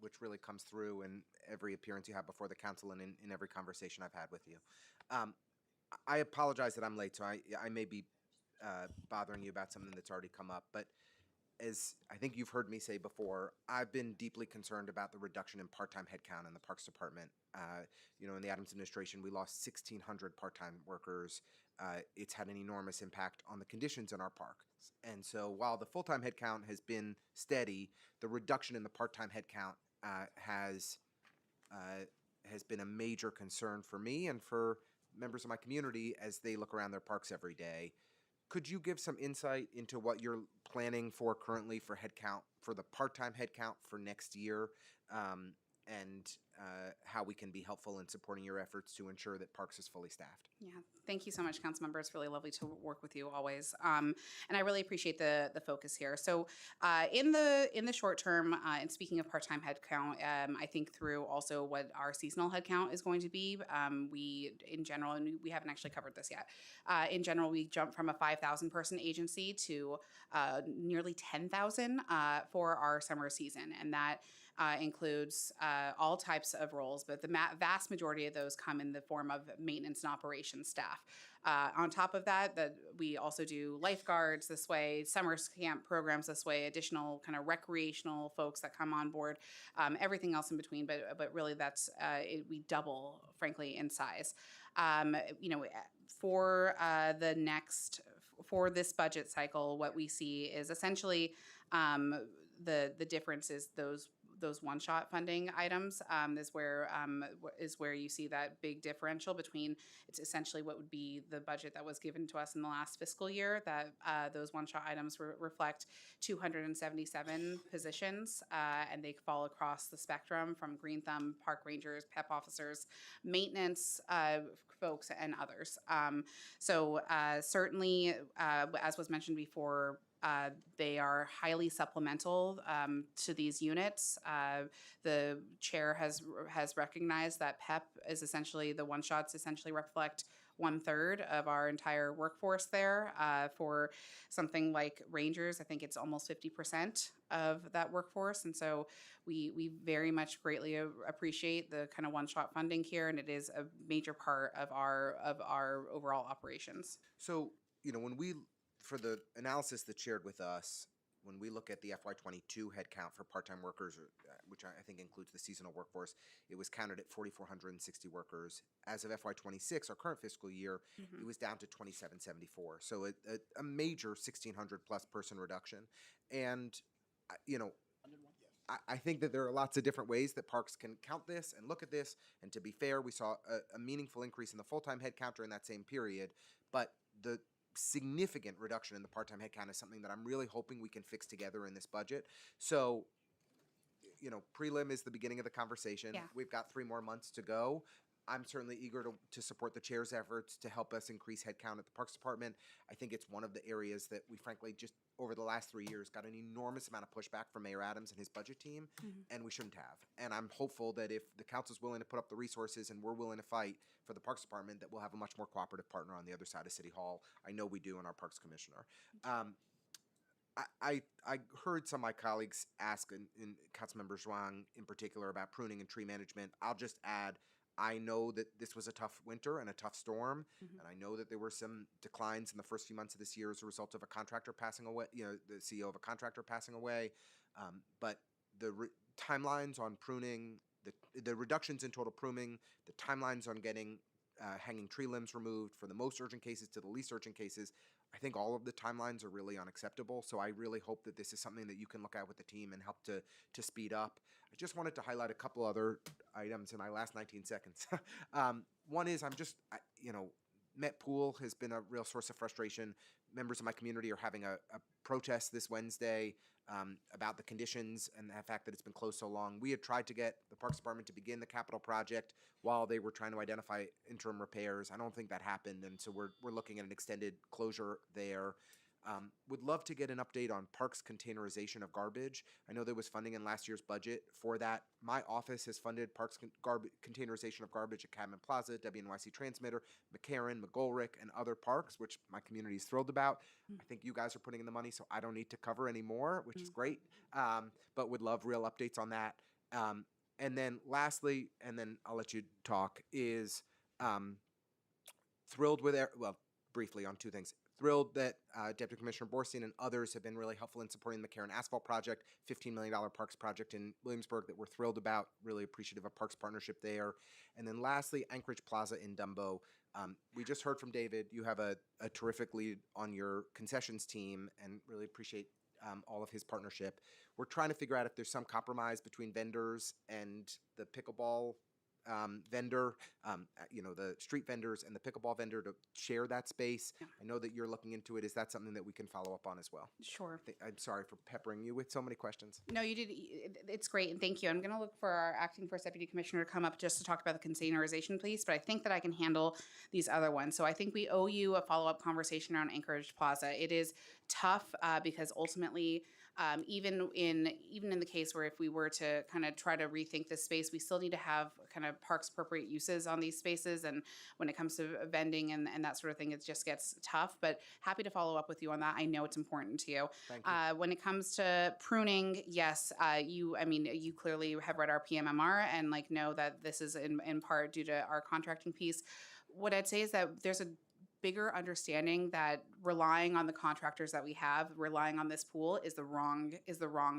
which really comes through in every appearance you have before the council and in every conversation I've had with you. I apologize that I'm late, so I may be bothering you about something that's already come up, but as I think you've heard me say before, I've been deeply concerned about the reduction in part-time headcount in the Parks Department. In the Adams administration, we lost 1,600 part-time workers. It's had an enormous impact on the conditions in our parks. And so while the full-time headcount has been steady, the reduction in the part-time headcount has been a major concern for me and for members of my community as they look around their parks every day. Could you give some insight into what you're planning for currently for headcount, for the part-time headcount for next year, and how we can be helpful in supporting your efforts to ensure that Parks is fully staffed. Yeah, thank you so much, Councilmember. It's really lovely to work with you always, and I really appreciate the focus here. So, in the short term, and speaking of part-time headcount, I think through also what our seasonal headcount is going to be. We in general, and we haven't actually covered this yet. In general, we jumped from a 5,000 person agency to nearly 10,000 for our summer season, and that includes all types of roles, but the vast majority of those come in the form of maintenance and operations staff. On top of that, we also do lifeguards this way, summer camp programs this way, additional kind of recreational folks that come on board, everything else in between. But really, that's we double, frankly, in size. For this budget cycle, what we see is essentially the difference is those one-shot funding items is where you see that big differential between it's essentially what would be the budget that was given to us in the last fiscal year, that those one-shot items reflect 277 positions, and they fall across the spectrum from Green Thumb, park rangers, PEP officers, maintenance folks, and others. Certainly, as was mentioned before, they are highly supplemental to these units. The chair has recognized that PEP is essentially the one-shots essentially reflect 1/3 of our entire workforce there. For something like rangers, I think it's almost 50% of that workforce, and so we very much greatly appreciate the kind of one-shot funding here, and it is a major part of our overall operations. So, for the analysis that's shared with us, when we look at the FY22 headcount for part-time workers, which I think includes the seasonal workforce, it was counted at 4,460 workers. As of FY26, our current fiscal year, it was down to 2,774. So a major 1,600 plus person reduction. And, I think that there are lots of different ways that parks can count this and look at this. And to be fair, we saw a meaningful increase in the full-time headcount during that same period. But the significant reduction in the part-time headcount is something that I'm really hoping we can fix together in this budget. So, prelim is the beginning of the conversation. Yeah. We've got 3 more months to go. I'm certainly eager to support the chair's efforts to help us increase headcount at the Parks Department. I think it's one of the areas that we frankly just over the last 3 years got an enormous amount of pushback from Mayor Adams and his budget team, and we shouldn't have. And I'm hopeful that if the council's willing to put up the resources and we're willing to fight for the Parks Department, that we'll have a much more cooperative partner on the other side of City Hall. I know we do in our Parks Commissioner. I heard some of my colleagues ask, and Councilmember Zhuang in particular, about pruning and tree management. I'll just add, I know that this was a tough winter and a tough storm, and I know that there were some declines in the first few months of this year as a result of a contractor passing away, the CEO of a contractor passing away. But the timelines on pruning, the reductions in total pruning, the timelines on getting hanging tree limbs removed for the most urgent cases to the least urgent cases, I think all of the timelines are really unacceptable. So I really hope that this is something that you can look at with the team and help to speed up. I just wanted to highlight a couple other items in my last 19 seconds. One is Met Pool has been a real source of frustration. Members of my community are having a protest this Wednesday about the conditions and the fact that it's been closed so long. We had tried to get the Parks Department to begin the capital project while they were trying to identify interim repairs. I don't think that happened, and so we're looking at an extended closure there. Would love to get an update on Parks containerization of garbage. I know there was funding in last year's budget for that. My office has funded Parks containerization of garbage at Cadman Plaza, WNYC Transmitter, McCarran, McGolrick, and other parks, which my community is thrilled about. I think you guys are putting in the money, so I don't need to cover anymore, which is great. But would love real updates on that. And then lastly, and then I'll let you talk, is thrilled with, briefly on 2 things. Thrilled that Deputy Commissioner Borstein and others have been really helpful in supporting the McCarran Asphalt Project, $15 million parks project in Williamsburg that we're thrilled about, really appreciative of Parks partnership there. And then lastly, Anchorage Plaza in Dumbo. We just heard from David. You have a terrific lead on your concessions team and really appreciate all of his partnership. We're trying to figure out if there's some compromise between vendors and the pickleball vendor, the street vendors and the pickleball vendor to share that space. I know that you're looking into it. Is that something that we can follow up on as well? Sure. I'm sorry for peppering you with so many questions. No, you did. It's great, and thank you. I'm going to look for our acting first deputy commissioner to come up just to talk about the containerization piece, but I think that I can handle these other ones. So I think we owe you a follow-up conversation around Anchorage Plaza. It is tough because ultimately, even in the case where if we were to kind of try to rethink this space, we still need to have kind of parks appropriate uses on these spaces. And when it comes to vending and that sort of thing, it just gets tough. But happy to follow up with you on that. I know it's important to you. Thank you. When it comes to pruning, yes, you clearly have read our PMMR and know that this is in part due to our contracting piece. What I'd say is that there's a bigger understanding that relying on the contractors that we have, relying on this pool is the wrong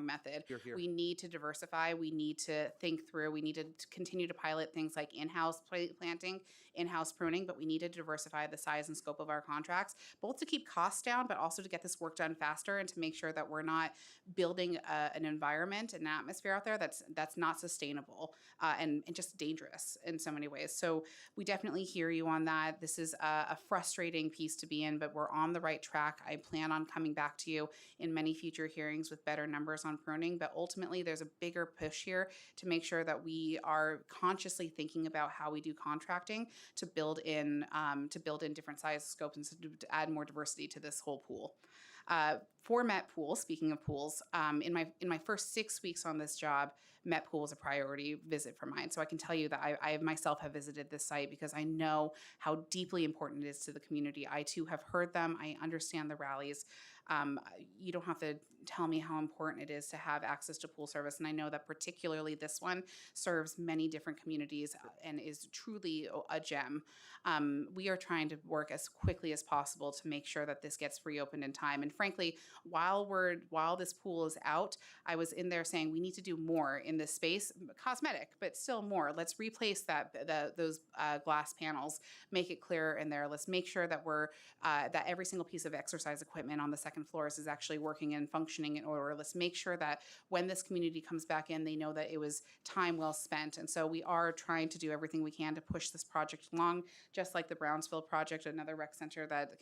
method. You're here. We need to diversify. We need to think through. We need to continue to pilot things like in-house planting, in-house pruning, but we need to diversify the size and scope of our contracts, both to keep costs down, but also to get this work done faster and to make sure that we're not building an environment, an atmosphere out there that's not sustainable and just dangerous in so many ways. So we definitely hear you on that. This is a frustrating piece to be in, but we're on the right track. I plan on coming back to you in many future hearings with better numbers on pruning, but ultimately there's a bigger push here to make sure that we are consciously thinking about how we do contracting to build in different size scopes and to add more diversity to this whole pool. For Met Pool, speaking of pools, in my first 6 weeks on this job, Met Pool was a priority visit for mine. So I can tell you that I myself have visited this site because I know how deeply important it is to the community. I too have heard them. I understand the rallies. You don't have to tell me how important it is to have access to pool service. And I know that particularly this one serves many different communities and is truly a gem. We are trying to work as quickly as possible to make sure that this gets reopened in time. And frankly, while this pool is out, I was in there saying we need to do more in this space, cosmetic, but still more. Let's replace those glass panels, make it clearer in there. Let's make sure that that every single piece of exercise equipment on the second floors is actually working and functioning in order. Let's make sure that when this community comes back in, they know that it was time well spent. And so we are trying to do everything we can to push this project along, just like the Brownsville project, another rec center that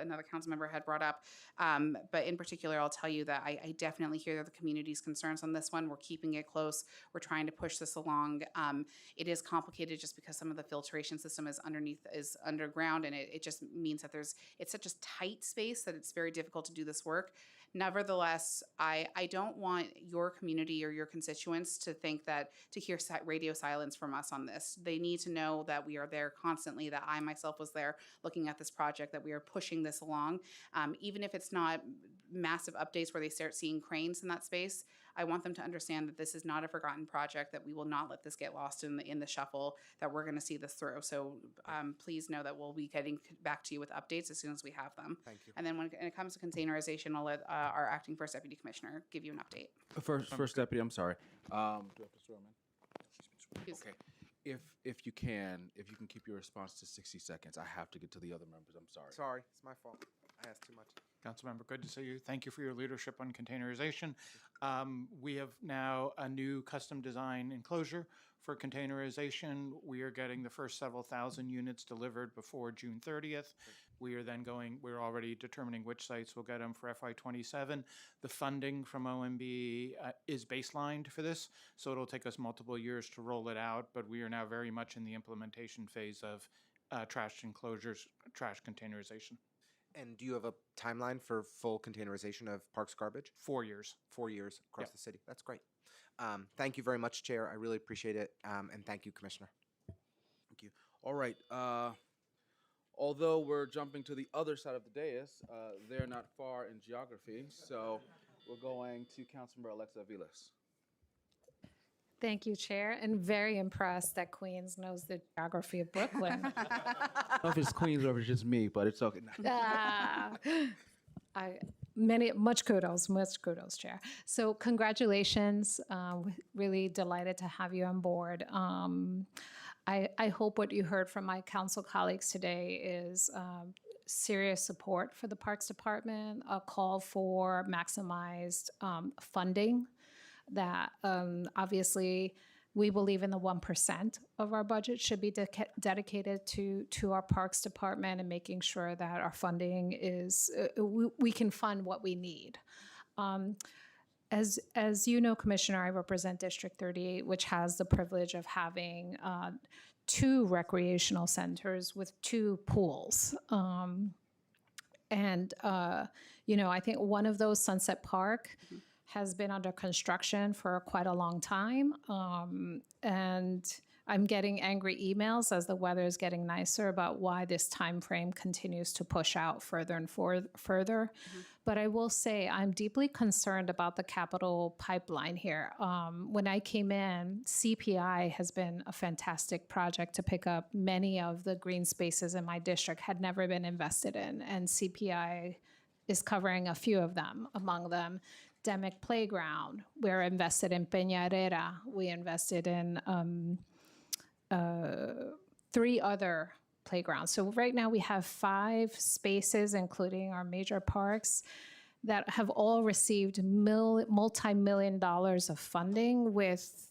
another council member had brought up. But in particular, I'll tell you that I definitely hear the community's concerns on this one. We're keeping it close. We're trying to push this along. It is complicated just because some of the filtration system is underground, and it just means that it's such a tight space that it's very difficult to do this work. Nevertheless, I don't want your community or your constituents to think that to hear radio silence from us on this. They need to know that we are there constantly, that I myself was there looking at this project, that we are pushing this along. Even if it's not massive updates where they start seeing cranes in that space, I want them to understand that this is not a forgotten project, that we will not let this get lost in the shuffle, that we're going to see this through. So please know that we'll be getting back to you with updates as soon as we have them. Thank you. And then when it comes to containerization, I'll let our acting first deputy commissioner give you an update. First deputy, I'm sorry. Do I have to swear him in? Please. Okay. If you can keep your response to 60 seconds. I have to get to the other members. I'm sorry. Sorry, it's my fault. I asked too much. Councilmember, good to see you. Thank you for your leadership on containerization. We have now a new custom design enclosure for containerization. We are getting the first several thousand units delivered before June 30th. We're already determining which sites will get them for FY27. The funding from OMB is baselined for this, so it'll take us multiple years to roll it out, but we are now very much in the implementation phase of trash enclosures, trash containerization. And do you have a timeline for full containerization of parks garbage? 4 years. 4 years across Yep. the city. That's great. Thank you very much, Chair. I really appreciate it. And thank you, Commissioner. Thank you. All right. Although we're jumping to the other side of the dais, they're not far in geography, so we're going to Councilmember Alexa Aviles. Thank you, Chair, and very impressed that Queens knows the geography of Brooklyn. I don't know if it's Queens or if it's just me, but it's okay. Much kudos, Chair. So congratulations. Really delighted to have you on board. I hope what you heard from my council colleagues today is serious support for the Parks Department, a call for maximized funding, that obviously we believe in the 1% of our budget should be dedicated to our Parks Department and making sure that our funding is, we can fund what we need. As you know, Commissioner, I represent District 38, which has the privilege of having 2 recreational centers with 2 pools. I think one of those, Sunset Park, has been under construction for quite a long time. And I'm getting angry emails as the weather is getting nicer about why this time frame continues to push out further and further. But I will say I'm deeply concerned about the capital pipeline here. When I came in, CPI has been a fantastic project to pick up. Many of the green spaces in my district had never been invested in, and CPI is covering a few of them, among them Demick Playground. We're invested in Peña Herrera. We invested in 3 other playgrounds. So right now we have 5 spaces, including our major parks, that have all received multi-million dollars of funding with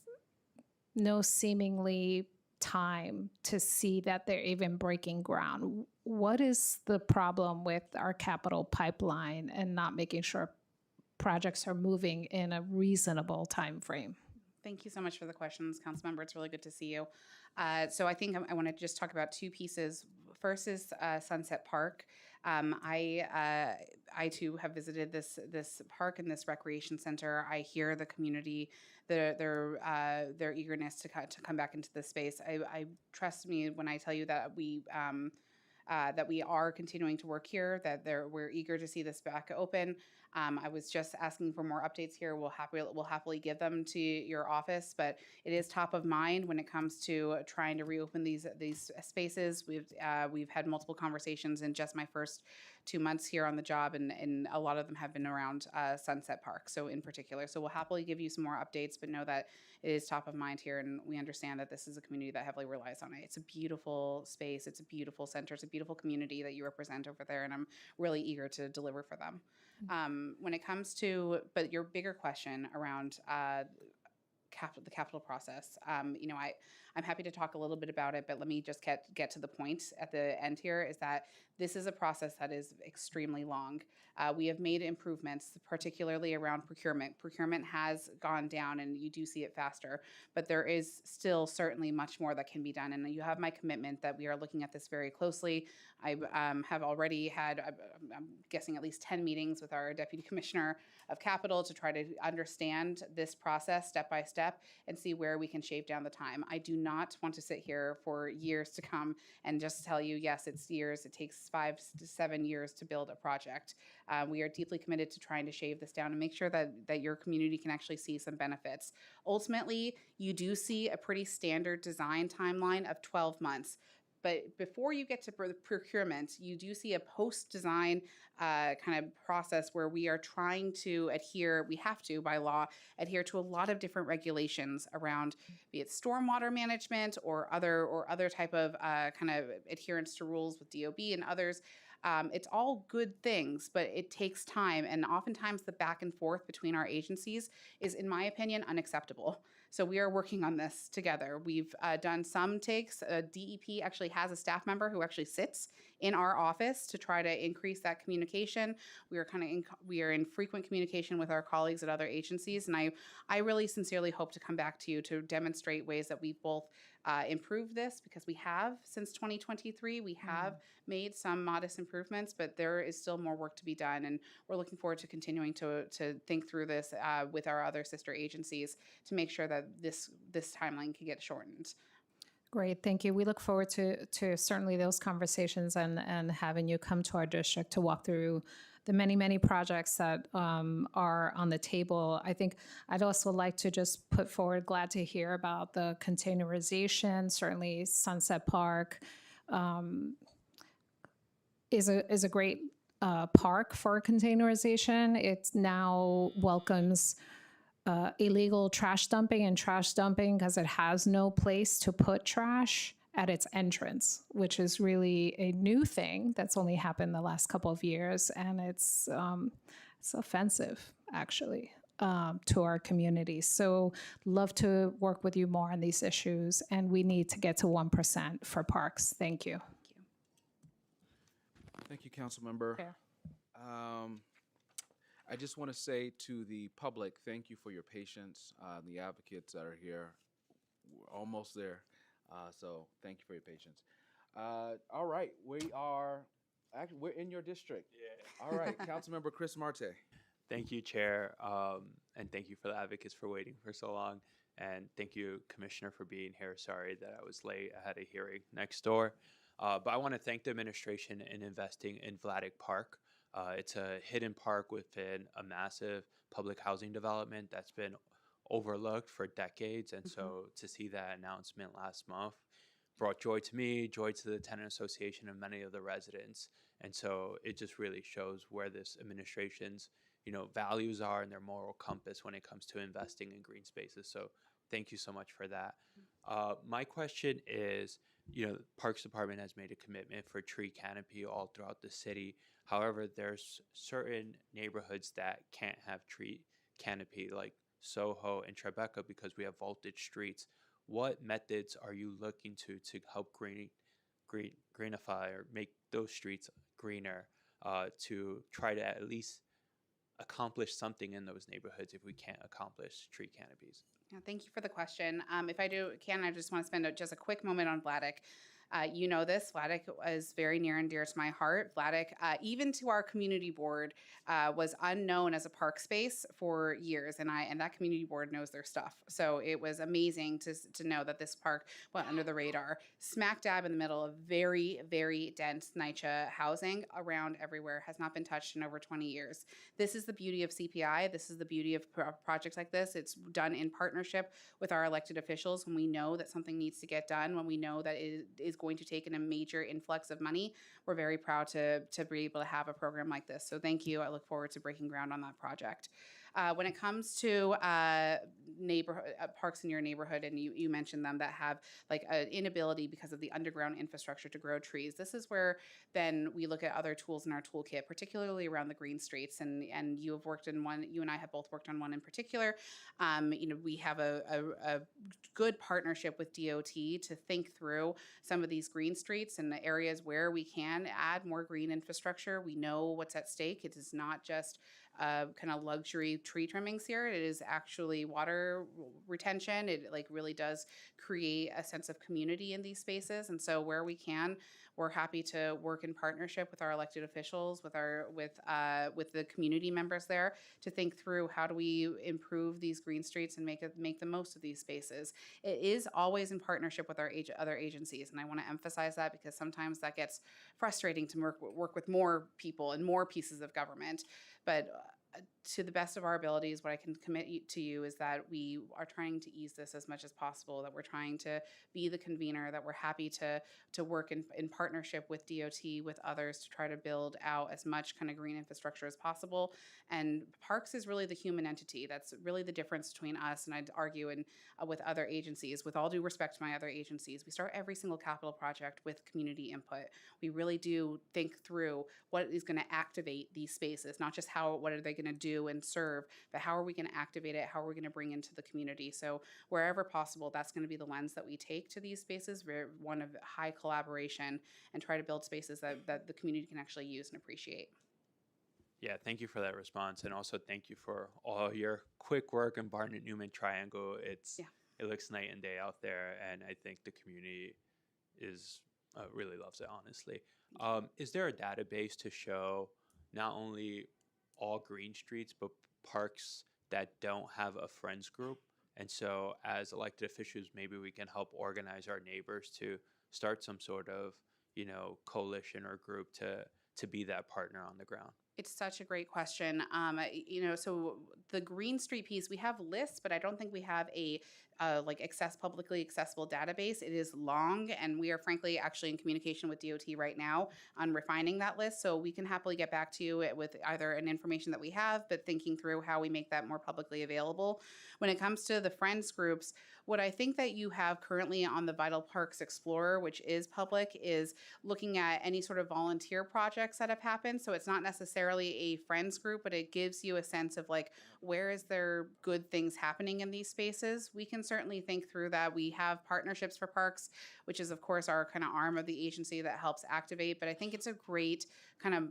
no seemingly time to see that they're even breaking ground. What is the problem with our capital pipeline and not making sure projects are moving in a reasonable time frame? Thank you so much for the questions, Councilmember. It's really good to see you. So I think I want to just talk about 2 pieces. First is Sunset Park. I too have visited this park and this recreation center. I hear the community, their eagerness to come back into this space. I trust me when I tell you that we are continuing to work here, that we're eager to see this back open. I was just asking for more updates here. We'll happily give them to your office, but it is top of mind when it comes to trying to reopen these spaces. We've had multiple conversations in just my first 2 months here on the job, and a lot of them have been around Sunset Park, so in particular. So we'll happily give you some more updates, but know that it is top of mind here, and we understand that this is a community that heavily relies on it. It's a beautiful space. It's a beautiful center. It's a beautiful community that you represent over there, and I'm really eager to deliver for them. When it comes to, but your bigger question around the capital process, I'm happy to talk a little bit about it, but let me just get to the point at the end here, is that this is a process that is extremely long. We have made improvements, particularly around procurement. Procurement has gone down, and you do see it faster, but there is still certainly much more that can be done, and you have my commitment that we are looking at this very closely. I have already had, I'm guessing, at least 10 meetings with our Deputy Commissioner of Capital to try to understand this process step by step and see where we can shave down the time. I do not want to sit here for years to come and just tell you, yes, it's years. It takes 5 to 7 years to build a project. We are deeply committed to trying to shave this down and make sure that your community can actually see some benefits. Ultimately, you do see a pretty standard design timeline of 12 months. But before you get to procurement, you do see a post-design kind of process where we are trying to we have to, by law, adhere to a lot of different regulations around, be it stormwater management or other type of kind of adherence to rules with DOB and others. It's all good things, but it takes time. And oftentimes the back and forth between our agencies is, in my opinion, unacceptable. So we are working on this together. We've done some takes. DEP actually has a staff member who actually sits in our office to try to increase that communication. We are in frequent communication with our colleagues at other agencies, and I really sincerely hope to come back to you to demonstrate ways that we've both improved this, because we have since 2023. We have made some modest improvements, but there is still more work to be done, and we're looking forward to continuing to think through this with our other sister agencies to make sure that this timeline can get shortened. Great, thank you. We look forward to certainly those conversations and having you come to our district to walk through the many, many projects that are on the table. I think I'd also like to just put forward, glad to hear about the containerization. Certainly Sunset Park is a great park for containerization. It now welcomes illegal trash dumping because it has no place to put trash at its entrance, which is really a new thing that's only happened the last couple of years, and it's offensive, actually. to our community. So love to work with you more on these issues, and we need to get to 1% for parks. Thank you. Thank you, Councilmember. Fair. I just want to say to the public, thank you for your patience. The advocates that are here, we're almost there. So thank you for your patience. All right, we're in your district. Yeah. All right, Councilmember Chris Marte. Thank you, Chair, and thank you for the advocates for waiting for so long. And thank you, Commissioner, for being here. Sorry that I was late. I had a hearing next door. But I want to thank the administration in investing in Vladeck Park. It's a hidden park within a massive public housing development that's been overlooked for decades. And so to see that announcement last month brought joy to me, joy to the tenant association and many of the residents. And so it just really shows where this administration's values are and their moral compass when it comes to investing in green spaces. So thank you so much for that. My question is, Parks Department has made a commitment for tree canopy all throughout the city. However, there's certain neighborhoods that can't have tree canopy, like Soho and Tribeca, because we have vaulted streets. What methods are you looking to help greenify or make those streets greener to try to at least accomplish something in those neighborhoods if we can't accomplish tree canopies? Yeah, thank you for the question. If I I just want to spend just a quick moment on Vladeck. You know this, Vladeck is very near and dear to my heart. Vladeck, even to our community board, was unknown as a park space for years, and that community board knows their stuff. So it was amazing to know that this park went under the radar, smack dab in the middle of very, very dense NYCHA housing around everywhere, has not been touched in over 20 years. This is the beauty of CPI. This is the beauty of projects like this. It's done in partnership with our elected officials when we know that something needs to get done, when we know that it is going to take in a major influx of money. We're very proud to be able to have a program like this. So thank you. I look forward to breaking ground on that project. When it comes to neighborhood parks in your neighborhood, and you mentioned them that have like an inability because of the underground infrastructure to grow trees, this is where then we look at other tools in our toolkit, particularly around the green streets. And you have worked in one. You and I have both worked on one in particular. We have a good partnership with DOT to think through some of these green streets and the areas where we can add more green infrastructure. We know what's at stake. It is not just kind of luxury tree trimmings here. It is actually water retention. It really does create a sense of community in these spaces. And so where we can, we're happy to work in partnership with our elected officials, with the community members there, to think through how do we improve these green streets and make the most of these spaces. It is always in partnership with our other agencies, and I want to emphasize that because sometimes that gets frustrating to work with more people and more pieces of government. But to the best of our abilities, what I can commit to you is that we are trying to ease this as much as possible, that we're trying to be the convener, that we're happy to work in partnership with DOT, with others, to try to build out as much kind of green infrastructure as possible. And parks is really the human entity. That's really the difference between us, and I'd argue, with other agencies. With all due respect to my other agencies, we start every single capital project with community input. We really do think through what is going to activate these spaces, not just what are they going to do and serve, but how are we going to activate it? How are we going to bring into the community? So wherever possible, that's going to be the lens that we take to these spaces, one of high collaboration, and try to build spaces that the community can actually use and appreciate. Yeah, thank you for that response, and also thank you for all your quick work in Barnett-Newman Triangle. It looks night and day out there, and I think the community really loves it, honestly. Is there a database to show not only all green streets, but parks that don't have a friends group? And so as elected officials, maybe we can help organize our neighbors to start some sort of, coalition or group to be that partner on the ground. It's such a great question. So the Green Street piece, we have lists, but I don't think we have a publicly accessible database. It is long, and we are frankly actually in communication with DOT right now on refining that list. So we can happily get back to you with either an information that we have, but thinking through how we make that more publicly available. When it comes to the friends groups, What I think that you have currently on the Vital Parks Explorer, which is public, is looking at any sort of volunteer projects that have happened. So it's not necessarily a friends group, but it gives you a sense of like, where is there good things happening in these spaces? We can certainly think through that. We have partnerships for parks, which is of course our kind of arm of the agency that helps activate. But I think it's a great kind of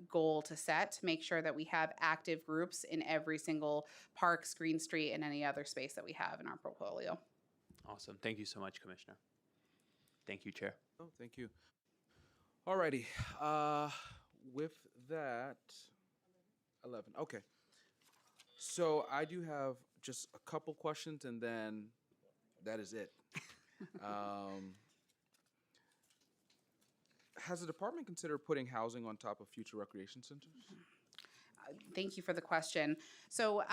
goal to set to make sure that we have active groups in every single park, Green Street, and any other space that we have in our portfolio. Awesome. Thank you so much, Commissioner. Thank you, Chair. Oh, thank you. Alrighty. With that, 11. Okay. So I do have just a couple questions, and then that is it. Has the department considered putting housing on top of future recreation centers? Thank you for the question. So,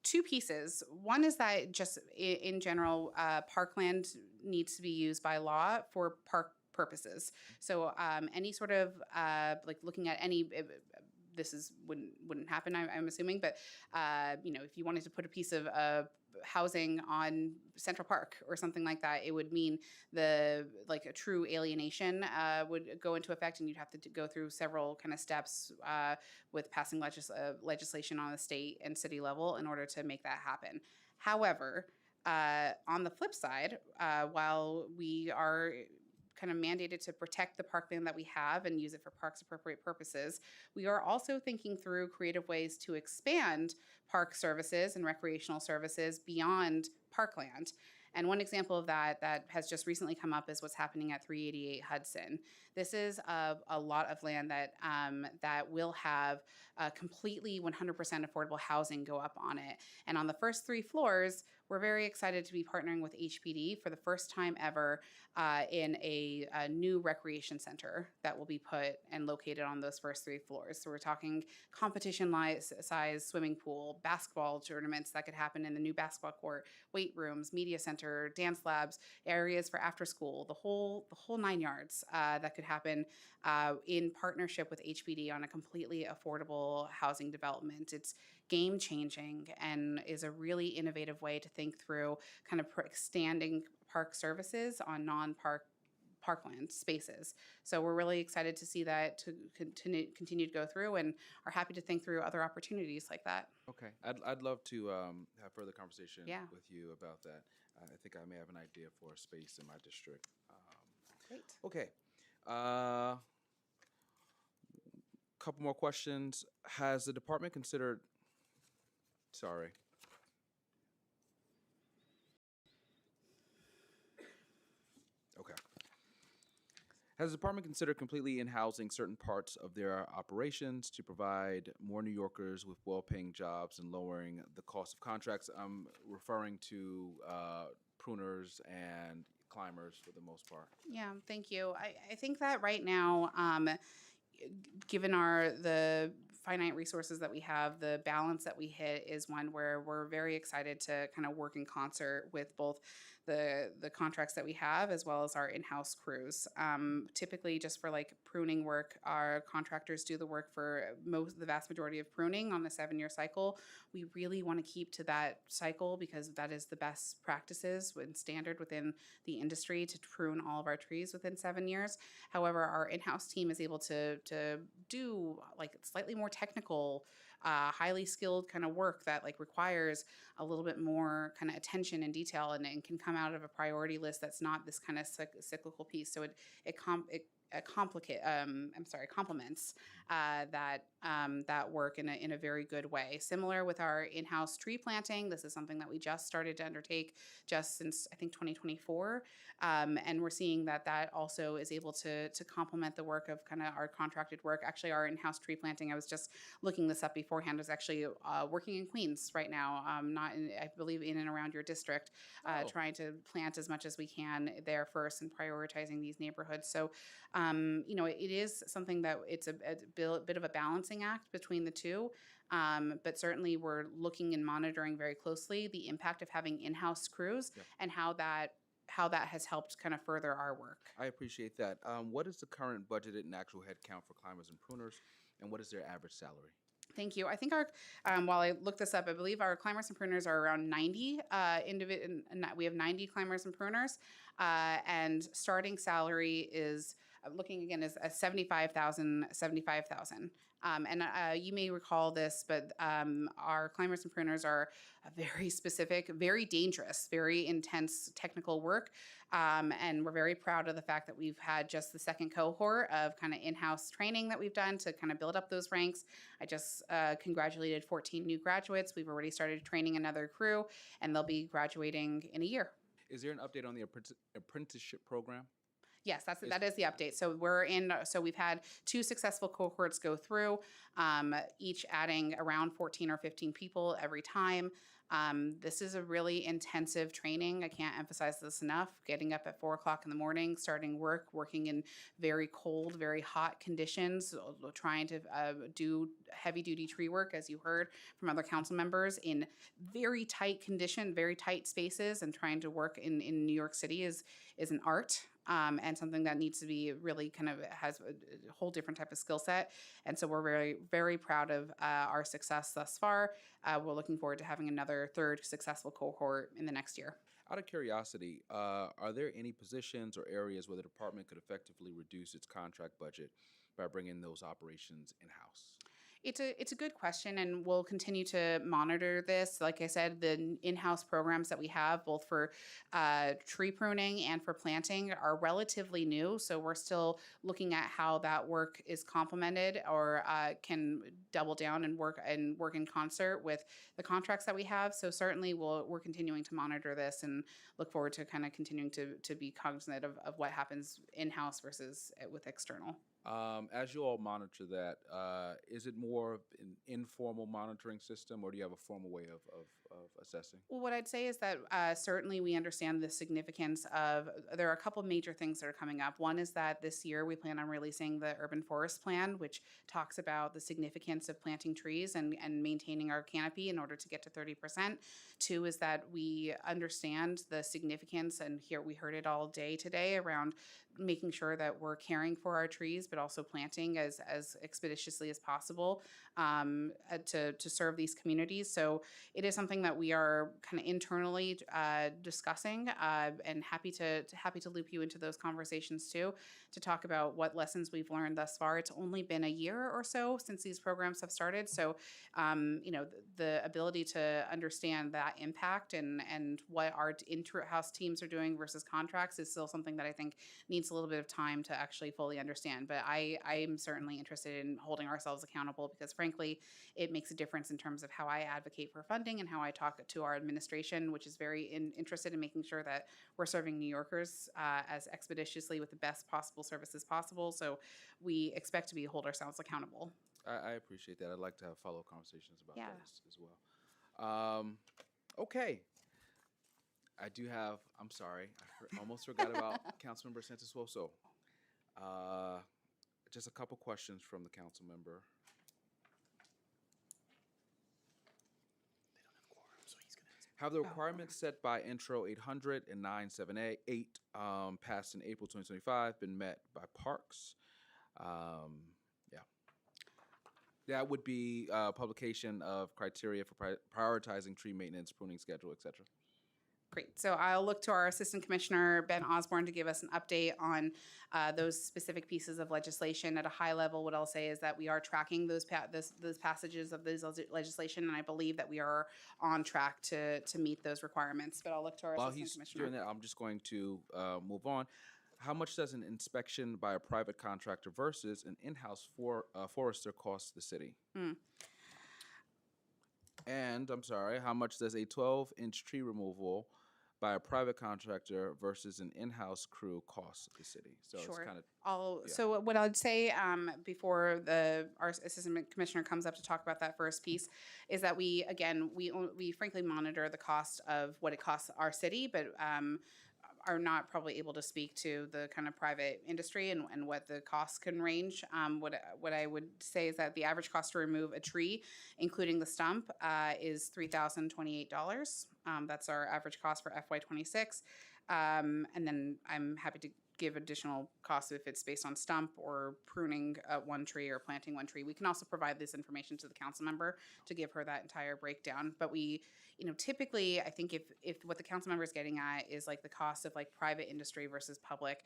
two pieces. One is that just in general, parkland needs to be used by law for park purposes. So, any sort of like looking at any. This wouldn't happen, I'm assuming, but if you wanted to put a piece of housing on Central Park or something like that, it would mean a true alienation would go into effect, and you'd have to go through several kind of steps with passing legislation on the state and city level in order to make that happen. However, on the flip side, while we are kind of mandated to protect the parkland that we have and use it for parks appropriate purposes, we are also thinking through creative ways to expand park services and recreational services beyond parkland. And one example of that has just recently come up is what's happening at 388 Hudson. This is a lot of land that will have completely 100% affordable housing go up on it. And on the first 3 floors, we're very excited to be partnering with HPD for the first time ever in a new recreation center that will be put and located on those first 3 floors. So we're talking competition-size swimming pool, basketball tournaments that could happen in the new basketball court, weight rooms, media center, dance labs, areas for after school, the whole 9 yards that could happen in partnership with HPD on a completely affordable housing development. It's game-changing and is a really innovative way to think through kind of extending park services on parkland spaces. So we're really excited to see that to continue to go through, and are happy to think through other opportunities like that. Okay, I'd love to have further conversation Yeah. with you about that. I think I may have an idea for a space in my district. Great. Okay. Couple more questions. Has the department considered? Sorry. Okay. Has the department considered completely in-housing certain parts of their operations to provide more New Yorkers with well-paying jobs and lowering the cost of contracts? I'm referring to pruners and climbers for the most part. Yeah, thank you. I think that right now, given the finite resources that we have, the balance that we hit is one where we're very excited to kind of work in concert with both the contracts that we have as well as our in-house crews. Typically, just for like pruning work, our contractors do the work for the vast majority of pruning on a 7-year cycle. We really want to keep to that cycle because that is the best practices and standard within the industry to prune all of our trees within 7 years. However, our in-house team is able to do like slightly more technical, highly skilled kind of work that like requires a little bit more kind of attention and detail, and can come out of a priority list that's not this kind of cyclical piece. So it complements that work in a very good way. Similar with our in-house tree planting, this is something that we just started to undertake just since I think 2024, and we're seeing that also is able to complement the work of kind of our contracted work. Actually, our in-house tree planting, I was just looking this up beforehand, is actually working in Queens right now, I believe in and around your district, trying to plant as much as we can there first and prioritizing these neighborhoods. So it is something that it's a bit of a balancing act between the two, but certainly we're looking and monitoring very closely the impact of having in-house crews and how that has helped kind of further our work. I appreciate that. What is the current budgeted and actual head count for climbers and pruners, and what is their average salary? Thank you. I think our, while I looked this up, I believe our climbers and pruners are around 90 we have 90 climbers and pruners, and starting salary is looking again is 75,000. You may recall this, but our climbers and pruners are a very specific, very dangerous, very intense technical work. And we're very proud of the fact that we've had just the second cohort of kind of in-house training that we've done to kind of build up those ranks. I just congratulated 14 new graduates. We've already started training another crew, and they'll be graduating in a year. Is there an update on the apprenticeship program? Yes, that is the update. So we've had 2 successful cohorts go through, each adding around 14 or 15 people every time. This is a really intensive training. I can't emphasize this enough. Getting up at 4 o'clock in the morning, starting work, working in very cold, very hot conditions, trying to do heavy duty tree work, as you heard from other council members, in very tight condition, very tight spaces, and trying to work in New York City is an art. And something that needs to be really kind of has a whole different type of skill set. And so we're very, very proud of our success thus far. We're looking forward to having another 3rd successful cohort in the next year. Out of curiosity, are there any positions or areas where the department could effectively reduce its contract budget by bringing those operations in-house? It's a good question, and we'll continue to monitor this. Like I said, the in-house programs that we have, both for tree pruning and for planting, are relatively new. So we're still looking at how that work is complemented or can double down and work in concert with the contracts that we have. So certainly we're continuing to monitor this and look forward to kind of continuing to be cognizant of what happens in-house versus with external. As you all monitor that, is it more of an informal monitoring system, or do you have a formal way of assessing? Well, what I'd say is that certainly we understand the significance of, there are a couple major things that are coming up. One is that this year we plan on releasing the Urban Forest Plan, which talks about the significance of planting trees and maintaining our canopy in order to get to 30%. 2 is that we understand the significance, and here we heard it all day today, around making sure that we're caring for our trees, but also planting as expeditiously as possible to serve these communities. So it is something that we are kind of internally discussing, and happy to loop you into those conversations too, to talk about what lessons we've learned thus far. It's only been a year or so since these programs have started, so the ability to understand that impact and what our inter-house teams are doing versus contracts is still something that I think needs a little bit of time to actually fully understand. But I am certainly interested in holding ourselves accountable, because frankly, it makes a difference in terms of how I advocate for funding and how I talk to our administration, which is very interested in making sure that we're serving New Yorkers as expeditiously with the best possible services possible. So we expect to hold ourselves accountable. I appreciate that. I'd like to have follow-up conversations about that as well. Okay. I do have, I'm sorry, I almost forgot about Councilmember Santos-Woso. Just a couple questions from the council member. Have the requirements set by Intro 800 and 978 passed in April 2025 been met by Parks? That would be publication of criteria for prioritizing tree maintenance, pruning schedule, et cetera. Great. So I'll look to our Assistant Commissioner, Ben Osborne, to give us an update on those specific pieces of legislation. At a high level, what I'll say is that we are tracking those passages of this legislation, and I believe that we are on track to meet those requirements. But I'll look to our Assistant Commissioner. While he's doing that, I'm just going to move on. How much does an inspection by a private contractor versus an in-house forester cost the city? And I'm sorry, how much does a 12-inch tree removal by a private contractor versus an in-house crew cost the city? So sure. It's kind of So what I'd say before our Assistant Commissioner comes up to talk about that first piece is that we frankly monitor the cost of what it costs our city, but are not probably able to speak to the kind of private industry and what the costs can range. What I would say is that the average cost to remove a tree, including the stump, is $3,028. That's our average cost for FY26. And then I'm happy to give additional costs if it's based on stump or pruning one tree or planting one tree. We can also provide this information to the council member to give her that entire breakdown. But we, typically, I think if what the council member is getting at is like the cost of like private industry versus public,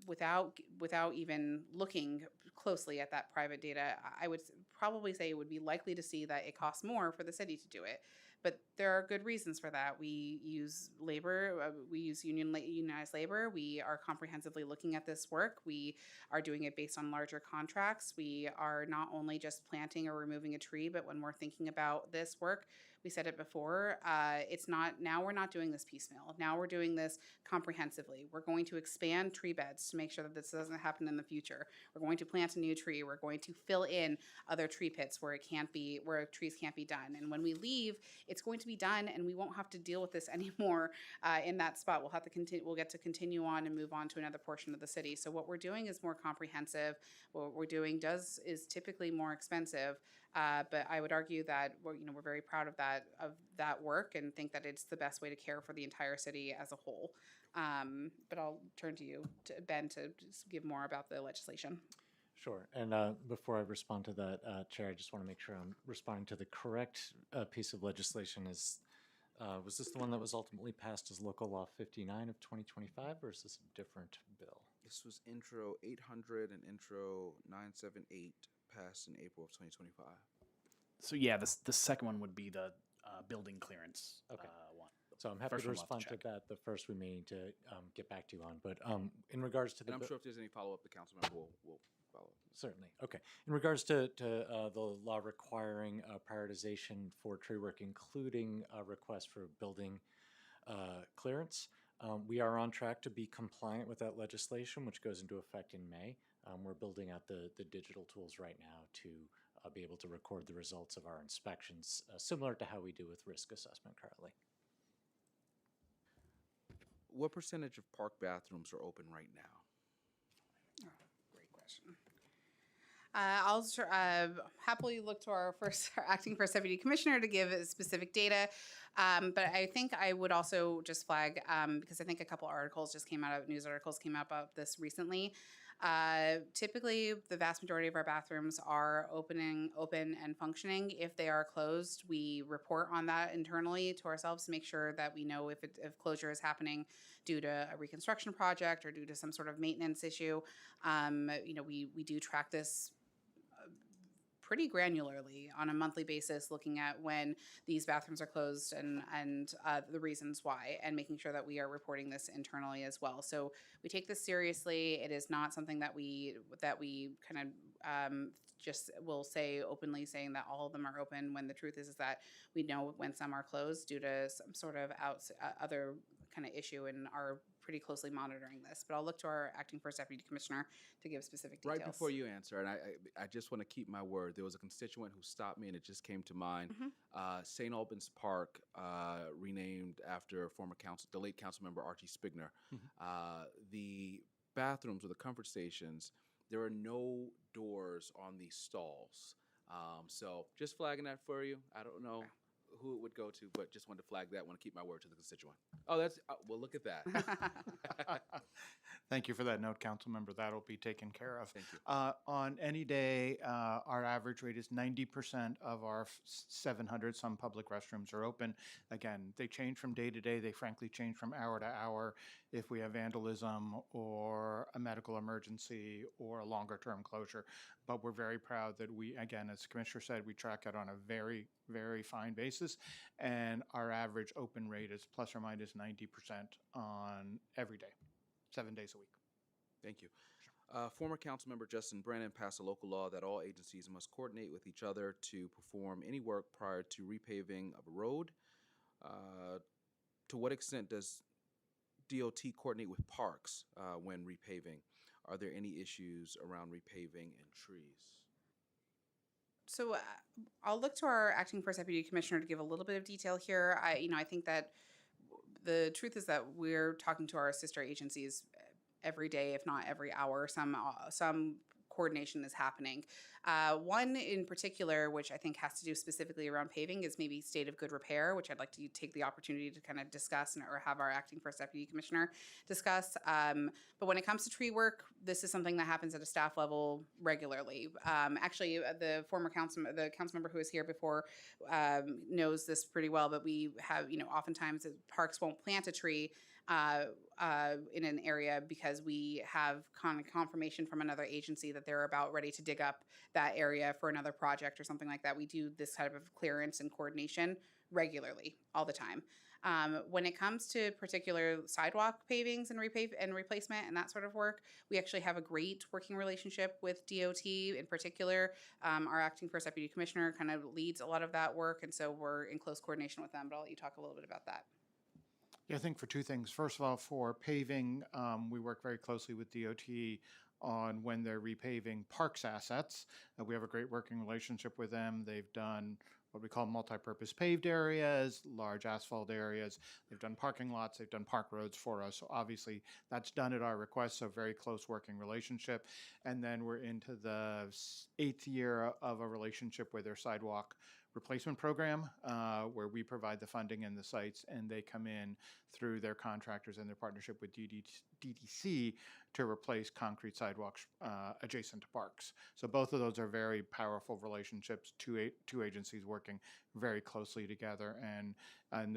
without even looking closely at that private data, I would probably say it would be likely to see that it costs more for the city to do it. But there are good reasons for that. We use labor, we use unionized labor. We are comprehensively looking at this work. We are doing it based on larger contracts. We are not only just planting or removing a tree, but when we're thinking about this work, we said it before, now we're not doing this piecemeal. Now we're doing this comprehensively. We're going to expand tree beds to make sure that this doesn't happen in the future. We're going to plant a new tree. We're going to fill in other tree pits where trees can't be done. And when we leave, it's going to be done, and we won't have to deal with this anymore in that spot. We'll have to continue. We'll get to continue on and move on to another portion of the city. So what we're doing is more comprehensive. What we're doing is typically more expensive. But I would argue that we're very proud of that work and think that it's the best way to care for the entire city as a whole. But I'll turn to you, Ben, to just give more about the legislation. Sure. And before I respond to that, Chair, I just want to make sure I'm responding to the correct piece of legislation. Was this the one that was ultimately passed as Local Law 59 of 2025, or is this a different bill? This was Intro 800 and Intro 978, passed in April of 2025. So yeah, the second one would be the building clearance one. So I'm happy First to one we'll have respond to to check. that. The first we may need to get back to you on. But in regards to the And I'm sure if there's any follow-up, the council member will follow up. Certainly. Okay. In regards to the law requiring prioritization for tree work, including a request for building clearance, we are on track to be compliant with that legislation, which goes into effect in May. We're building out the digital tools right now to be able to record the results of our inspections, similar to how we do with risk assessment currently. What percentage of park bathrooms are open right now? Great question. I'll happily look to our acting first deputy commissioner to give specific data. But I think I would also just flag, because I think a couple news articles came out about this recently. Typically, the vast majority of our bathrooms are open and functioning. If they are closed, we report on that internally to ourselves to make sure that we know if closure is happening due to a reconstruction project or due to some sort of maintenance issue. We do track this pretty granularly on a monthly basis, looking at when these bathrooms are closed and the reasons why, and making sure that we are reporting this internally as well. So we take this seriously. It is not something that we kind of just will say openly, saying that all of them are open, when the truth is that we know when some are closed due to some sort of other kind of issue, and are pretty closely monitoring this. But I'll look to our acting first deputy commissioner to give specific details. Right before you answer, and I just want to keep my word, there was a constituent who stopped me and it just came to mind. St. Albans Park, renamed after the late council member Archie Spigner. The bathrooms or the comfort stations, there are no doors on these stalls. So just flagging that for you. I don't know who it would go to, but just wanted to flag that. Want to keep my word to the constituent. Oh, well, look at that. Thank you for that note, council member. That'll be taken care of. Thank you. On any day, our average rate is 90% of our 700 some public restrooms are open. Again, they change from day to day. They frankly change from hour to hour if we have vandalism or a medical emergency or a longer term closure. But we're very proud that we, again, as the commissioner said, we track it on a very, very fine basis. And our average open rate is plus or minus 90% on every day, 7 days a week. Thank you. Former council member Justin Brennan passed a local law that all agencies must coordinate with each other to perform any work prior to repaving of a road. To what extent does DOT coordinate with parks when repaving? Are there any issues around repaving and trees? So I'll look to our acting first deputy commissioner to give a little bit of detail here. I think that the truth is that we're talking to our sister agencies every day, if not every hour. Some coordination is happening. One in particular, which I think has to do specifically around paving, is maybe state of good repair, which I'd like to take the opportunity to kind of discuss or have our acting first deputy commissioner discuss. But when it comes to tree work, this is something that happens at a staff level regularly. Actually, the council member who was here before knows this pretty well, but we have, oftentimes parks won't plant a tree in an area because we have confirmation from another agency that they're about ready to dig up that area for another project or something like that. We do this type of clearance and coordination regularly, all the time. When it comes to particular sidewalk pavings and replacement and that sort of work, we actually have a great working relationship with DOT in particular. Our acting first deputy commissioner kind of leads a lot of that work, and so we're in close coordination with them, but I'll let you talk a little bit about that. Yeah, I think for two things. First of all, for paving, we work very closely with DOT on when they're repaving parks assets. We have a great working relationship with them. They've done what we call multi-purpose paved areas, large asphalt areas. They've done parking lots. They've done park roads for us. So obviously that's done at our request, so very close working relationship. And then we're into the 8th year of a relationship with their sidewalk replacement program, where we provide the funding and the sites, and they come in through their contractors and their partnership with DDC to replace concrete sidewalks adjacent to parks. So both of those are very powerful relationships, two agencies working very closely together, and in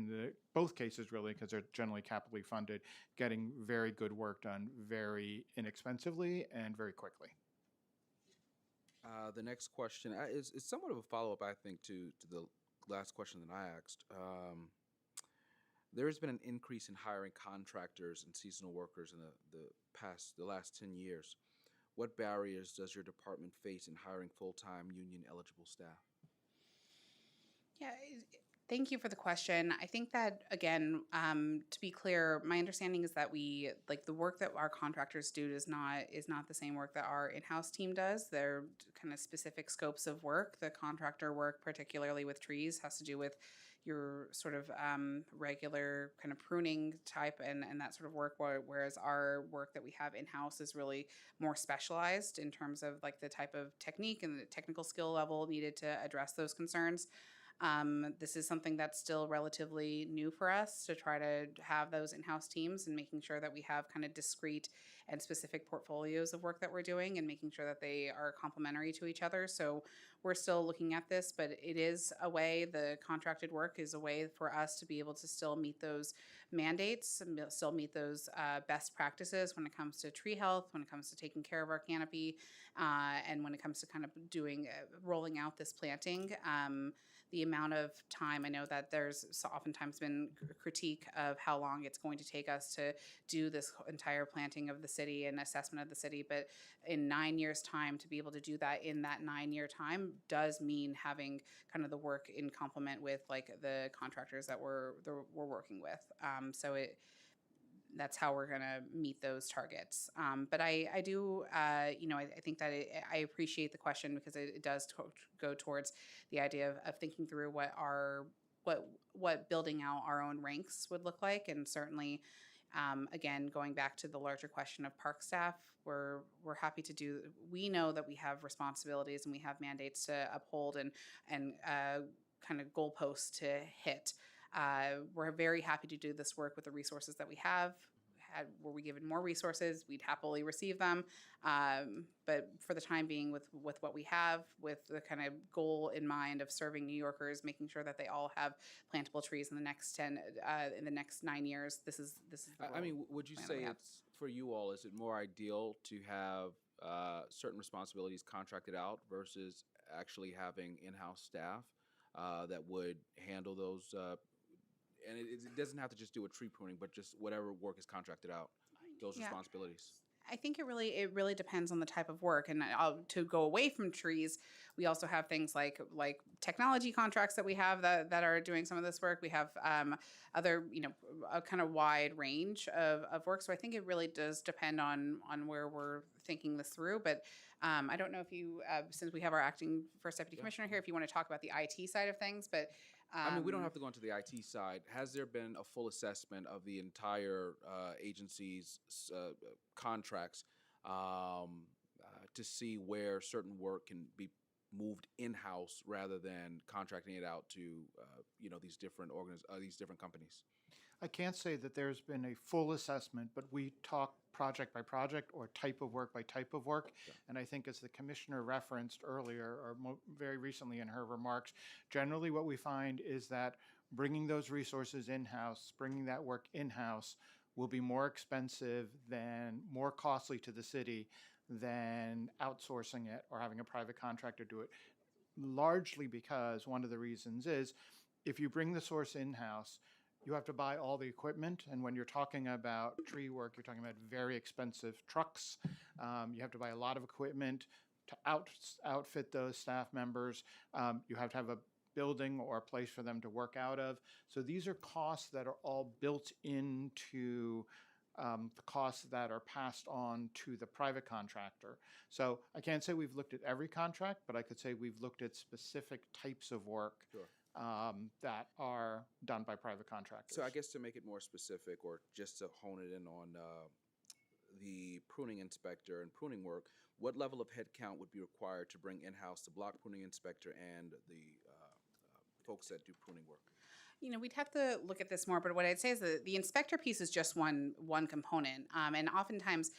the both cases really, because they're generally capitally funded, getting very good work done very inexpensively and very quickly. The next question is somewhat of a follow-up, I think, to the last question that I asked. There has been an increase in hiring contractors and seasonal workers in the last 10 years. What barriers does your department face in hiring full-time union-eligible staff? Yeah, thank you for the question. I think that, again, to be clear, my understanding is that the work that our contractors do is not the same work that our in-house team does. They're kind of specific scopes of work. The contractor work, particularly with trees, has to do with your sort of regular kind of pruning type and that sort of work, whereas our work that we have in-house is really more specialized in terms of like the type of technique and the technical skill level needed to address those concerns. This is something that's still relatively new for us to try to have those in-house teams and making sure that we have kind of discrete and specific portfolios of work that we're doing and making sure that they are complementary to each other. So we're still looking at this, but it is a way, the contracted work is a way for us to be able to still meet those mandates, and still meet those best practices when it comes to tree health, when it comes to taking care of our canopy, and when it comes to kind of rolling out this planting. The amount of time, I know that there's oftentimes been critique of how long it's going to take us to do this entire planting of the city and assessment of the city, but in 9 years' time, to be able to do that in that 9-year time does mean having kind of the work in complement with like the contractors that we're working with. That's how we're going to meet those targets. But I do, I think that I appreciate the question because it does go towards the idea of thinking through what building out our own ranks would look like. And certainly, again, going back to the larger question of park staff, we're happy to do, we know that we have responsibilities and we have mandates to uphold and kind of goalposts to hit. We're very happy to do this work with the resources that we have. Were we given more resources, we'd happily receive them. But for the time being, with what we have, with the kind of goal in mind of serving New Yorkers, making sure that they all have plantable trees in the next 9 years, this is. I mean, would you say it's for you all? Is it more ideal to have certain responsibilities contracted out versus actually having in-house staff that would handle those? And it doesn't have to just do with tree pruning, but just whatever work is contracted out, those responsibilities. I think it really depends on the type of work. And to go away from trees, we also have things like technology contracts that we have that are doing some of this work. We have other, a kind of wide range of work. So I think it really does depend on where we're thinking this through. But I don't know if you, since we have our acting first deputy commissioner here, if you want to talk about the IT side of things, but I mean, we don't have to go into the IT side. Has there been a full assessment of the entire agency's contracts to see where certain work can be moved in-house rather than contracting it out to these different companies? I can't say that there's been a full assessment, but we talk project by project or type of work by type of work. And I think, as the commissioner referenced earlier, or very recently in her remarks, generally what we find is that bringing those resources in-house, bringing that work in-house, will be more expensive more costly to the city than outsourcing it or having a private contractor do it. Largely because one of the reasons is, if you bring the source in-house, you have to buy all the equipment, and when you're talking about tree work, you're talking about very expensive trucks. You have to buy a lot of equipment to outfit those staff members. You have to have a building or a place for them to work out of. So these are costs that are all built into the costs that are passed on to the private contractor. So I can't say we've looked at every contract, but I could say we've looked at specific types of work that are done by private contractors. So I guess to make it more specific, or just to hone it in on the pruning inspector and pruning work, what level of headcount would be required to bring in-house the block pruning inspector and the folks that do pruning work? We'd have to look at this more, but what I'd say is that the inspector piece is just one component. And oftentimes,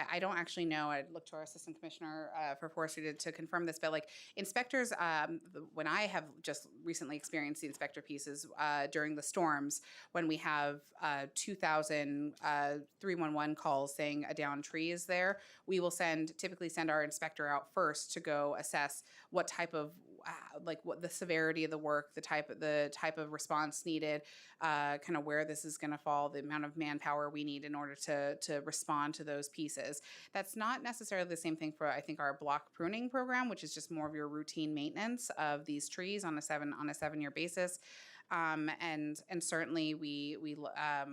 I don't actually know, I'd look to our assistant commissioner for forestry to confirm this, but like inspectors, when I have just recently experienced the inspector pieces during the storms, when we have 2,000 311 calls saying a downed tree is there, we will typically send our inspector out first to go assess what type of what the severity of the work, the type of response needed, kind of where this is going to fall, the amount of manpower we need in order to respond to those pieces. That's not necessarily the same thing for, I think, our block pruning program, which is just more of your routine maintenance of these trees on a 7-year basis. And certainly I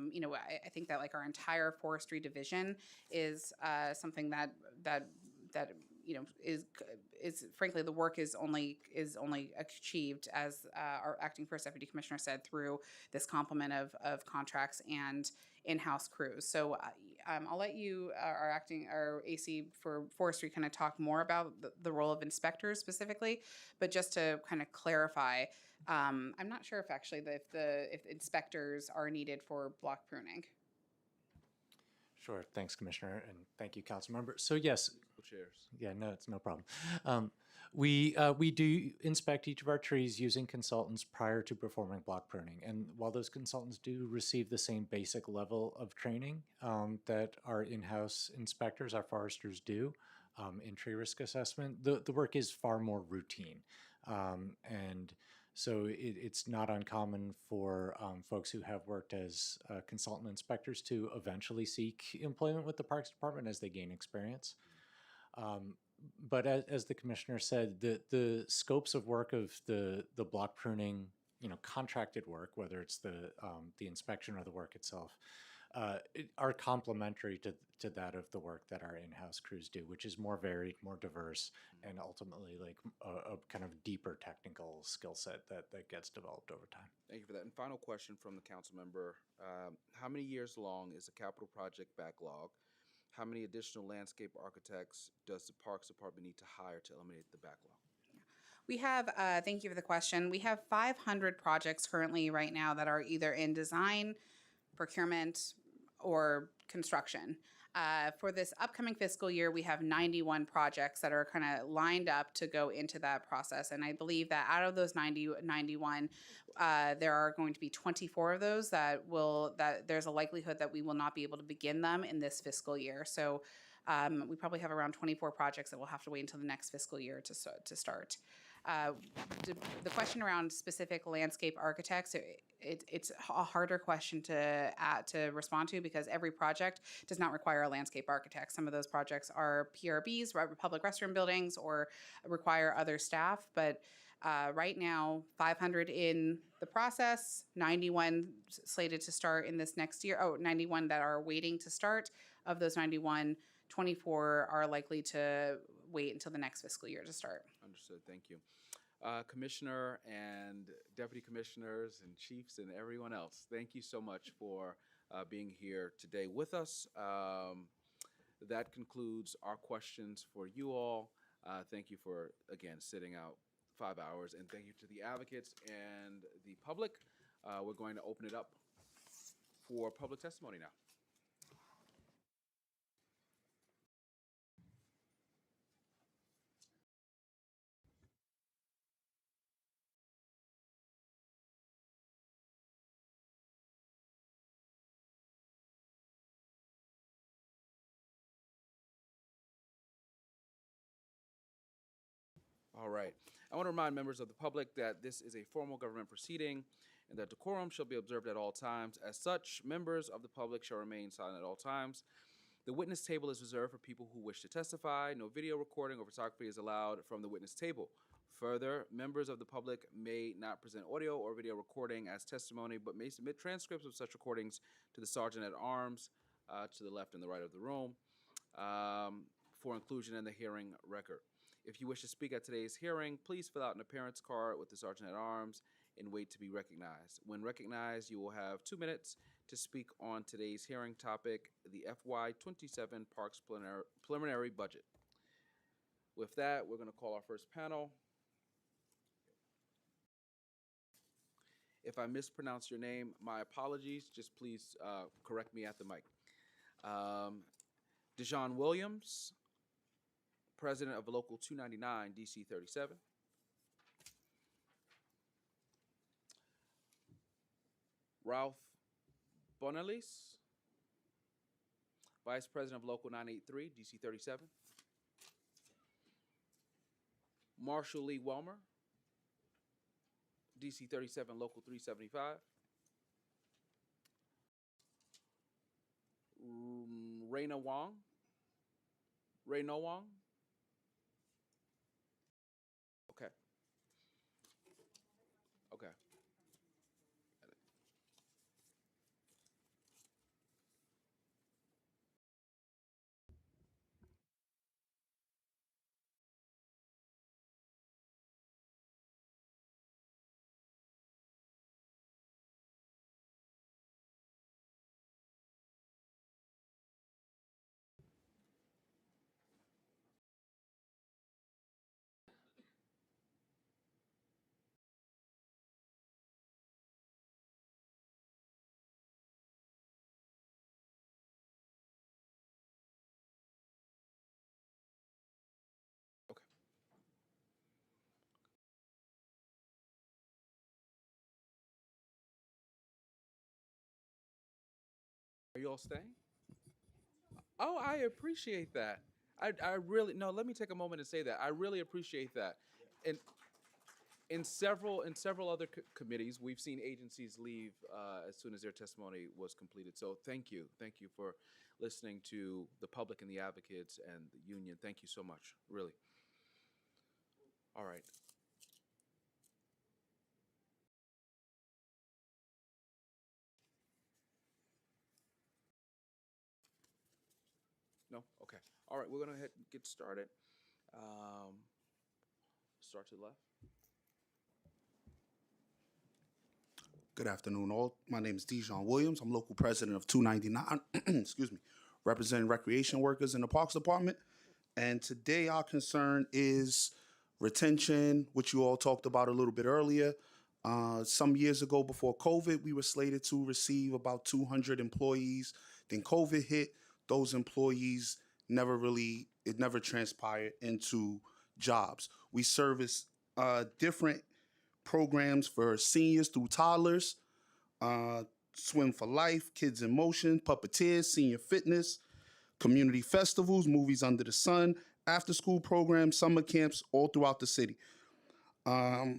think that like our entire forestry division is something that is frankly, the work is only achieved, as our acting first deputy commissioner said, through this complement of contracts and in-house crews. So I'll let you, our AC for forestry, kind of talk more about the role of inspectors specifically. But just to kind of clarify, I'm not sure if inspectors are needed for block pruning. Sure. Thanks, Commissioner, and thank you, Council Member. So yes. Chairs. Yeah, no, it's no problem. We do inspect each of our trees using consultants prior to performing block pruning. And while those consultants do receive the same basic level of training that our in-house inspectors, our foresters, do in tree risk assessment, the work is far more routine. And so it's not uncommon for folks who have worked as consultant inspectors to eventually seek employment with the Parks Department as they gain experience. But as the commissioner said, the scopes of work of the block pruning, contracted work, whether it's the inspection or the work itself, are complementary to that of the work that our in-house crews do, which is more varied, more diverse, and ultimately like a kind of deeper technical skill set that gets developed over time. Thank you for that. And final question from the council member. How many years long is a capital project backlog? How many additional landscape architects does the Parks Department need to hire to eliminate the backlog? We have, thank you for the question. We have 500 projects currently right now that are either in design, procurement, or construction. For this upcoming fiscal year, we have 91 projects that are kind of lined up to go into that process. And I believe that out of those 91, there are going to be 24 of those that there's a likelihood that we will not be able to begin them in this fiscal year. So we probably have around 24 projects that we'll have to wait until the next fiscal year to start. The question around specific landscape architects, it's a harder question to respond to, because every project does not require a landscape architect. Some of those projects are PRBs, public restroom buildings, or require other staff. But right now, 500 in the process, 91 slated to start in this next year. 91 that are waiting to start. Of those 91, 24 are likely to wait until the next fiscal year to start. Understood. Thank you. Commissioner and deputy commissioners and chiefs and everyone else, thank you so much for being here today with us. that concludes our questions for you all. Thank you for, again, sitting out 5 hours, and thank you to the advocates and the public. We're going to open it up for public testimony now. All right. I want to remind members of the public that this is a formal government proceeding and that decorum shall be observed at all times. As such, members of the public shall remain silent at all times. The witness table is reserved for people who wish to testify. No video recording or photography is allowed from the witness table. Further, members of the public may not present audio or video recording as testimony, but may submit transcripts of such recordings to the Sergeant at Arms to the left and the right of the room for inclusion in the hearing record. If you wish to speak at today's hearing, please fill out an appearance card with the Sergeant at Arms and wait to be recognized. When recognized, you will have 2 minutes to speak on today's hearing topic, the FY27 Parks Preliminary Budget. With that, we're going to call our first panel. If I mispronounce your name, my apologies. Just please correct me at the mic. Dejon Williams, President of Local 299, DC 37. Ralph Bonelis, Vice President of Local 983, DC 37. Marshall Lee Welmer, DC 37, Local 375. Rayna Wong. Okay. Okay. Are you all staying? Oh, I appreciate that. I really, no, let me take a moment and say that. I really appreciate that. And in several other committees, we've seen agencies leave as soon as their testimony was completed. So thank you. Thank you for listening to the public and the advocates and the union. Thank you so much, really. All right. No? Okay. All right, we're going to get started. Start to the left. Good afternoon, all. My name is Dejon Williams. I'm local president of 299, excuse me, representing recreation workers in the Parks Department. And today our concern is retention, which you all talked about a little bit earlier. Some years ago, before COVID, we were slated to receive about 200 employees. Then COVID hit. Those employees it never transpired into jobs. We service different programs for seniors through toddlers, Swim for Life, Kids in Motion, Puppeteers, Senior Fitness, community festivals, Movies Under the Sun, after-school programs, summer camps, all throughout the city. The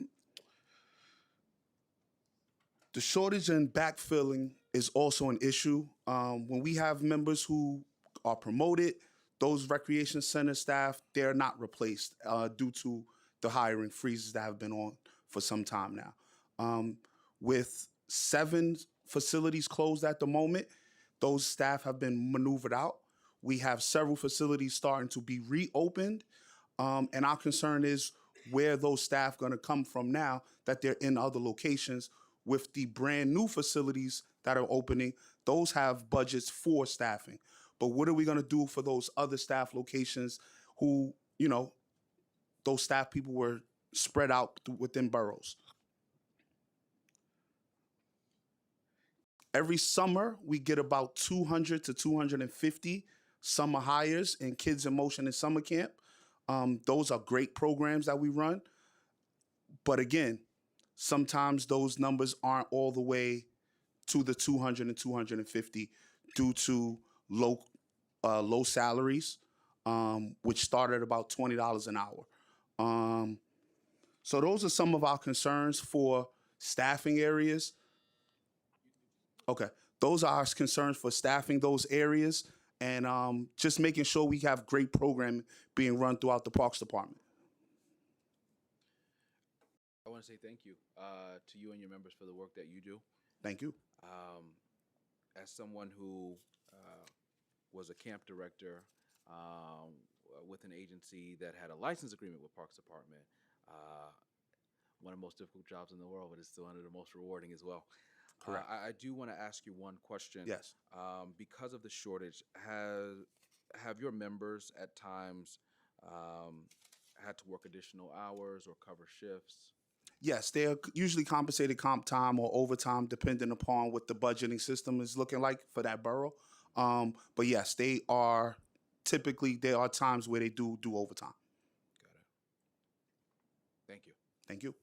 shortage and backfilling is also an issue. When we have members who are promoted, those recreation center staff, they're not replaced due to the hiring freezes that have been on for some time now. With 7 facilities closed at the moment, those staff have been maneuvered out. We have several facilities starting to be reopened, and our concern is where those staff going to come from now that they're in other locations. With the brand new facilities that are opening, those have budgets for staffing. but what are we going to do for those other staff locations who, you know, those staff people were spread out within boroughs? Every summer, we get about 200 to 250 summer hires in Kids in Motion and Summer Camp. Those are great programs that we run. But again, sometimes those numbers aren't all the way to the 200 and 250 due to low salaries, which start at about $20 an hour. So those are some of our concerns for staffing areas. Okay, those are our concerns for staffing those areas and just making sure we have great programming being run throughout the Parks Department. I want to say thank you to you and your members for the work that you do. Thank you. As someone who was a camp director with an agency that had a license agreement with Parks Department, one of the most difficult jobs in the world, but it's still one of the most rewarding as well. Correct. I do want to ask you one question. Yes. Because of the shortage, have your members at times had to work additional hours or cover shifts? Yes, they are usually compensated comp time or overtime, depending upon what the budgeting system is looking like for that borough. But yes, they are typically, there are times where they do overtime. Got it. Thank you. Thank you.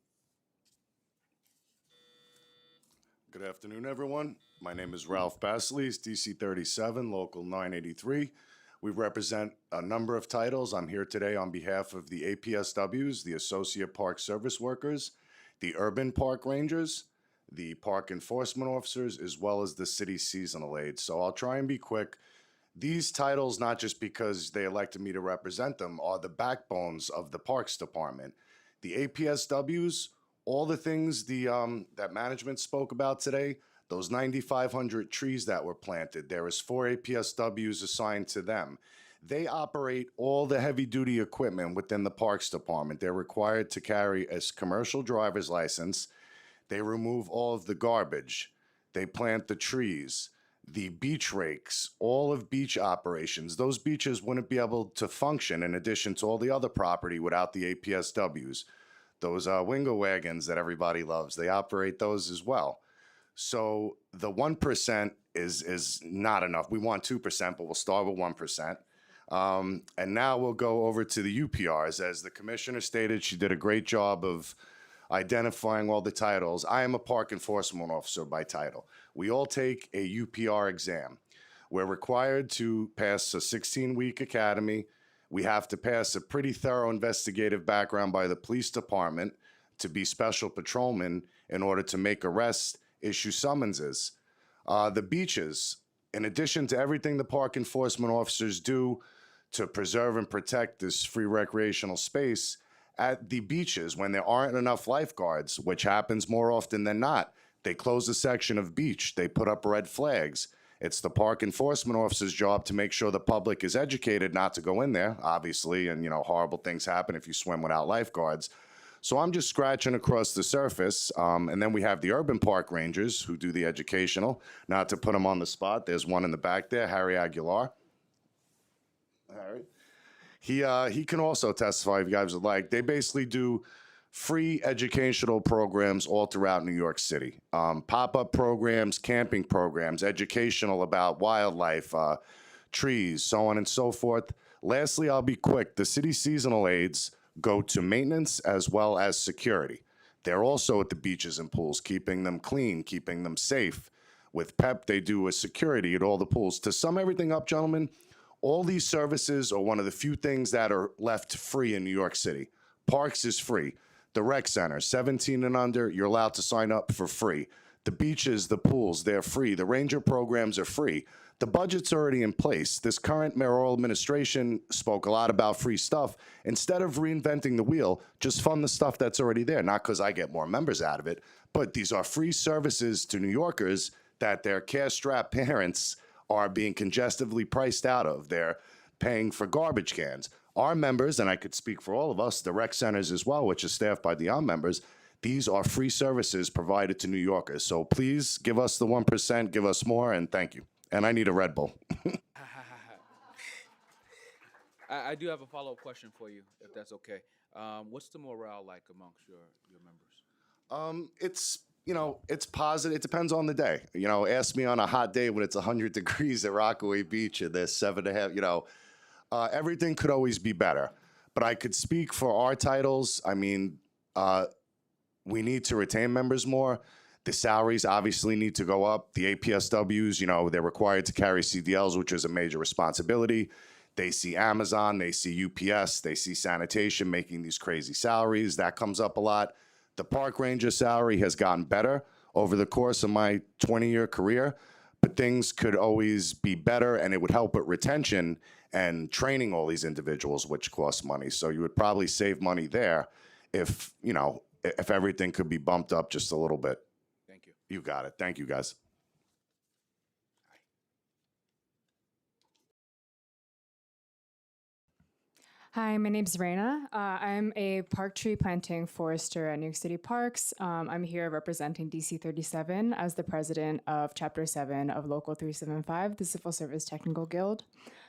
Good afternoon, everyone. My name is Ralph Basleys, DC 37, Local 983. We represent a number of titles. I'm here today on behalf of the APSWs, the Associate Park Service Workers, the Urban Park Rangers, the Park Enforcement Officers, as well as the City Seasonal Aides. So I'll try and be quick. These titles, not just because they elected me to represent them, are the backbones of the Parks Department. The APSWs, all the things that management spoke about today, those 9,500 trees that were planted, there is 4 APSWs assigned to them. They operate all the heavy-duty equipment within the Parks Department. They're required to carry a commercial driver's license. They remove all of the garbage. They plant the trees, the beach rakes, all of beach operations. Those beaches wouldn't be able to function in addition to all the other property without the APSWs. Those wingo wagons that everybody loves, they operate those as well. So the 1% is not enough. We want 2%, but we'll start with 1%. And now we'll go over to the UPRs. As the commissioner stated, she did a great job of identifying all the titles. I am a park enforcement officer by title. We all take a UPR exam. We're required to pass a 16-week academy. We have to pass a pretty thorough investigative background by the police department to be special patrolmen in order to make arrests, issue summonses. The beaches, in addition to everything the park enforcement officers do to preserve and protect this free recreational space, at the beaches, when there aren't enough lifeguards, which happens more often than not, they close a section of beach, they put up red flags. It's the park enforcement officer's job to make sure the public is educated not to go in there, obviously, and, horrible things happen if you swim without lifeguards. So I'm just scratching across the surface, and then we have the urban park rangers who do the educational. Not to put them on the spot, there's one in the back there, Harry Aguilar. Harry. He can also testify if you guys would like. They basically do free educational programs all throughout New York City. Pop-up programs, camping programs, educational about wildlife, trees, so on and so forth. Lastly, I'll be quick. The city seasonal aides go to maintenance as well as security. They're also at the beaches and pools, keeping them clean, keeping them safe. With PEP, they do a security at all the pools. To sum everything up, gentlemen, all these services are one of the few things that are left free in New York City. Parks is free. The rec center, 17 and under, you're allowed to sign up for free. The beaches, the pools, they're free. The ranger programs are free. The budget's already in place. This current mayoral administration spoke a lot about free stuff. Instead of reinventing the wheel, just fund the stuff that's already there. Not because I get more members out of it, but these are free services to New Yorkers that their cash-strapped parents are being congestively priced out of. They're paying for garbage cans. Our members, and I could speak for all of us, the rec centers as well, which is staffed by the members, these are free services provided to New Yorkers. So please give us the 1%, give us more, and thank you. And I need a Red Bull. I do have a follow-up question for you, if that's okay. What's the morale like amongst your members? It's positive. It depends on the day. Ask me on a hot day when it's 100 degrees at Rockaway Beach and there's 7.5. Everything could always be better. But I could speak for our titles. I mean, we need to retain members more. The salaries obviously need to go up. The APSWs, they're required to carry CDLs, which is a major responsibility. They see Amazon, they see UPS, they see sanitation making these crazy salaries. That comes up a lot. The park ranger salary has gotten better over the course of my 20-year career, but things could always be better, and it would help with retention and training all these individuals, which costs money. So you would probably save money there if everything could be bumped up just a little bit. Thank you. You got it. Thank you, guys. Hi, my name's Raina. I'm a park tree planting forester at New York City Parks. I'm here representing DC 37 as the president of Chapter 7 of Local 375, the Civil Service Technical Guild.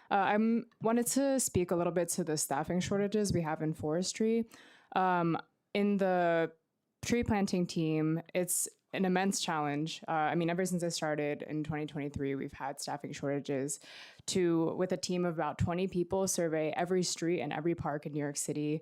I wanted to speak a little bit to the staffing shortages we have in forestry. In the tree planting team, it's an immense challenge. Ever since I started in 2023, we've had staffing shortages with a team of about 20 people, survey every street and every park in New York City.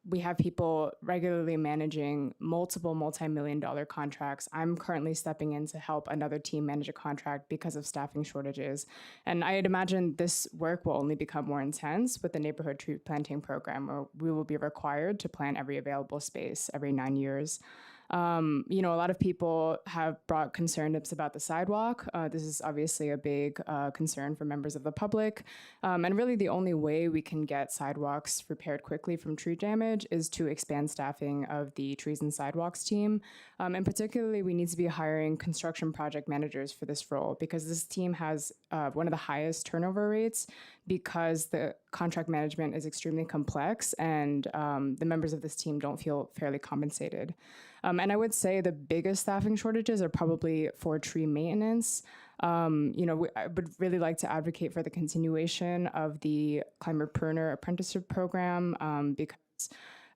We have people regularly managing multiple multi-million-dollar contracts. I'm currently stepping in to help another team manage a contract because of staffing shortages. And I'd imagine this work will only become more intense with the neighborhood tree planting program, where we will be required to plant every available space every 9 years. A lot of people have brought concerns about the sidewalk. This is obviously a big concern for members of the public. And really the only way we can get sidewalks repaired quickly from tree damage is to expand staffing of the trees and sidewalks team. And particularly, we need to be hiring construction project managers for this role, because this team has one of the highest turnover rates, because the contract management is extremely complex and the members of this team don't feel fairly compensated. And I would say the biggest staffing shortages are probably for tree maintenance. I would really like to advocate for the continuation of the climber pruner apprenticeship program, because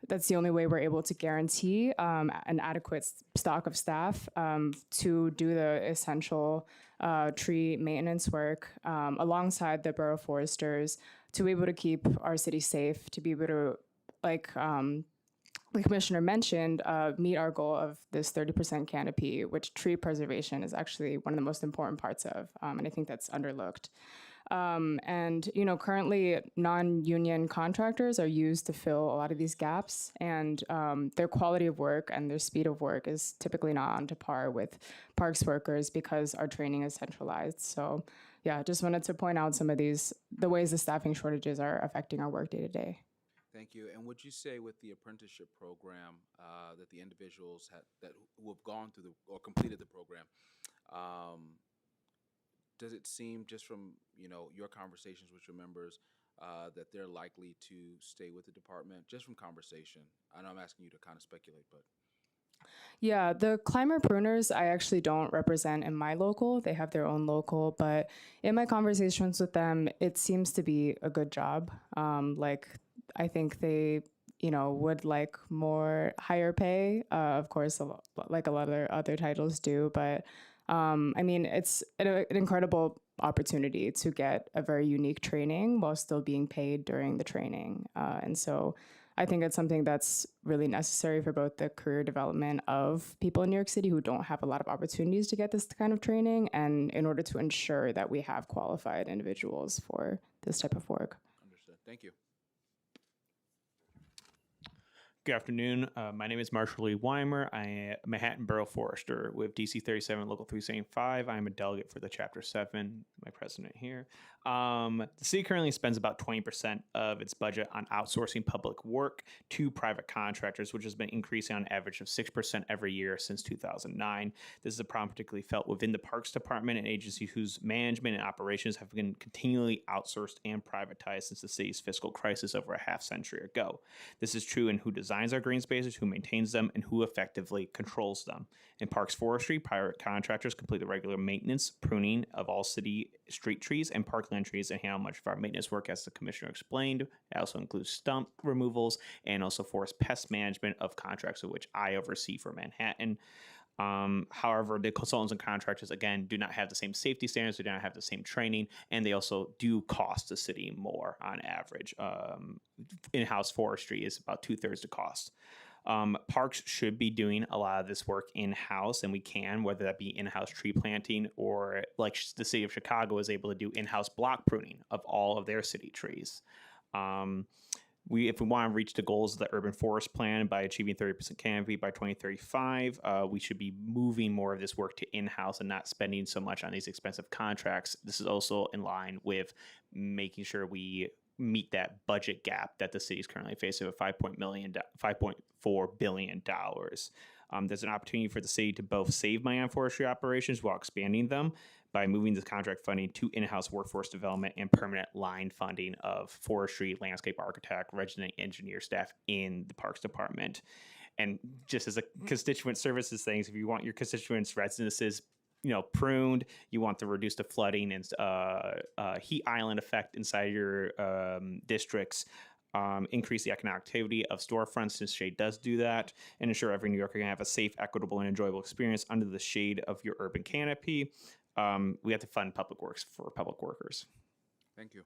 that's the only way we're able to guarantee an adequate stock of staff to do the essential tree maintenance work alongside the borough foresters, to be able to keep our city safe, to be able to, the commissioner mentioned, meet our goal of this 30% canopy, which tree preservation is actually one of the most important parts of, and I think that's underlooked. Currently non-union contractors are used to fill a lot of these gaps, and their quality of work and their speed of work is typically not on to par with parks workers because our training is centralized. So yeah, just wanted to point out some of the ways the staffing shortages are affecting our work day to day. Thank you. And would you say with the apprenticeship program that the individuals who have gone through or completed the program, does it seem just from your conversations with your members that they're likely to stay with the department, just from conversation? I know I'm asking you to kind of speculate, but. Yeah, the climber pruners I actually don't represent in my local. They have their own local, but in my conversations with them, it seems to be a good job. I think they, would like higher pay, of course, like a lot of other titles do. But it's an incredible opportunity to get a very unique training while still being paid during the training. And so I think it's something that's really necessary for both the career development of people in New York City who don't have a lot of opportunities to get this kind of training, and in order to ensure that we have qualified individuals for this type of work. Understood. Thank you. Good afternoon. My name is Marshall Lee Weimer. I am a Manhattan Borough Forester with DC 37 Local 375. I'm a delegate for the Chapter 7, my president here. The city currently spends about 20% of its budget on outsourcing public work to private contractors, which has been increasing on an average of 6% every year since 2009. This is a problem particularly felt within the Parks Department, an agency whose management and operations have been continually outsourced and privatized since the city's fiscal crisis over a half century ago. This is true in who designs our green spaces, who maintains them, and who effectively controls them. In Parks Forestry, private contractors complete the regular maintenance, pruning of all city street trees and parkland trees and handle much of our maintenance work, as the commissioner explained. It also includes stump removals and also forest pest management of contracts, of which I oversee for Manhattan. However, the consultants and contractors, again, do not have the same safety standards, they do not have the same training, and they also do cost the city more on average. In-house forestry is about 2/3 the cost. Parks should be doing a lot of this work in-house, and we can, whether that be in-house tree planting or like the city of Chicago is able to do in-house block pruning of all of their city trees. If we want to reach the goals of the urban forest plan by achieving 30% canopy by 2035, we should be moving more of this work to in-house and not spending so much on these expensive contracts. This is also in line with making sure we meet that budget gap that the city is currently facing of $5.4 billion. There's an opportunity for the city to both save money on forestry operations while expanding them by moving the contract funding to in-house workforce development and permanent line funding of forestry, landscape architect, resident engineer staff in the Parks Department. And just as a constituent services things, if you want your constituents' residences pruned, you want to reduce the flooding and heat island effect inside your districts, increase the economic activity of storefronts, since shade does do that, and ensure every New Yorker can have a safe, equitable, and enjoyable experience under the shade of your urban canopy. We have to fund public works for public workers. Thank you.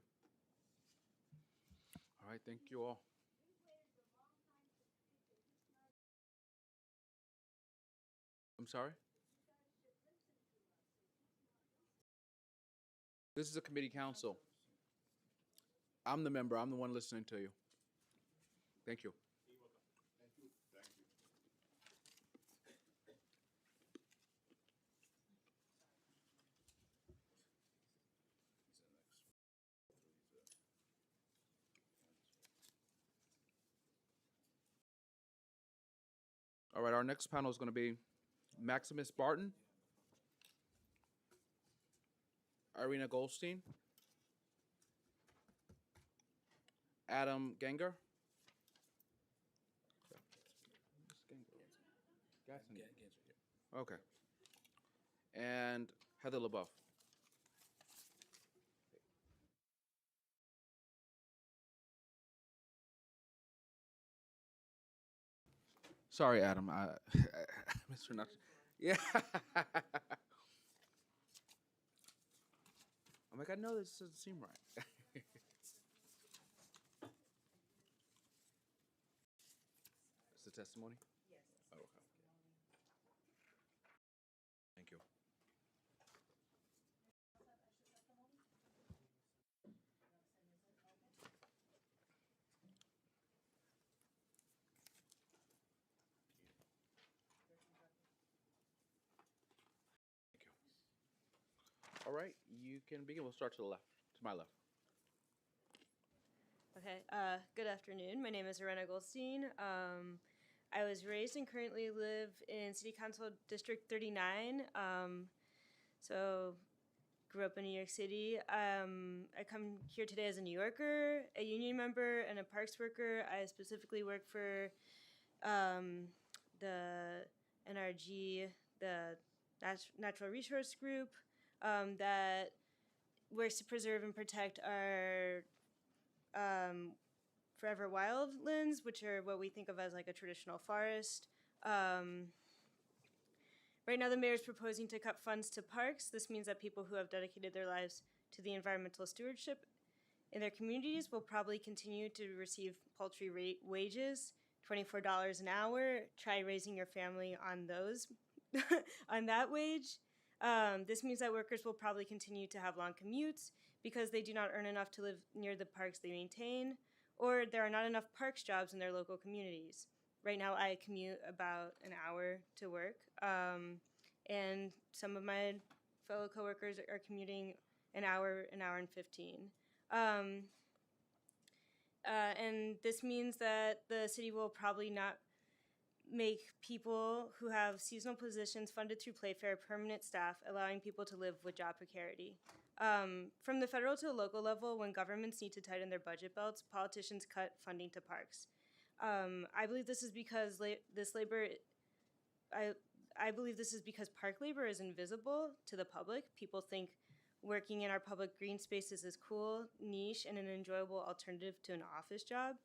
All right, thank you all. I'm sorry? This is a committee council. I'm the member. I'm the one listening to you. Thank you. All right, our next panel is going to be Maximus Barton, Irina Goldstein, Adam Ganger, okay, and Heather LaBeouf. Sorry, Adam. Mr. Nuts. Yeah. I'm like, I know this doesn't seem right. Is the testimony? Yes. Oh, okay. Thank you. All right, you can begin. We'll start to the left, to my left. Okay, good afternoon. My name is Irina Goldstein. I was raised and currently live in City Council District 39. So grew up in New York City. I come here today as a New Yorker, a union member, and a parks worker. I specifically work for the NRG, the Natural Resource Group, that works to preserve and protect our forever wildlands, which are what we think of as like a traditional forest. Right now, the mayor is proposing to cut funds to parks. This means that people who have dedicated their lives to the environmental stewardship in their communities will probably continue to receive paltry wages, $24 an hour. Try raising your family on those, on that wage. This means that workers will probably continue to have long commutes because they do not earn enough to live near the parks they maintain, or there are not enough parks jobs in their local communities. Right now, I commute about an hour to work, and some of my fellow coworkers are commuting an hour and 15. And this means that the city will probably not make people who have seasonal positions funded through Playfair permanent staff, allowing people to live with job precarity. From the federal to the local level, when governments need to tighten their budget belts, politicians cut funding to parks. I believe this is because I believe this is because park labor is invisible to the public. People think working in our public green spaces is cool, niche, and an enjoyable alternative to an office job.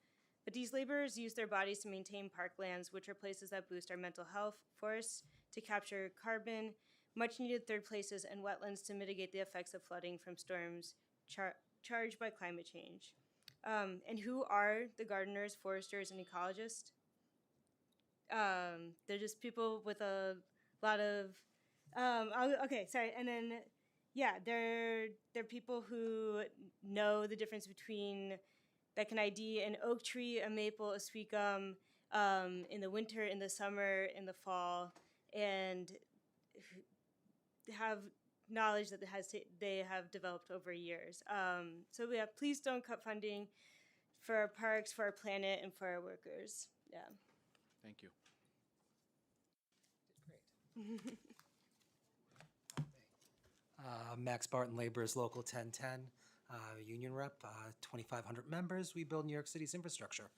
But these laborers use their bodies to maintain parklands, which are places that boost our mental health, forests to capture carbon, much needed third places, and wetlands to mitigate the effects of flooding from storms charged by climate change. And who are the gardeners, foresters, and ecologists? They're just people with a lot of, okay, sorry, and then, yeah, they're people who know the difference between, that can ID an oak tree, a maple, a sweet gum, in the winter, in the summer, in the fall, and have knowledge that they have developed over years. So yeah, please don't cut funding for our parks, for our planet, and for our workers. Yeah. Thank you. Great. Max Barton, Laborers Local 1010, union rep, 2,500 members. We build New York City's infrastructure.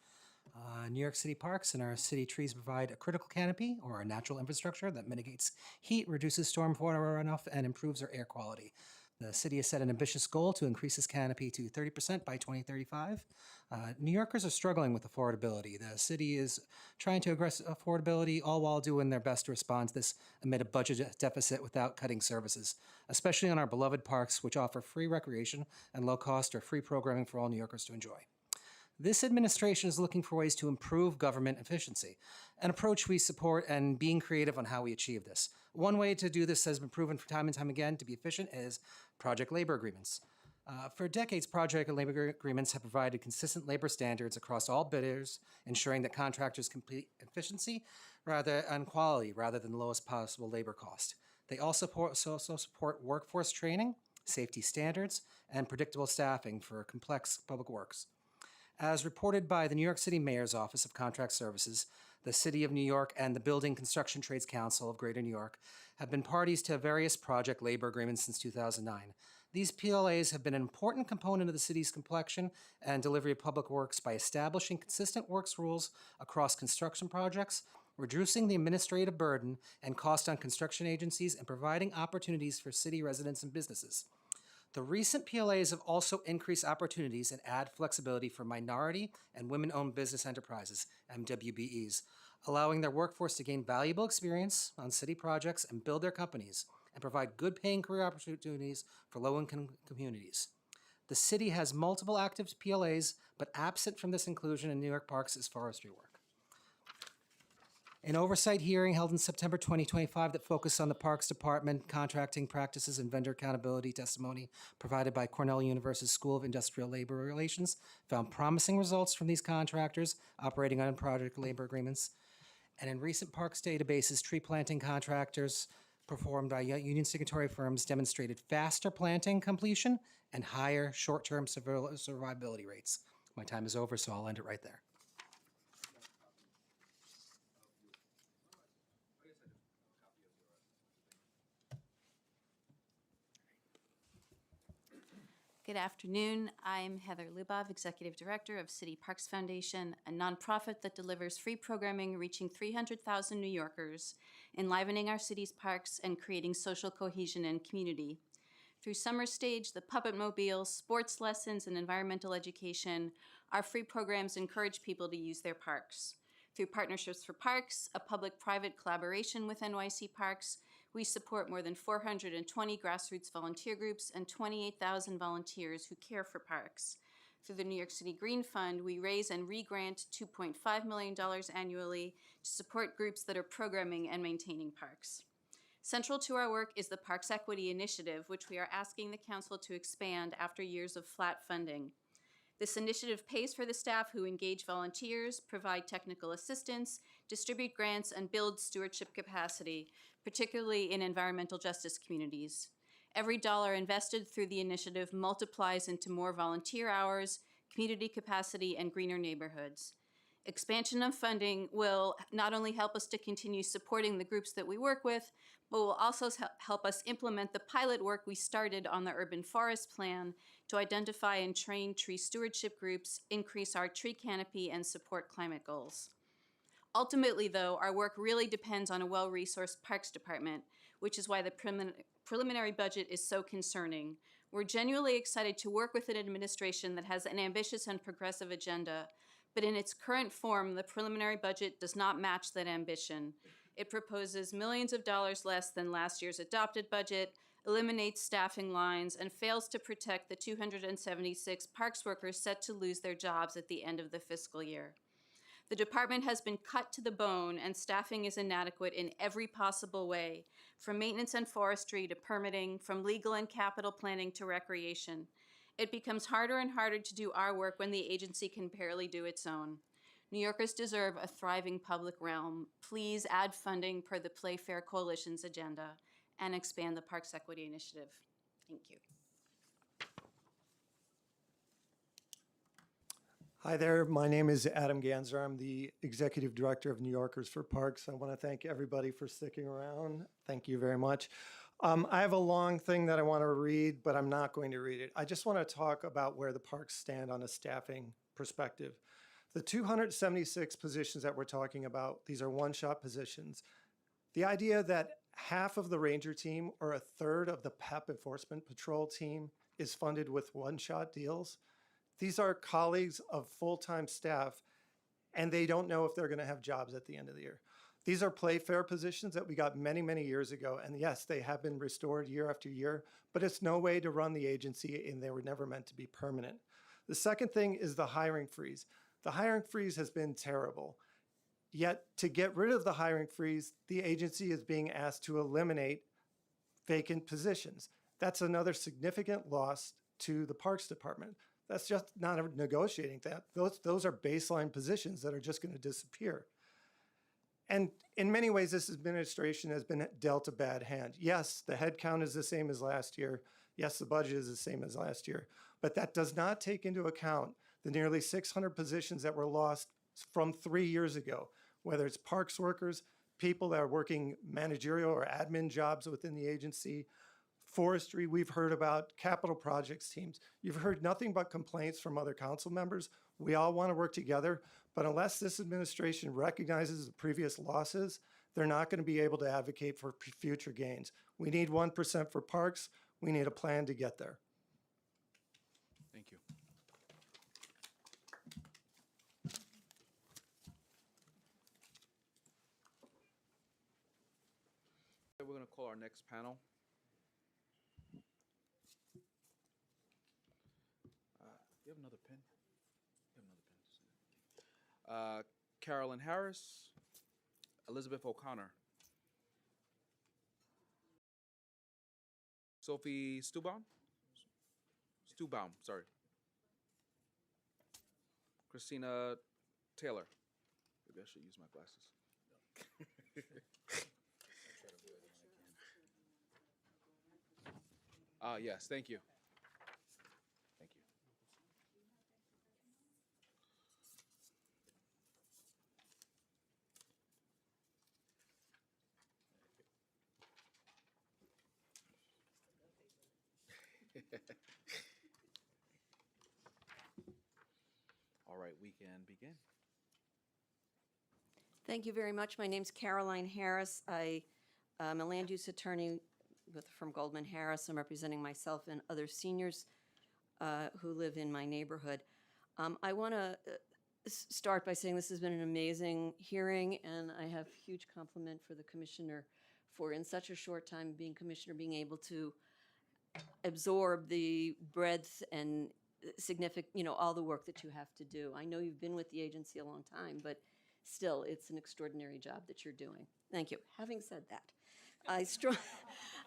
New York City parks and our city trees provide a critical canopy or a natural infrastructure that mitigates heat, reduces stormwater runoff, and improves our air quality. The city has set an ambitious goal to increase this canopy to 30% by 2035. New Yorkers are struggling with affordability. The city is trying to address affordability, all while doing their best to respond to this amid a budget deficit without cutting services, especially on our beloved parks, which offer free recreation and low cost or free programming for all New Yorkers to enjoy. This administration is looking for ways to improve government efficiency, an approach we support, and being creative on how we achieve this. One way to do this has been proven for time and time again to be efficient is project labor agreements. For decades, project and labor agreements have provided consistent labor standards across all bidders, ensuring that contractors complete efficiency and quality rather than the lowest possible labor cost. They also support workforce training, safety standards, and predictable staffing for complex public works. As reported by the New York City Mayor's Office of Contract Services, the City of New York and the Building Construction Trades Council of Greater New York have been parties to various project labor agreements since 2009. These PLAs have been an important component of the city's complexion and delivery of public works by establishing consistent works rules across construction projects, reducing the administrative burden and cost on construction agencies, and providing opportunities for city residents and businesses. The recent PLAs have also increased opportunities and add flexibility for minority and women-owned business enterprises, MWBEs, allowing their workforce to gain valuable experience on city projects and build their companies, and provide good paying career opportunities for low-income communities. The city has multiple active PLAs, but absent from this inclusion in New York parks is forestry work. An oversight hearing held in September 2025 that focused on the Parks Department contracting practices and vendor accountability testimony provided by Cornell University's School of Industrial Labor Relations found promising results from these contractors operating on project labor agreements. And in recent parks databases, tree planting contractors performed by union signatory firms demonstrated faster planting completion and higher short-term survivability rates. My time is over, so I'll end it right there. Good afternoon. I'm Heather Lubov, Executive Director of City Parks Foundation, a nonprofit that delivers free programming reaching 300,000 New Yorkers, enlivening our city's parks and creating social cohesion and community. Through Summer Stage, the Puppet Mobile, sports lessons, and environmental education, our free programs encourage people to use their parks. Through Partnerships for Parks, a public-private collaboration with NYC Parks, we support more than 420 grassroots volunteer groups and 28,000 volunteers who care for parks. Through the New York City Green Fund, we raise and re-grant $2.5 million annually to support groups that are programming and maintaining parks. Central to our work is the Parks Equity Initiative, which we are asking the Council to expand after years of flat funding. This initiative pays for the staff who engage volunteers, provide technical assistance, distribute grants, and build stewardship capacity, particularly in environmental justice communities. Every dollar invested through the initiative multiplies into more volunteer hours, community capacity, and greener neighborhoods. Expansion of funding will not only help us to continue supporting the groups that we work with, but will also help us implement the pilot work we started on the Urban Forest Plan to identify and train tree stewardship groups, increase our tree canopy, and support climate goals. Ultimately, though, our work really depends on a well-resourced Parks Department, which is why the preliminary budget is so concerning. We're genuinely excited to work with an administration that has an ambitious and progressive agenda, but in its current form, the preliminary budget does not match that ambition. It proposes millions of dollars less than last year's adopted budget, eliminates staffing lines, and fails to protect the 276 parks workers set to lose their jobs at the end of the fiscal year. The department has been cut to the bone, and staffing is inadequate in every possible way, from maintenance and forestry to permitting, from legal and capital planning to recreation. It becomes harder and harder to do our work when the agency can barely do its own. New Yorkers deserve a thriving public realm. Please add funding per the Play Fair Coalition's agenda and expand the Parks Equity Initiative. Thank you. Hi there, my name is Adam Ganzer. I'm the Executive Director of New Yorkers for Parks. I want to thank everybody for sticking around. Thank you very much. I have a long thing that I want to read, but I'm not going to read it. I just want to talk about where the parks stand on a staffing perspective. The 276 positions that we're talking about, these are one-shot positions. The idea that half of the ranger team or a third of the PEP enforcement patrol team is funded with one-shot deals. These are colleagues of full-time staff, and they don't know if they're going to have jobs at the end of the year. These are play fair positions that we got many, many years ago, and yes, they have been restored year after year, but it's no way to run the agency, and they were never meant to be permanent. The second thing is the hiring freeze. The hiring freeze has been terrible. Yet, to get rid of the hiring freeze, the agency is being asked to eliminate vacant positions. That's another significant loss to the Parks Department. That's just not negotiating that. Those are baseline positions that are just going to disappear. And in many ways, this administration has been dealt a bad hand. Yes, the head count is the same as last year. Yes, the budget is the same as last year. But that does not take into account the nearly 600 positions that were lost from 3 years ago, whether it's parks workers, people that are working managerial or admin jobs within the agency, forestry, we've heard about capital projects teams. You've heard nothing but complaints from other council members. We all want to work together, but unless this administration recognizes the previous losses, they're not going to be able to advocate for future gains. We need 1% for parks. We need a plan to get there. Thank you. We're going to call our next panel. You have another pen? You have another pen. Carolyn Harris, Elizabeth O'Connor, Sophie Stubaum, sorry. Christina Taylor. Maybe I should use my glasses. Yes, thank you. Thank you. All right, we can begin. Thank you very much. My name's Caroline Harris. I am a land use attorney from Goldman Harris. I'm representing myself and other seniors who live in my neighborhood. I want to start by saying this has been an amazing hearing, and I have huge compliment for the commissioner for, in such a short time being commissioner, being able to absorb the breadth and significant, all the work that you have to do. I know you've been with the agency a long time, but still, it's an extraordinary job that you're doing. Thank you. Having said that,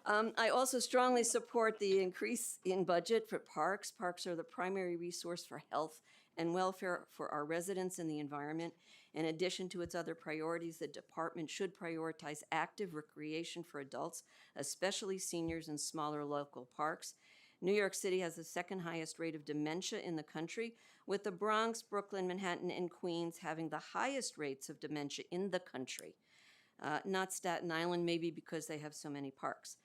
I also strongly support the increase in budget for parks. Parks are the primary resource for health and welfare for our residents and the environment. In addition to its other priorities, the department should prioritize active recreation for adults, especially seniors in smaller local parks. New York City has the second highest rate of dementia in the country, with the Bronx, Brooklyn, Manhattan, and Queens having the highest rates of dementia in the country. Not Staten Island, maybe because they have so many parks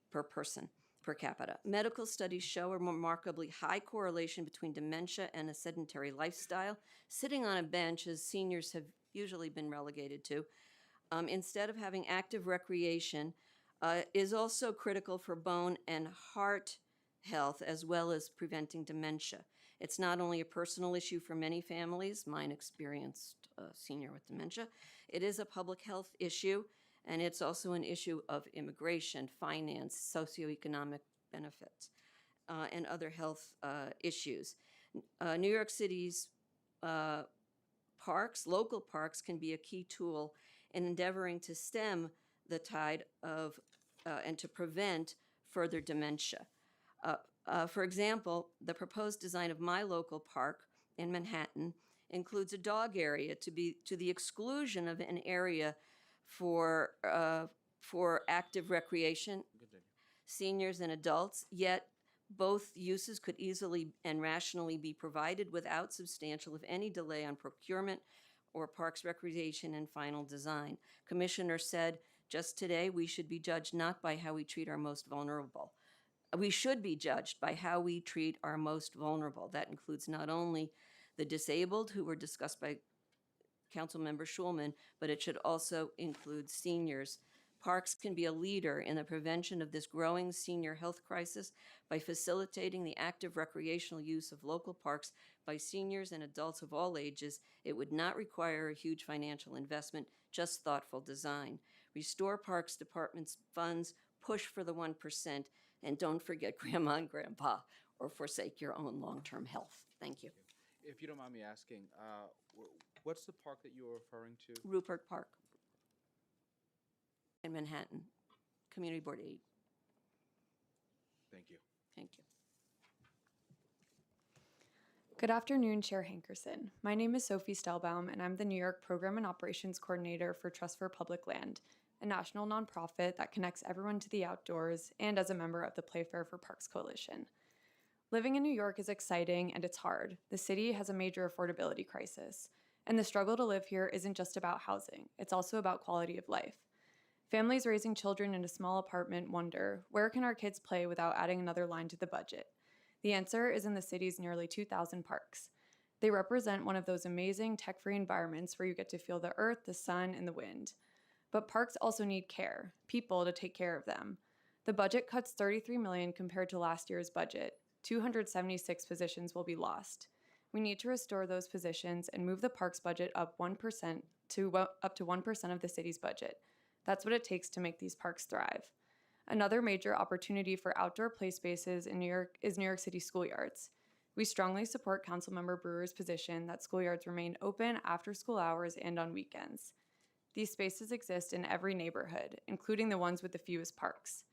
per person, per capita. Medical studies show a remarkably high correlation between dementia and a sedentary lifestyle, sitting on a bench, as seniors have usually been relegated to. Instead of having active recreation, is also critical for bone and heart health, as well as preventing dementia. It's not only a personal issue for many families, mine experienced a senior with dementia, it is a public health issue, and it's also an issue of immigration, finance, socioeconomic benefits, and other health issues. New York City's parks, local parks, can be a key tool in endeavoring to stem the tide of and to prevent further dementia. For example, the proposed design of my local park in Manhattan includes a dog area to the exclusion of an area for active recreation, seniors and adults, yet both uses could easily and rationally be provided without substantial, if any, delay on procurement or parks recreation and final design. Commissioner said just today, we should be judged not by how we treat our most vulnerable. We should be judged by how we treat our most vulnerable. That includes not only the disabled, who were discussed by Councilmember Schulman, but it should also include seniors. Parks can be a leader in the prevention of this growing senior health crisis by facilitating the active recreational use of local parks by seniors and adults of all ages. It would not require a huge financial investment, just thoughtful design. Restore Parks Department's funds, push for the 1%, and don't forget Grandma and Grandpa or forsake your own long-term health. Thank you. If you don't mind me asking, what's the park that you were referring to? Rupert Park in Manhattan, Community Board 8. Thank you. Thank you. Good afternoon, Chair Hankerson. My name is Sophie Stelbaum, and I'm the New York Program and Operations Coordinator for Trust for Public Land, a national nonprofit that connects everyone to the outdoors, and as a member of the Playfair for Parks Coalition. Living in New York is exciting, and it's hard. The city has a major affordability crisis, and the struggle to live here isn't just about housing, it's also about quality of life. Families raising children in a small apartment wonder, where can our kids play without adding another line to the budget? The answer is in the city's nearly 2,000 parks. They represent one of those amazing tech-free environments where you get to feel the earth, the sun, and the wind. But parks also need care, people to take care of them. The budget cuts $33 million compared to last year's budget. 276 positions will be lost. We need to restore those positions and move the parks budget up 1% to up to 1% of the city's budget. That's what it takes to make these parks thrive. Another major opportunity for outdoor play spaces in New York is New York City schoolyards. We strongly support Councilmember Brewer's position that schoolyards remain open after school hours and on weekends. These spaces exist in every neighborhood, including the ones with the fewest parks.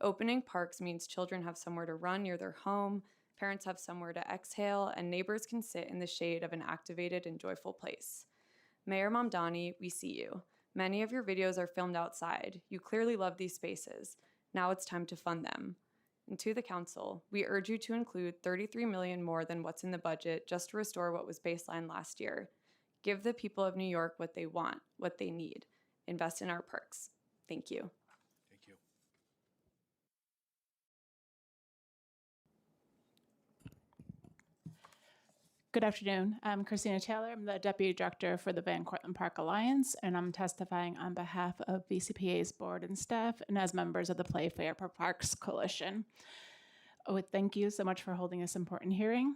Opening parks means children have somewhere to run near their home, parents have somewhere to exhale, and neighbors can sit in the shade of an activated and joyful place. Mayor Mamdani, we see you. Many of your videos are filmed outside. You clearly love these spaces. Now it's time to fund them. And to the council, we urge you to include $33 million more than what's in the budget just to restore what was baseline last year. Give the people of New York what they want, what they need. Invest in our parks. Thank you. Thank you. Good afternoon. I'm Christina Taylor. I'm the Deputy Director for the Van Cortlandt Park Alliance, and I'm testifying on behalf of VCPA's board and staff and as members of the Playfair for Parks Coalition. Thank you so much for holding this important hearing.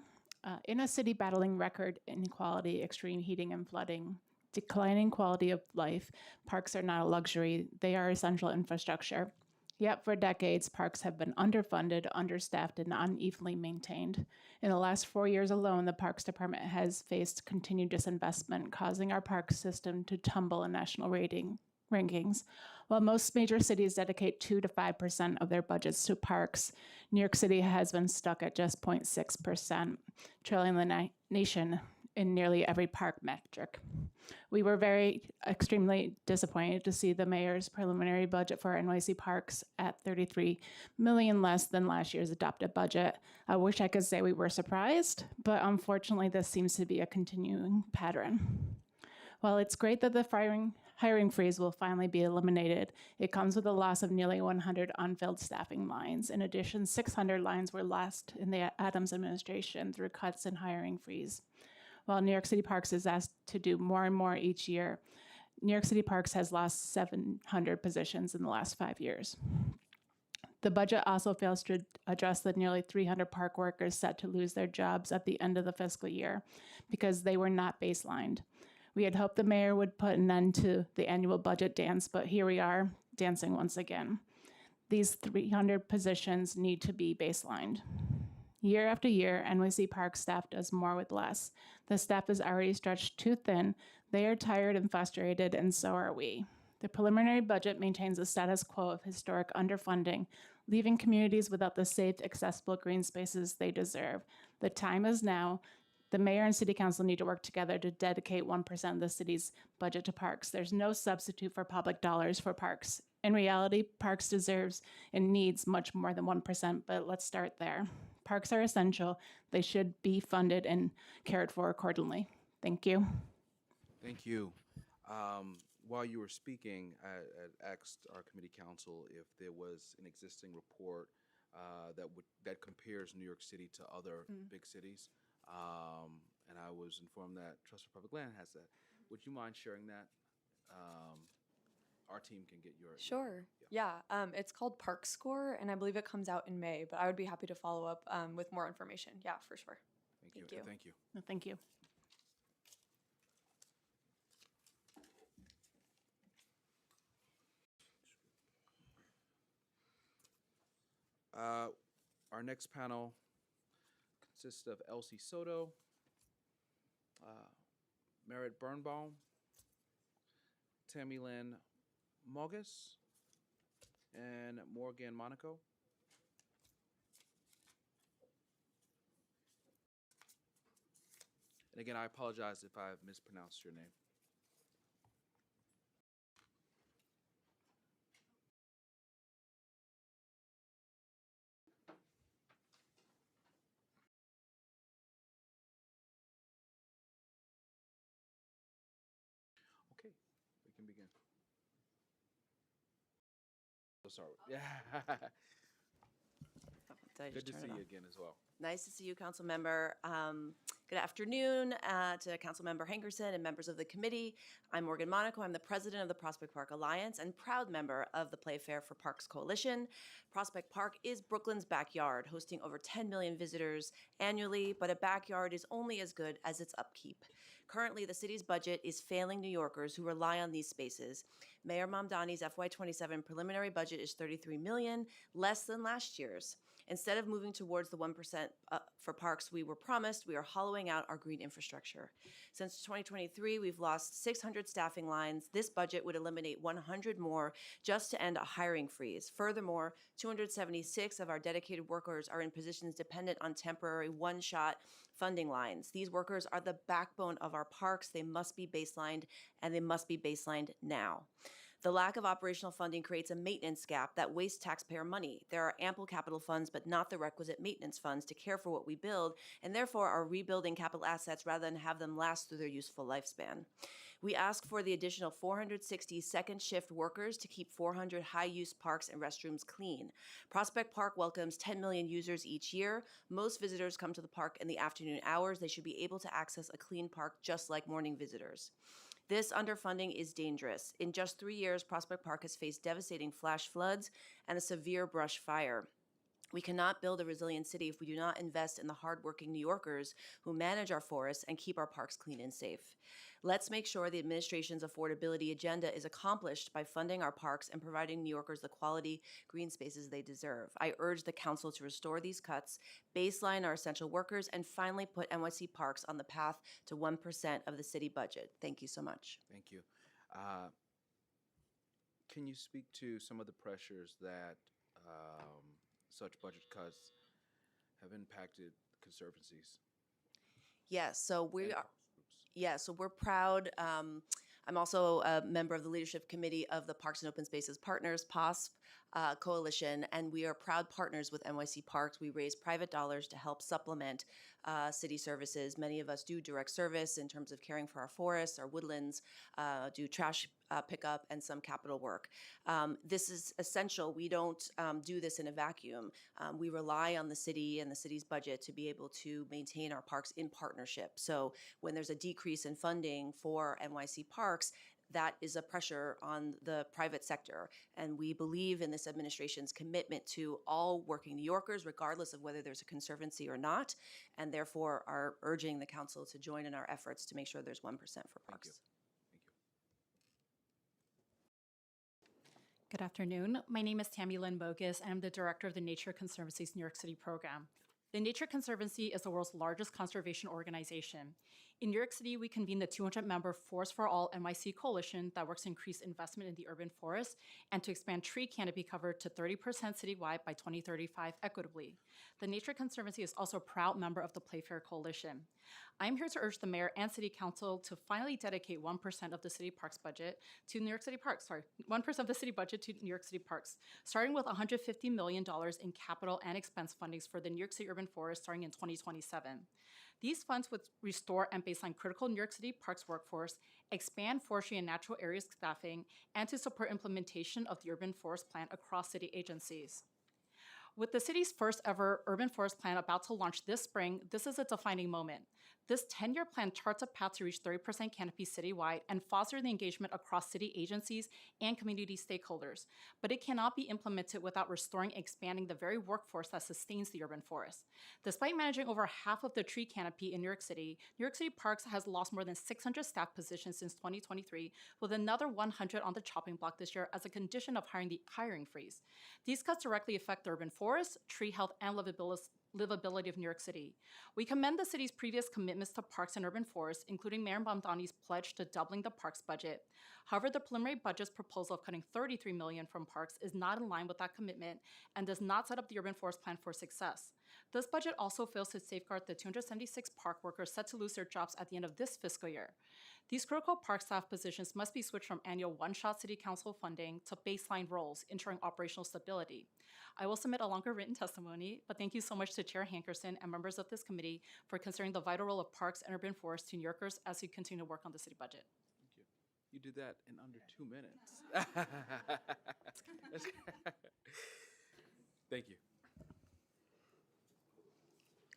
In a city battling record inequality, extreme heating and flooding, declining quality of life, parks are not a luxury. They are essential infrastructure. Yet for decades, parks have been underfunded, understaffed, and unevenly maintained. In the last 4 years alone, the Parks Department has faced continued disinvestment, causing our park system to tumble in national rankings. While most major cities dedicate 2 to 5% of their budgets to parks, New York City has been stuck at just 0.6%, trailing the nation in nearly every park metric. We were extremely disappointed to see the mayor's preliminary budget for our NYC parks at $33 million less than last year's adopted budget. I wish I could say we were surprised, but unfortunately this seems to be a continuing pattern. While it's great that the hiring freeze will finally be eliminated, it comes with a loss of nearly 100 unfilled staffing lines. In addition, 600 lines were lost in the Adams administration through cuts and hiring freeze. While New York City Parks is asked to do more and more each year, New York City Parks has lost 700 positions in the last 5 years. The budget also fails to address the nearly 300 park workers set to lose their jobs at the end of the fiscal year because they were not baselined. We had hoped the mayor would put an end to the annual budget dance, but here we are, dancing once again. These 300 positions need to be baselined. Year after year, NYC Park staff does more with less. The staff is already stretched too thin. They are tired and frustrated, and so are we. The preliminary budget maintains a status quo of historic underfunding, leaving communities without the safe, accessible green spaces they deserve. The time is now. The mayor and city council need to work together to dedicate 1% of the city's budget to parks. There's no substitute for public dollars for parks. In reality, parks deserves and needs much more than 1%, but let's start there. Parks are essential. They should be funded and cared for accordingly. Thank you. Thank you. While you were speaking, I asked our committee council if there was an existing report that compares New York City to other big cities, and I was informed that Trust for Public Land has that. Would you mind sharing that? Our team can get your. Sure. Yeah. It's called Park Score, and I believe it comes out in May, but I would be happy to follow up with more information. Yeah, for sure. Thank you. Thank you. No, thank you. Our next panel consists of Elsie Soto, Merritt Birnbaum, Tammy Lynn Mogus, and Morgan Monaco. And again, I apologize if I've mispronounced your name. Okay, we can begin. So sorry. Yeah. Did I Good just to turn see it you on? again as well. Nice to see you, Council Member. Good afternoon to Council Member Hankerson and members of the committee. I'm Morgan Monaco. I'm the president of the Prospect Park Alliance and proud member of the Playfair for Parks Coalition. Prospect Park is Brooklyn's backyard, hosting over 10 million visitors annually, but a backyard is only as good as its upkeep. Currently, the city's budget is failing New Yorkers who rely on these spaces. Mayor Mamdani's FY27 preliminary budget is $33 million, less than last year's. Instead of moving towards the 1% for parks we were promised, we are hollowing out our green infrastructure. Since 2023, we've lost 600 staffing lines. This budget would eliminate 100 more just to end a hiring freeze. Furthermore, 276 of our dedicated workers are in positions dependent on temporary one-shot funding lines. These workers are the backbone of our parks. They must be baselined, and they must be baselined now. The lack of operational funding creates a maintenance gap that wastes taxpayer money. There are ample capital funds, but not the requisite maintenance funds to care for what we build, and therefore are rebuilding capital assets rather than have them last through their useful lifespan. We ask for the additional 460 second shift workers to keep 400 high-use parks and restrooms clean. Prospect Park welcomes 10 million users each year. Most visitors come to the park in the afternoon hours. They should be able to access a clean park just like morning visitors. This underfunding is dangerous. In just 3 years, Prospect Park has faced devastating flash floods and a severe brush fire. We cannot build a resilient city if we do not invest in the hardworking New Yorkers who manage our forests and keep our parks clean and safe. Let's make sure the administration's affordability agenda is accomplished by funding our parks and providing New Yorkers the quality green spaces they deserve. I urge the council to restore these cuts, baseline our essential workers, and finally put NYC Parks on the path to 1% of the city budget. Thank you so much. Thank you. Can you speak to some of the pressures that such budget cuts have impacted conservancies? Yes, so we And are. parks groups? Yeah, so we're proud. I'm also a member of the leadership committee of the Parks and Open Spaces Partners, POSP, coalition, and we are proud partners with NYC Parks. We raise private dollars to help supplement city services. Many of us do direct service in terms of caring for our forests, our woodlands, do trash pickup, and some capital work. This is essential. We don't do this in a vacuum. We rely on the city and the city's budget to be able to maintain our parks in partnership. So when there's a decrease in funding for NYC Parks, that is a pressure on the private sector. And we believe in this administration's commitment to all working New Yorkers, regardless of whether there's a conservancy or not, and therefore are urging the council to join in our efforts to make sure there's 1% for parks. Good afternoon. My name is Tammy Lynn Bogus, and I'm the director of the Nature Conservancy's New York City program. The Nature Conservancy is the world's largest conservation organization. In New York City, we convene the 200-member Forest for All NYC coalition that works to increase investment in the urban forest and to expand tree canopy cover to 30% citywide by 2035 equitably. The Nature Conservancy is also a proud member of the Playfair Coalition. I'm here to urge the mayor and city council to finally dedicate 1% of the city parks budget to New York City parks, 1% of the city budget to New York City parks, starting with $150 million in capital and expense fundings for the New York City urban forest starting in 2027. These funds would restore and baseline critical New York City parks workforce, expand forestry and natural areas staffing, and to support implementation of the urban forest plan across city agencies. With the city's first ever urban forest plan about to launch this spring, this is a defining moment. This 10-year plan charts a path to reach 30% canopy citywide and foster the engagement across city agencies and community stakeholders. But it cannot be implemented without restoring and expanding the very workforce that sustains the urban forest. Despite managing over half of the tree canopy in New York City Parks has lost more than 600 staff positions since 2023, with another 100 on the chopping block this year as a condition of the hiring freeze. These cuts directly affect the urban forest, tree health, and livability of New York City. We commend the city's previous commitments to parks and urban forests, including Mayor Mamdani's pledge to doubling the parks budget. However, the preliminary budget's proposal of cutting $33 million from parks is not in line with that commitment and does not set up the urban forest plan for success. This budget also fails to safeguard the 276 park workers set to lose their jobs at the end of this fiscal year. These critical park staff positions must be switched from annual one-shot city council funding to baseline roles, ensuring operational stability. I will submit a longer written testimony, but thank you so much to Chair Hankerson and members of this committee for considering the vital role of parks and urban forests to New Yorkers as we continue to work on the city budget. You did that in under 2 minutes. Thank you.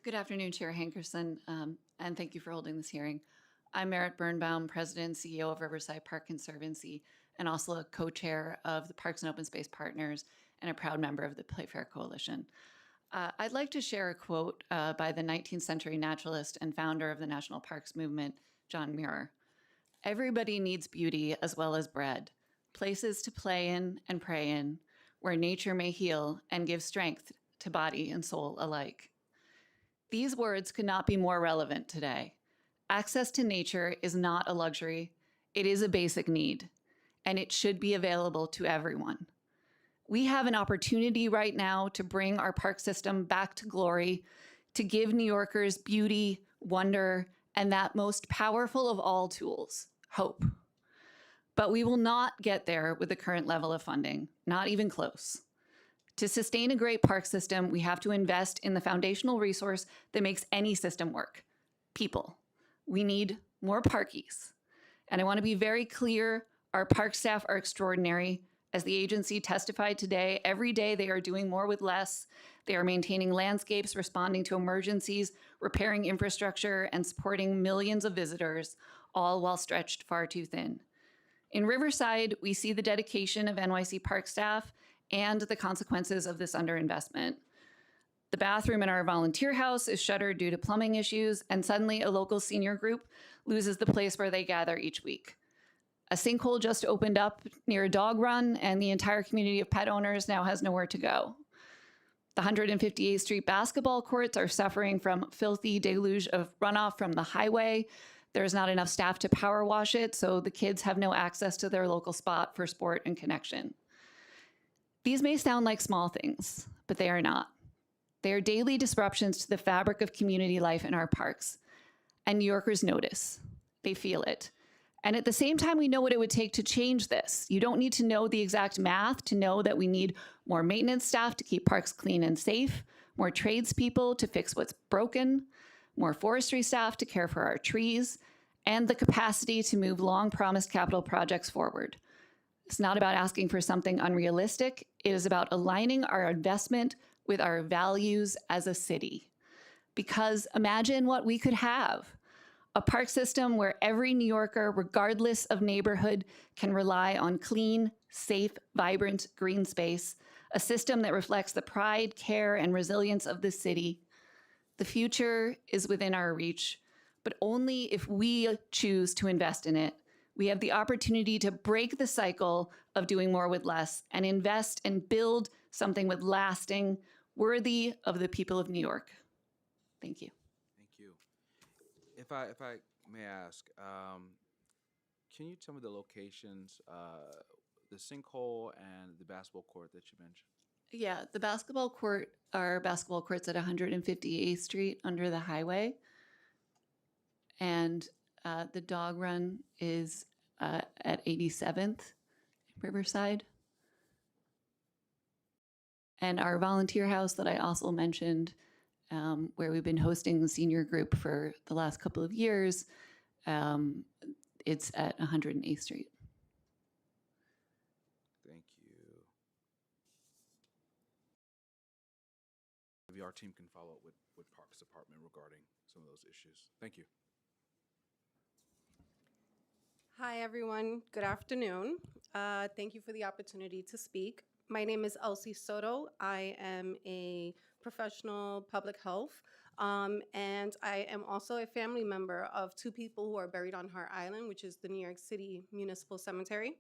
Good afternoon, Chair Hankerson, and thank you for holding this hearing. I'm Merritt Birnbaum, President and CEO of Riverside Park Conservancy, and also a co-chair of the Parks and Open Space Partners and a proud member of the Playfair Coalition. I'd like to share a quote by the 19th century naturalist and founder of the National Parks Movement, John Muir. "Everybody needs beauty as well as bread, places to play in and pray in, where nature may heal and give strength to body and soul alike." These words could not be more relevant today. Access to nature is not a luxury, it is a basic need, and it should be available to everyone. We have an opportunity right now to bring our park system back to glory, to give New Yorkers beauty, wonder, and that most powerful of all tools, hope. But we will not get there with the current level of funding, not even close. To sustain a great park system, we have to invest in the foundational resource that makes any system work, people. We need more parkies. And I want to be very clear, our park staff are extraordinary. As the agency testified today, every day they are doing more with less. They are maintaining landscapes, responding to emergencies, repairing infrastructure, and supporting millions of visitors, all while stretched far too thin. In Riverside, we see the dedication of NYC park staff and the consequences of this underinvestment. The bathroom in our volunteer house is shuttered due to plumbing issues, and suddenly a local senior group loses the place where they gather each week. A sinkhole just opened up near a dog run, and the entire community of pet owners now has nowhere to go. The 158th Street basketball courts are suffering from filthy deluge of runoff from the highway. There's not enough staff to power wash it, so the kids have no access to their local spot for sport and connection. These may sound like small things, but they are not. They are daily disruptions to the fabric of community life in our parks, and New Yorkers notice. They feel it. And at the same time, we know what it would take to change this. You don't need to know the exact math to know that we need more maintenance staff to keep parks clean and safe, more tradespeople to fix what's broken, more forestry staff to care for our trees, and the capacity to move long-promised capital projects forward. It's not about asking for something unrealistic. It is about aligning our investment with our values as a city. Because imagine what we could have. A park system where every New Yorker, regardless of neighborhood, can rely on clean, safe, vibrant green space. A system that reflects the pride, care, and resilience of the city. The future is within our reach, but only if we choose to invest in it. We have the opportunity to break the cycle of doing more with less and invest and build something with lasting, worthy of the people of New York. Thank you. Thank you. If I may ask, can you tell me the locations, the sinkhole and the basketball court that you mentioned? Yeah, the basketball court, our basketball court's at 158th Street under the highway. And the dog run is at 87th Riverside. And our volunteer house that I also mentioned, where we've been hosting the senior group for the last couple of years, it's at 108th Street. Thank you. Maybe our team can follow up with Parks Department regarding some of those issues. Thank you. Hi, everyone. Good afternoon. Thank you for the opportunity to speak. My name is Elsie Soto. I am a professional public health, and I am also a family member of two people who are buried on Hart Island, which is the New York City Municipal Cemetery,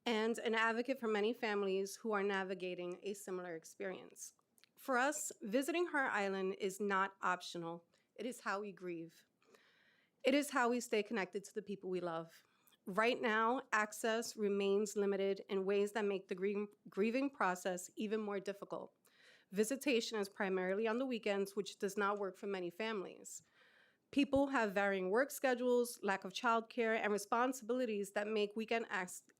and an advocate for many families who are navigating a similar experience. For us, visiting Hart Island is not optional. It is how we grieve. It is how we stay connected to the people we love. Right now, access remains limited in ways that make the grieving process even more difficult. Visitation is primarily on the weekends, which does not work for many families. People have varying work schedules, lack of childcare, and responsibilities that make weekend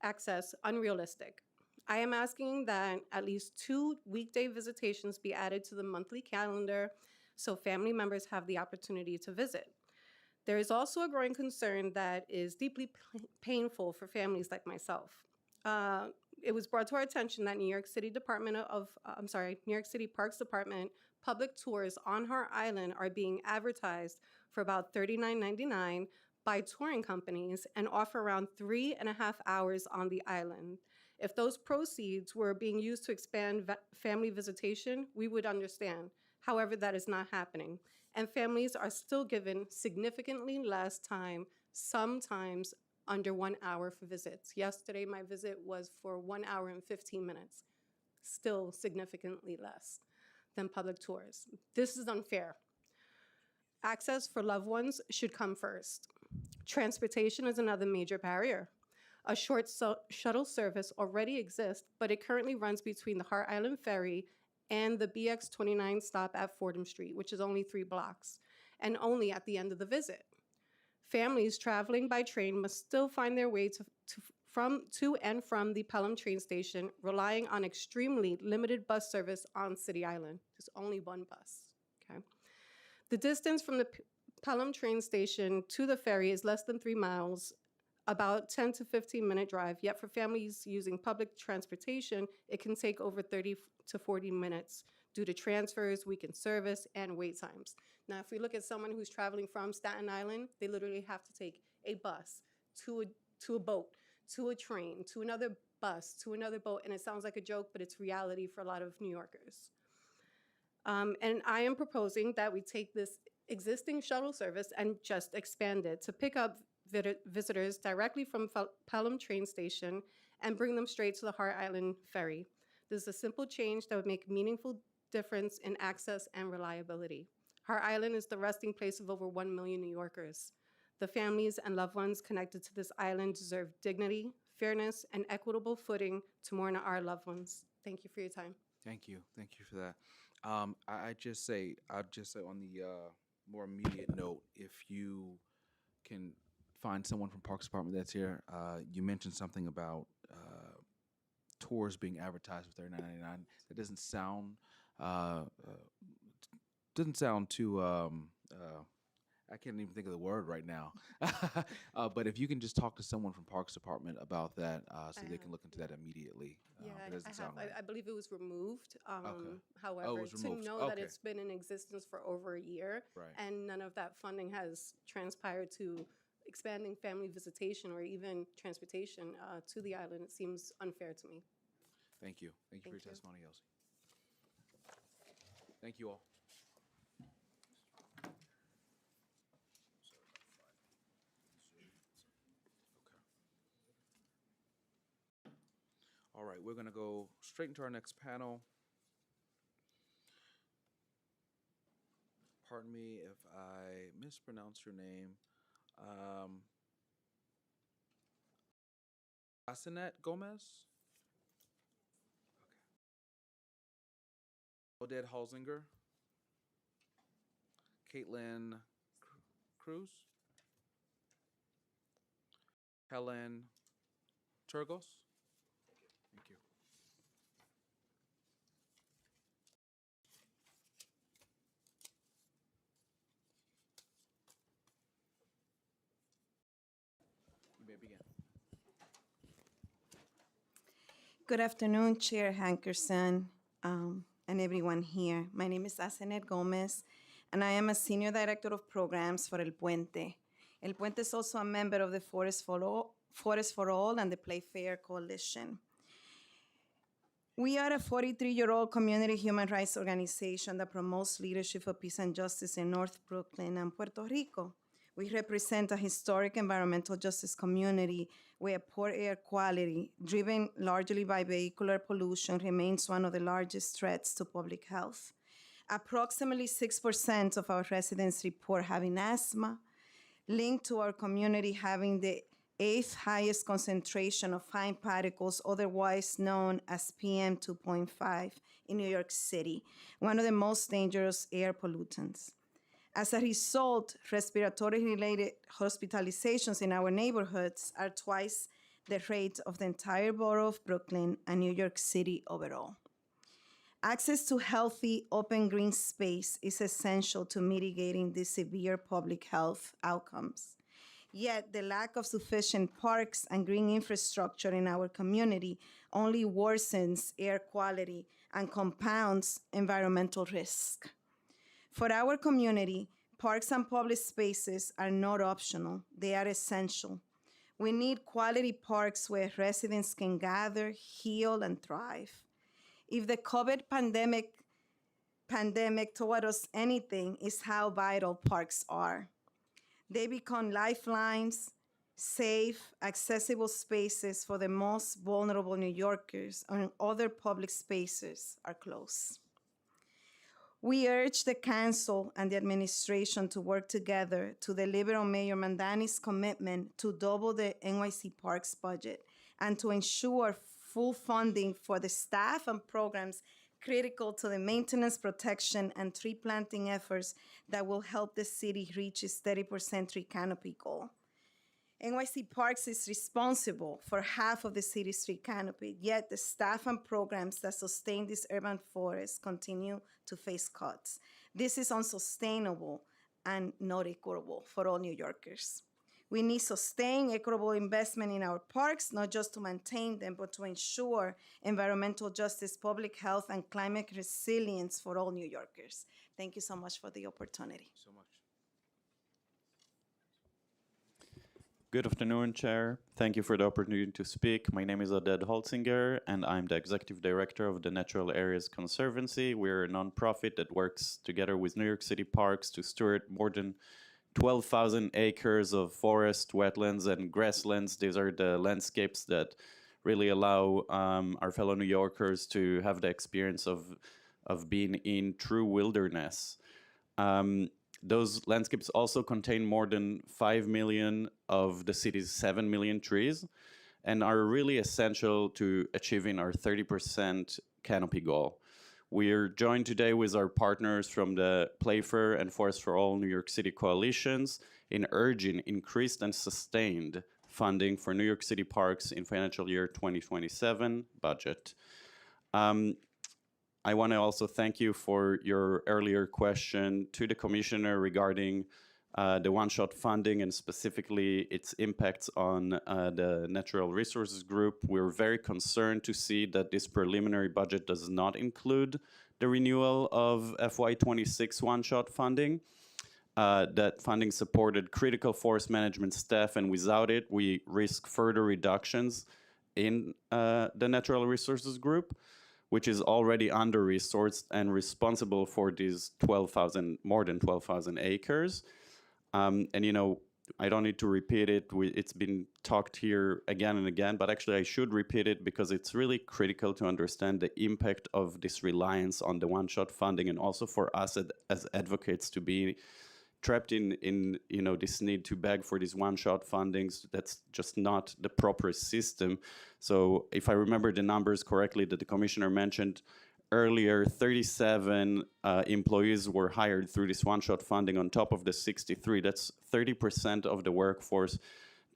access unrealistic. I am asking that at least 2 weekday visitations be added to the monthly calendar so family members have the opportunity to visit. There is also a growing concern that is deeply painful for families like myself. It was brought to our attention that New York City Parks Department public tours on Hart Island are being advertised for about $39.99 by touring companies and offer around 3.5 hours on the island. If those proceeds were being used to expand family visitation, we would understand. However, that is not happening. And families are still given significantly less time, sometimes under 1 hour for visits. Yesterday, my visit was for 1 hour and 15 minutes, still significantly less than public tours. This is unfair. Access for loved ones should come first. Transportation is another major barrier. A short shuttle service already exists, but it currently runs between the Hart Island Ferry and the BX29 stop at Fordham Street, which is only 3 blocks, and only at the end of the visit. Families traveling by train must still find their way to and from the Pelham train station, relying on extremely limited bus service on City Island. There's only 1 bus, okay? The distance from the Pelham train station to the ferry is less than 3 miles, about 10 to 15-minute drive, yet for families using public transportation, it can take over 30 to 40 minutes due to transfers, weekend service, and wait times. Now, if we look at someone who's traveling from Staten Island, they literally have to take a bus to a boat, to a train, to another bus, to another boat, and it sounds like a joke, but it's reality for a lot of New Yorkers. And I am proposing that we take this existing shuttle service and just expand it to pick up visitors directly from Pelham train station and bring them straight to the Hart Island Ferry. This is a simple change that would make a meaningful difference in access and reliability. Hart Island is the resting place of over 1 million New Yorkers. The families and loved ones connected to this island deserve dignity, fairness, and equitable footing to mourn our loved ones. Thank you for your time. Thank you for that. I'd just say on the more immediate note, if you can find someone from Parks Department that's here. You mentioned something about tours being advertised for $39.99. That doesn't sound too I can't even think of the word right now. But if you can just talk to someone from Parks Department about that, so they can look into that immediately. It doesn't sound right. I believe it was removed. Okay. However, was to removed. know that Okay. it's been in existence for over a year, Right. and none of that funding has transpired to expanding family visitation or even transportation to the island, it seems unfair to me. Thank you. Thank you for your testimony, Elsie. Thank you all. All right, we're going to go straight into our next panel. Pardon me if I mispronounce your name. Asenet Gomez? Okay. Oded Halsinger? Caitlin Cruz? Helen Turgos? Thank you. You may begin. Good afternoon, Chair Hankerson, and everyone here. My name is Asenet Gomez, and I am a Senior Director of Programs for El Puente. El Puente is also a member of the Forest for All and the Playfair Coalition. We are a 43-year-old community human rights organization that promotes leadership for peace and justice in North Brooklyn and Puerto Rico. We represent a historic environmental justice community where poor air quality, driven largely by vehicular pollution, remains one of the largest threats to public health. Approximately 6% of our residents report having asthma, linked to our community having the 8th highest concentration of fine particles, otherwise known as PM 2.5 in New York City, one of the most dangerous air pollutants. As a result, respiratory-related hospitalizations in our neighborhoods are twice the rate of the entire borough of Brooklyn and New York City overall. Access to healthy, open green space is essential to mitigating these severe public health outcomes. Yet, the lack of sufficient parks and green infrastructure in our community only worsens air quality and compounds environmental risk. For our community, parks and public spaces are not optional, they are essential. We need quality parks where residents can gather, heal, and thrive. If the COVID pandemic taught us anything, is how vital parks are. They become lifelines, safe, accessible spaces for the most vulnerable New Yorkers, and other public spaces are closed. We urge the council and the administration to work together to deliver on Mayor Mandani's commitment to double the NYC Parks budget and to ensure full funding for the staff and programs critical to the maintenance, protection, and tree planting efforts that will help the city reach its 30% tree canopy goal. NYC Parks is responsible for half of the city's tree canopy, yet the staff and programs that sustain this urban forest continue to face cuts. This is unsustainable and not equitable for all New Yorkers. We need sustained, equitable investment in our parks, not just to maintain them, but to ensure environmental justice, public health, and climate resilience for all New Yorkers. Thank you so much for the opportunity. So much. Good afternoon, Chair. Thank you for the opportunity to speak. My name is Oded Halsinger, and I'm the Executive Director of the Natural Areas Conservancy. We're a nonprofit that works together with New York City Parks to steward more than 12,000 acres of forest, wetlands, and grasslands. These are the landscapes that really allow our fellow New Yorkers to have the experience of being in true wilderness. Those landscapes also contain more than 5 million of the city's 7 million trees and are really essential to achieving our 30% canopy goal. We are joined today with our partners from the Playfair and Forest for All New York City coalitions in urging increased and sustained funding for New York City parks in financial year 2027 budget. I want to also thank you for your earlier question to the Commissioner regarding the one-shot funding and specifically its impacts on the natural resources group. We're very concerned to see that this preliminary budget does not include the renewal of FY26 one-shot funding. That funding supported critical forest management staff, and without it, we risk further reductions in the natural resources group, which is already under-resourced and responsible for these more than 12,000 acres. And you know, I don't need to repeat it. It's been talked here again and again, but actually I should repeat it because it's really critical to understand the impact of this reliance on the one-shot funding, and also for us as advocates to be trapped in you know, this need to beg for these one-shot fundings. That's just not the proper system. So if I remember the numbers correctly that the commissioner mentioned earlier, 37 employees were hired through this one-shot funding on top of the 63. That's 30% of the workforce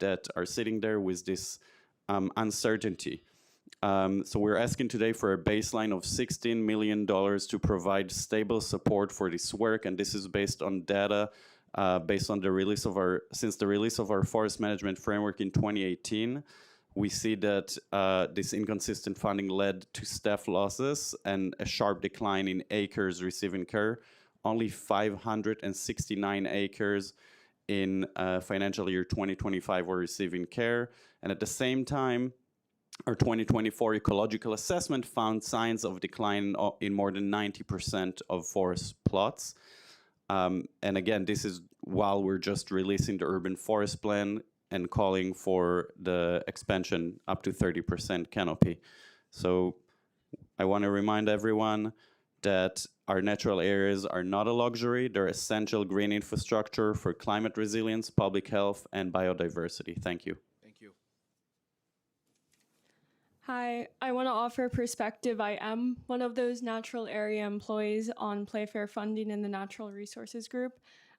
that are sitting there with this uncertainty. So we're asking today for a baseline of $16 million to provide stable support for this work, and this is based on data based on the release of since the release of our forest management framework in 2018. We see that this inconsistent funding led to staff losses and a sharp decline in acres receiving care. Only 569 acres in financial year 2025 were receiving care. And at the same time, our 2024 ecological assessment found signs of decline in more than 90% of forest plots. And again, this is while we're just releasing the urban forest plan and calling for the expansion up to 30% canopy. So I want to remind everyone that our natural areas are not a luxury. They're essential green infrastructure for climate resilience, public health, and biodiversity. Thank you. Thank you. Hi, I want to offer perspective. I am one of those natural area employees on Playfair funding in the Natural Resources Group.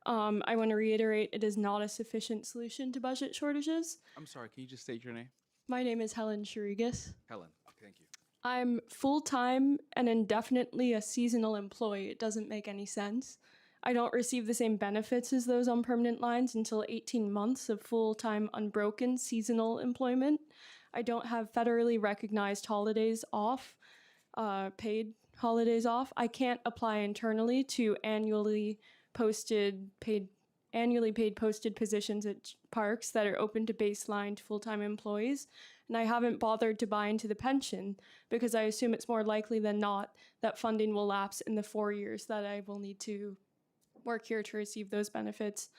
I want to reiterate, it is not a sufficient solution to budget shortages. I'm sorry, can you just state your name? My name is Helen Sharigas. Helen, thank you. I'm full-time and indefinitely a seasonal employee. It doesn't make any sense. I don't receive the same benefits as those on permanent lines until 18 months of full-time unbroken seasonal employment. I don't have federally recognized holidays off, paid holidays off. I can't apply internally to annually paid posted positions at parks that are open to baseline to full-time employees. And I haven't bothered to buy into the pension because I assume it's more likely than not that funding will lapse in the 4 years that I will need to work here to receive those benefits.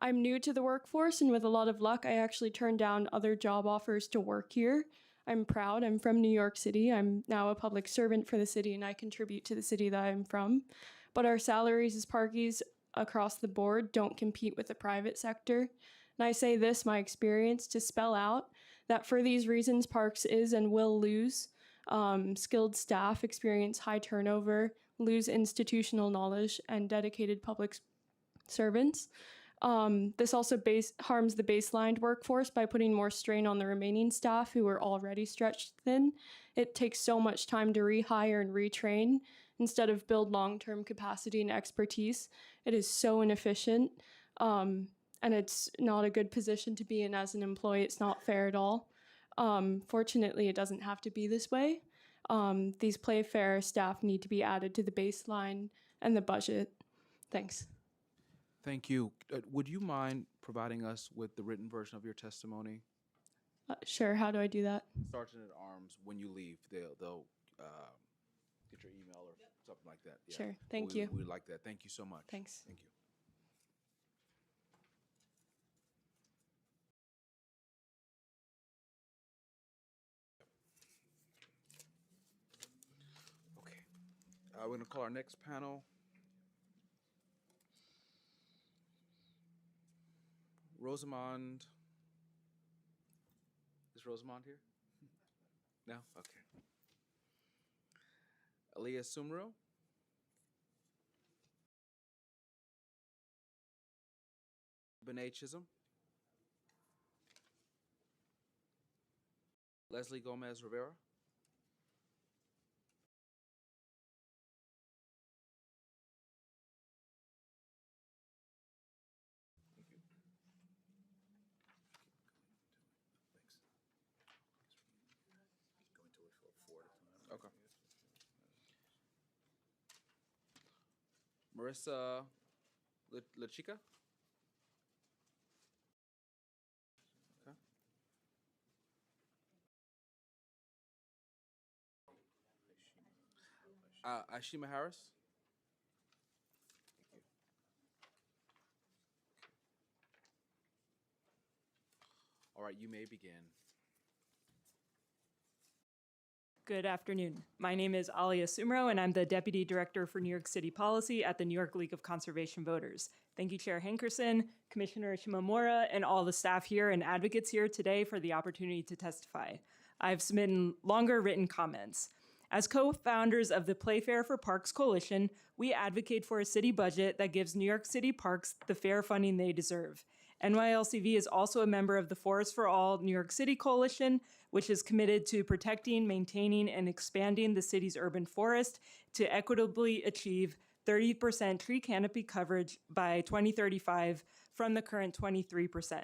I'm new to the workforce, and with a lot of luck, I actually turned down other job offers to work here. I'm proud. I'm from New York City. I'm now a public servant for the city, and I contribute to the city that I'm from. But our salaries as parkies across the board don't compete with the private sector. And I say this, my experience, to spell out that for these reasons, parks is and will lose skilled staff, experience high turnover, lose institutional knowledge, and dedicated public servants. This also harms the baseline workforce by putting more strain on the remaining staff who are already stretched thin. It takes so much time to rehire and retrain instead of build long-term capacity and expertise. It is so inefficient, and it's not a good position to be in as an employee. It's not fair at all. Fortunately, it doesn't have to be this way. These Playfair staff need to be added to the baseline and the budget. Thanks. Thank you. Would you mind providing us with the written version of your testimony? Sure, how do I do that? Sergeant at Arms, when you leave, they'll get your email or something like that. Yeah. Sure, thank you. We'd like that. Thank you so much. Thanks. Thank you. Okay. We're going to call our next panel. Rosamond. Is Rosamond here? No? Okay. Aliyah Sumro. Benet Chisholm. Leslie Gomez Rivera. Okay. Marissa La Chica? Okay. Ashima Harris? Thank you. All right, you may begin. Good afternoon. My name is Alia Sumro, and I'm the Deputy Director for New York City Policy at the New York League of Conservation Voters. Thank you, Chair Hankerson, Commissioner Shimomura, and all the staff here and advocates here today for the opportunity to testify. I've submitted longer written comments. As co-founders of the Playfair for Parks Coalition, we advocate for a city budget that gives New York City parks the fair funding they deserve. NYLCV is also a member of the Forest for All New York City Coalition, which is committed to protecting, maintaining, and expanding the city's urban forest to equitably achieve 30% tree canopy coverage by 2035 from the current 23%.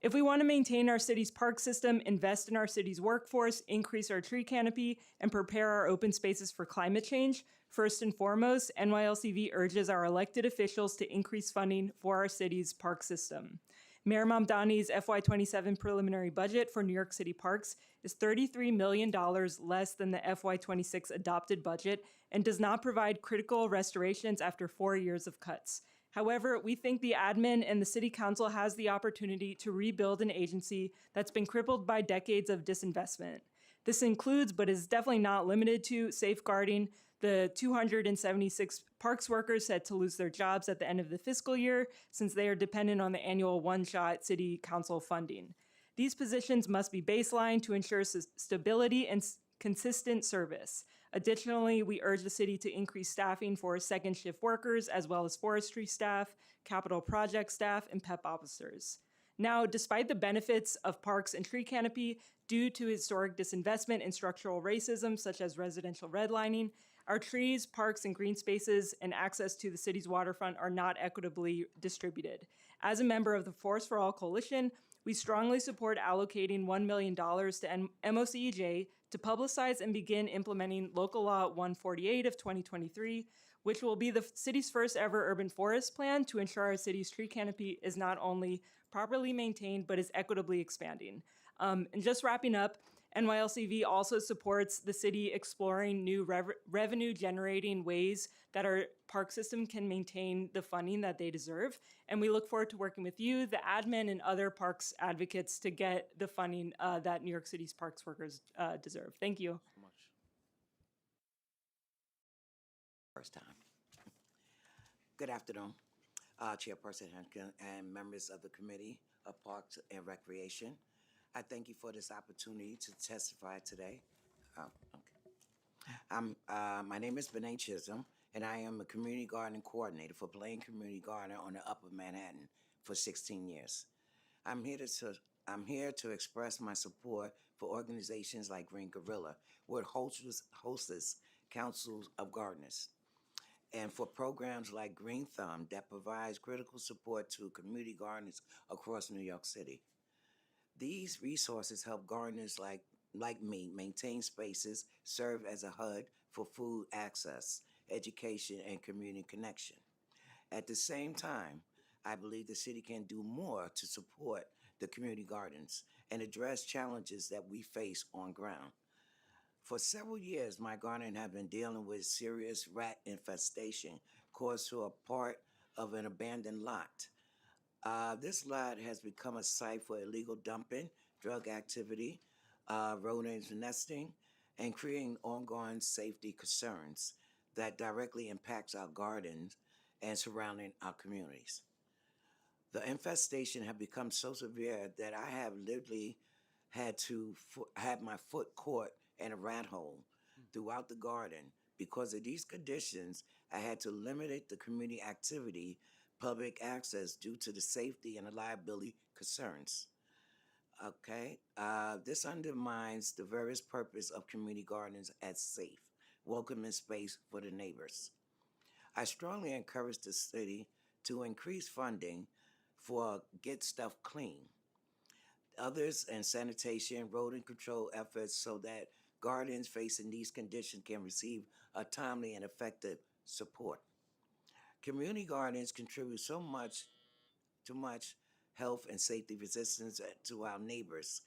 If we want to maintain our city's park system, invest in our city's workforce, increase our tree canopy, and prepare our open spaces for climate change, first and foremost, NYLCV urges our elected officials to increase funding for our city's park system. Mayor Mamdani's FY27 preliminary budget for New York City parks is $33 million less than the FY26 adopted budget and does not provide critical restorations after 4 years of cuts. However, we think the admin and the city council has the opportunity to rebuild an agency that's been crippled by decades of disinvestment. This includes, but is definitely not limited to, safeguarding the 276 parks workers set to lose their jobs at the end of the fiscal year, since they are dependent on the annual one-shot city council funding. These positions must be baseline to ensure stability and consistent service. Additionally, we urge the city to increase staffing for second shift workers, as well as forestry staff, capital project staff, and PEP officers. Now, despite the benefits of parks and tree canopy, due to historic disinvestment and structural racism, such as residential redlining, our trees, parks, and green spaces and access to the city's waterfront are not equitably distributed. As a member of the Forest for All Coalition, we strongly support allocating $1 million to MOCEJ to publicize and begin implementing Local Law 148 of 2023, which will be the city's first ever urban forest plan to ensure our city's tree canopy is not only properly maintained, but is equitably expanding. And just wrapping up, NYLCV also supports the city exploring new revenue-generating ways that our park system can maintain the funding that they deserve. And we look forward to working with you, the admin, and other parks advocates to get the funding that New York City's parks workers deserve. Thank you. So much. First time. Good afternoon, Chairperson Henkin and members of the Committee of Parks and Recreation. I thank you for this opportunity to testify today. My name is Benet Chisholm, and I am a community gardening coordinator for Blaine Community Garden on the Upper Manhattan for 16 years. I'm here to express my support for organizations like Green Gorilla, which hosts councils of gardeners, and for programs like Green Thumb that provides critical support to community gardens across New York City. These resources help gardeners like me maintain spaces, serve as a HUD for food access, education, and community connection. At the same time, I believe the city can do more to support the community gardens and address challenges that we face on ground. For several years, my garden have been dealing with serious rat infestation caused to a part of an abandoned lot. This lot has become a site for illegal dumping, drug activity, rodent nesting, and creating ongoing safety concerns that directly impacts our gardens and surrounding our communities. The infestation have become so severe that I have literally had to have my foot caught in a rat hole throughout the garden. Because of these conditions, I had to limit the community activity, public access, due to the safety and the liability concerns. Okay, this undermines the various purpose of community gardens as safe, welcoming space for the neighbors. I strongly encourage the city to increase funding for Get Stuff Clean, others, and sanitation, rodent control efforts so that guardians facing these conditions can receive a timely and effective support. Community guardians contribute so much to much health and safety resistance to our neighbors.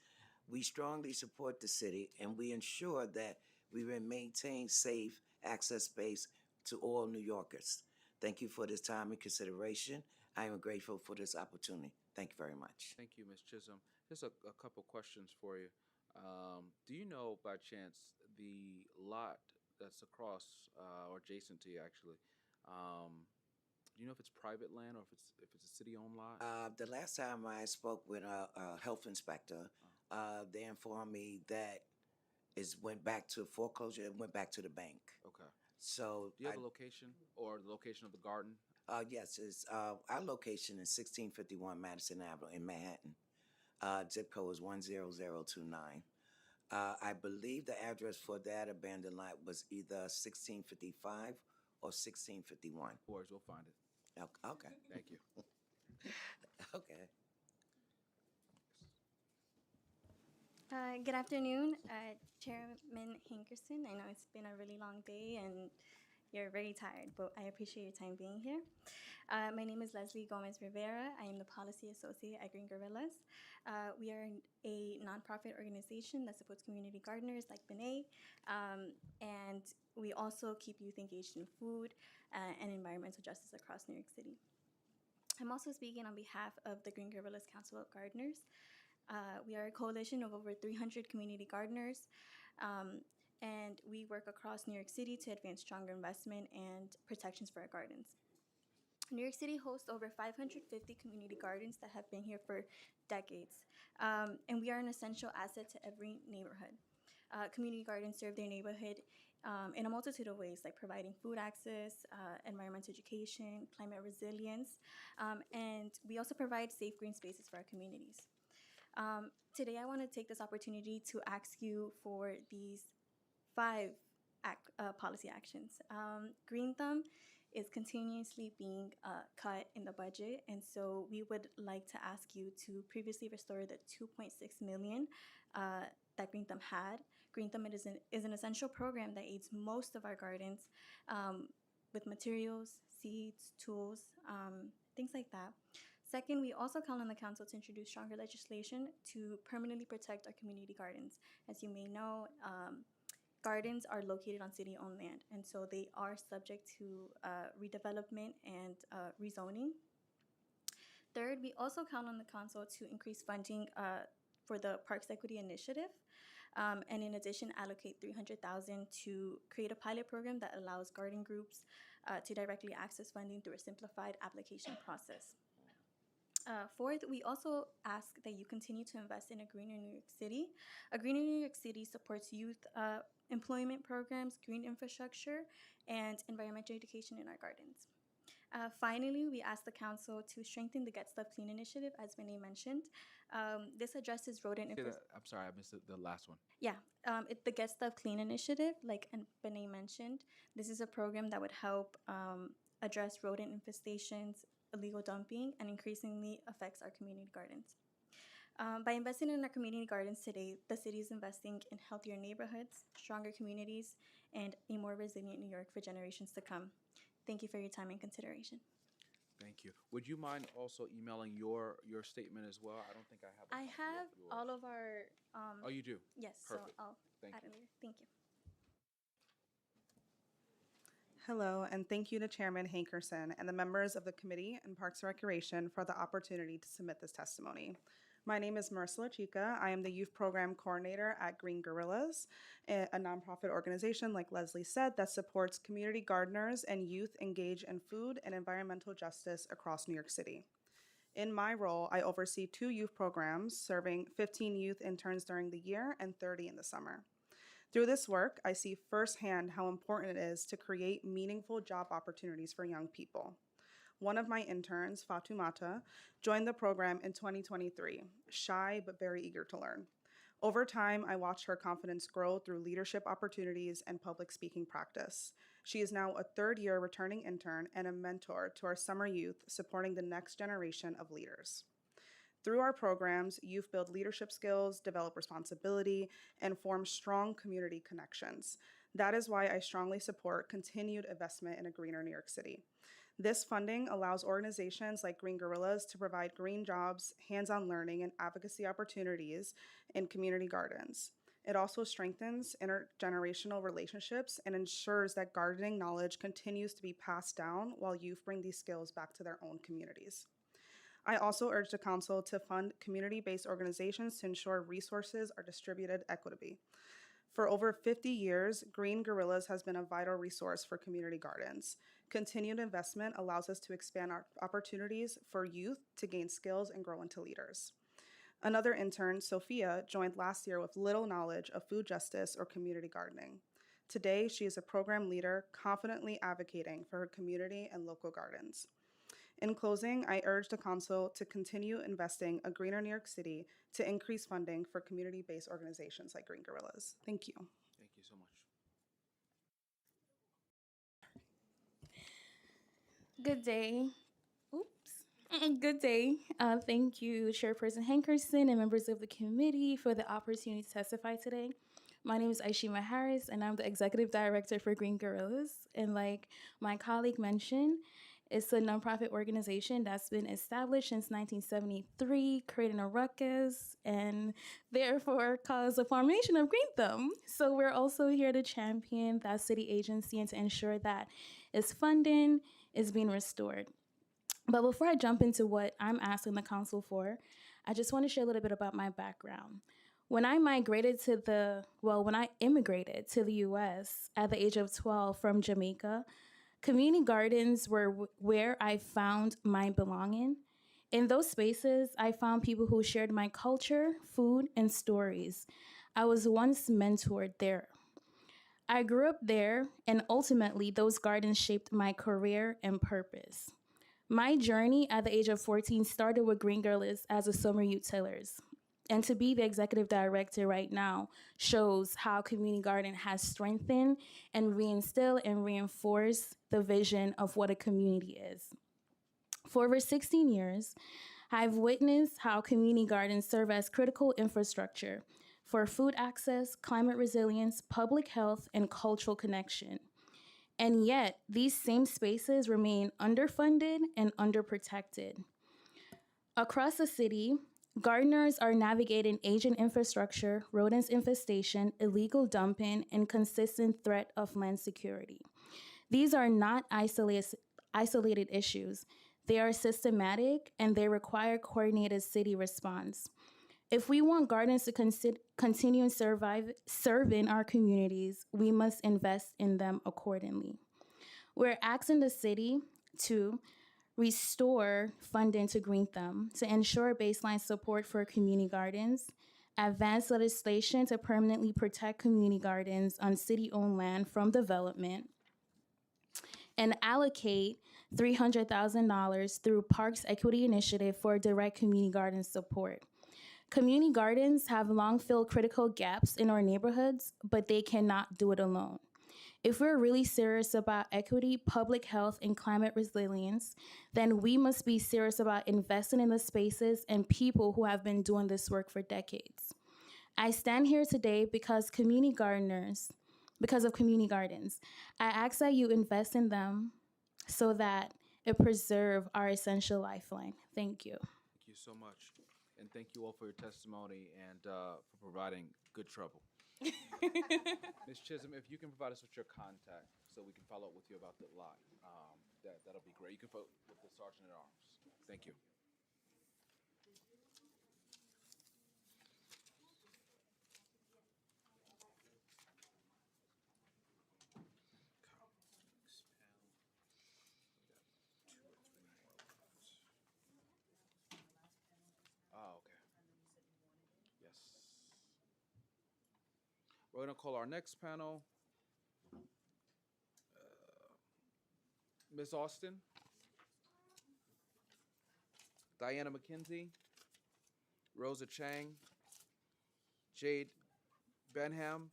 We strongly support the city and we ensure that we will maintain safe access space to all New Yorkers. Thank you for this time and consideration. I am grateful for this opportunity. Thank you very much. Thank you, Ms. Chisholm. Just a couple questions for you. Do you know by chance the lot that's across or adjacent to you actually? Do you know if it's private land or if it's a city-owned lot? The last time I spoke with a health inspector, they informed me that it went back to foreclosure. It went back to the bank. Okay. So Do you have a location or the location of the garden? yes, it's our location is 1651 Madison Avenue in Manhattan. Zip code is 10029. I believe the address for that abandoned lot was either 1655 or 1651. Boys, we'll find it. Okay. Thank you. Okay. Good afternoon, Chairman Hankerson. I know it's been a really long day and you're very tired, but I appreciate your time being here. My name is Leslie Gomez Rivera. I am the Policy Associate at Green Gorillas. We are a nonprofit organization that supports community gardeners like Benet, and we also keep youth engaged in food and environmental justice across New York City. I'm also speaking on behalf of the Green Gorillas Council of Gardeners. We are a coalition of over 300 community gardeners, and we work across New York City to advance stronger investment and protections for our gardens. New York City hosts over 550 community gardens that have been here for decades, and we are an essential asset to every neighborhood. Community gardens serve their neighborhood in a multitude of ways, like providing food access, environmental education, climate resilience, and we also provide safe green spaces for our communities. Today, I want to take this opportunity to ask you for these 5 policy actions. Green thumb is continuously being cut in the budget, and so we would like to ask you to previously restore the $2.6 million that Green Thumb had. Green Thumb is an essential program that aids most of our gardens with materials, seeds, tools, things like that. Second, we also count on the council to introduce stronger legislation to permanently protect our community gardens. As you may know, gardens are located on city-owned land, and so they are subject to redevelopment and rezoning. Third, we also count on the council to increase funding for the Parks Equity Initiative, and in addition, allocate $300,000 to create a pilot program that allows garden groups to directly access funding through a simplified application process. Fourth, we also ask that you continue to invest in a greener New York City. A greener New York City supports youth employment programs, green infrastructure, and environmental education in our gardens. Finally, we ask the council to strengthen the Get Stuff Clean initiative, as Renee mentioned. This addresses rodent infestation. I'm sorry, I missed the last one. Yeah, the Get Stuff Clean initiative, like Benet mentioned, this is a program that would help address rodent infestations, illegal dumping, and increasingly affects our community gardens. By investing in our community gardens today, the city is investing in healthier neighborhoods, stronger communities, and a more resilient New York for generations to come. Thank you for your time and consideration. Thank you. Would you mind also emailing your statement as well? I don't think I have. I have all of our. Oh, you do? Yes. Perfect. So I'll Thank add you. it later. Thank you. Hello, and thank you to Chairman Hankerson and the members of the Committee on Parks and Recreation for the opportunity to submit this testimony. My name is Marcela Chica. I am the Youth Program Coordinator at Green Gorillas, a nonprofit organization, like Leslie said, that supports community gardeners and youth engaged in food and environmental justice across New York City. In my role, I oversee 2 youth programs serving 15 youth interns during the year and 30 in the summer. Through this work, I see firsthand how important it is to create meaningful job opportunities for young people. One of my interns, Fatumata, joined the program in 2023, shy but very eager to learn. Over time, I watched her confidence grow through leadership opportunities and public speaking practice. She is now a 3rd-year returning intern and a mentor to our summer youth, supporting the next generation of leaders. Through our programs, youth build leadership skills, develop responsibility, and form strong community connections. That is why I strongly support continued investment in a greener New York City. This funding allows organizations like Green Gorillas to provide green jobs, hands-on learning, and advocacy opportunities in community gardens. It also strengthens intergenerational relationships and ensures that gardening knowledge continues to be passed down while youth bring these skills back to their own communities. I also urge the council to fund community-based organizations to ensure resources are distributed equitably. For over 50 years, Green Gorillas has been a vital resource for community gardens. Continued investment allows us to expand our opportunities for youth to gain skills and grow into leaders. Another intern, Sophia, joined last year with little knowledge of food justice or community gardening. Today, she is a program leader confidently advocating for her community and local gardens. In closing, I urge the council to continue investing a greener New York City to increase funding for community-based organizations like Green Gorillas. Thank you. Thank you so much. Good day. Oops. Good day. Thank you, Chairperson Hankerson and members of the committee for the opportunity to testify today. My name is Aishima Harris, and I'm the Executive Director for Green Gorillas. And like my colleague mentioned, it's a nonprofit organization that's been established since 1973, creating a ruckus and therefore caused the formation of Green Thumb. So we're also here to champion that city agency and to ensure that its funding is being restored. But before I jump into what I'm asking the council for, I just want to share a little bit about my background. When I immigrated to the US at the age of 12 from Jamaica, community gardens were where I found my belonging. In those spaces, I found people who shared my culture, food, and stories. I was once mentored there. I grew up there, and ultimately, those gardens shaped my career and purpose. My journey at the age of 14 started with Green Gorillas as a summer youth tillers. And to be the executive director right now shows how community garden has strengthened and reinstilled and reinforced the vision of what a community is. For over 16 years, I've witnessed how community gardens serve as critical infrastructure for food access, climate resilience, public health, and cultural connection. And yet, these same spaces remain underfunded and underprotected. Across the city, gardeners are navigating aging infrastructure, rodents infestation, illegal dumping, and consistent threat of land security. These are not isolated issues. They are systematic, and they require coordinated city response. If we want gardens to continue serving our communities, we must invest in them accordingly. We're asking the city to restore funding to Green Thumb to ensure baseline support for community gardens, advance legislation to permanently protect community gardens on city-owned land from development, and allocate $300,000 through Parks Equity Initiative for direct community garden support. Community gardens have long filled critical gaps in our neighborhoods, but they cannot do it alone. If we're really serious about equity, public health, and climate resilience, then we must be serious about investing in the spaces and people who have been doing this work for decades. I stand here today because of community gardens. I ask that you invest in them so that it preserves our essential lifeline. Thank you. Thank you so much. And thank you all for your testimony and for providing good trouble. Ms. Chisholm, if you can provide us with your contact so we can follow up with you about the lot, that'll be great. You can vote with the Sergeant at Arms. Thank you. Okay. Yes. We're going to call our next panel. Ms. Austin, Diana McKenzie, Rosa Chang, Jade Benham,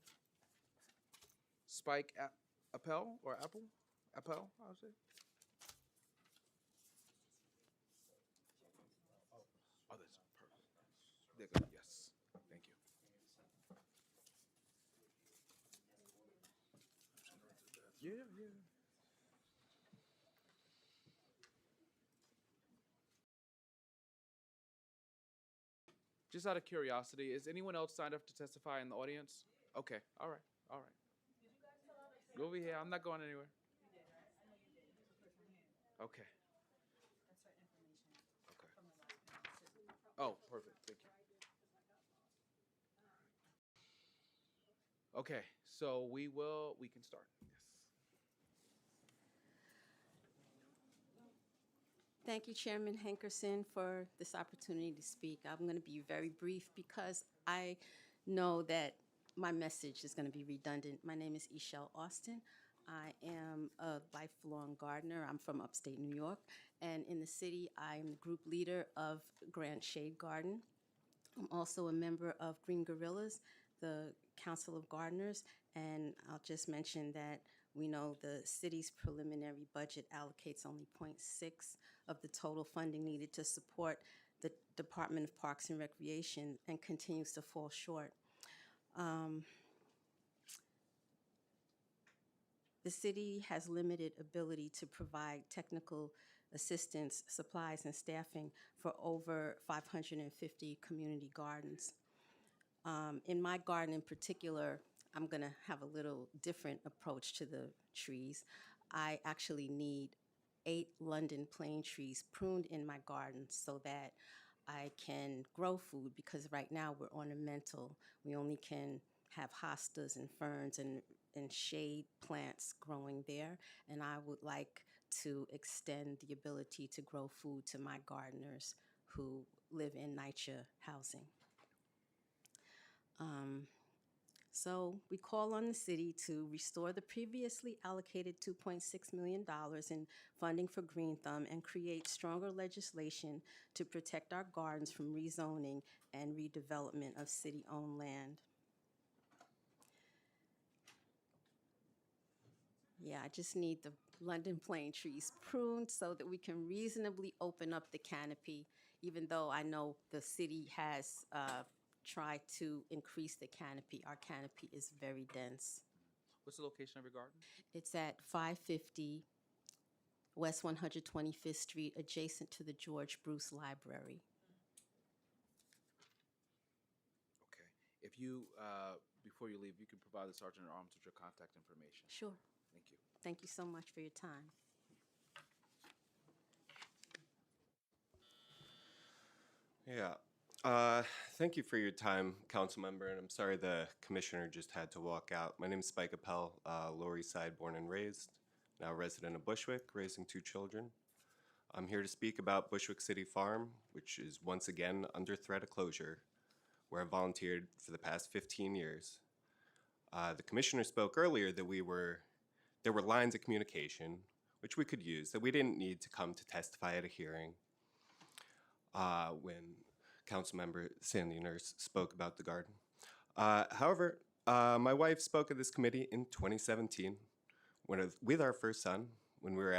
Spike Appel, or Apple? Appel, I would say. Oh, that's perfect. There you go. Yes. Thank you. Yeah, yeah. Just out of curiosity, is anyone else signed up to testify in the audience? Okay, all right, all right. Go over here. I'm not going anywhere. Okay. Okay. Oh, perfect. Thank you. Okay, so we can start. Yes. Thank you, Chairman Hankerson, for this opportunity to speak. I'm going to be very brief because I know that my message is going to be redundant. My name is Ishelle Austin. I am a lifelong gardener. I'm from upstate New York, and in the city, I'm the group leader of Grand Shade Garden. I'm also a member of Green Gorillas, the Council of Gardeners, and I'll just mention that we know the city's preliminary budget allocates only 0.6 of the total funding needed to support the Department of Parks and Recreation and continues to fall short. The city has limited ability to provide technical assistance, supplies, and staffing for over 550 community gardens. In my garden in particular, I'm going to have a little different approach to the trees. I actually need 8 London plane trees pruned in my garden so that I can grow food, because right now we're ornamental. We only can have hostas and ferns and shade plants growing there, and I would like to extend the ability to grow food to my gardeners who live in NYCHA housing. So we call on the city to restore the previously allocated $2.6 million in funding for Green Thumb and create stronger legislation to protect our gardens from rezoning and redevelopment of city-owned land. Yeah, I just need the London plane trees pruned so that we can reasonably open up the canopy, even though I know the city has tried to increase the canopy. Our canopy is very dense. What's the location of your garden? It's at 550 West 125th Street, adjacent to the George Bruce Library. Okay. If you, before you leave, you can provide the Sergeant at Arms with your contact information. Sure. Thank you. Thank you so much for your time. Yeah. Thank you for your time, council member, and I'm sorry the commissioner just had to walk out. My name is Spike Appel, Lower East Side, born and raised, now resident of Bushwick, raising 2 children. I'm here to speak about Bushwick City Farm, which is once again under threat of closure, where I volunteered for the past 15 years. The commissioner spoke earlier that there were lines of communication which we could use, that we didn't need to come to testify at a hearing. When Councilmember Sandy Nurse spoke about the garden. However, my wife spoke at this committee in 2017 with our first son, when we were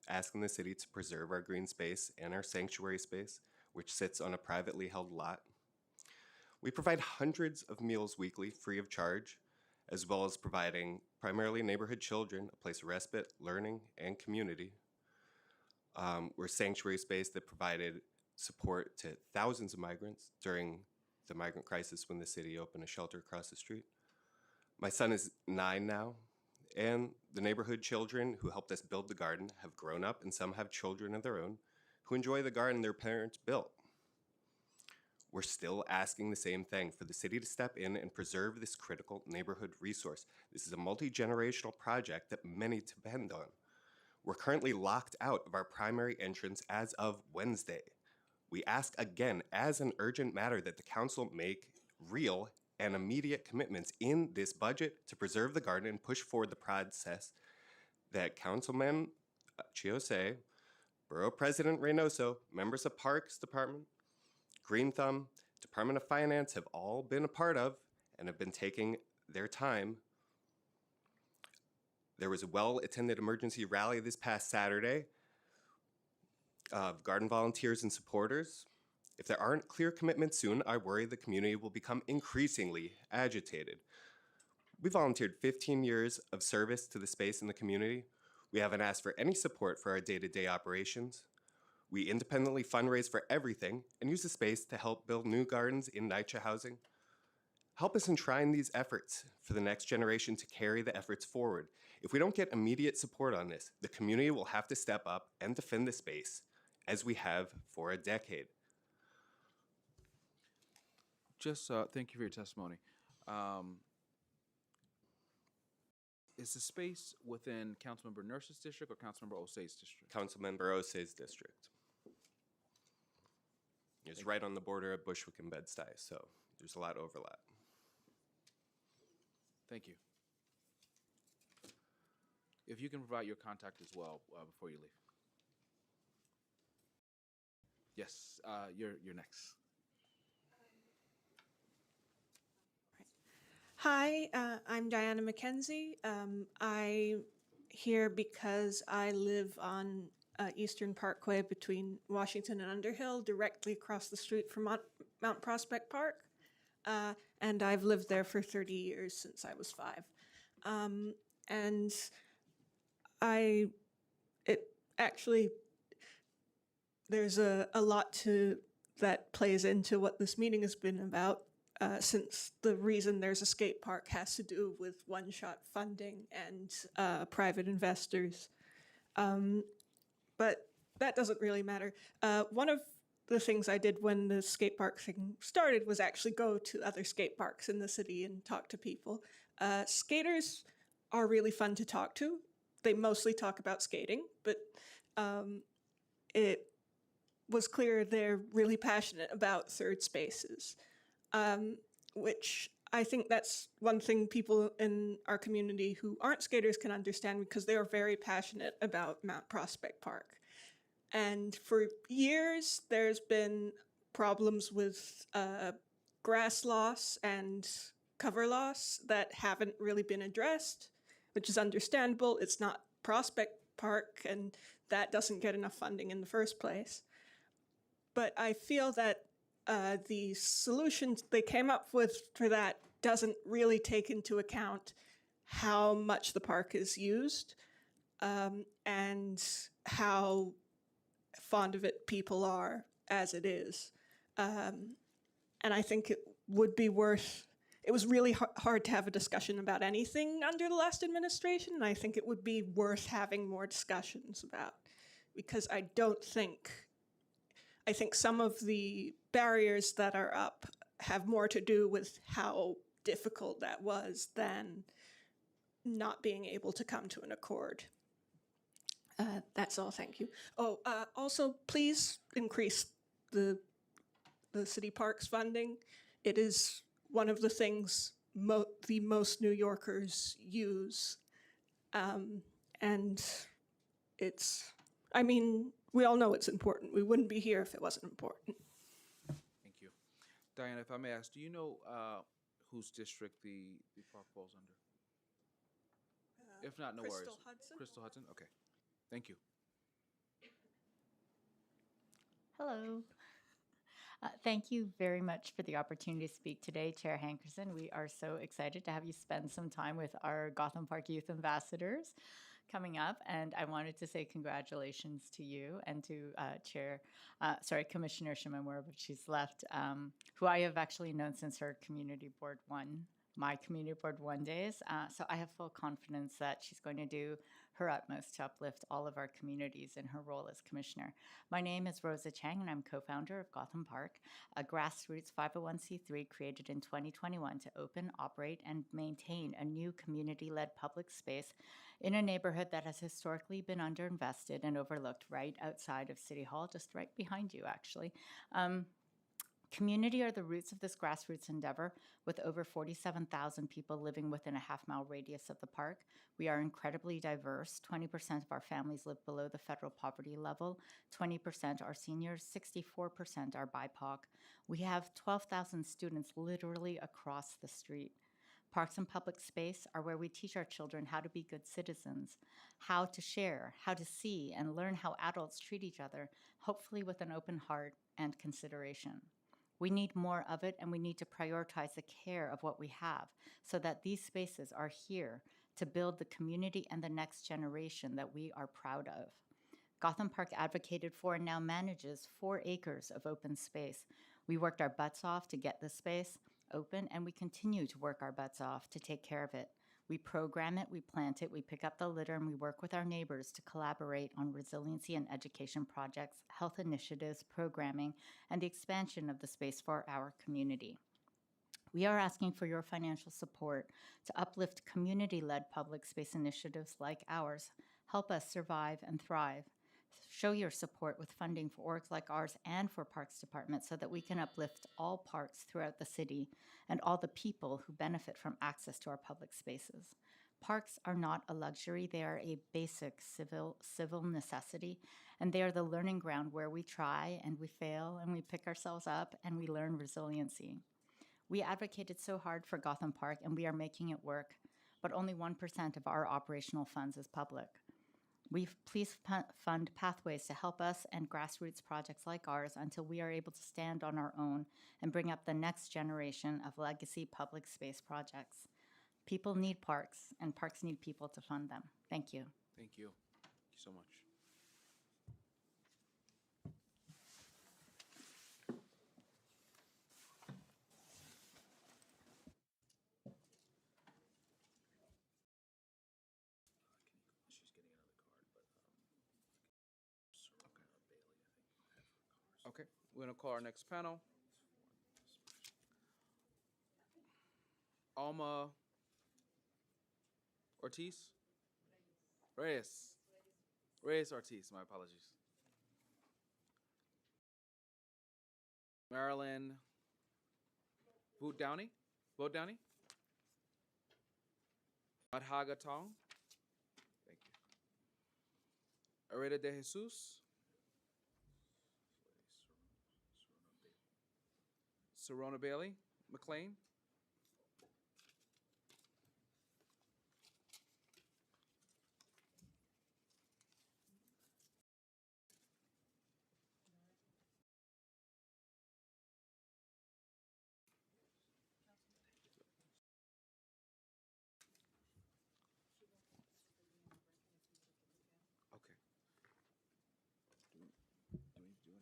asking the city to preserve our green space and our sanctuary space, which sits on a privately held lot. We provide hundreds of meals weekly free of charge, as well as providing primarily neighborhood children a place of respite, learning, and community. We're a sanctuary space that provided support to thousands of migrants during the migrant crisis when the city opened a shelter across the street. My son is 9 now, and the neighborhood children who helped us build the garden have grown up, and some have children of their own who enjoy the garden their parents built. We're still asking the same thing, for the city to step in and preserve this critical neighborhood resource. This is a multi-generational project that many depend on. We're currently locked out of our primary entrance as of Wednesday. We ask again, as an urgent matter, that the council make real and immediate commitments in this budget to preserve the garden and push forward the process that Councilman Chiose, Borough President Reynoso, members of Parks Department, Green Thumb, Department of Finance have all been a part of and have been taking their time. There was a well-attended emergency rally this past Saturday of garden volunteers and supporters. If there aren't clear commitments soon, I worry the community will become increasingly agitated. We volunteered 15 years of service to the space in the community. We haven't asked for any support for our day-to-day operations. We independently fundraise for everything and use the space to help build new gardens in NYCHA housing. Help us enshrine these efforts for the next generation to carry the efforts forward. If we don't get immediate support on this, the community will have to step up and defend the space, as we have for a decade. Just thank you for your testimony. Is the space within Councilmember Nurse's district or Councilmember Osei's district? Councilmember Osei's district. It's right on the border of Bushwick and Bed-Stuy, so there's a lot of overlap. Thank you. If you can provide your contact as well before you leave. Yes, you're next. Hi, I'm Diana McKenzie. I'm here because I live on Eastern Parkway between Washington and Underhill, directly across the street from Mount Prospect Park. And I've lived there for 30 years since I was 5. And there's a lot that plays into what this meeting has been about. Since the reason there's a skate park has to do with one-shot funding and private investors. But that doesn't really matter. One of the things I did when the skate park thing started was actually go to other skate parks in the city and talk to people. Skaters are really fun to talk to. They mostly talk about skating, but it was clear they're really passionate about third spaces. Which I think that's one thing people in our community who aren't skaters can understand because they are very passionate about Mount Prospect Park. And for years, there's been problems with grass loss and cover loss that haven't really been addressed, which is understandable. It's not Prospect Park, and that doesn't get enough funding in the first place. But I feel that the solutions they came up with for that doesn't really take into account how much the park is used and how fond of it people are as it is. And I think it would be it was really hard to have a discussion about anything under the last administration, and I think it would be worth having more discussions about, because I think some of the barriers that are up have more to do with how difficult that was than not being able to come to an accord. That's all, thank you. Oh, also, please increase the city parks funding. It is one of the things the most New Yorkers use. And we all know it's important. We wouldn't be here if it wasn't important. Thank you. Diana, if I may ask, do you know whose district the park falls under? If not, no worries. Crystal Hudson? Crystal Hudson? Okay. Thank you. Hello. Thank you very much for the opportunity to speak today, Chair Hankerson. We are so excited to have you spend some time with our Gotham Park Youth Ambassadors coming up, and I wanted to say congratulations to you and to Commissioner Shimamura, but she's left, who I have actually known since her my Community Board 1 days. So I have full confidence that she's going to do her utmost to uplift all of our communities in her role as commissioner. My name is Rosa Chang, and I'm co-founder of Gotham Park, a grassroots 501c3 created in 2021 to open, operate, and maintain a new community-led public space in a neighborhood that has historically been underinvested and overlooked right outside of City Hall, just right behind you, actually. Community are the roots of this grassroots endeavor, with over 47,000 people living within a half-mile radius of the park. We are incredibly diverse. 20% of our families live below the federal poverty level, 20% are seniors, 64% are BIPOC. We have 12,000 students literally across the street. Parks and public space are where we teach our children how to be good citizens, how to share, how to see and learn how adults treat each other, hopefully with an open heart and consideration. We need more of it, and we need to prioritize the care of what we have so that these spaces are here to build the community and the next generation that we are proud of. Gotham Park advocated for and now manages 4 acres of open space. We worked our butts off to get this space open, and we continue to work our butts off to take care of it. We program it, we plant it, we pick up the litter, and we work with our neighbors to collaborate on resiliency and education projects, health initiatives, programming, and the expansion of the space for our community. We are asking for your financial support to uplift community-led public space initiatives like ours. Help us survive and thrive. Show your support with funding for orgs like ours and for Parks Department so that we can uplift all parks throughout the city and all the people who benefit from access to our public spaces. Parks are not a luxury, they are a basic civil necessity, and they are the learning ground where we try and we fail and we pick ourselves up and we learn resiliency. We advocated so hard for Gotham Park and we are making it work, but only 1% of our operational funds is public. Please fund pathways to help us and grassroots projects like ours until we are able to stand on our own and bring up the next generation of legacy public space projects. People need parks, and parks need people to fund them. Thank you. Thank you. Thank you so much. Okay, we're gonna call our next panel. Alma Ortiz? Reyes Ortiz, my apologies. Marilyn Boot Downey? Madhaga Tong? Thank you. Areta de Jesus? Serona Bailey McLean? Okay. Do we need to do anything?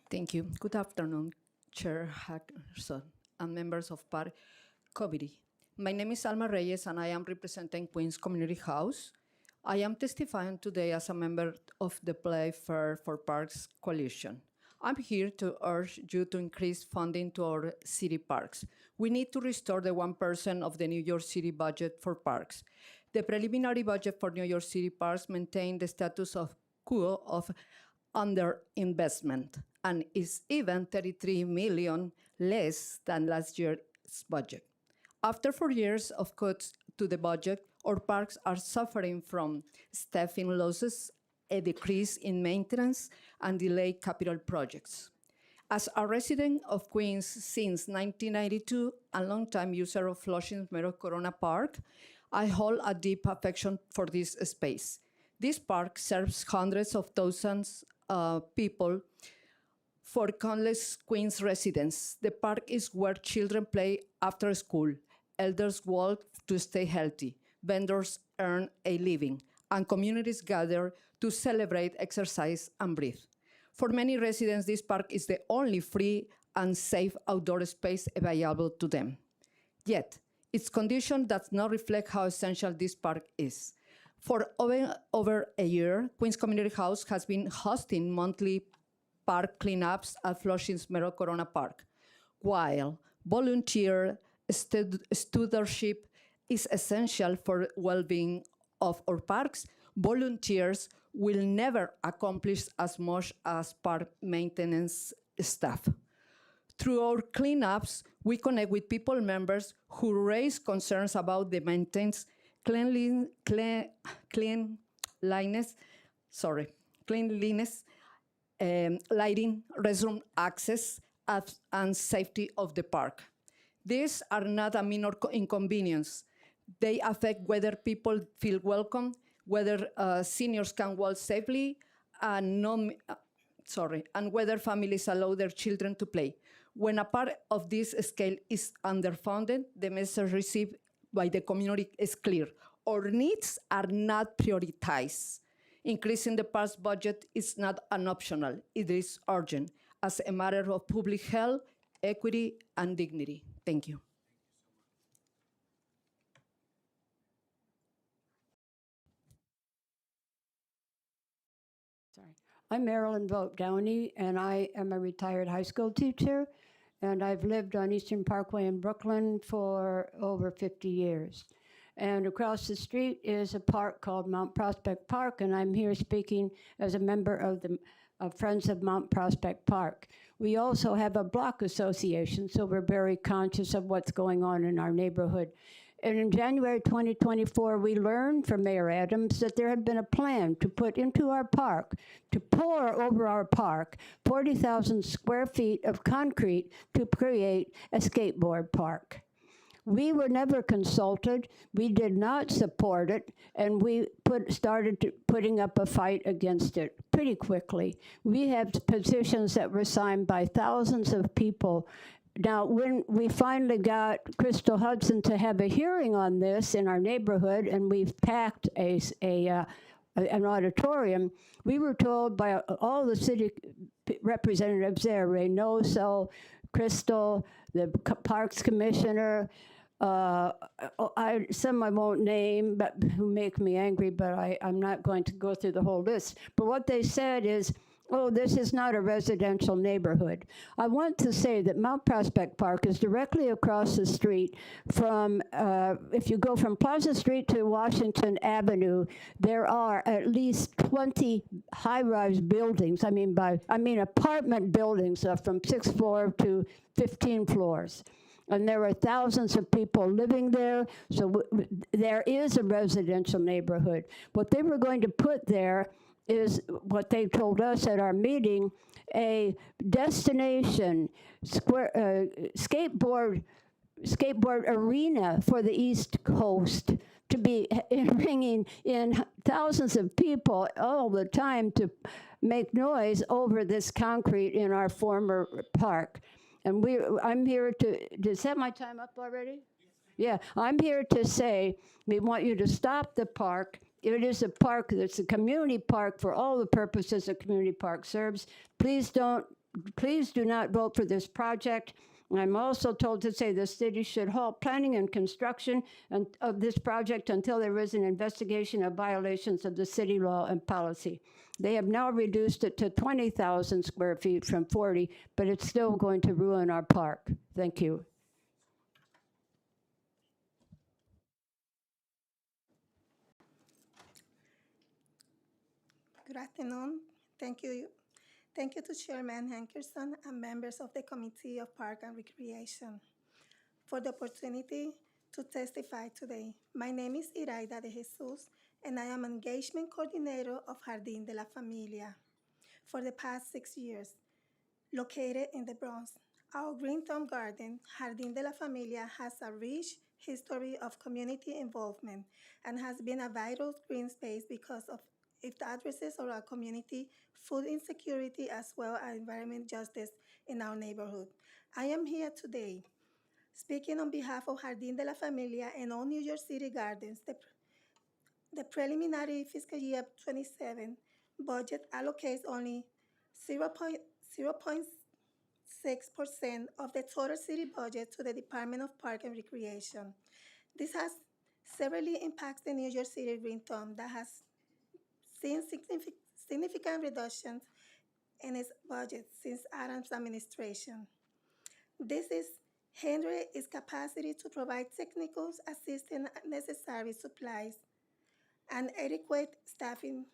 Thank you. Good afternoon, Chair Hackerson and members of Park Committee. My name is Alma Reyes, and I am representing Queens Community House. I am testifying today as a member of the Play Fair for Parks Coalition. I'm here to urge you to increase funding to our city parks. We need to restore the 1% of the New York City budget for parks. The preliminary budget for New York City parks maintained the status of quo of underinvestment and is even 33 million less than last year's budget. After 4 years of cuts to the budget, our parks are suffering from staffing losses, a decrease in maintenance, and delayed capital projects. As a resident of Queens since 1992 and longtime user of Flushing's Meadow Corona Park, I hold a deep affection for this space. This park serves hundreds of thousands of people For countless Queens residents, the park is where children play after school, elders walk to stay healthy, vendors earn a living, and communities gather to celebrate, exercise, and breathe. For many residents, this park is the only free and safe outdoor space available to them. Yet, its condition does not reflect how essential this park is. For over a year, Queens Community House has been hosting monthly park cleanups at Flushing's Mero Corona Park. While volunteer stewardship is essential for well-being of our parks, volunteers will never accomplish as much as park maintenance staff. Through our cleanups, we connect with people members who raise concerns about the maintenance, cleanliness, lighting, restroom access, and safety of the park. These are not a minor inconvenience. They affect whether people feel welcome, whether seniors can walk safely, and whether families allow their children to play. When a park of this scale is underfunded, the message received by the community is clear. Our needs are not prioritized. Increasing the park's budget is not an optional, it is urgent, as a matter of public health, equity, and dignity. Thank you. Sorry. I'm Marilyn Vogt Downey, and I am a retired high school teacher, and I've lived on Eastern Parkway in Brooklyn for over 50 years. And across the street is a park called Mount Prospect Park, and I'm here speaking as a member of the Friends of Mount Prospect Park. We also have a block association, so we're very conscious of what's going on in our neighborhood. And in January 2024, we learned from Mayor Adams that there had been a plan to put into our park, to pour over our park, 40,000 square feet of concrete to create a skateboard park. We were never consulted, we did not support it, and we started putting up a fight against it pretty quickly. We have petitions that were signed by thousands of people. Now, when we finally got Crystal Hudson to have a hearing on this in our neighborhood, and we've packed an auditorium, we were told by all the city representatives there, Reynoso, Crystal, the Parks Commissioner, some I won't name, but who make me angry, but I'm not going to go through the whole list. But what they said is, oh, this is not a residential neighborhood. I want to say that Mount Prospect Park is directly across the street from, if you go from Plaza Street to Washington Avenue, there are at least 20 high-rise buildings. I mean apartment buildings from 6th floor to 15 floors. And there are thousands of people living there, so there is a residential neighborhood. What they were going to put there is what they told us at our meeting, a destination skateboard arena for the East Coast to be bringing in thousands of people all the time to make noise over this concrete in our former park. And I'm here to set my time up already? Yeah, I'm here to say we want you to stop the park. It is a park that's a community park for all the purposes a community park serves. Please do not vote for this project. I'm also told to say the city should halt planning and construction of this project until there is an investigation of violations of the city law and policy. They have now reduced it to 20,000 square feet from 40, but it's still going to ruin our park. Thank you. Good afternoon. Thank you. Thank you to Chairman Hankerson and members of the Committee of Park and Recreation for the opportunity to testify today. My name is Iraida de Jesus, and I am Engagement Coordinator of Jardín de la Familia for the past 6 years, located in the Bronx. Our Green Thumb Garden, Jardín de la Familia, has a rich history of community involvement and has been a vital green space because of it addresses our community food insecurity as well as environment justice in our neighborhood. I am here today speaking on behalf of Jardín de la Familia and all New York City Gardens. The preliminary fiscal year 27 budget allocates only 0.6% of the total city budget to the Department of Park and Recreation. This has severely impacts the New York City Green Thumb that has seen significant reductions in its budget since Adams' administration. This is hindering its capacity to provide technical assistance and necessary supplies and adequate staffing,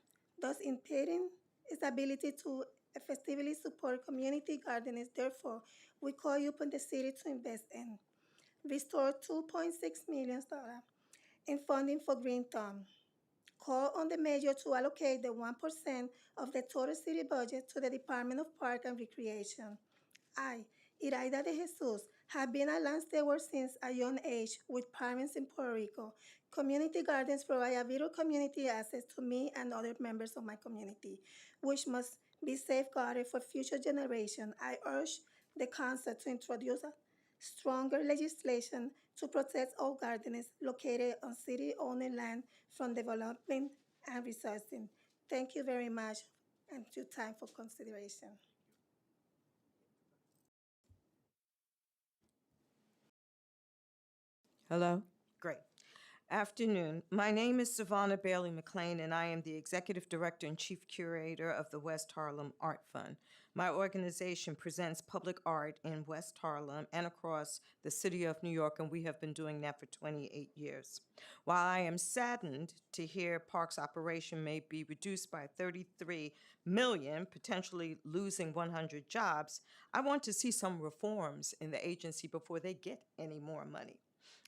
thus impeding its ability to effectively support community gardeners. Therefore, we call upon the city to invest in restore $2.6 million in funding for Green Thumb. Call on the mayor to allocate the 1% of the total city budget to the Department of Park and Recreation. I, Iraida de Jesus, have been a land steward since a young age with parents in Puerto Rico. Community gardens provide a vital community access to me and other members of my community, which must be safeguarded for future generations. I urge the council to introduce a stronger legislation to protect all gardens located on city-owned land from development and resourcing. Thank you very much and your time for consideration. Hello? Great. Afternoon. My name is Savannah Bailey McLean, and I am the Executive Director and Chief Curator of the West Harlem Art Fund. My organization presents public art in West Harlem and across the city of New York, and we have been doing that for 28 years. While I am saddened to hear Parks operation may be reduced by 33 million, potentially losing 100 jobs, I want to see some reforms in the agency before they get any more money.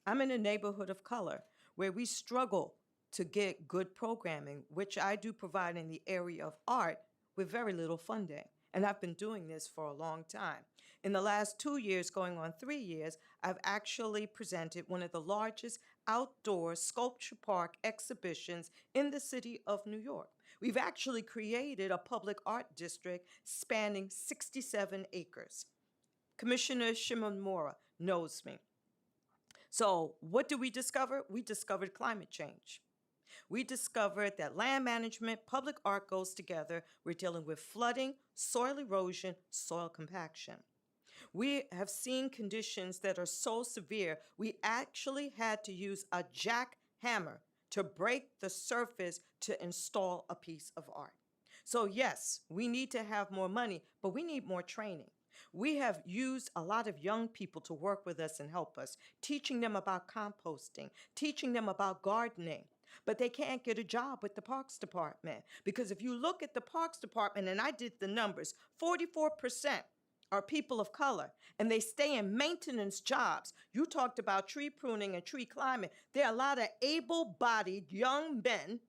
I'm in a neighborhood of color where we struggle to get good programming, which I do provide in the area of art with very little funding. And I've been doing this for a long time. In the last 2 years, going on 3 years, I've actually presented one of the largest outdoor sculpture park exhibitions in the city of New York. We've actually created a public art district spanning 67 acres. Commissioner Shimomura knows me. So what did we discover? We discovered climate change. We discovered that land management, public art goes together. We're dealing with flooding, soil erosion, soil compaction. We have seen conditions that are so severe, we actually had to use a jackhammer to break the surface to install a piece of art. So yes, we need to have more money, but we need more training. We have used a lot of young people to work with us and help us, teaching them about composting, teaching them about gardening, but they can't get a job with the Parks Department. Because if you look at the Parks Department, and I did the numbers, 44% are people of color, and they stay in maintenance jobs. You talked about tree pruning and tree climbing. There are a lot of able-bodied young men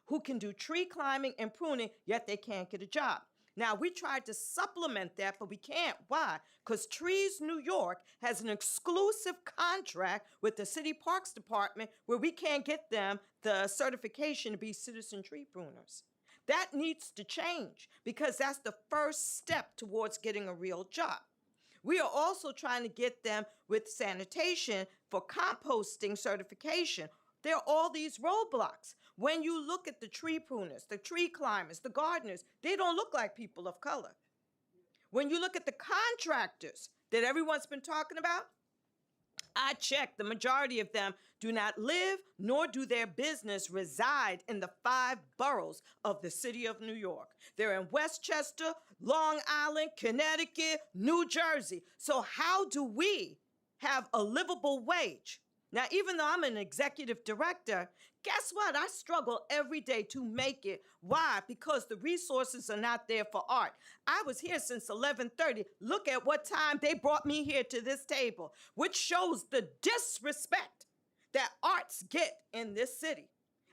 who can do tree climbing and pruning, yet they can't get a job. Now, we tried to supplement that, but we can't. Why? Because Trees New York has an exclusive contract with the City Parks Department where we can't get them the certification to be citizen tree pruners. That needs to change because that's the first step towards getting a real job. We are also trying to get them with sanitation for composting certification. There are all these roadblocks. When you look at the tree pruners, the tree climbers, the gardeners, they don't look like people of color. When you look at the contractors that everyone's been talking about, I checked, the majority of them do not live nor do their business reside in the 5 boroughs of the city of New York. They're in Westchester, Long Island, Connecticut, New Jersey. So how do we have a livable wage? Now, even though I'm an executive director, guess what? I struggle every day to make it. Why? Because the resources are not there for art. I was here since 11:30. Look at what time they brought me here to this table, which shows the disrespect that arts get in this city.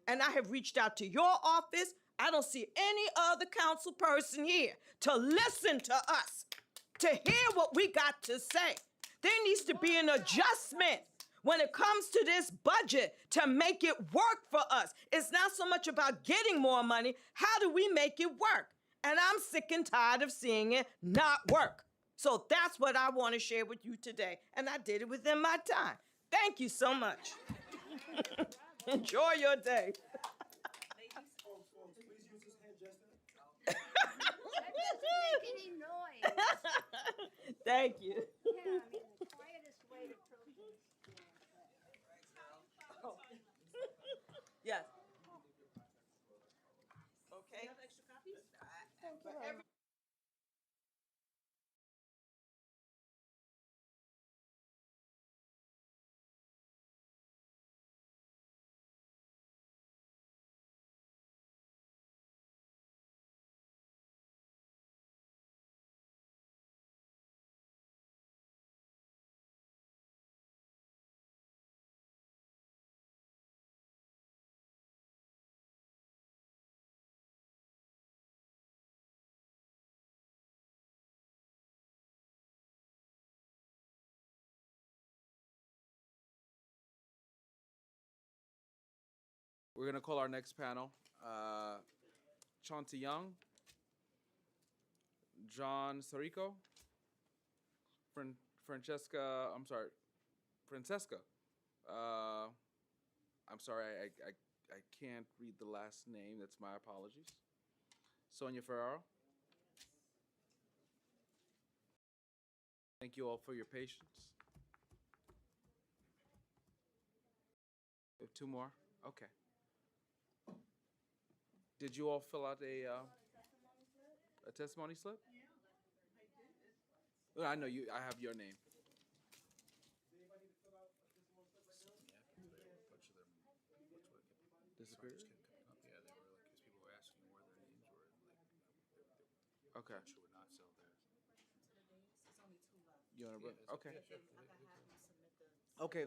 And I have reached out to your office. I don't see any other council person here to listen to us, to hear what we got to say. There needs to be an adjustment. when it comes to this budget to make it work for us. It's not so much about getting more money. How do we make it work? And I'm sick and tired of seeing it not work. So that's what I want to share with you today. And I did it within my time. Thank you so much. Enjoy your day. Thank you. Yes. Okay. Extra copies? We're going to call our next panel. Chauncey Young, John Sarico, Francesca, I'm sorry, Francesca. I'm sorry, I can't read the last name. That's my apologies. Sonia Ferraro. Thank you all for your patience. We have two more? Okay. Did you all fill out a testimony slip? Well, I know you. I have your name. Disappeared? Okay. You want to? Okay. Okay.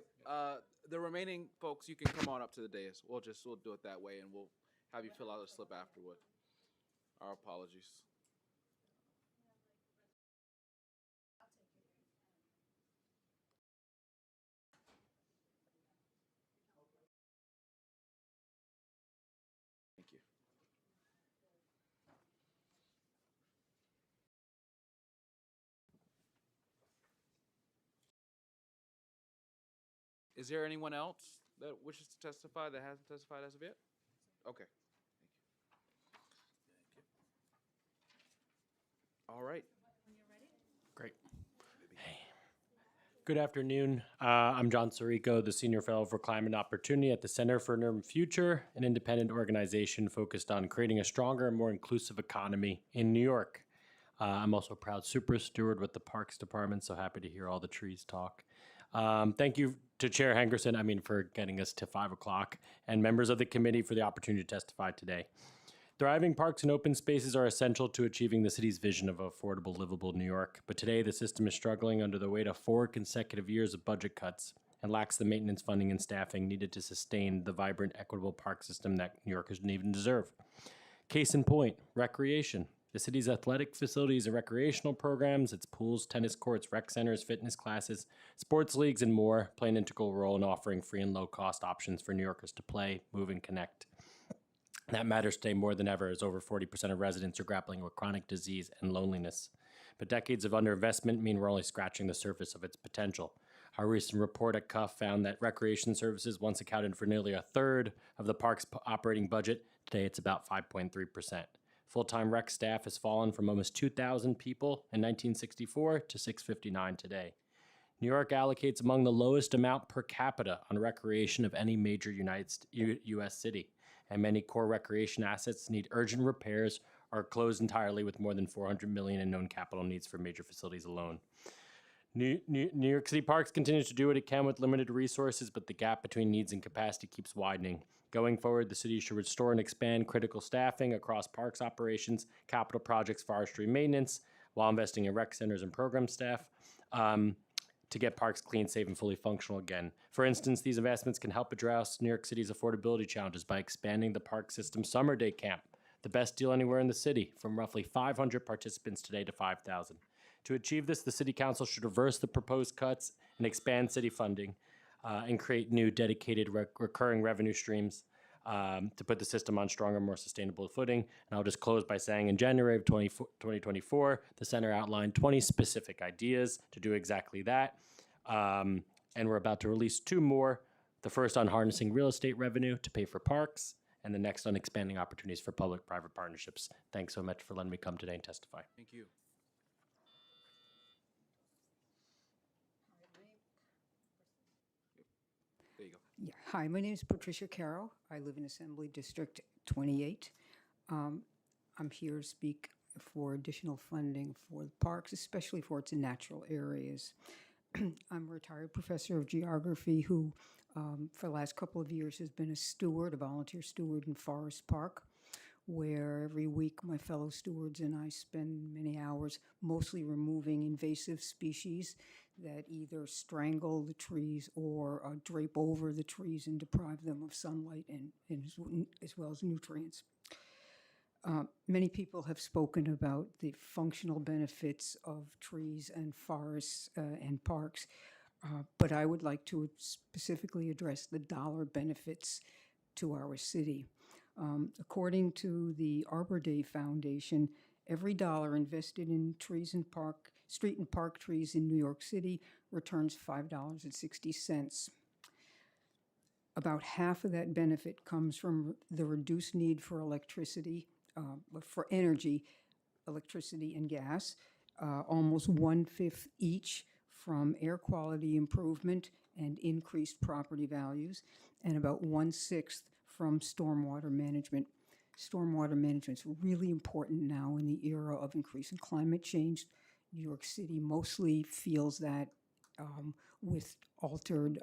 The remaining folks, you can come on up to the dais. We'll do it that way, and we'll have you fill out a slip afterward. Our apologies. Thank you. Is there anyone else that wishes to testify that hasn't testified as of yet? Okay. All right. Great. Hey. Good afternoon. I'm John Sarico, the Senior Fellow for Climate Opportunity at the Center for an Urban Future, an independent organization focused on creating a stronger and more inclusive economy in New York. I'm also a proud super steward with the Parks Department, so happy to hear all the trees talk. Thank you to Chair Hankerson, for getting us to 5 o'clock, and members of the committee for the opportunity to testify today. Thriving parks and open spaces are essential to achieving the city's vision of affordable, livable New York. But today, the system is struggling under the weight of 4 consecutive years of budget cuts and lacks the maintenance funding and staffing needed to sustain the vibrant, equitable park system that New Yorkers even deserve. Case in point, recreation. The city's athletic facilities and recreational programs, its pools, tennis courts, rec centers, fitness classes, sports leagues, and more play an integral role in offering free and low-cost options for New Yorkers to play, move, and connect. That matters today more than ever, as over 40% of residents are grappling with chronic disease and loneliness. But decades of underinvestment mean we're only scratching the surface of its potential. Our recent report at CUF found that recreation services once accounted for nearly a third of the park's operating budget. Today, it's about 5.3%. Full-time rec staff has fallen from almost 2,000 people in 1964 to 659 today. New York allocates among the lowest amount per capita on recreation of any major U.S. city, and many core recreation assets need urgent repairs or are closed entirely, with more than $400 million in known capital needs for major facilities alone. New York City Parks continues to do what it can with limited resources, but the gap between needs and capacity keeps widening. Going forward, the city should restore and expand critical staffing across parks operations, capital projects, forestry maintenance, while investing in rec centers and program staff to get parks clean, safe, and fully functional again. For instance, these investments can help address New York City's affordability challenges by expanding the park system summer day camp, the best deal anywhere in the city, from roughly 500 participants today to 5,000. To achieve this, the City Council should reverse the proposed cuts and expand city funding. and create new dedicated recurring revenue streams to put the system on stronger, more sustainable footing. And I'll just close by saying in January of 2024, the center outlined 20 specific ideas to do exactly that. And we're about to release 2 more. The first on harnessing real estate revenue to pay for parks, and the next on expanding opportunities for public-private partnerships. Thanks so much for letting me come today and testify. Thank you. There you go. Yeah. Hi, my name is Patricia Carroll. I live in Assembly District 28. I'm here to speak for additional funding for the parks, especially for its natural areas. I'm a retired professor of geography who, for the last couple of years, has been a volunteer steward in Forest Park, where every week my fellow stewards and I spend many hours mostly removing invasive species that either strangle the trees or drape over the trees and deprive them of sunlight and as well as nutrients. Many people have spoken about the functional benefits of trees and forests and parks, but I would like to specifically address the dollar benefits to our city. According to the Arbor Day Foundation, every dollar invested in street and park trees in New York City returns $5.60. About half of that benefit comes from the reduced need for electricity, for energy, electricity and gas, almost 1/5 each from air quality improvement and increased property values, and about 1/6 from stormwater management. Stormwater management is really important now in the era of increasing climate change. New York City mostly feels that with altered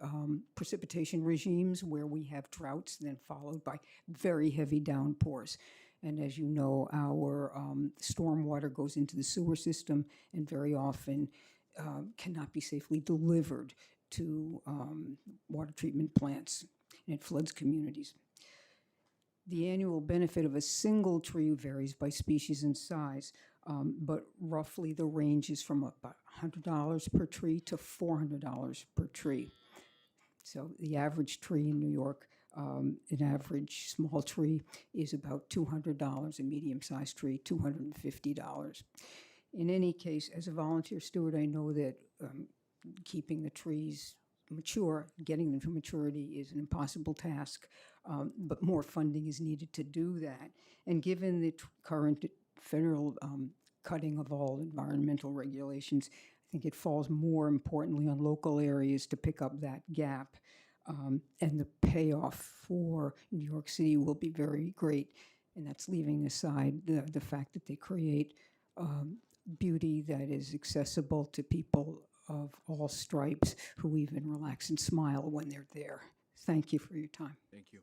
precipitation regimes where we have droughts then followed by very heavy downpours. And as you know, our stormwater goes into the sewer system and very often cannot be safely delivered to water treatment plants, and it floods communities. The annual benefit of a single tree varies by species and size, but roughly the range is from about $100 per tree to $400 per tree. So the average tree in New York, an average small tree is about $200, a medium-sized tree, $250. In any case, as a volunteer steward, I know that keeping the trees mature, getting them to maturity is an impossible task, but more funding is needed to do that. And given the current federal cutting of all environmental regulations, I think it falls more importantly on local areas to pick up that gap. And the payoff for New York City will be very great. And that's leaving aside the fact that they create beauty that is accessible to people of all stripes who even relax and smile when they're there. Thank you for your time. Thank you.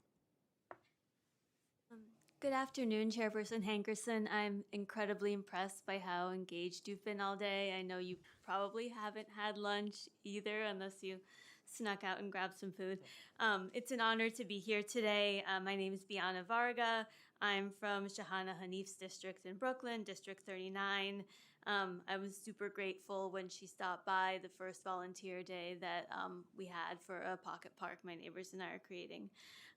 Good afternoon, Chairperson Hankerson. I'm incredibly impressed by how engaged you've been all day. I know you probably haven't had lunch either unless you snuck out and grabbed some food. It's an honor to be here today. My name is Biana Varga. I'm from Shahana Hanif's district in Brooklyn, District 39. I was super grateful when she stopped by the first volunteer day that we had for a pocket park my neighbors and I are creating.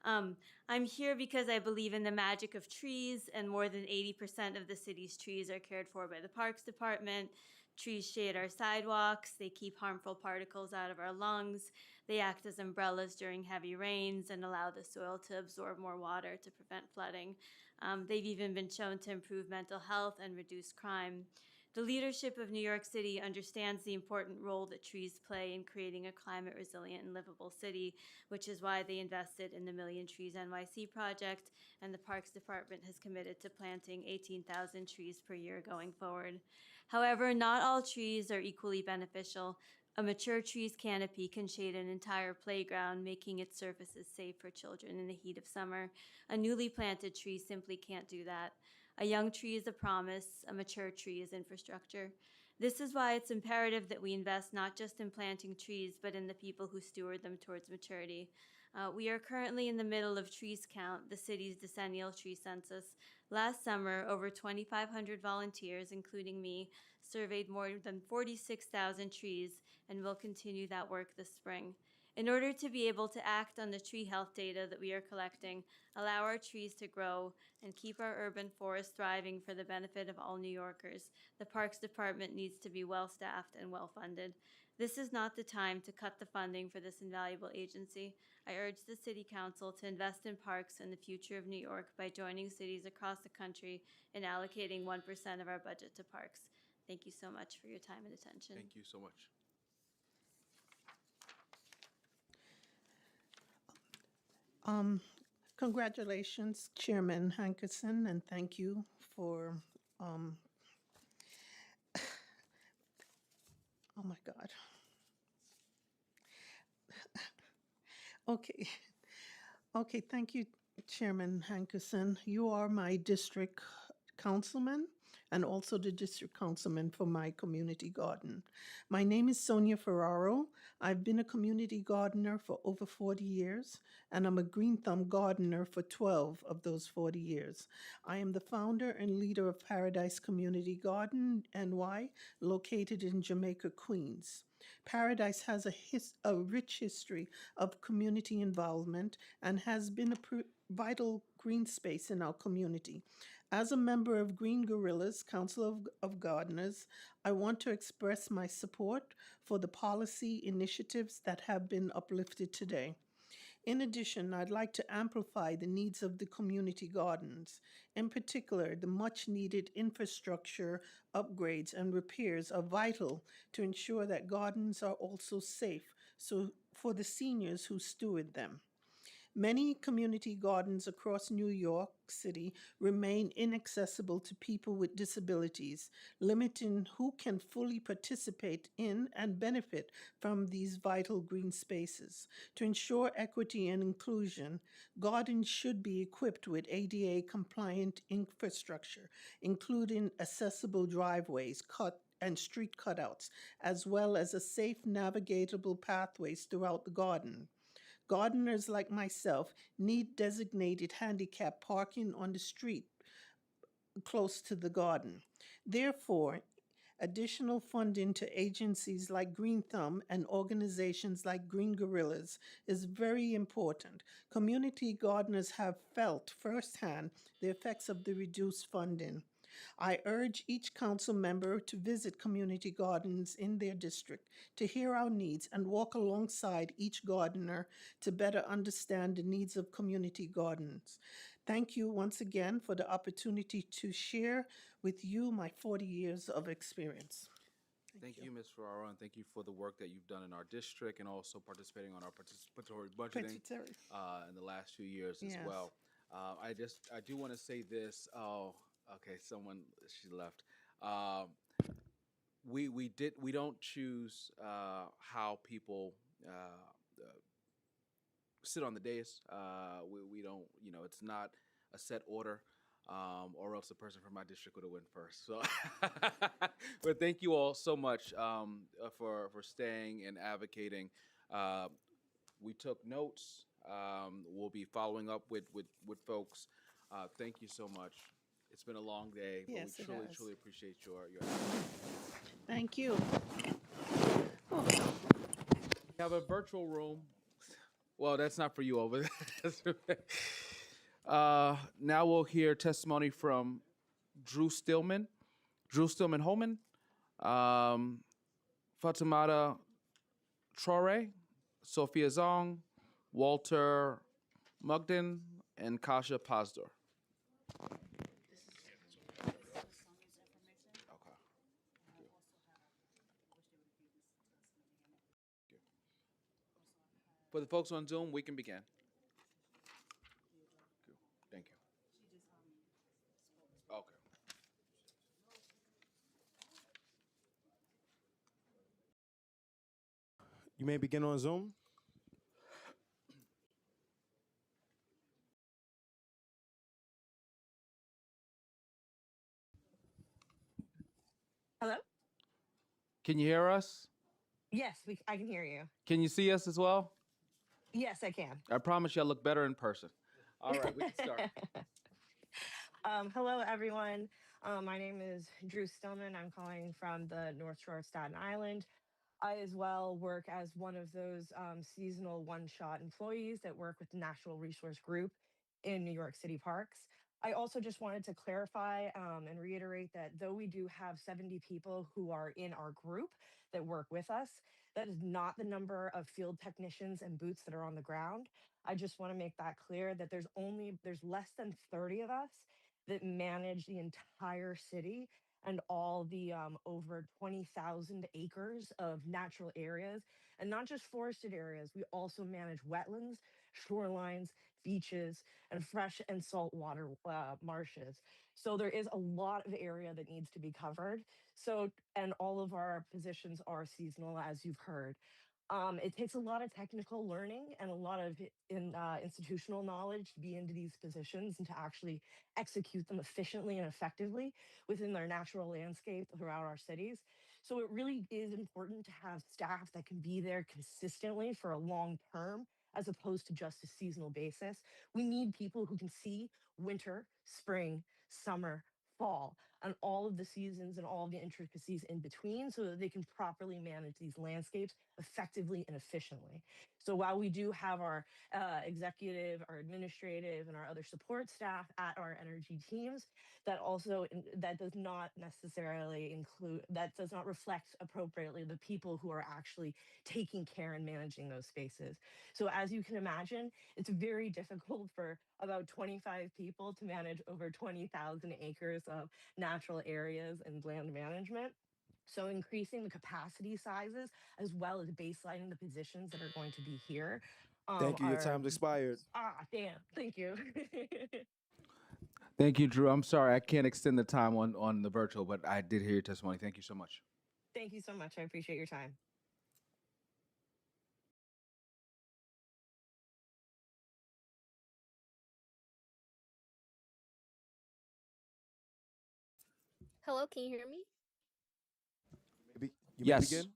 I'm here because I believe in the magic of trees, and more than 80% of the city's trees are cared for by the Parks Department. Trees shade our sidewalks, they keep harmful particles out of our lungs, they act as umbrellas during heavy rains and allow the soil to absorb more water to prevent flooding. They've even been shown to improve mental health and reduce crime. The leadership of New York City understands the important role that trees play in creating a climate resilient and livable city, which is why they invested in the Million Trees NYC project, and the Parks Department has committed to planting 18,000 trees per year going forward. However, not all trees are equally beneficial. A mature tree's canopy can shade an entire playground, making its surfaces safe for children in the heat of summer. A newly planted tree simply can't do that. A young tree is a promise, a mature tree is infrastructure. This is why it's imperative that we invest not just in planting trees, but in the people who steward them towards maturity. We are currently in the middle of Trees Count, the city's decennial tree census. Last summer, over 2,500 volunteers, including me, surveyed more than 46,000 trees and will continue that work this spring. In order to be able to act on the tree health data that we are collecting, allow our trees to grow, and keep our urban forests thriving for the benefit of all New Yorkers, the Parks Department needs to be well-staffed and well-funded. This is not the time to cut the funding for this invaluable agency. I urge the City Council to invest in parks and the future of New York by joining cities across the country in allocating 1% of our budget to parks. Thank you so much for your time and attention. Thank you so much. Congratulations, Chairman Hankerson, and thank you for, oh my God. Okay. Okay, thank you, Chairman Hankerson. You are my district councilman and also the district councilman for my community garden. My name is Sonia Ferraro. I've been a community gardener for over 40 years, and I'm a Green Thumb gardener for 12 of those 40 years. I am the founder and leader of Paradise Community Garden, NY, located in Jamaica, Queens. Paradise has a rich history of community involvement and has been a vital green space in our community. As a member of Green Gorillas, Council of Gardeners, I want to express my support for the policy initiatives that have been uplifted today. In addition, I'd like to amplify the needs of the community gardens. In particular, the much-needed infrastructure upgrades and repairs are vital to ensure that gardens are also safe for the seniors who steward them. Many community gardens across New York City remain inaccessible to people with disabilities, limiting who can fully participate in and benefit from these vital green spaces. To ensure equity and inclusion, gardens should be equipped with ADA-compliant infrastructure, including accessible driveways, and street cutouts, as well as a safe navigatable pathways throughout the garden. Gardeners like myself need designated handicap parking on the street close to the garden. Therefore, additional funding to agencies like Green Thumb and organizations like Green Gorillas is very important. Community gardeners have felt firsthand the effects of the reduced funding. I urge each council member to visit community gardens in their district to hear our needs and walk alongside each gardener to better understand the needs of community gardens. Thank you once again for the opportunity to share with you my 40 years of experience. Thank you, Ms. Ferraro, and thank you for the work that you've done in our district and also participating on our participatory budgeting in the last few years as well. I do want to say this. Okay, she left. We don't choose how people sit on the dais. We don't, it's not a set order, or else the person from my district would have went first. So, but thank you all so much for staying and advocating. We took notes. We'll be following up with folks. Thank you so much. It's been a long day, but Yes, we truly appreciate your Thank you. We have a virtual room. Well, that's not for you over there. Now we'll hear testimony from Drew Stillman Holman, Fatimata Traore, Sophia Zong, Walter Mugden, and Kasha Pasdor. For the folks on Zoom, we can begin. Thank you. Okay. You may begin on Zoom. Hello? Can you hear us? Yes, I can hear you. Can you see us as well? Yes, I can. I promise you I look better in person. All right, we can start. Hello, everyone. My name is Drew Stillman. I'm calling from the North Shore of Staten Island. I as well work as one of those seasonal one-shot employees that work with the Natural Resource Group in New York City Parks. I also just wanted to clarify and reiterate that though we do have 70 people who are in our group that work with us, that is not the number of field technicians and boots that are on the ground. I just want to make that clear that there's less than 30 of us that manage the entire city and all the over 20,000 acres of natural areas, and not just forested areas. We also manage wetlands, shorelines, beaches, and fresh and saltwater marshes. So there is a lot of area that needs to be covered. So, and all of our positions are seasonal, as you've heard. It takes a lot of technical learning and a lot of institutional knowledge to be into these positions and to actually execute them efficiently and effectively within their natural landscape throughout our cities. So it really is important to have staff that can be there consistently for a long term as opposed to just a seasonal basis. We need people who can see winter, spring, summer, fall, and all of the seasons and all of the intricacies in between so that they can properly manage these landscapes effectively and efficiently. So while we do have our executive, our administrative, and our other support staff at our energy teams, that does not necessarily that does not reflect appropriately the people who are actually taking care and managing those spaces. So as you can imagine, it's very difficult for about 25 people to manage over 20,000 acres of natural areas and land management. So increasing the capacity sizes as well as baselining the positions that are going to be here. Thank you. Your Are time's expired. damn. Thank you. Thank you, Drew. I'm sorry I can't extend the time on the virtual, but I did hear your testimony. Thank you so much. Thank you so much. I appreciate your time. Hello, can you hear me? You Yes. may begin.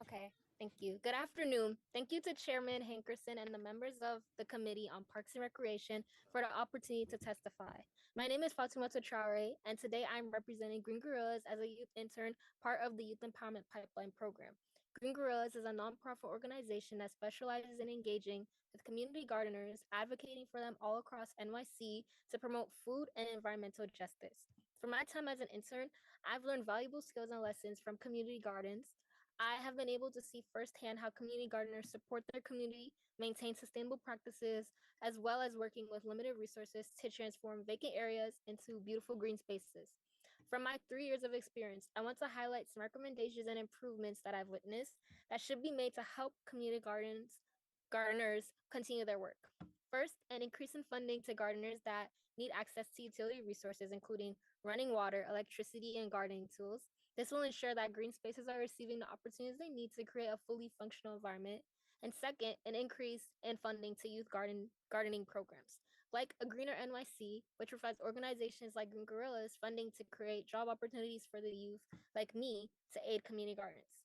Okay, thank you. Good afternoon. Thank you to Chairman Hankerson and the members of the Committee on Parks and Recreation for the opportunity to testify. My name is Fatumata Traore, and today I'm representing Green Gorillas as a youth intern, part of the Youth Empowerment Pipeline program. Green Gorillas is a nonprofit organization that specializes in engaging with community gardeners, advocating for them all across NYC to promote food and environmental justice. For my time as an intern, I've learned valuable skills and lessons from community gardens. I have been able to see firsthand how community gardeners support their community, maintain sustainable practices, as well as working with limited resources to transform vacant areas into beautiful green spaces. From my 3 years of experience, I want to highlight some recommendations and improvements that I've witnessed that should be made to help community gardeners continue their work. First, an increase in funding to gardeners that need access to utility resources, including running water, electricity, and gardening tools. This will ensure that green spaces are receiving the opportunities they need to create a fully functional environment. And second, an increase in funding to youth gardening programs, like A Greener NYC, which provides organizations like Green Gorillas funding to create job opportunities for the youth like me to aid community gardens.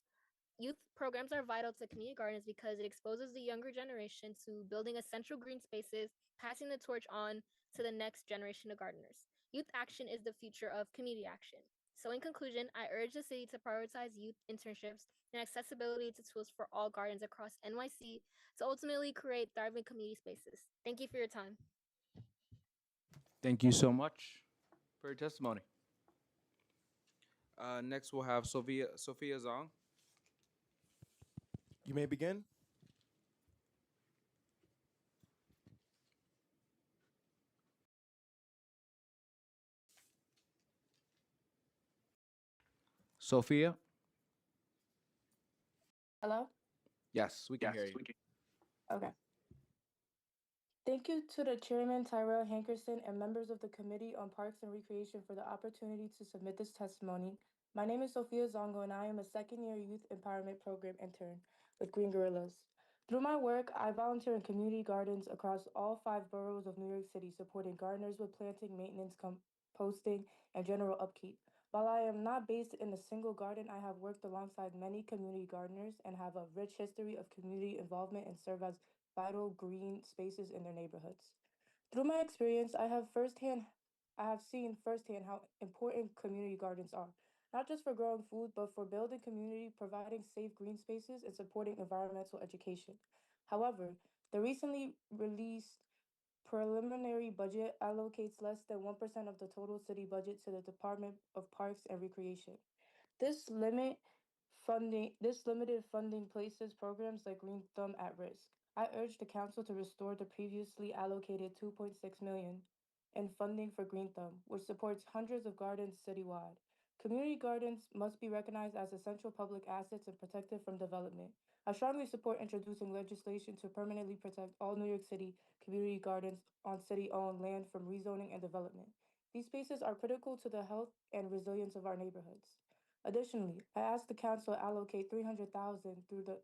Youth programs are vital to community gardens because it exposes the younger generation to building essential green spaces, passing the torch on to the next generation of gardeners. Youth action is the future of community action. So in conclusion, I urge the city to prioritize youth internships and accessibility to tools for all gardens across NYC to ultimately create thriving community spaces. Thank you for your time. Thank you so much for your testimony. Next, we'll have Sophia Zong. You may begin. Sophia? Hello? Yes, we can hear you. Okay. Thank you to the Chairman Tyrell Hankerson and members of the Committee on Parks and Recreation for the opportunity to submit this testimony. My name is Sophia Zongo and I am a second-year Youth Empowerment Program intern with Green Gorillas. Through my work, I volunteer in community gardens across all 5 boroughs of New York City, supporting gardeners with planting, maintenance, composting, and general upkeep. While I am not based in a single garden, I have worked alongside many community gardeners and have a rich history of community involvement and serve as vital green spaces in their neighborhoods. Through my experience, I have seen firsthand how important community gardens are. not just for growing food, but for building community, providing safe green spaces, and supporting environmental education. However, the recently released preliminary budget allocates less than 1% of the total city budget to the Department of Parks and Recreation. This limit this limited funding places programs like Green Thumb at risk. I urge the council to restore the previously allocated 2.6 million in funding for Green Thumb, which supports hundreds of gardens citywide. Community gardens must be recognized as essential public assets and protected from development. I strongly support introducing legislation to permanently protect all New York City community gardens on city-owned land from rezoning and development. These spaces are critical to the health and resilience of our neighborhoods. Additionally, I asked the council to allocate 300,000 through the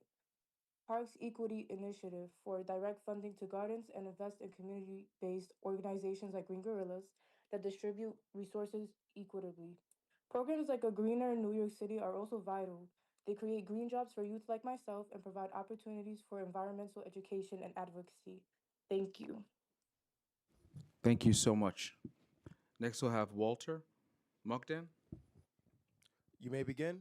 Parks Equity Initiative for direct funding to gardens and invest in community-based organizations like Green Gorillas that distribute resources equitably. Programs like A Greener New York City are also vital. They create green jobs for youth like myself and provide opportunities for environmental education and advocacy. Thank you. Thank you so much. Next, we'll have Walter Mukden. You may begin.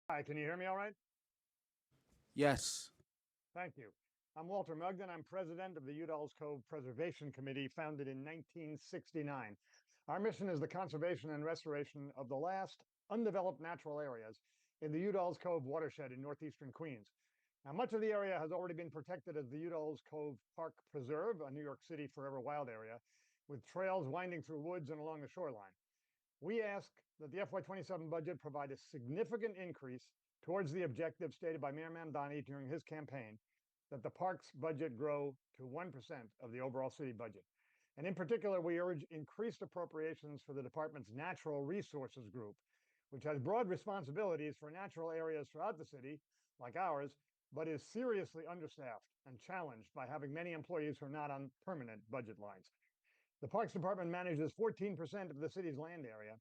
Hi, can you hear me all right? Yes. Thank you. I'm Walter Mugden. I'm president of the Udall's Cove Preservation Committee, founded in 1969. Our mission is the conservation and restoration of the last undeveloped natural areas in the Udall's Cove watershed in northeastern Queens. Now, much of the area has already been protected as the Udall's Cove Park Preserve, a New York City forever wild area, with trails winding through woods and along the shoreline. We ask that the FY27 budget provide a significant increase towards the objective stated by Mayor Mamdani during his campaign, that the parks budget grow to 1% of the overall city budget. And in particular, we urge increased appropriations for the department's natural resources group, which has broad responsibilities for natural areas throughout the city, like ours, but is seriously understaffed and challenged by having many employees who are not on permanent budget lines. The Parks Department manages 14% of the city's land area,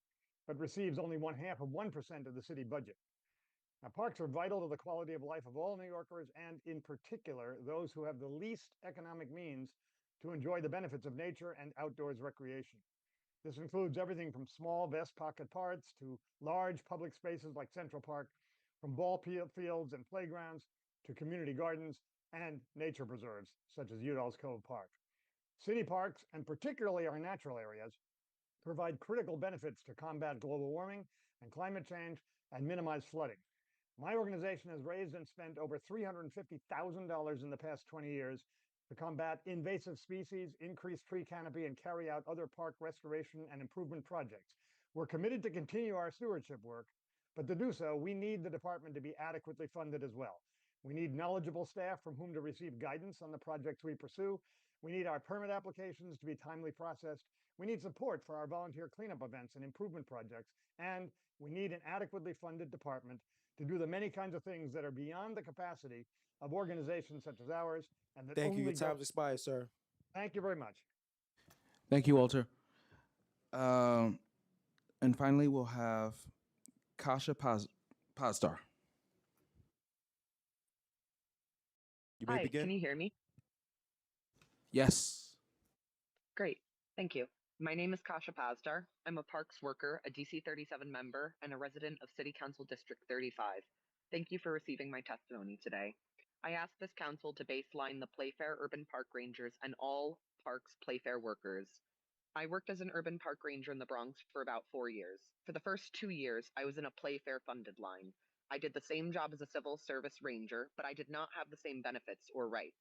but receives only 0.5% of the city budget. Now, parks are vital to the quality of life of all New Yorkers, and in particular, those who have the least economic means to enjoy the benefits of nature and outdoors recreation. This includes everything from small vest pocket parks to large public spaces like Central Park, from ball fields and playgrounds to community gardens and nature preserves, such as Udall's Cove Park. City parks, and particularly our natural areas, provide critical benefits to combat global warming and climate change and minimize flooding. My organization has raised and spent over $350,000 in the past 20 years to combat invasive species, increase tree canopy, and carry out other park restoration and improvement projects. We're committed to continue our stewardship work, but to do so, we need the department to be adequately funded as well. We need knowledgeable staff from whom to receive guidance on the projects we pursue. We need our permit applications to be timely processed. We need support for our volunteer cleanup events and improvement projects. And we need an adequately funded department to do the many kinds of things that are beyond the capacity of organizations such as ours. And that Thank you. only Your time's expired, sir. Thank you very much. Thank you, Walter. And finally, we'll have Kasha Pazdar. You may Hi, begin. can you hear me? Yes. Great, thank you. My name is Kasha Pazdar. I'm a parks worker, a DC 37 member, and a resident of City Council District 35. Thank you for receiving my testimony today. I ask this council to baseline the Playfair Urban Park Rangers and all parks Playfair workers. I worked as an urban park ranger in the Bronx for about 4 years. For the first 2 years, I was in a Playfair funded line. I did the same job as a civil service ranger, but I did not have the same benefits or rights.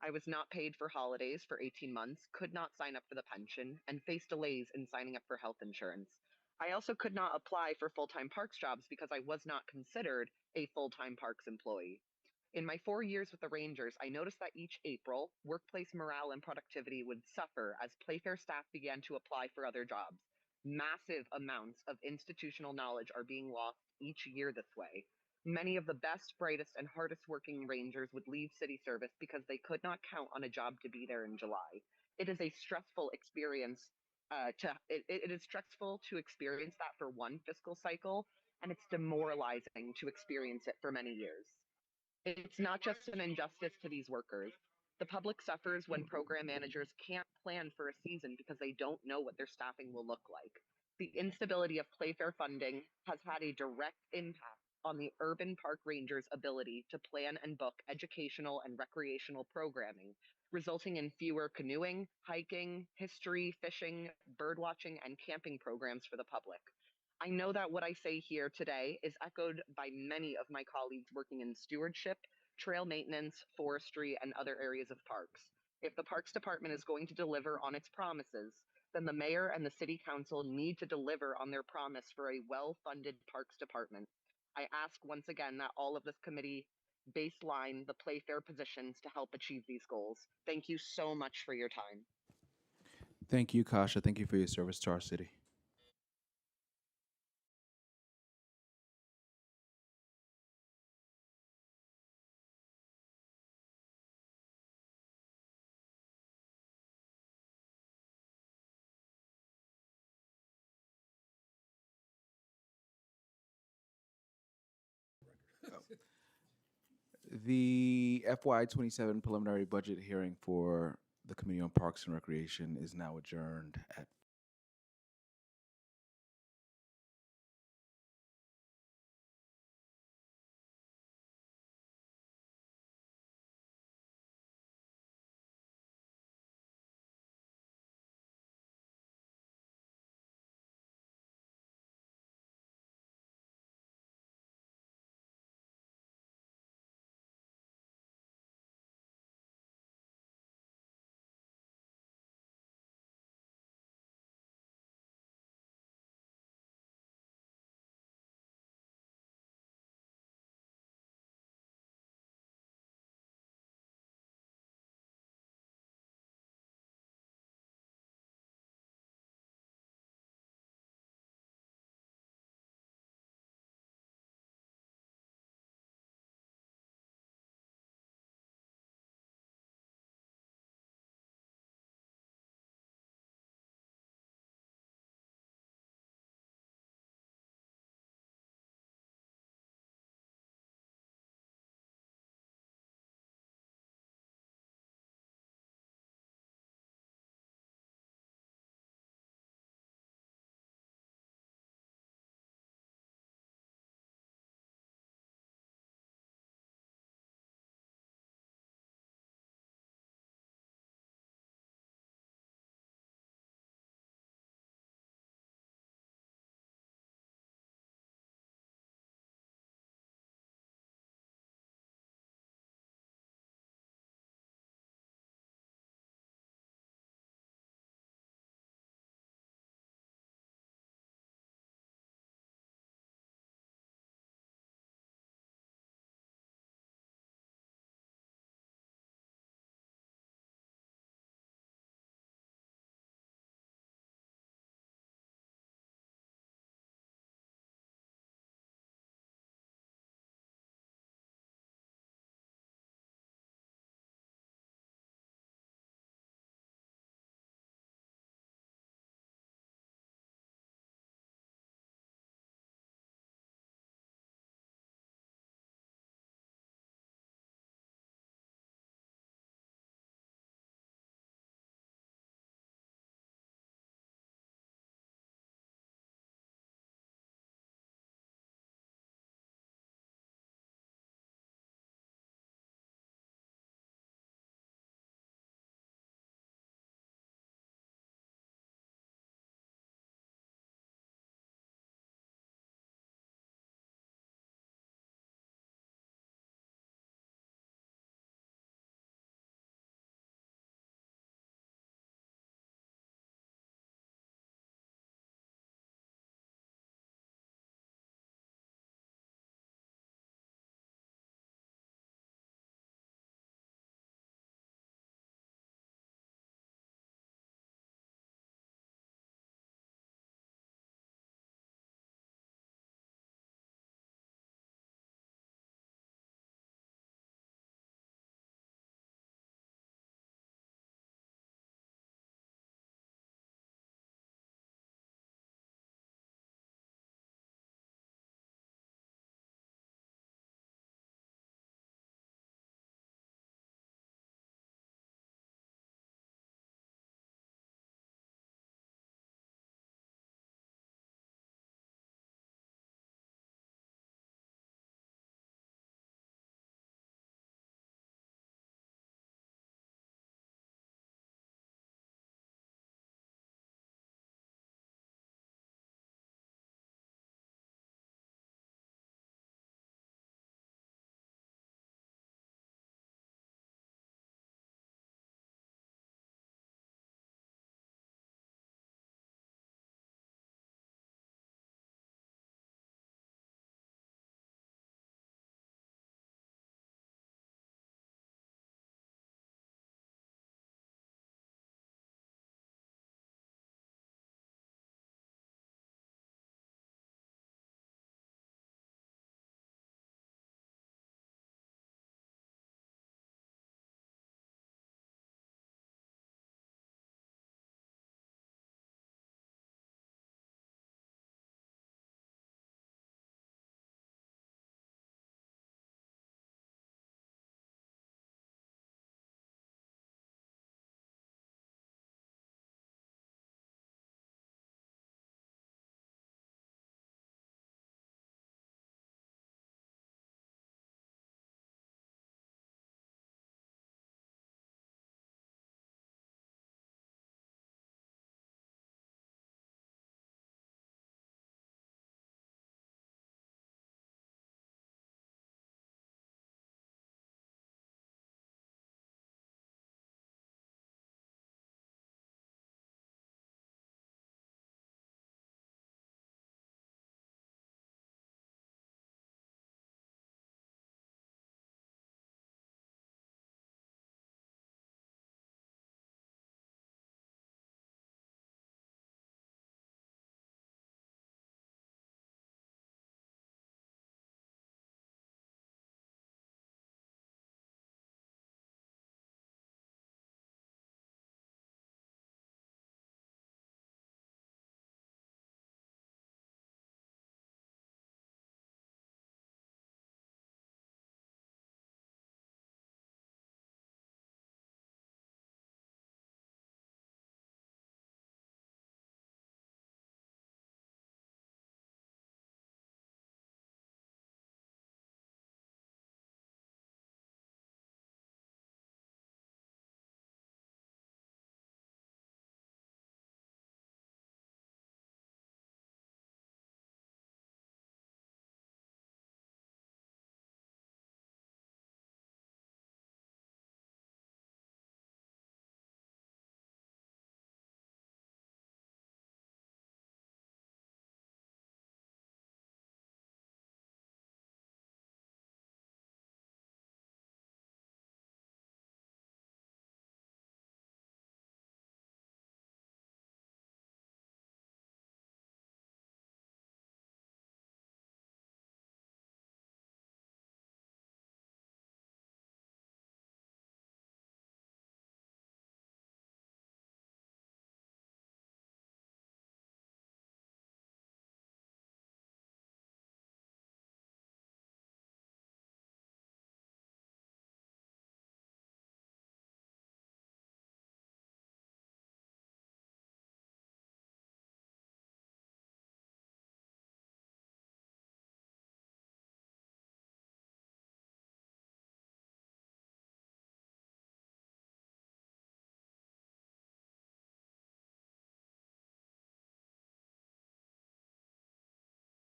I was not paid for holidays for 18 months, could not sign up for the pension, and faced delays in signing up for health insurance. I also could not apply for full-time parks jobs because I was not considered a full-time parks employee. In my 4 years with the Rangers, I noticed that each April, workplace morale and productivity would suffer as Playfair staff began to apply for other jobs. Massive amounts of institutional knowledge are being lost each year this way. Many of the best, brightest, and hardest working Rangers would leave city service because they could not count on a job to be there in July. It is a stressful experience It is stressful to experience that for one fiscal cycle, and it's demoralizing to experience it for many years. It's not just an injustice to these workers. The public suffers when program managers can't plan for a season because they don't know what their staffing will look like. The instability of Playfair funding has had a direct impact on the urban park rangers' ability to plan and book educational and recreational programming, resulting in fewer canoeing, hiking, history, fishing, birdwatching, and camping programs for the public. I know that what I say here today is echoed by many of my colleagues working in stewardship, trail maintenance, forestry, and other areas of parks. If the Parks Department is going to deliver on its promises, then the mayor and the city council need to deliver on their promise for a well-funded Parks Department. I ask once again that all of this committee baseline the Playfair positions to help achieve these goals. Thank you so much for your time. Thank you, Kasha. Thank you for your service to our city. The FY27 preliminary budget hearing for the Committee on Parks and Recreation is now adjourned at